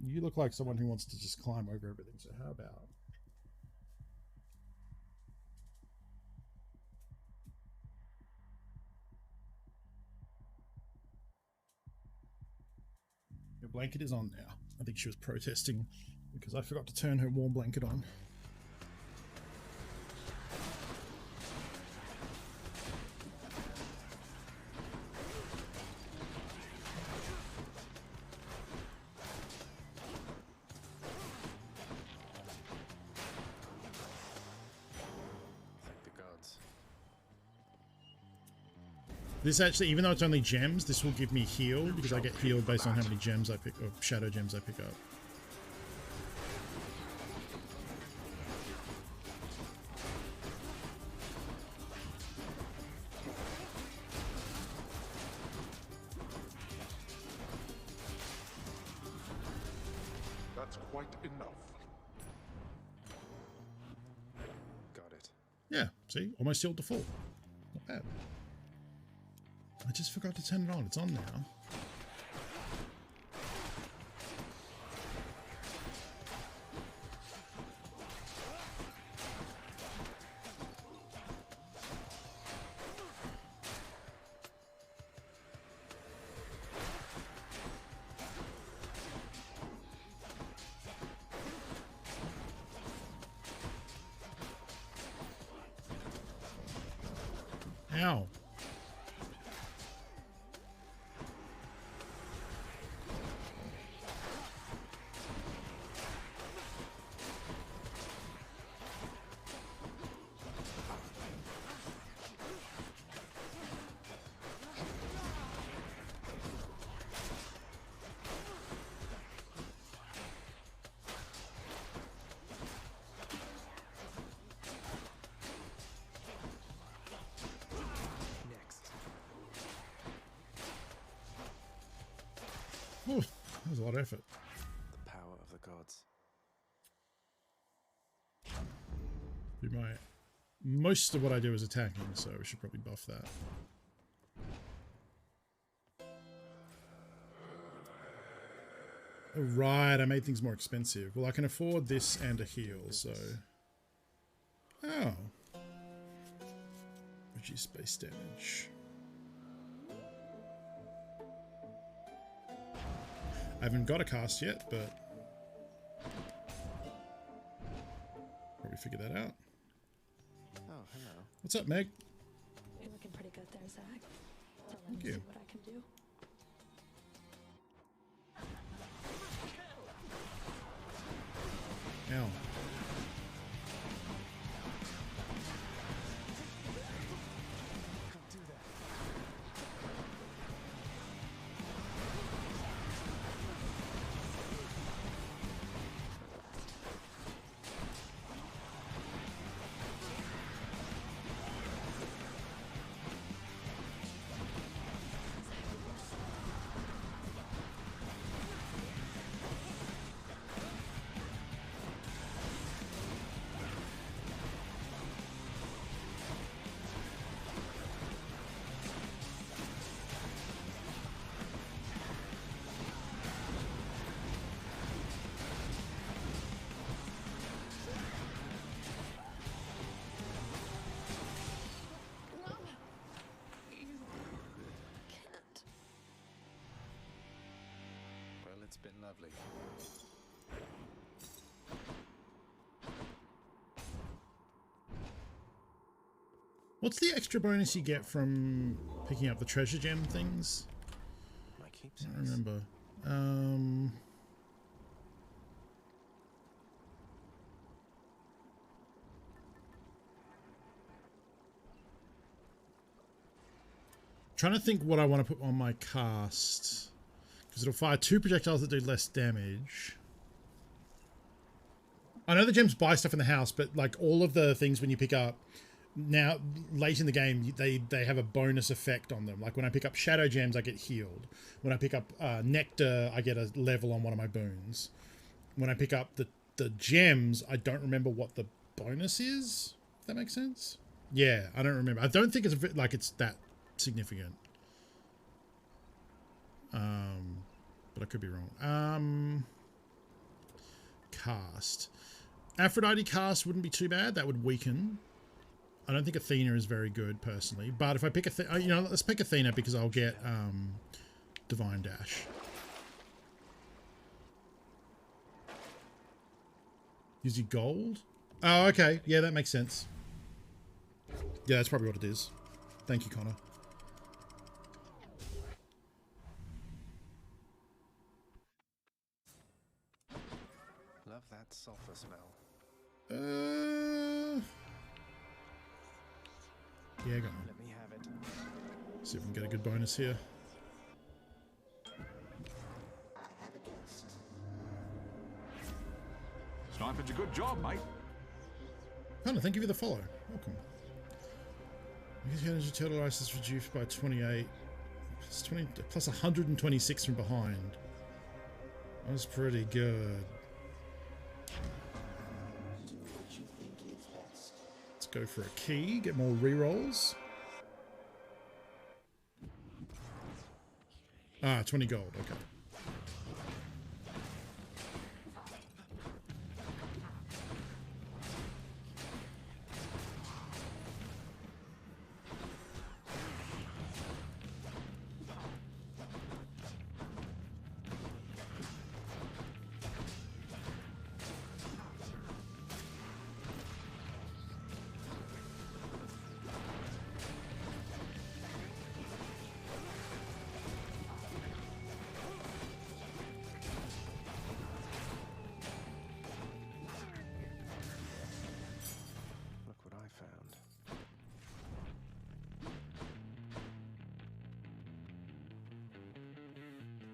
You look like someone who wants to just climb over everything, so how about... Your blanket is on now. I think she was protesting because I forgot to turn her warm blanket on. Thank the gods. This actually, even though it's only gems, this will give me heal because I get healed based on how many gems I pick, or shadow gems I pick up. That's quite enough. Got it. Yeah, see? Almost sealed the full. Not bad. I just forgot to turn it on. It's on now. Ow. Ooh, that was a lot of effort. The power of the gods. Most of what I do is attacking, so we should probably buff that. Oh, right, I made things more expensive. Well, I can afford this and a heal, so... Oh. Reduce space damage. I haven't got a cast yet, but... probably figure that out. Oh, hello. What's up, Meg? You're looking pretty good there, Zach. So let Thank me you. see what I can do. Ow. Well, it's been lovely. What's the extra bonus you get from picking up the treasure gem things? My I don't remember. Trying to think what I want to put on my cast. Because it'll fire 2 projectiles that do less damage. I know the gems buy stuff in the house, but like all of the things when you pick up now late in the game, they have a bonus effect on them. Like when I pick up shadow gems, I get healed. When I pick up nectar, I get a level on one of my boons. When I pick up the gems, I don't remember what the bonus is. If that makes sense. Yeah, I don't remember. I don't think it's like it's that significant. But I could be wrong. Cast. Aphrodite cast wouldn't be too bad. That would weaken. I don't think Athena is very good personally, but if I pick let's pick Athena because I'll get Divine Dash. Use your gold? Oh, okay. Yeah, that makes sense. Yeah, that's probably what it is. Thank you, Connor. Love that sulfur smell. Yeah, go on. Let me have it. See if we can get a good bonus here. Sniping's a good job, mate. Connor, thank you for the follow. Welcome. Because energy total ice is reduced by 28. Plus 126 from behind. That's pretty good. Let's go for a key, get more rerolls. Ah, 20 gold, okay.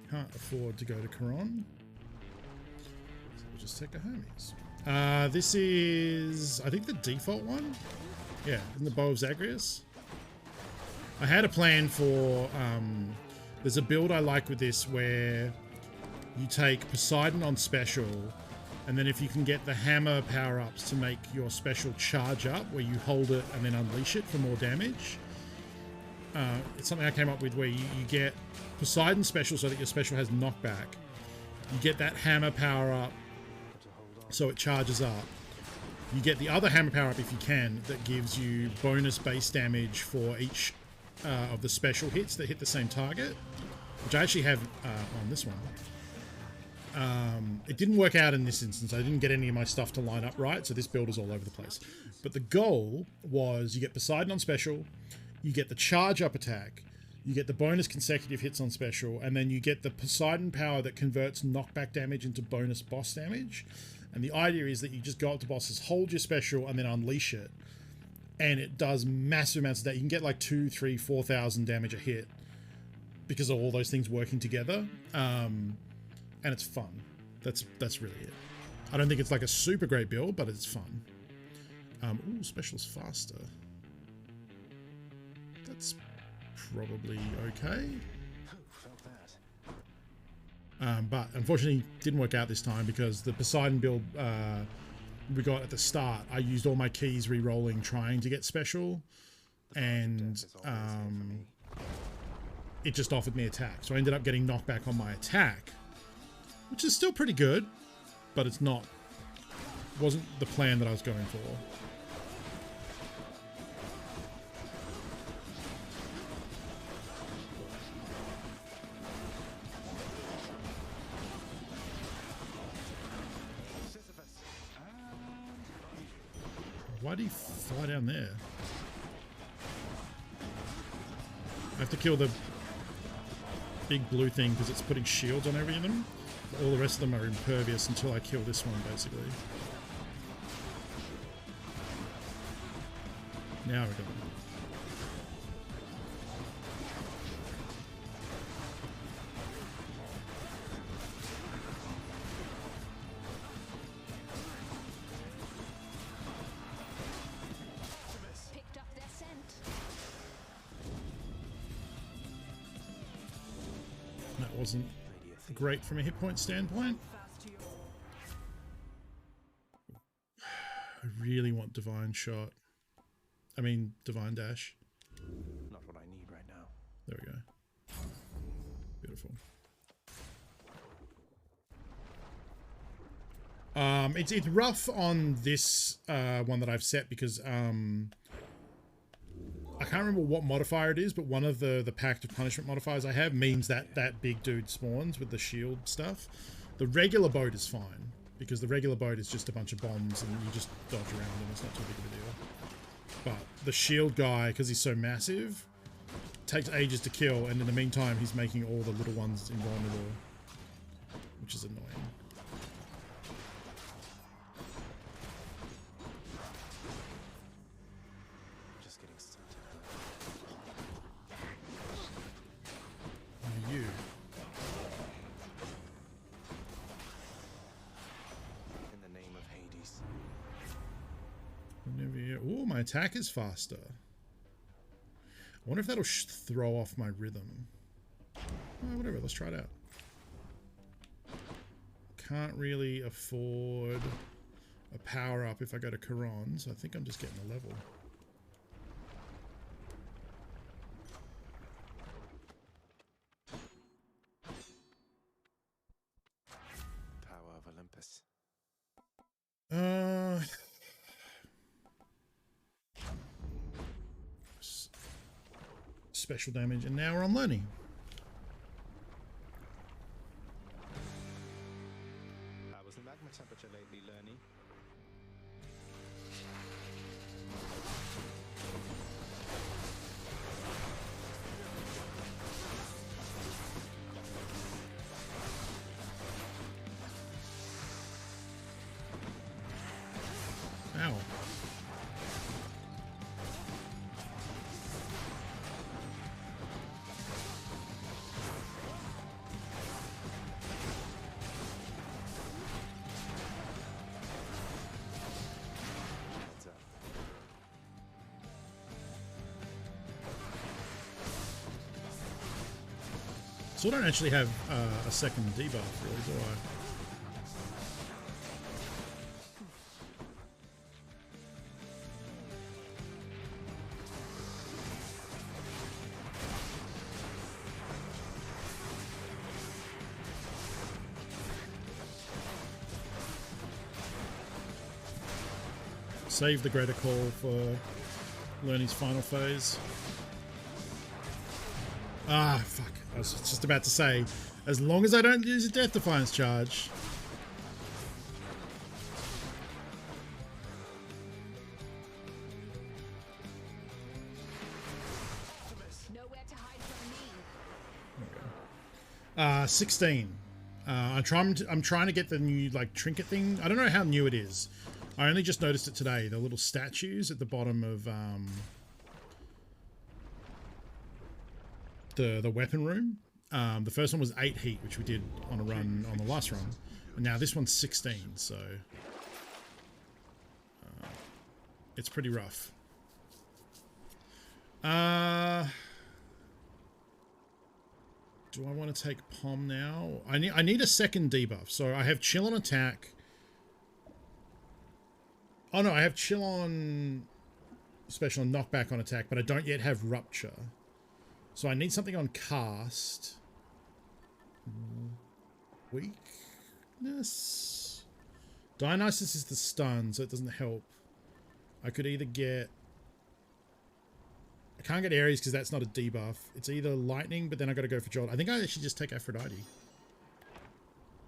Can't afford to go to Quran, so we'll just take a Hermes. This is, I think, the default one. Yeah, in the Bow of Zagreus. I had a plan for, there's a build I like with this where you take Poseidon on special, and then if you can get the hammer power-ups to make your special charge up, where you hold it and then unleash it for more damage. It's something I came up with where you get Poseidon special so that your special has knockback. You get that hammer power up so it charges up. You get the other hammer power up if you can that gives you bonus base damage for each of the special hits that hit the same target, which I actually have on this one. It didn't work out in this instance. I didn't get any of my stuff to line up right, so this build is all over the place. But the goal was you get Poseidon on special, you get the charge up attack, you get the bonus consecutive hits on special, and then you get the Poseidon power that converts knockback damage into bonus boss damage. And the idea is that you just go up to bosses, hold your special, and then unleash it. And it does massive amounts of that. You can get like 2,000, 3,000, 4,000 damage a hit because of all those things working together. And it's fun. That's really it. I don't think it's like a super great build, but it's fun. Ooh, special's faster. That's probably okay. But unfortunately didn't work out this time because the Poseidon build we got at the start, I used all my keys re-rolling trying to get special, and it just offered me attack. So I ended up getting knockback on my attack, which is still pretty good, but it's not, wasn't the plan that I was going for. Why do you fly down there? I have to kill the big blue thing because it's putting shields on every of them. All the rest of them are impervious until I kill this one, basically. Now we got it. Wasn't great from a hit point standpoint. I really want Divine Shot. I mean, Divine Dash. Not what I need right now. There we go. Beautiful. It's rough on this one that I've set because I can't remember what modifier it is, but one of the Pact of Punishment modifiers I have means that that big dude spawns with the shield stuff. The regular boat is fine, because the regular boat is just a bunch of bombs and you just dodge around them. It's not too big of a deal. But the shield guy, because he's so massive, takes ages to kill, and in the meantime he's making all the little ones invulnerable, which is annoying. Oh, my attack is faster. I wonder if that'll throw off my rhythm. Oh, whatever, let's try it out. Can't really afford a power up if I go to Quran, so I think I'm just getting a level. Power of Olympus. Special damage, and now we're on learning. How was the magma temperature lately, Lerny? Ow. So I don't actually have a second debuff, really, do I? Save the greater call for Lerny's final phase. Ah, fuck. I was just about to say, as long as I don't use a Death Defiance charge. Nowhere to hide from me. 16. I'm trying to get the new like trinket thing. I don't know how new it is. I only just noticed it today. The little statues at the bottom of the weapon room. The first one was 8 heat, which we did on a run on the last run, and now this one's 16. So it's pretty rough. Do I want to take Pom now? I need a second debuff. So I have chill on attack. Oh no, I have chill on special and knockback on attack, but I don't yet have rupture. So I need something on cast. Weakness. Dionysus is the stun, so it doesn't help. I could either get... I can't get Ares because that's not a debuff. It's either lightning, but then I got to go for Jolt. I think I should just take Aphrodite.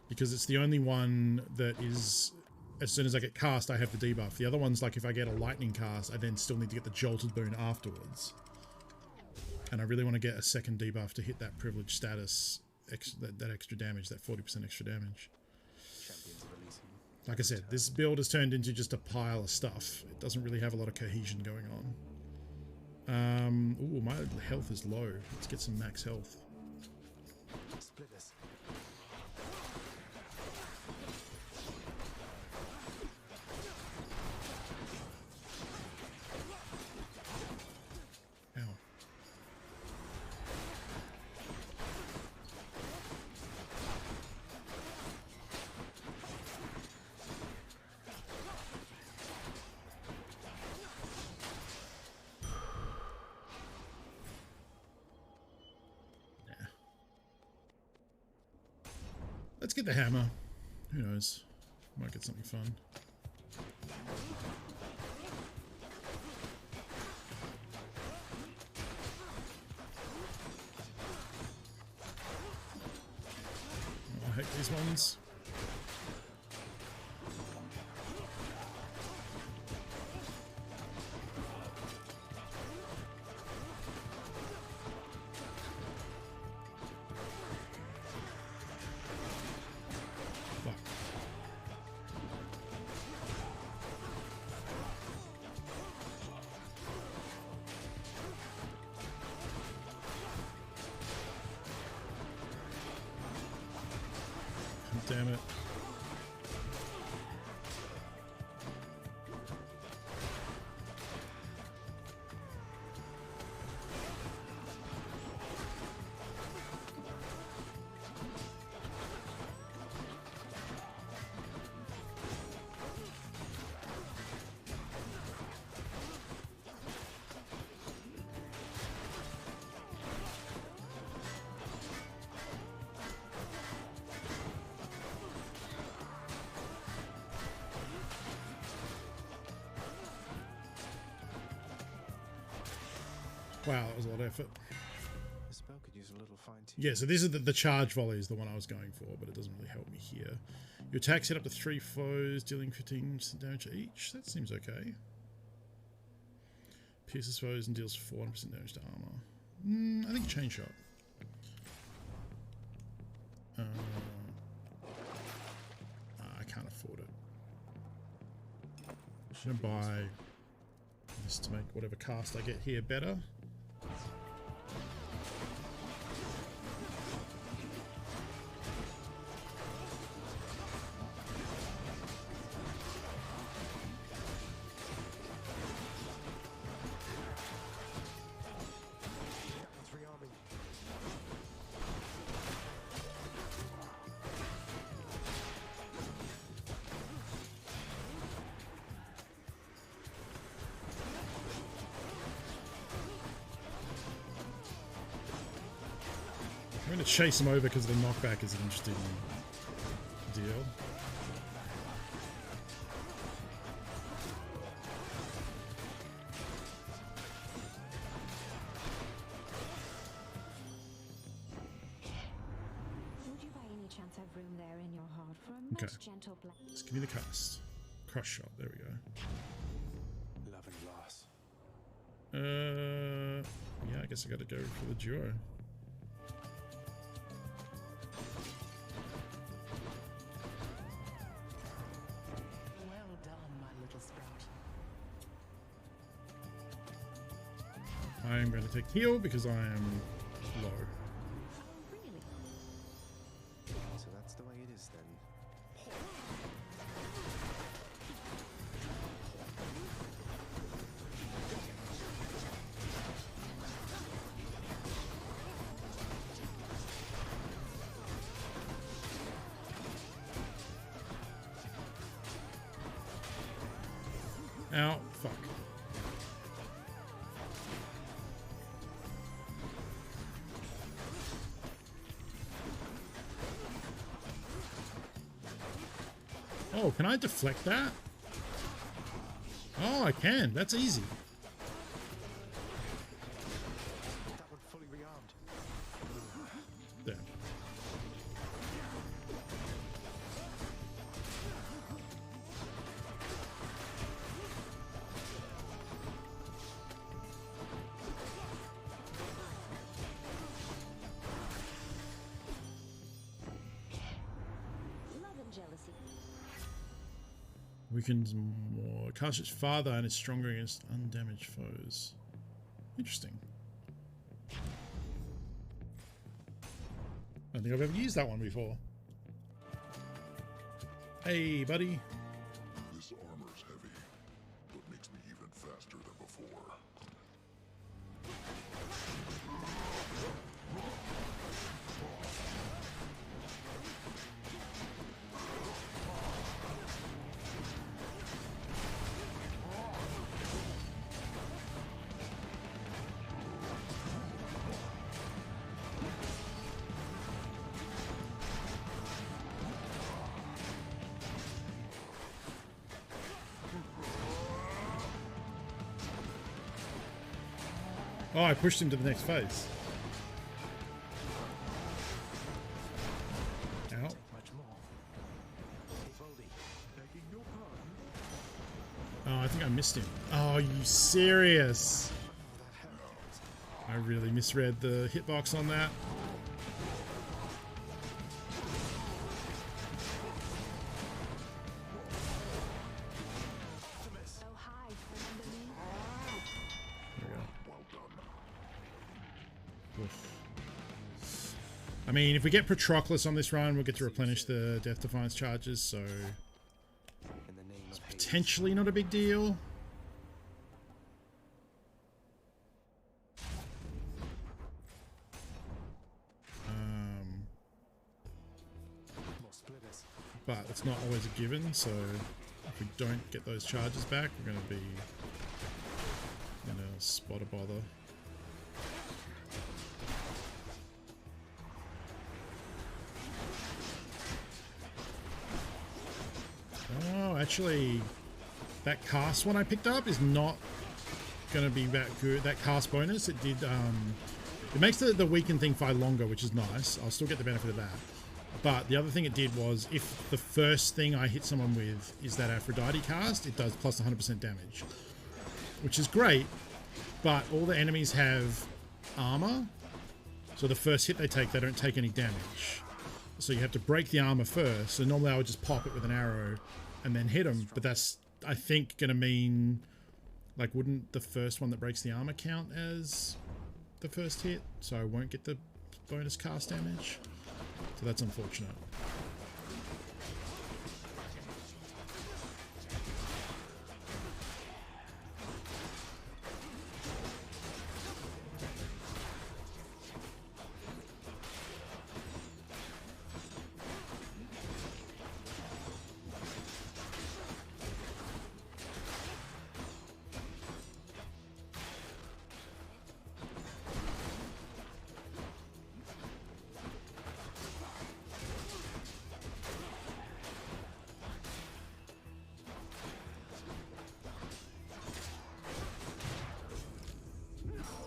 Because it's the only one that is... As soon as I get cast, I have the debuff. The other one's like if I get a lightning cast, I then still need to get the jolted boon afterwards. And I really want to get a second debuff to hit that privileged status, that extra damage, that 40% extra damage. Like I said, this build has turned into just a pile of stuff. It doesn't really have a lot of cohesion going on. Ooh, my health is low. Let's get some max health. Split this. Ow. Let's get the hammer. Who knows? Might get something fun. Oh, I hate these ones. Damn it. Wow, that was a lot of effort. The spell could use a little fine-tuning. Yeah, so this is the charge volley is the one I was going for, but it doesn't really help me here. Your attacks hit up to 3 foes, dealing 15% damage each. That seems okay. Pierces foes and deals 400% damage to armor. I think chain shot. I can't afford it. I'm gonna buy this to make whatever cast I get here better. I'm going to chase him over because the knockback is an interesting deal. Would you by any chance have room there in your heart for a Okay. most gentle Just give me the cast. Crush shot. There we go. Love and loss. Yeah, I guess I got to go for the duo. Well done, my little sprout. I am going to take heal because I am low. So that's the way it is then. Ow, fuck. Oh, can I deflect that? Oh, I can. That's easy. That one fully rearmed. There. love and jealousy. Weakens more. Casts its farther and is stronger against undamaged foes. Interesting. I don't think I've ever used that one before. Hey, buddy. This armor's heavy, but makes me even faster than before. Oh, I pushed him to the next phase. Ow. Oh, I think I missed him. Oh, you serious? I really misread the hitbox on that. I mean, if we get Patroclus on this run, we'll get to replenish the Death Defiance charges, so it's potentially not a big deal. But it's not always a given, so if we don't get those charges back, we're going to be in a spot of bother. Oh, actually, that cast one I picked up is not going to be that good. That cast bonus, it did. It makes the weakened thing fly longer, which is nice. I'll still get the benefit of that. But the other thing it did was, if the first thing I hit someone with is that Aphrodite cast, it does plus 100% damage, which is great. But all the enemies have armor, so the first hit they take, they don't take any damage. So you have to break the armor first. So normally I would just pop it with an arrow and then hit them. But that's, I think, going to mean, like, wouldn't the first one that breaks the armor count as the first hit? So I won't get the bonus cast damage. So that's unfortunate.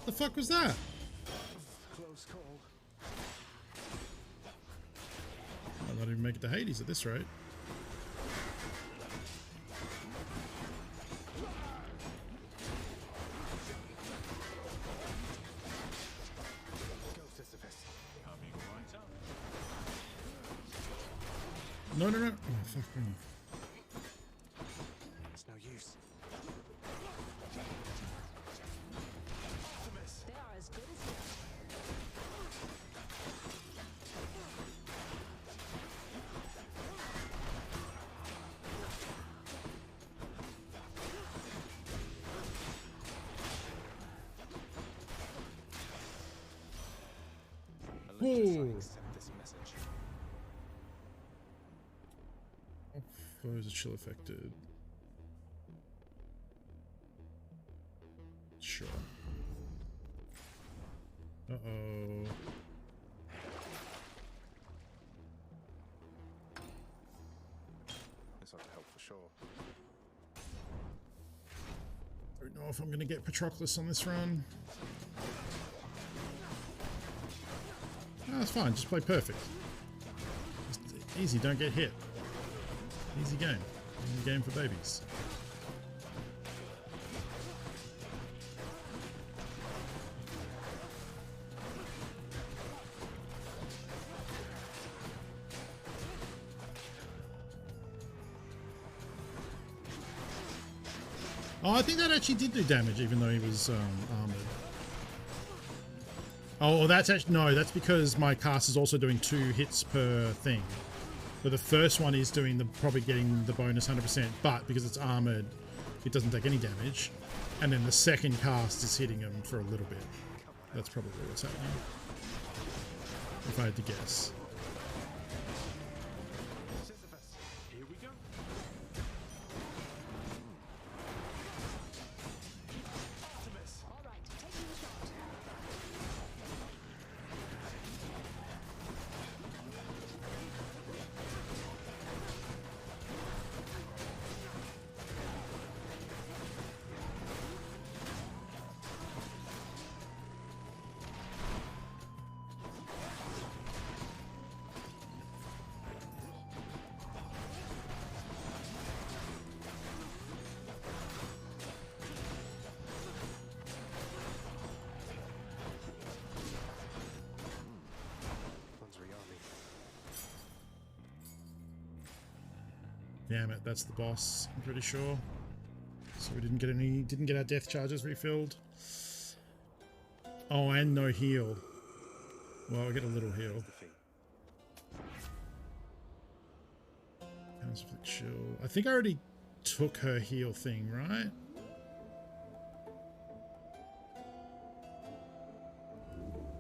The fuck was that? Close call. I'll not even make it to Hades at this rate. No, no, no. Oh, fuck me. It's no use. They are as good as dead. Whoa. Foes are chill affected. Sure. Uh-oh. This ought to help for sure. Don't know if I'm going to get Patroclus on this run. No, that's fine. Just play perfect. Just easy, don't get hit. Easy game. Easy game for babies. Oh, I think that actually did do damage, even though he was armored. Oh, that's actually... No, that's because my cast is also doing 2 hits per thing. So the first one is doing the probably getting the bonus 100%, but because it's armored, it doesn't take any damage. And then the second cast is hitting him for a little bit. That's probably what's happening. If I had to guess. Here we go. Damn it, that's the boss, I'm pretty sure. So we didn't get our death charges refilled. Oh, and no heal. Well, I get a little heal. Pounds of chill. I think I already took her heal thing, right?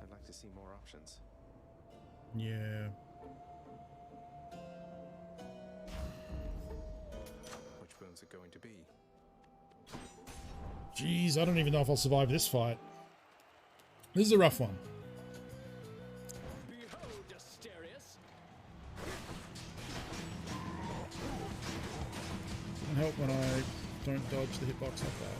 I'd like to see more options. Yeah. Which boons are going to be? Jeez, I don't even know if I'll survive this fight. This is a rough one. Behold, Asterius. Doesn't help when I don't dodge the hitbox like that.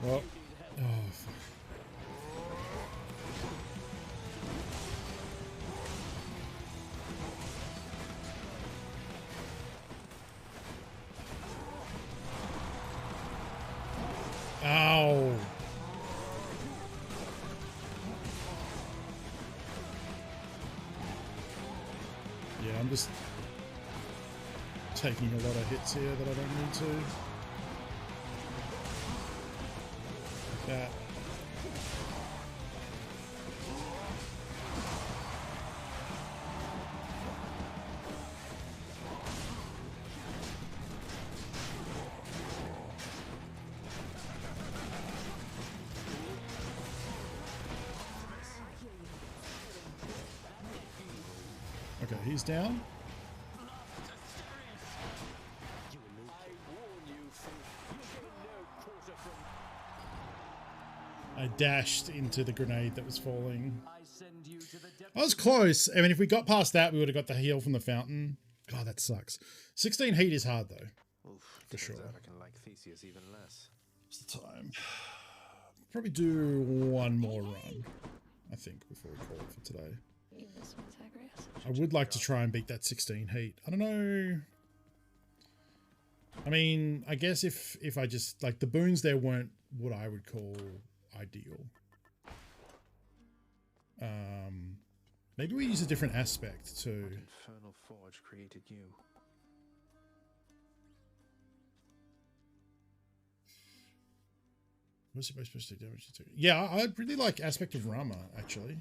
Well, oh, fuck. Ow. Yeah, I'm just taking a lot of hits here that I don't need to. Like that. Okay, he's down. I dashed into the grenade that was falling. I was close. I mean, if we got past that, we would have got the heal from the fountain. God, that sucks. 16 heat is hard, though. Oof, for sure. I can like Theseus even less. What's the time? Probably do one more run, I think, before we call it for today. I would like to try and beat that 16 heat. I don't know. I mean, I guess if I just, like, the boons there weren't what I would call ideal. Maybe we use a different aspect to... Infernal Forge created you. What's it supposed to do damage to? Yeah, I'd really like aspect of Rama, actually.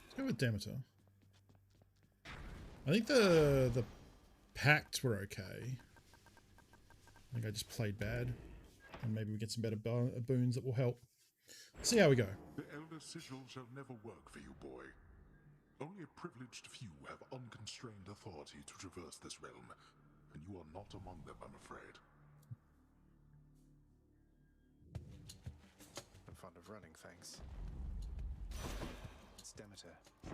Let's go with Demeter. I think the Pact were okay. I think I just played bad. And maybe we get some better boons that will help. See how we go. The Elder Sigil shall never work for you, boy. Only a privileged few have unconstrained authority to traverse this realm, and you are not among them, I'm afraid. I'm fond of running, thanks. It's Demeter. My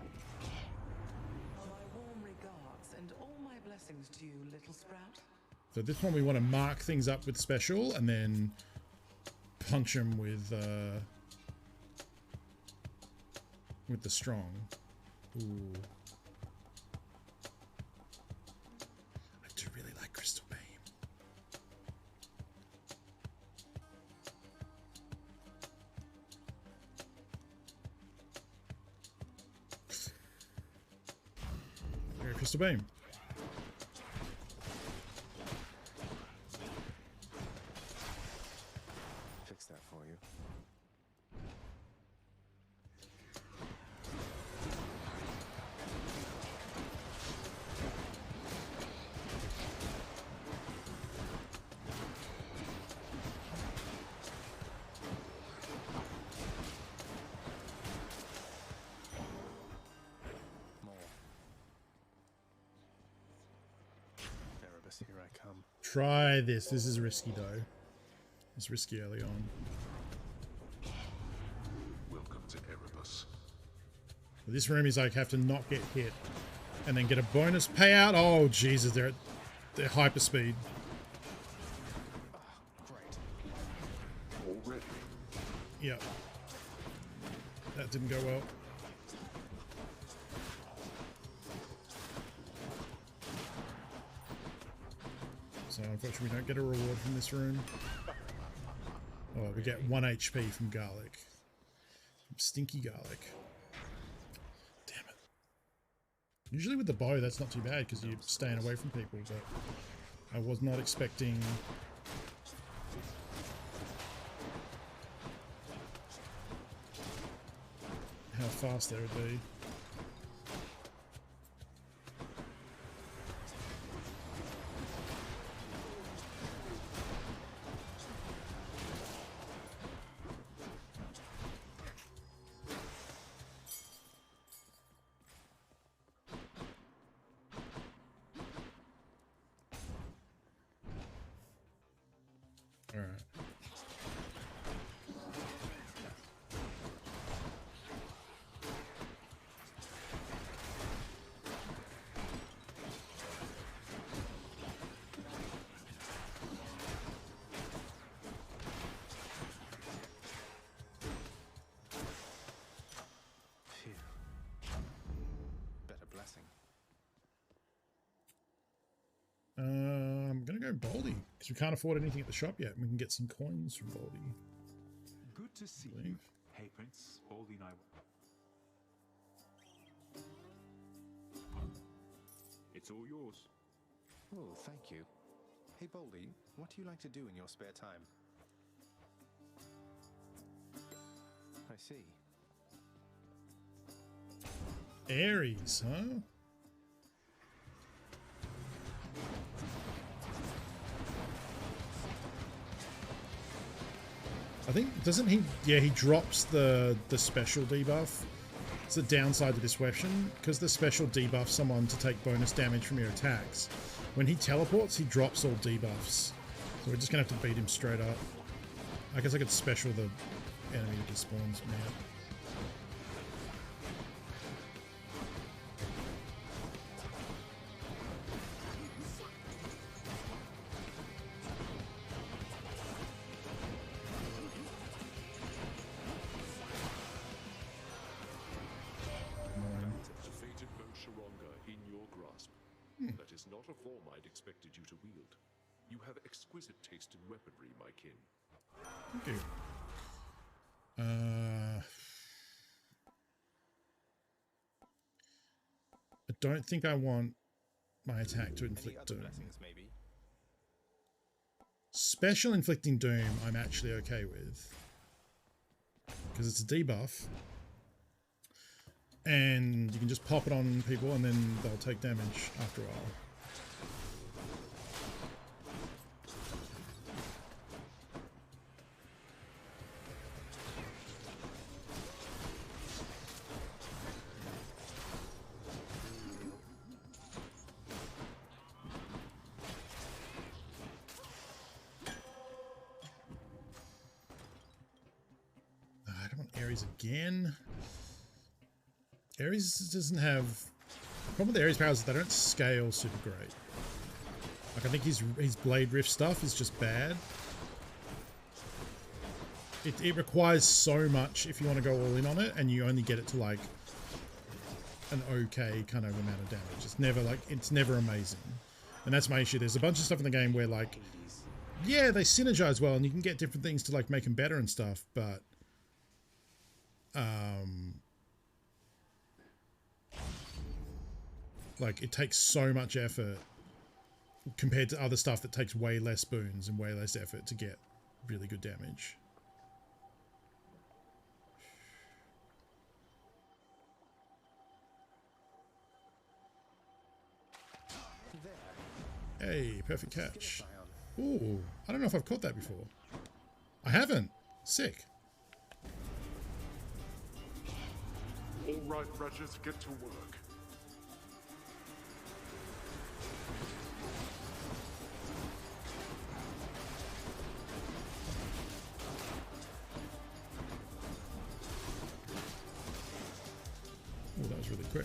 warm regards and all my blessings to you, little sprout. So this one we want to mark things up with special and then punch them with the strong. Ooh. I do really like Crystal Beam. There, Crystal Beam. Fix that for you. Here I come. Try this. This is risky though. It's risky early on. Welcome to Erebus. This room is like have to not get hit and then get a bonus payout. Oh Jesus, they're at hyper speed. Great. Already. Yep. That didn't go well. So unfortunately we don't get a reward from this room. Oh, we get 1 HP from garlic. Stinky garlic. Damn it. Usually with the bow that's not too bad because you're staying away from people, but I was not expecting how fast they would be. go Baldy, because we can't afford anything at the shop yet. We can get some coins from Baldy. Good to see you. Hey, Prince. Baldy and I. It's all yours. Oh, thank you. Hey, Baldy, what do you like to do in your spare time? I see. Ares, huh? I think, doesn't he? Yeah, he drops the special debuff. It's the downside to this weapon, because the special debuffs someone to take bonus damage from your attacks. When he teleports, he drops all debuffs. So we're just gonna have to beat him straight up. I guess I could special the enemy that despawns me up. That is not a form I'd expected you to wield. You have exquisite taste in weaponry, my kin. Thank you. I don't think I want my attack to inflict doom. Maybe? Special inflicting doom I'm actually okay with, because it's a debuff and you can just pop it on people and then they'll take damage after a while. I don't want Ares again. Ares doesn't have... The problem with Ares powers is they don't scale super great. Like, I think his Blade Rift stuff is just bad. It requires so much if you want to go all in on it, and you only get it to like an okay kind of amount of damage. It's never like, it's never amazing. And that's my issue. There's a bunch of stuff in the game where like, yeah, they synergize well and you can get different things to like make them better and stuff, but like it takes so much effort compared to other stuff that takes way less boons and way less effort to get really good damage. Hey, perfect catch. Ooh, I don't know if I've caught that before. I haven't. Sick. All right, Rogers, get to work. Oh, that was really quick.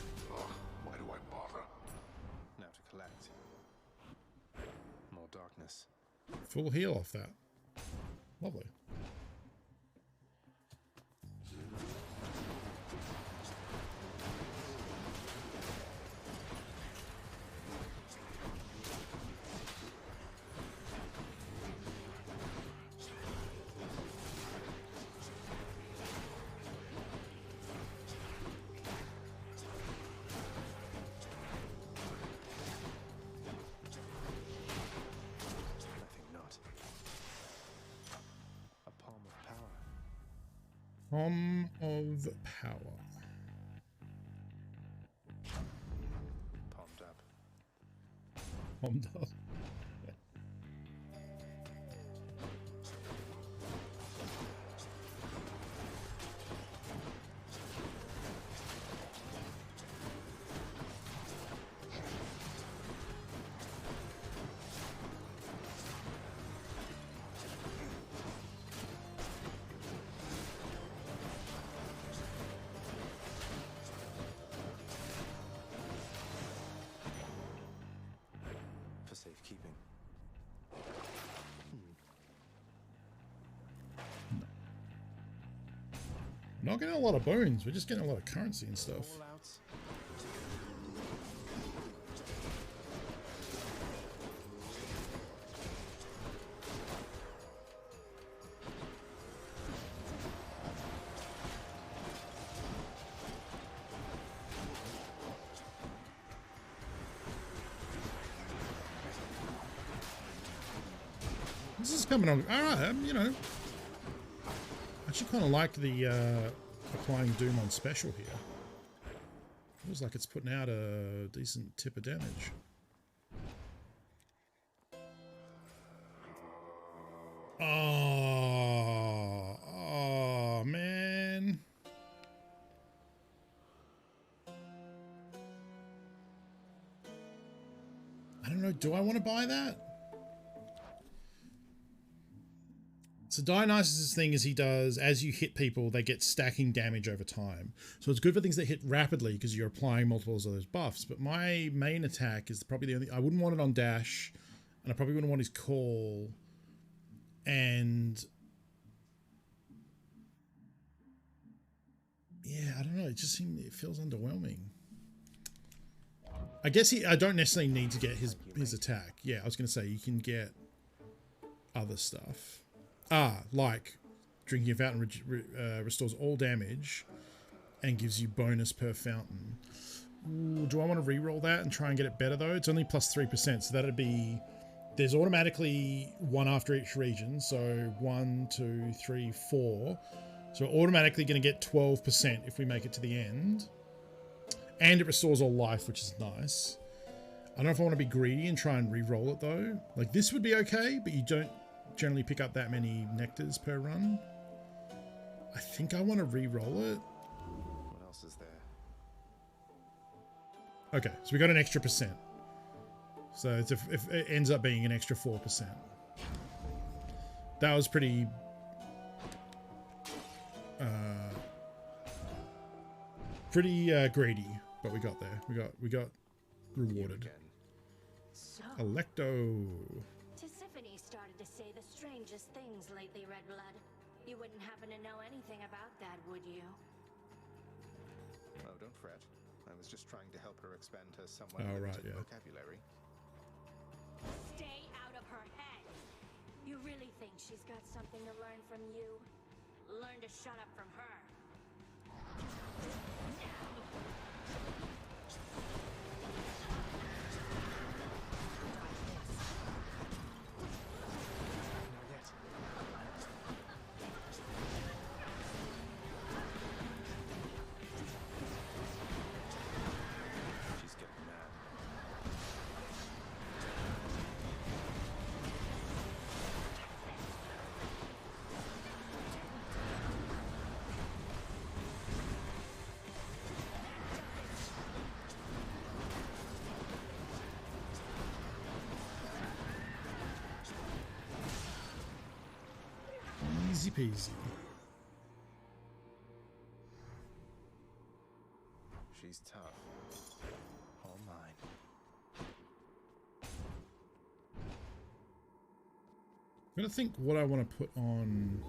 Why do I bother? Now to collect. More darkness. Full heal off that. Lovely. Palm of Power. Palmed up. Palmed up. Safekeeping. We're not getting a lot of bones, we're just getting a lot of currency and stuff. This is coming on. Alright, you know. I actually kind of like the applying Doom on special here. Feels like it's putting out a decent tip of damage. Oh, man. I don't know, do I want to buy that? So Dionysus' thing is he does, as you hit people, they get stacking damage over time. So it's good for things that hit rapidly because you're applying multiples of those buffs. But my main attack is probably the only... I wouldn't want it on dash, and I probably wouldn't want his call. And... yeah, I don't know. It just seems... it feels underwhelming. I guess I don't necessarily need to get his attack. Yeah, I was going to say, you can get other stuff. Like drinking a fountain restores all damage and gives you bonus per fountain. Ooh, do I want to re-roll that and try and get it better though? It's only plus 3%, so that'd be... there's automatically one after each region, so 1, 2, 3, 4. So we're automatically going to get 12% if we make it to the end. And it restores all life, which is nice. I don't know if I want to be greedy and try and re-roll it though. Like this would be okay, but you don't generally pick up that many nectars per run. I think I want to re-roll it. What else is there? Okay, so we got an extra %. So it's if it ends up being an extra 4%. That was pretty greedy, but we got there. We got rewarded. So, Electo. Tiffany started to say the strangest things lately, Red Blood. You wouldn't happen to know anything about that, would you? Oh, don't fret. I was just trying to help her expand her somewhat limited vocabulary. Stay out of her head. You really think she's got something to learn from you? Learn to shut up from her. She's getting mad. Easy peasy. She's tough. All mine. I'm gonna think what I want to put on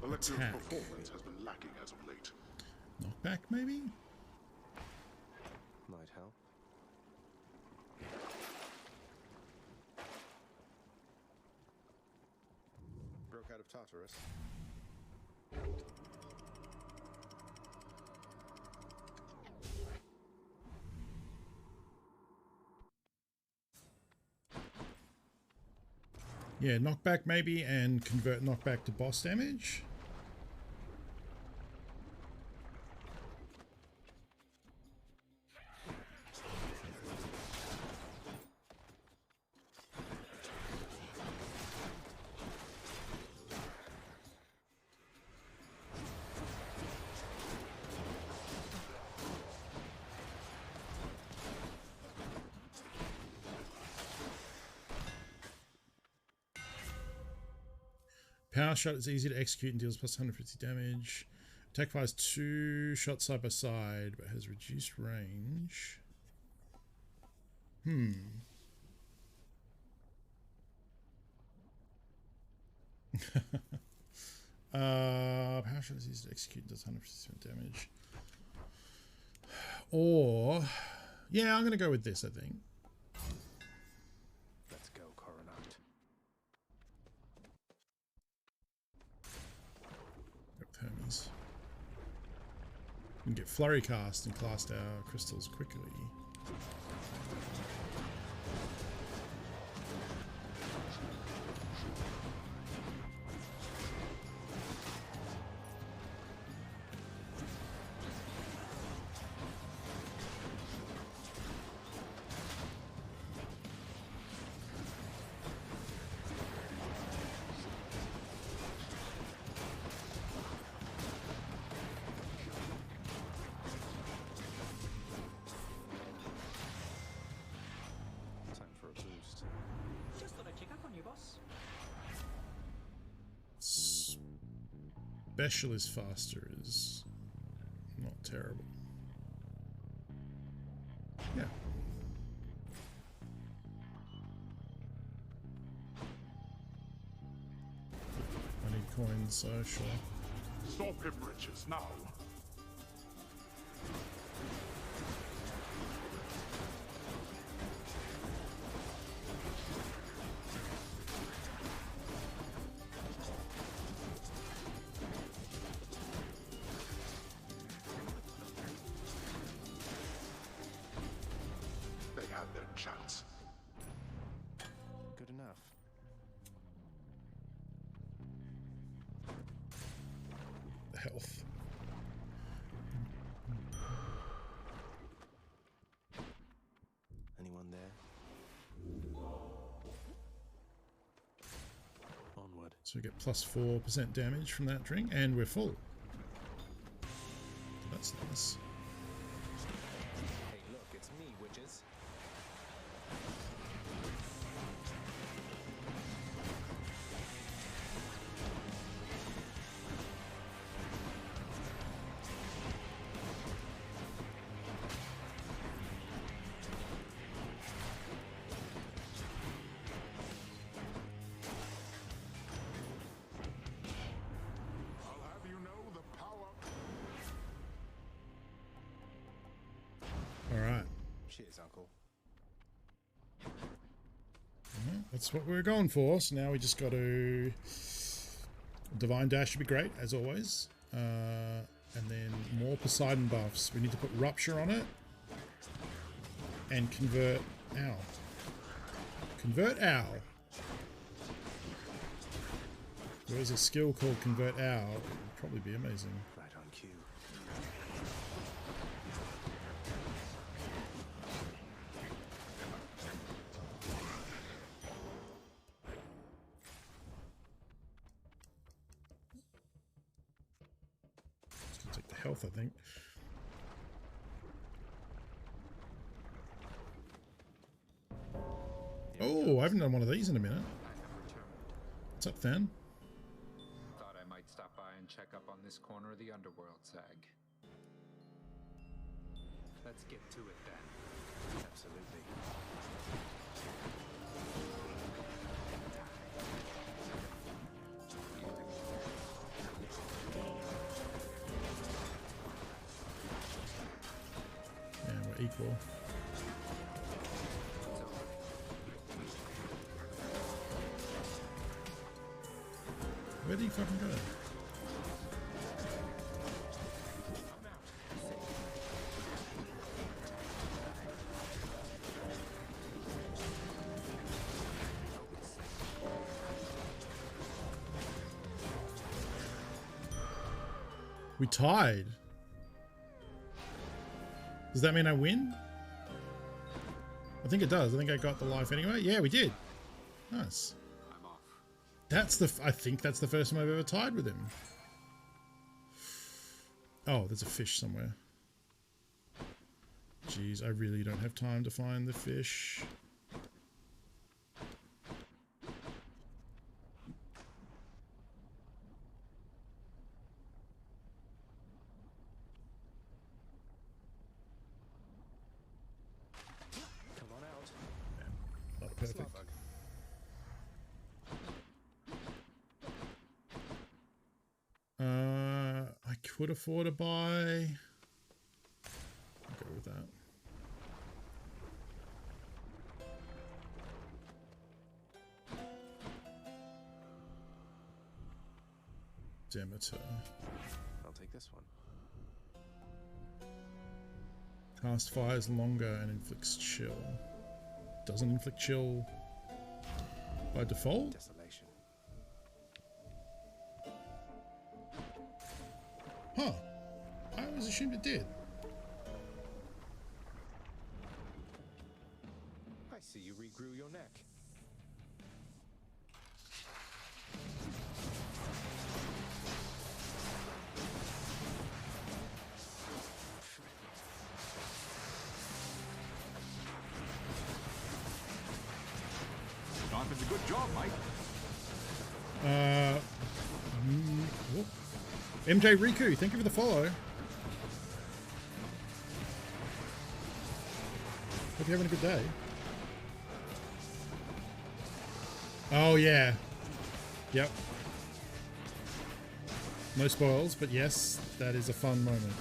Electro's attack. performance has been lacking as of late. Knockback, maybe? Might help. Broke out of Tartarus. Yeah, knockback maybe, and convert knockback to boss damage. Power shot is easy to execute and deals plus 150 damage. Attack fires 2 shots side by side, but has reduced range. Power shot is easy to execute and does 150% damage. Or, yeah, I'm gonna go with this, I think. Let's go, Coronat. Hermes. We can get Flurry Cast and cast our crystals quickly. Specialist faster is not terrible. Yeah. I need coins, so sure. Stop him, Riches, now. They had their chance. Good enough. The health. Anyone there? Onward. So we get plus 4% damage from that drink, and we're full. That's nice. Hey, look, it's me, witches. I'll have you know the power. All right. Cheers, Uncle. That's what we're going for. So now we just got to... Divine Dash should be great, as always. And then more Poseidon buffs. We need to put Rupture on it. And Convert Owl. Convert Owl. There is a skill called Convert Owl. It would probably be amazing. Right on cue. It's gonna take the health, I think. Oh, I haven't done one of these in a minute. What's up, Than? Thought I might stop by and check up on this corner of the underworld, Zag. Let's get to it then. Absolutely. Yeah, we're equal. Where do you fucking go? We tied. Does that mean I win? I think it does. I think I got the life anyway. Yeah, we did. Nice. That's the... I think that's the first time I've ever tied with him. Oh, there's a fish somewhere. Jeez, I really don't have time to find the fish. Come on out. Not perfect. Slobberg. I could afford to buy... I'll go with that. Demeter. I'll take this one. Cast fires longer and inflicts chill. Doesn't inflict chill by default? Desolation. Huh. I always assumed it did. I see you regrew your neck. Jonathan's a good job, Mike. Whoop. MJ Riku, thank you for the follow. Hope you're having a good day. Oh, yeah. Yep. No spoils, but yes, that is a fun moment.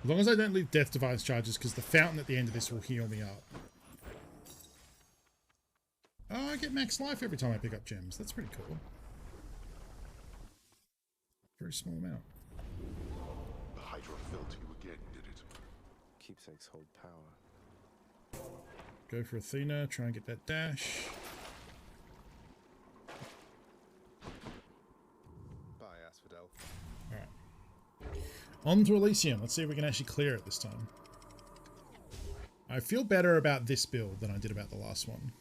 As long as I don't leave death device charges, because the fountain at the end of this will heal me up. Oh, I get max life every time I pick up gems. That's pretty cool. Very small amount. The Hydra fell to you again, did it? Keepsakes hold power. Go for Athena, try and get that dash. Bye, Asphodel. Alright. On to Elysium. Let's see if we can actually clear it this time. I feel better about this build than I did about the last one.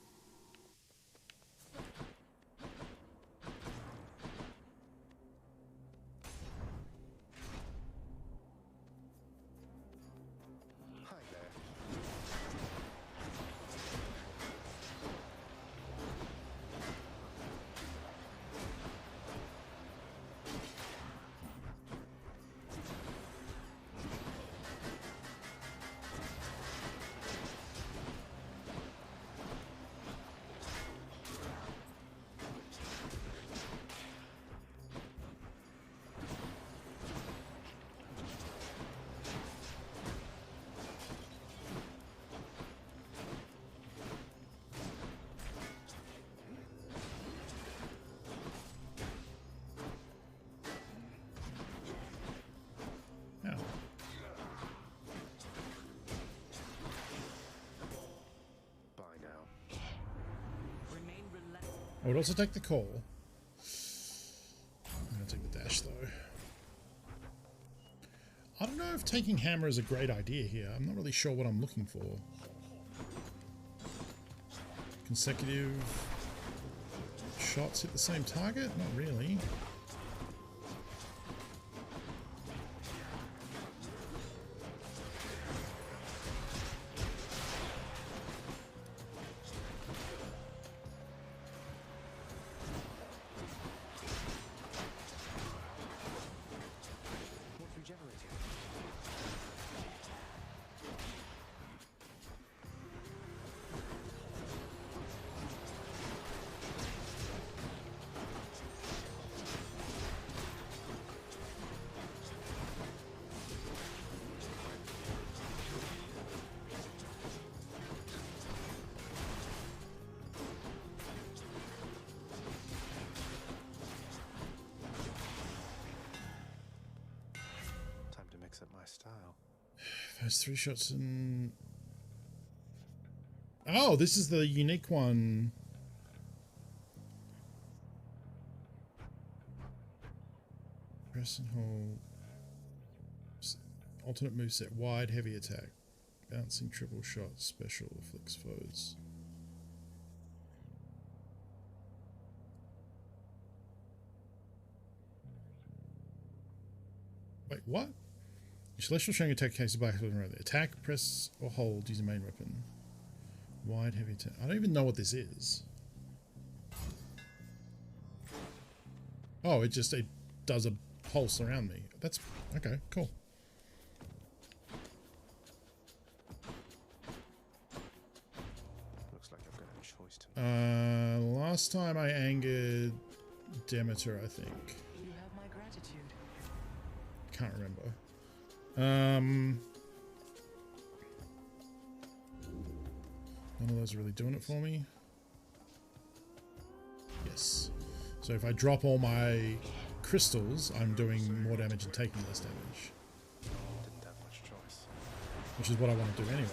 Hi there. I would also take the call. I'm going to take the dash though. I don't know if taking hammer is a great idea here. I'm not really sure what I'm looking for. Consecutive shots hit the same target? Not really. Up my style. There's 3 shots in. Oh, this is the unique one. Press and hold. Alternate moveset: wide, heavy attack, bouncing triple shot, special afflicts foes. Wait, what? Celestial String attack cases black weapon right there. Attack, press or hold using main weapon. Wide, heavy attack. I don't even know what this is. Oh, it does a pulse around me. That's okay, cool. Looks like I've got a choice to make. Last time I angered Demeter, I think. You have my gratitude. Can't remember. None of those are really doing it for me. Yes. So if I drop all my crystals, I'm doing more damage and taking less damage. Didn't have much choice. Which is what I want to do anyway.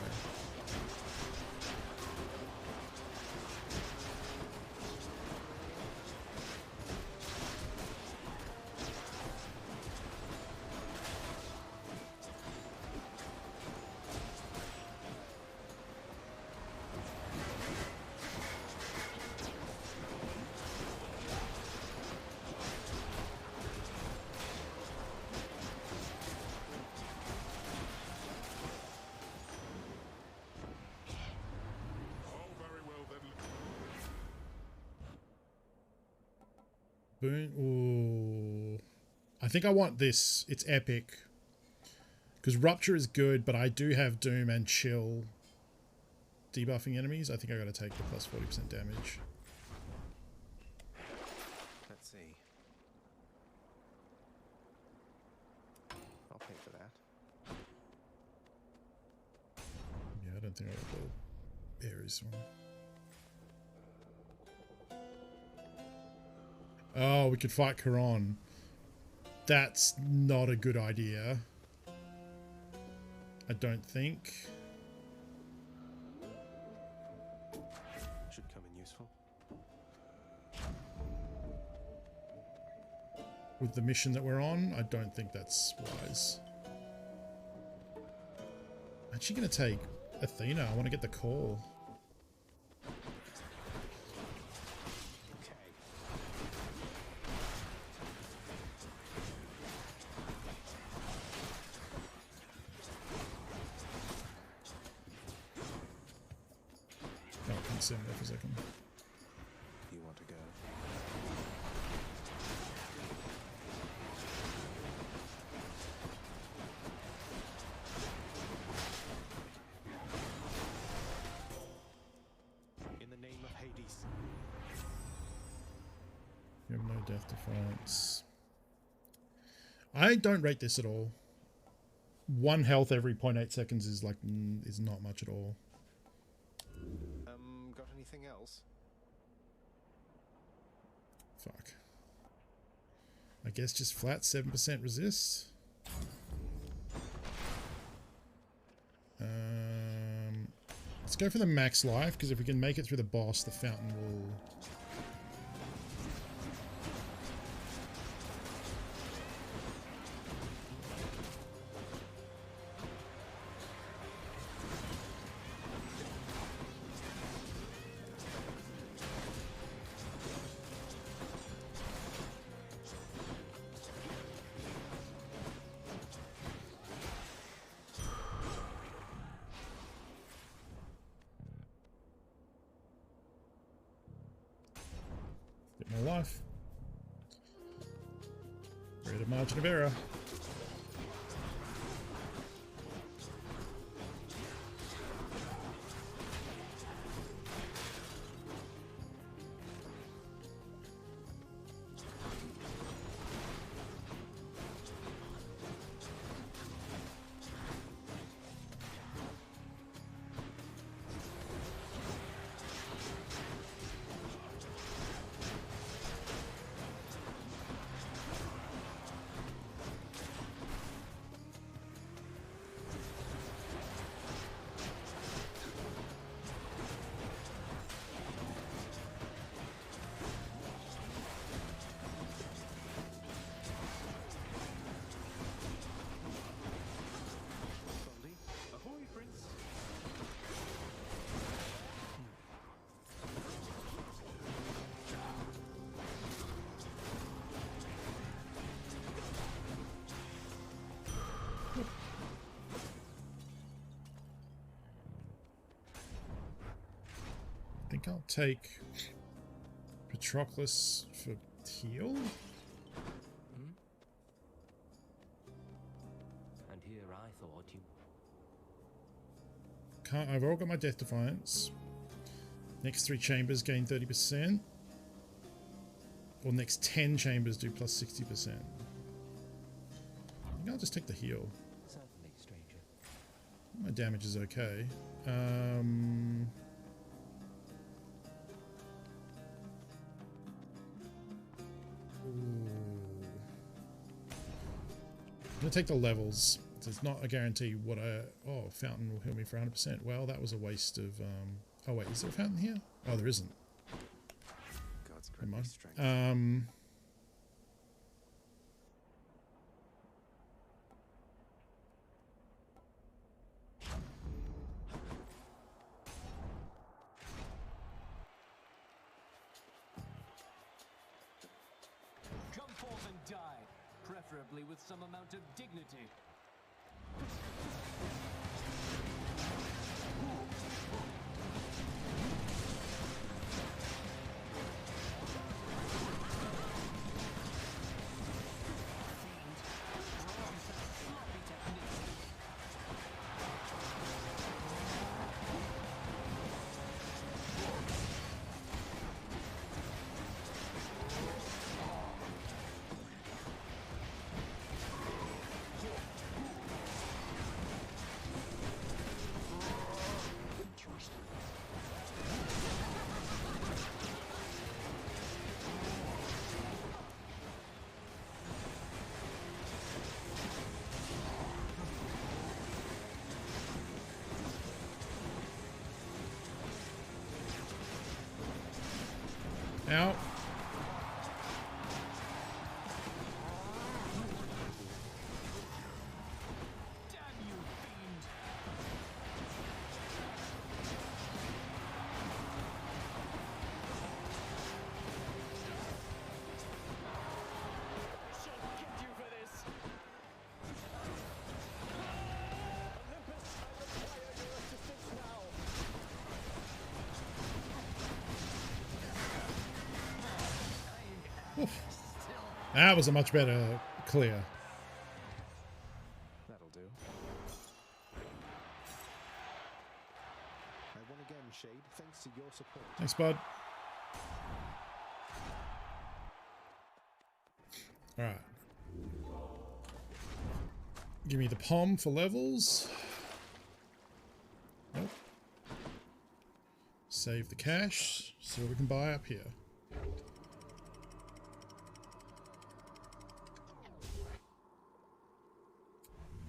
Boon. Ooh. I think I want this. It's epic. Because Rupture is good, but I do have Doom and Chill debuffing enemies. I think I got to take the plus 40% damage. Let's see. I'll pay for that. Yeah, I don't think I got the Ares one. Oh, we could fight Charon. That's not a good idea. I don't think. Should come in useful. With the mission that we're on, I don't think that's wise. I'm actually going to take Athena. I want to get the call. Sim there for a second. You want to go? In the name of Hades. You have no death defiance. I don't rate this at all. 1 health every 0.8 seconds is like is not much at all. Got anything else? Fuck. I guess just flat 7% resist. Let's go for the max life, because if we can make it through the boss, the fountain will... More life. Greater margin of error. I think I'll take Patroclus for heal. And here I thought you... I've all got my Death Defiance. Next 3 chambers gain 30%. Or next 10 chambers do plus 60%. I think I'll just take the heal. Certainly, stranger. My damage is okay. Ooh. gonna take the levels. It's not a guarantee what I... Oh, fountain will heal me for 100%. Well, that was a waste of... Oh, wait, is there a fountain here? Oh, there isn't. God's Never mind. strength. Come forth and die, preferably with some amount of dignity. Out. Oof. That was a much better clear. That'll do. I won again, Shade, thanks to your support. Thanks, bud. Alright. Give me the POM for levels. Nope. Save the cash. See what we can buy up here.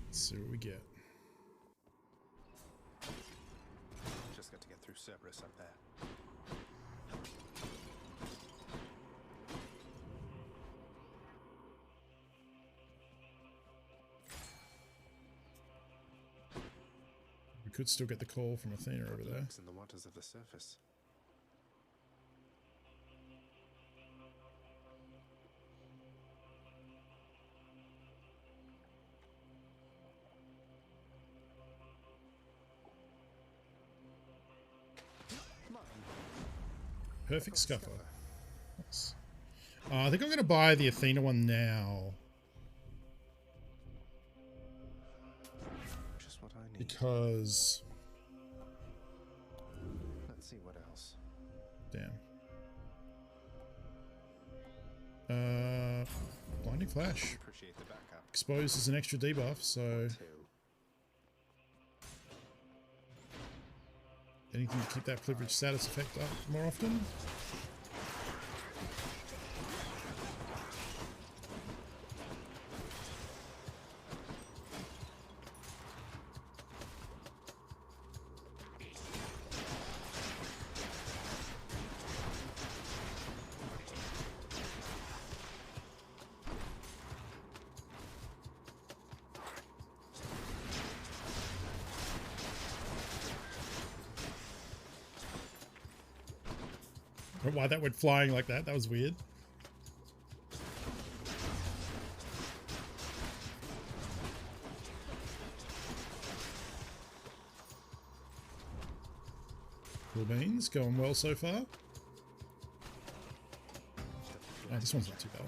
Let's see what we get. Just got to get through Cerberus up there. We could still get the call from Athena over there. In the waters of the surface. Perfect scuffer. Nice. I think I'm going to buy the Athena one now. Just what I need. Because... Let's see what else. Damn. Blinding Flash. Appreciate the backup. Exposed is an extra debuff, so... Anything to keep that privilege status effect up more often? I don't know why that went flying like that. That was weird. Cool beans. Going well so far. Oh, this one's not too bad.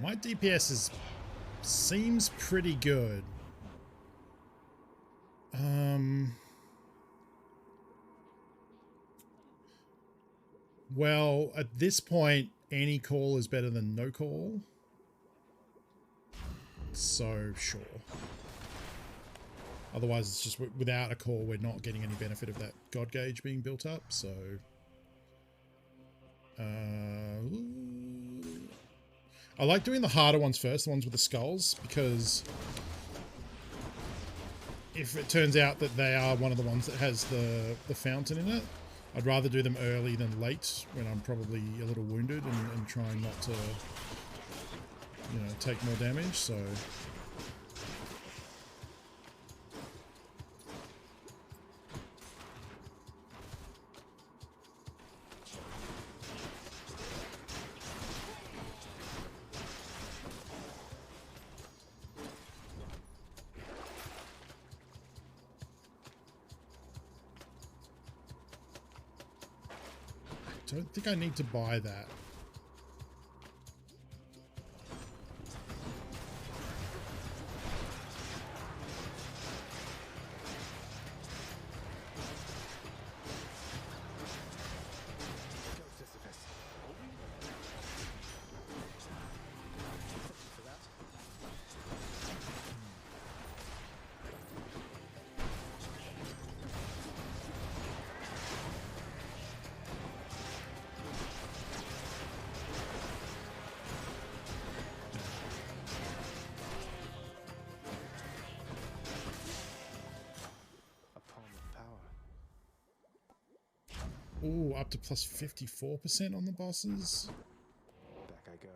My DPS seems pretty good. Well, at this point, any call is better than no call. so sure. Otherwise, it's just without a core, we're not getting any benefit of that God gauge being built up. So, I like doing the harder ones first, the ones with the skulls, because if it turns out that they are one of the ones that has the fountain in it, I'd rather do them early than late when I'm probably a little wounded and trying not to, you know, take more damage. So. I don't think I need to buy that. Ooh, up to plus 54% on the bosses. Back I go.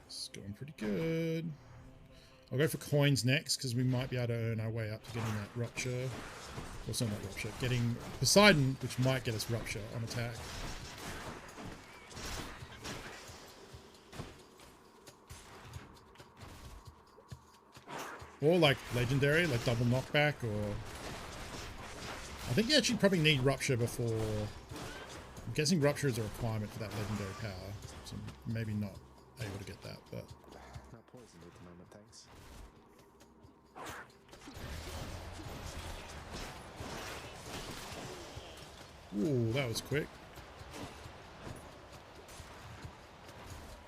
It's going pretty good. I'll go for coins next because we might be able to earn our way up to getting that rupture. Or sorry, not rupture. Getting Poseidon, which might get us rupture on attack. Or like legendary, like double knockback, or I think you actually probably need rupture before. I'm guessing rupture is a requirement for that legendary power, so maybe not able to get that, but Not poisoned at the moment, thanks. ooh, that was quick.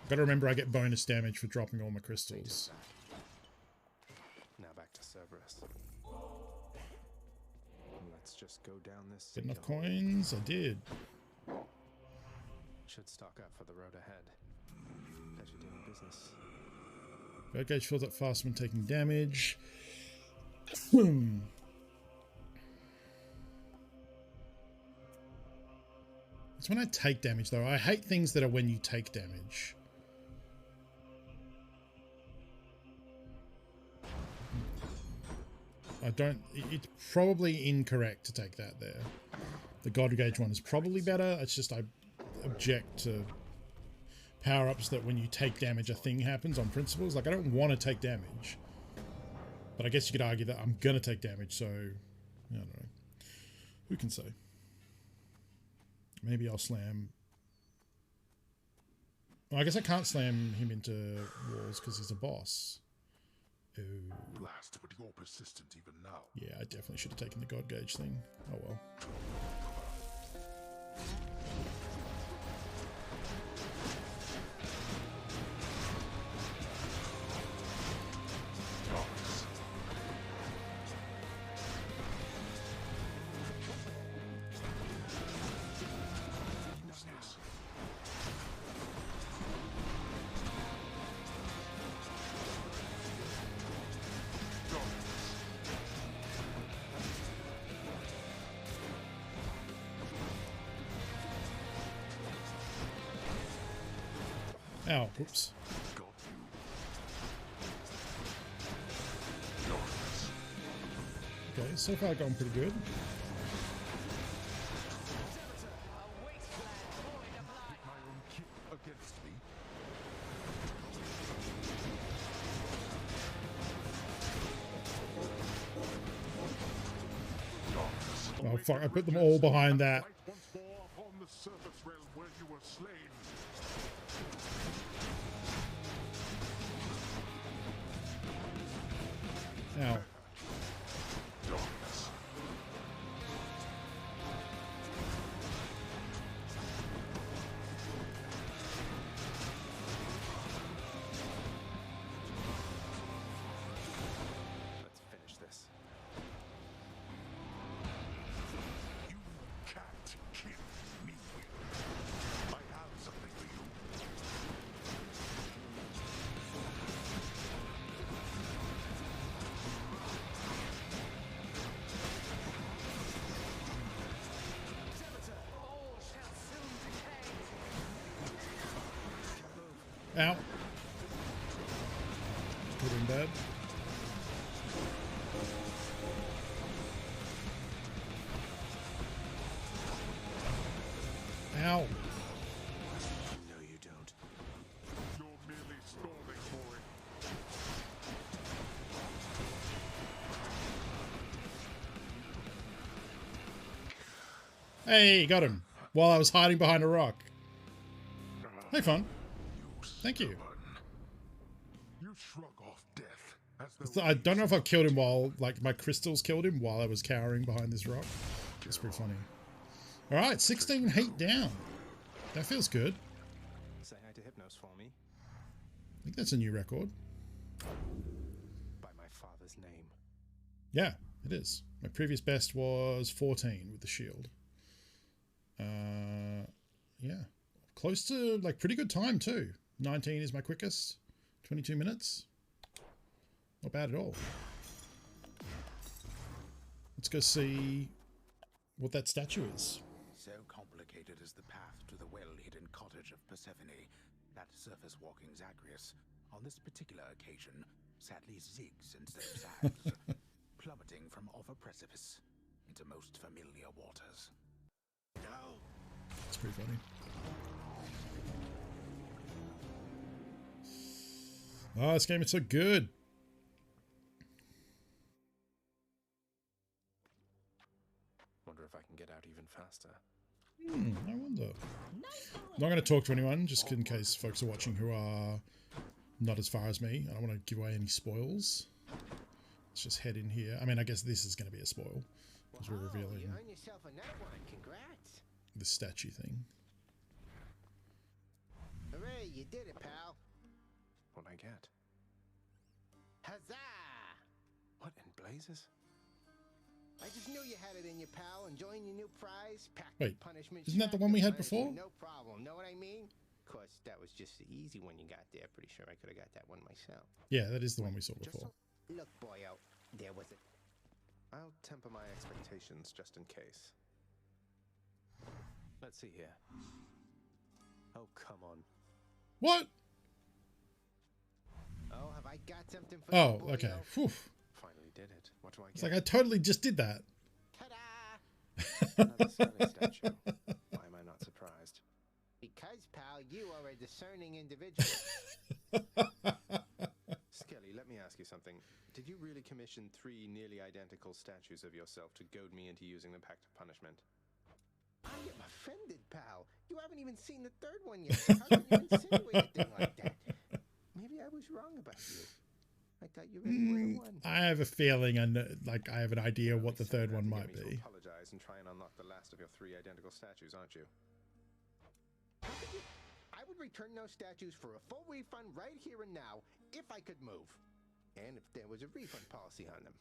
Gotta remember I get bonus damage for dropping all my crystals. Now back to Cerberus. Let's just go down this. Get enough coins? I did. Should stock up for the road ahead. Pleasure doing business. God gauge fills up fast when taking damage. It's when I take damage though. I hate things that are when you take damage. It's probably incorrect to take that there. The God Gauge one is probably better. It's just I object to power-ups that when you take damage a thing happens on principles. Like I don't want to take damage. But I guess you could argue that I'm going to take damage, so I don't know. Who can say? Maybe I'll slam... Well, I guess I can't slam him into walls because he's a boss. Ooh. Blast, but you're persistent even now. Yeah, I definitely should have taken the God Gauge thing. Oh well. Ow, whoops. Okay, so far going pretty good. Oh fuck, I put them all behind that. Ow. Ow. Good and bad. Ow. No, you don't. You're merely stalling for it. Hey, got him. While I was hiding behind a rock. Hey, fun. Thank you. You shrug off death as though I don't know if I've killed him while, like, my crystals killed him while I was cowering behind this rock. That's pretty funny. Alright, 16 heat down. That feels good. Say hi to Hypnos for me. I think that's a new record. By my father's name. Yeah, it is. My previous best was 14 with the shield. Yeah. Close to, like, pretty good time too. 19 is my quickest. 22 minutes. Not bad at all. Let's go see what that statue is. So complicated is the path to the well-hidden cottage of Persephone that surface walking Zagreus, on this particular occasion, sadly zigs instead of zags, plummeting from off a precipice into most familiar waters. No! It's pretty funny. Oh, this game is so good. Wonder if I can get out even faster. I wonder. I'm not going to talk to anyone, just in case folks are watching who are not as far as me. I don't want to give away any spoils. Let's just head in here. I mean, I guess this is going to be a spoil, because we're revealing You earned yourself another one. Congrats. the statue thing. Hooray, you did it, pal. What'd I get? Huzzah! What in blazes? I just knew you had it in your pal. Enjoying your new prize. Packed Wait, punishment. isn't that the one we had punishment, before? No problem. Know what I mean? Of course, that was just the easy one you got there. Pretty sure I could have got that one myself. Yeah, that is the one we saw before. Look, boyo, there was a... I'll temper my expectations just in case. Let's see here. Oh, come on. What? Oh, have I got something for Oh, you, boyo? okay. Whew. Finally did it. What do I get? It's like I totally just did that. Another smelly statue. Why am I not surprised? Because, pal, you are a discerning individual. Skelly, let me ask you something. Did you really commission 3 nearly identical statues of yourself to goad me into using the Pact of Punishment? I am offended, pal. You haven't even seen the third one yet. So how can you insinuate a thing like that? Maybe I was wrong about you. I thought you really would have won. I have a feeling, and like I have an idea what the third one might be. Apologize and try and unlock the last of your 3 identical statues, aren't you? I would return those statues for a full refund right here and now if I could move. And if there was a refund policy on them.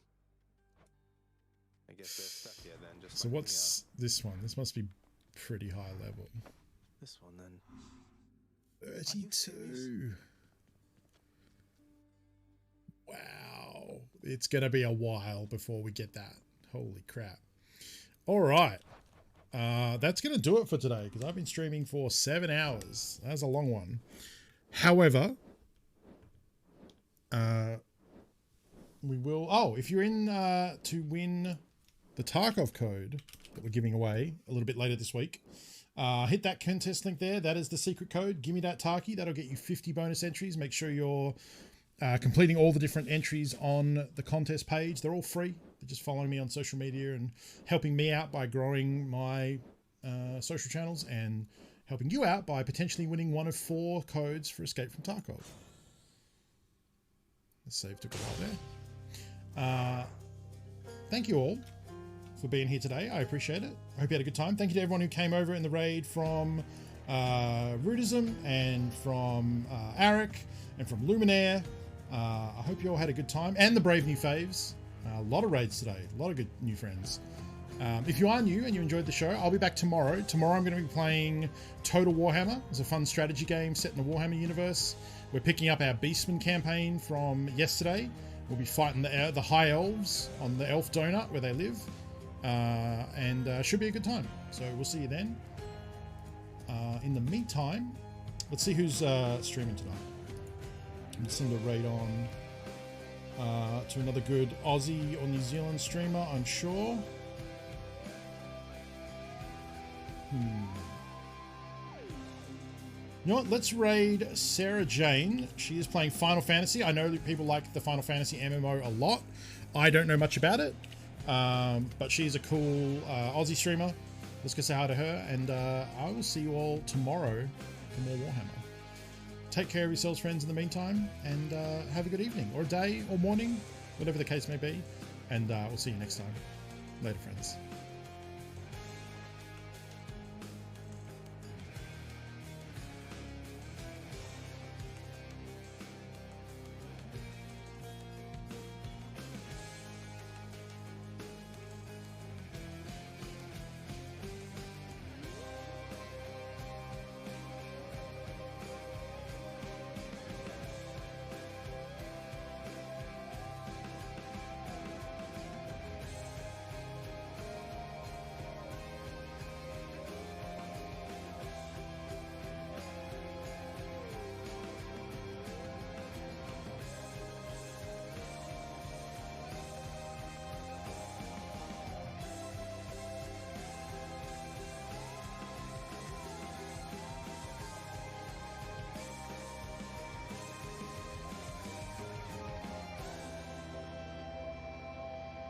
I guess they're stuck here then, just So like what's this one? This must be pretty high level. this one then? 32. Wow. It's going to be a while before we get that. Holy crap. All right. That's going to do it for today because I've been streaming for 7 hours. That's a long one. However, we will... Oh, if you're in to win the Tarkov code that we're giving away a little bit later this week, hit that contest link there. That is the secret code. Give me that Tarky. That'll get you 50 bonus entries. Make sure you're completing all the different entries on the contest page. They're all free. They're just following me on social media and helping me out by growing my social channels and helping you out by potentially winning one of 4 codes for Escape from Tarkov. The save took a while there. Thank you all for being here today. I appreciate it. I hope you had a good time. Thank you to everyone who came over in the raid from Rudism and from Arik and from Luminaire. I hope you all had a good time. And the brave new faves. A lot of raids today. A lot of good new friends. If you are new and you enjoyed the show, I'll be back tomorrow. Tomorrow I'm going to be playing Total Warhammer. It's a fun strategy game set in the Warhammer universe. We're picking up our Beastman campaign from yesterday. We'll be fighting the High Elves on the Elf Donut where they live. And should be a good time. So we'll see you then. In the meantime, let's see who's streaming tonight. Can send a raid on to another good Aussie or New Zealand streamer, I'm sure. You know what? Let's raid Sarah Jane. She is playing Final Fantasy. I know that people like the Final Fantasy MMO a lot. I don't know much about it, but she's a cool Aussie streamer. Let's go say hi to her, and I will see you all tomorrow for more Warhammer. Take care of yourselves, friends, in the meantime, and have a good evening, or day, or morning, whatever the case may be, and we'll see you next time. Later, friends.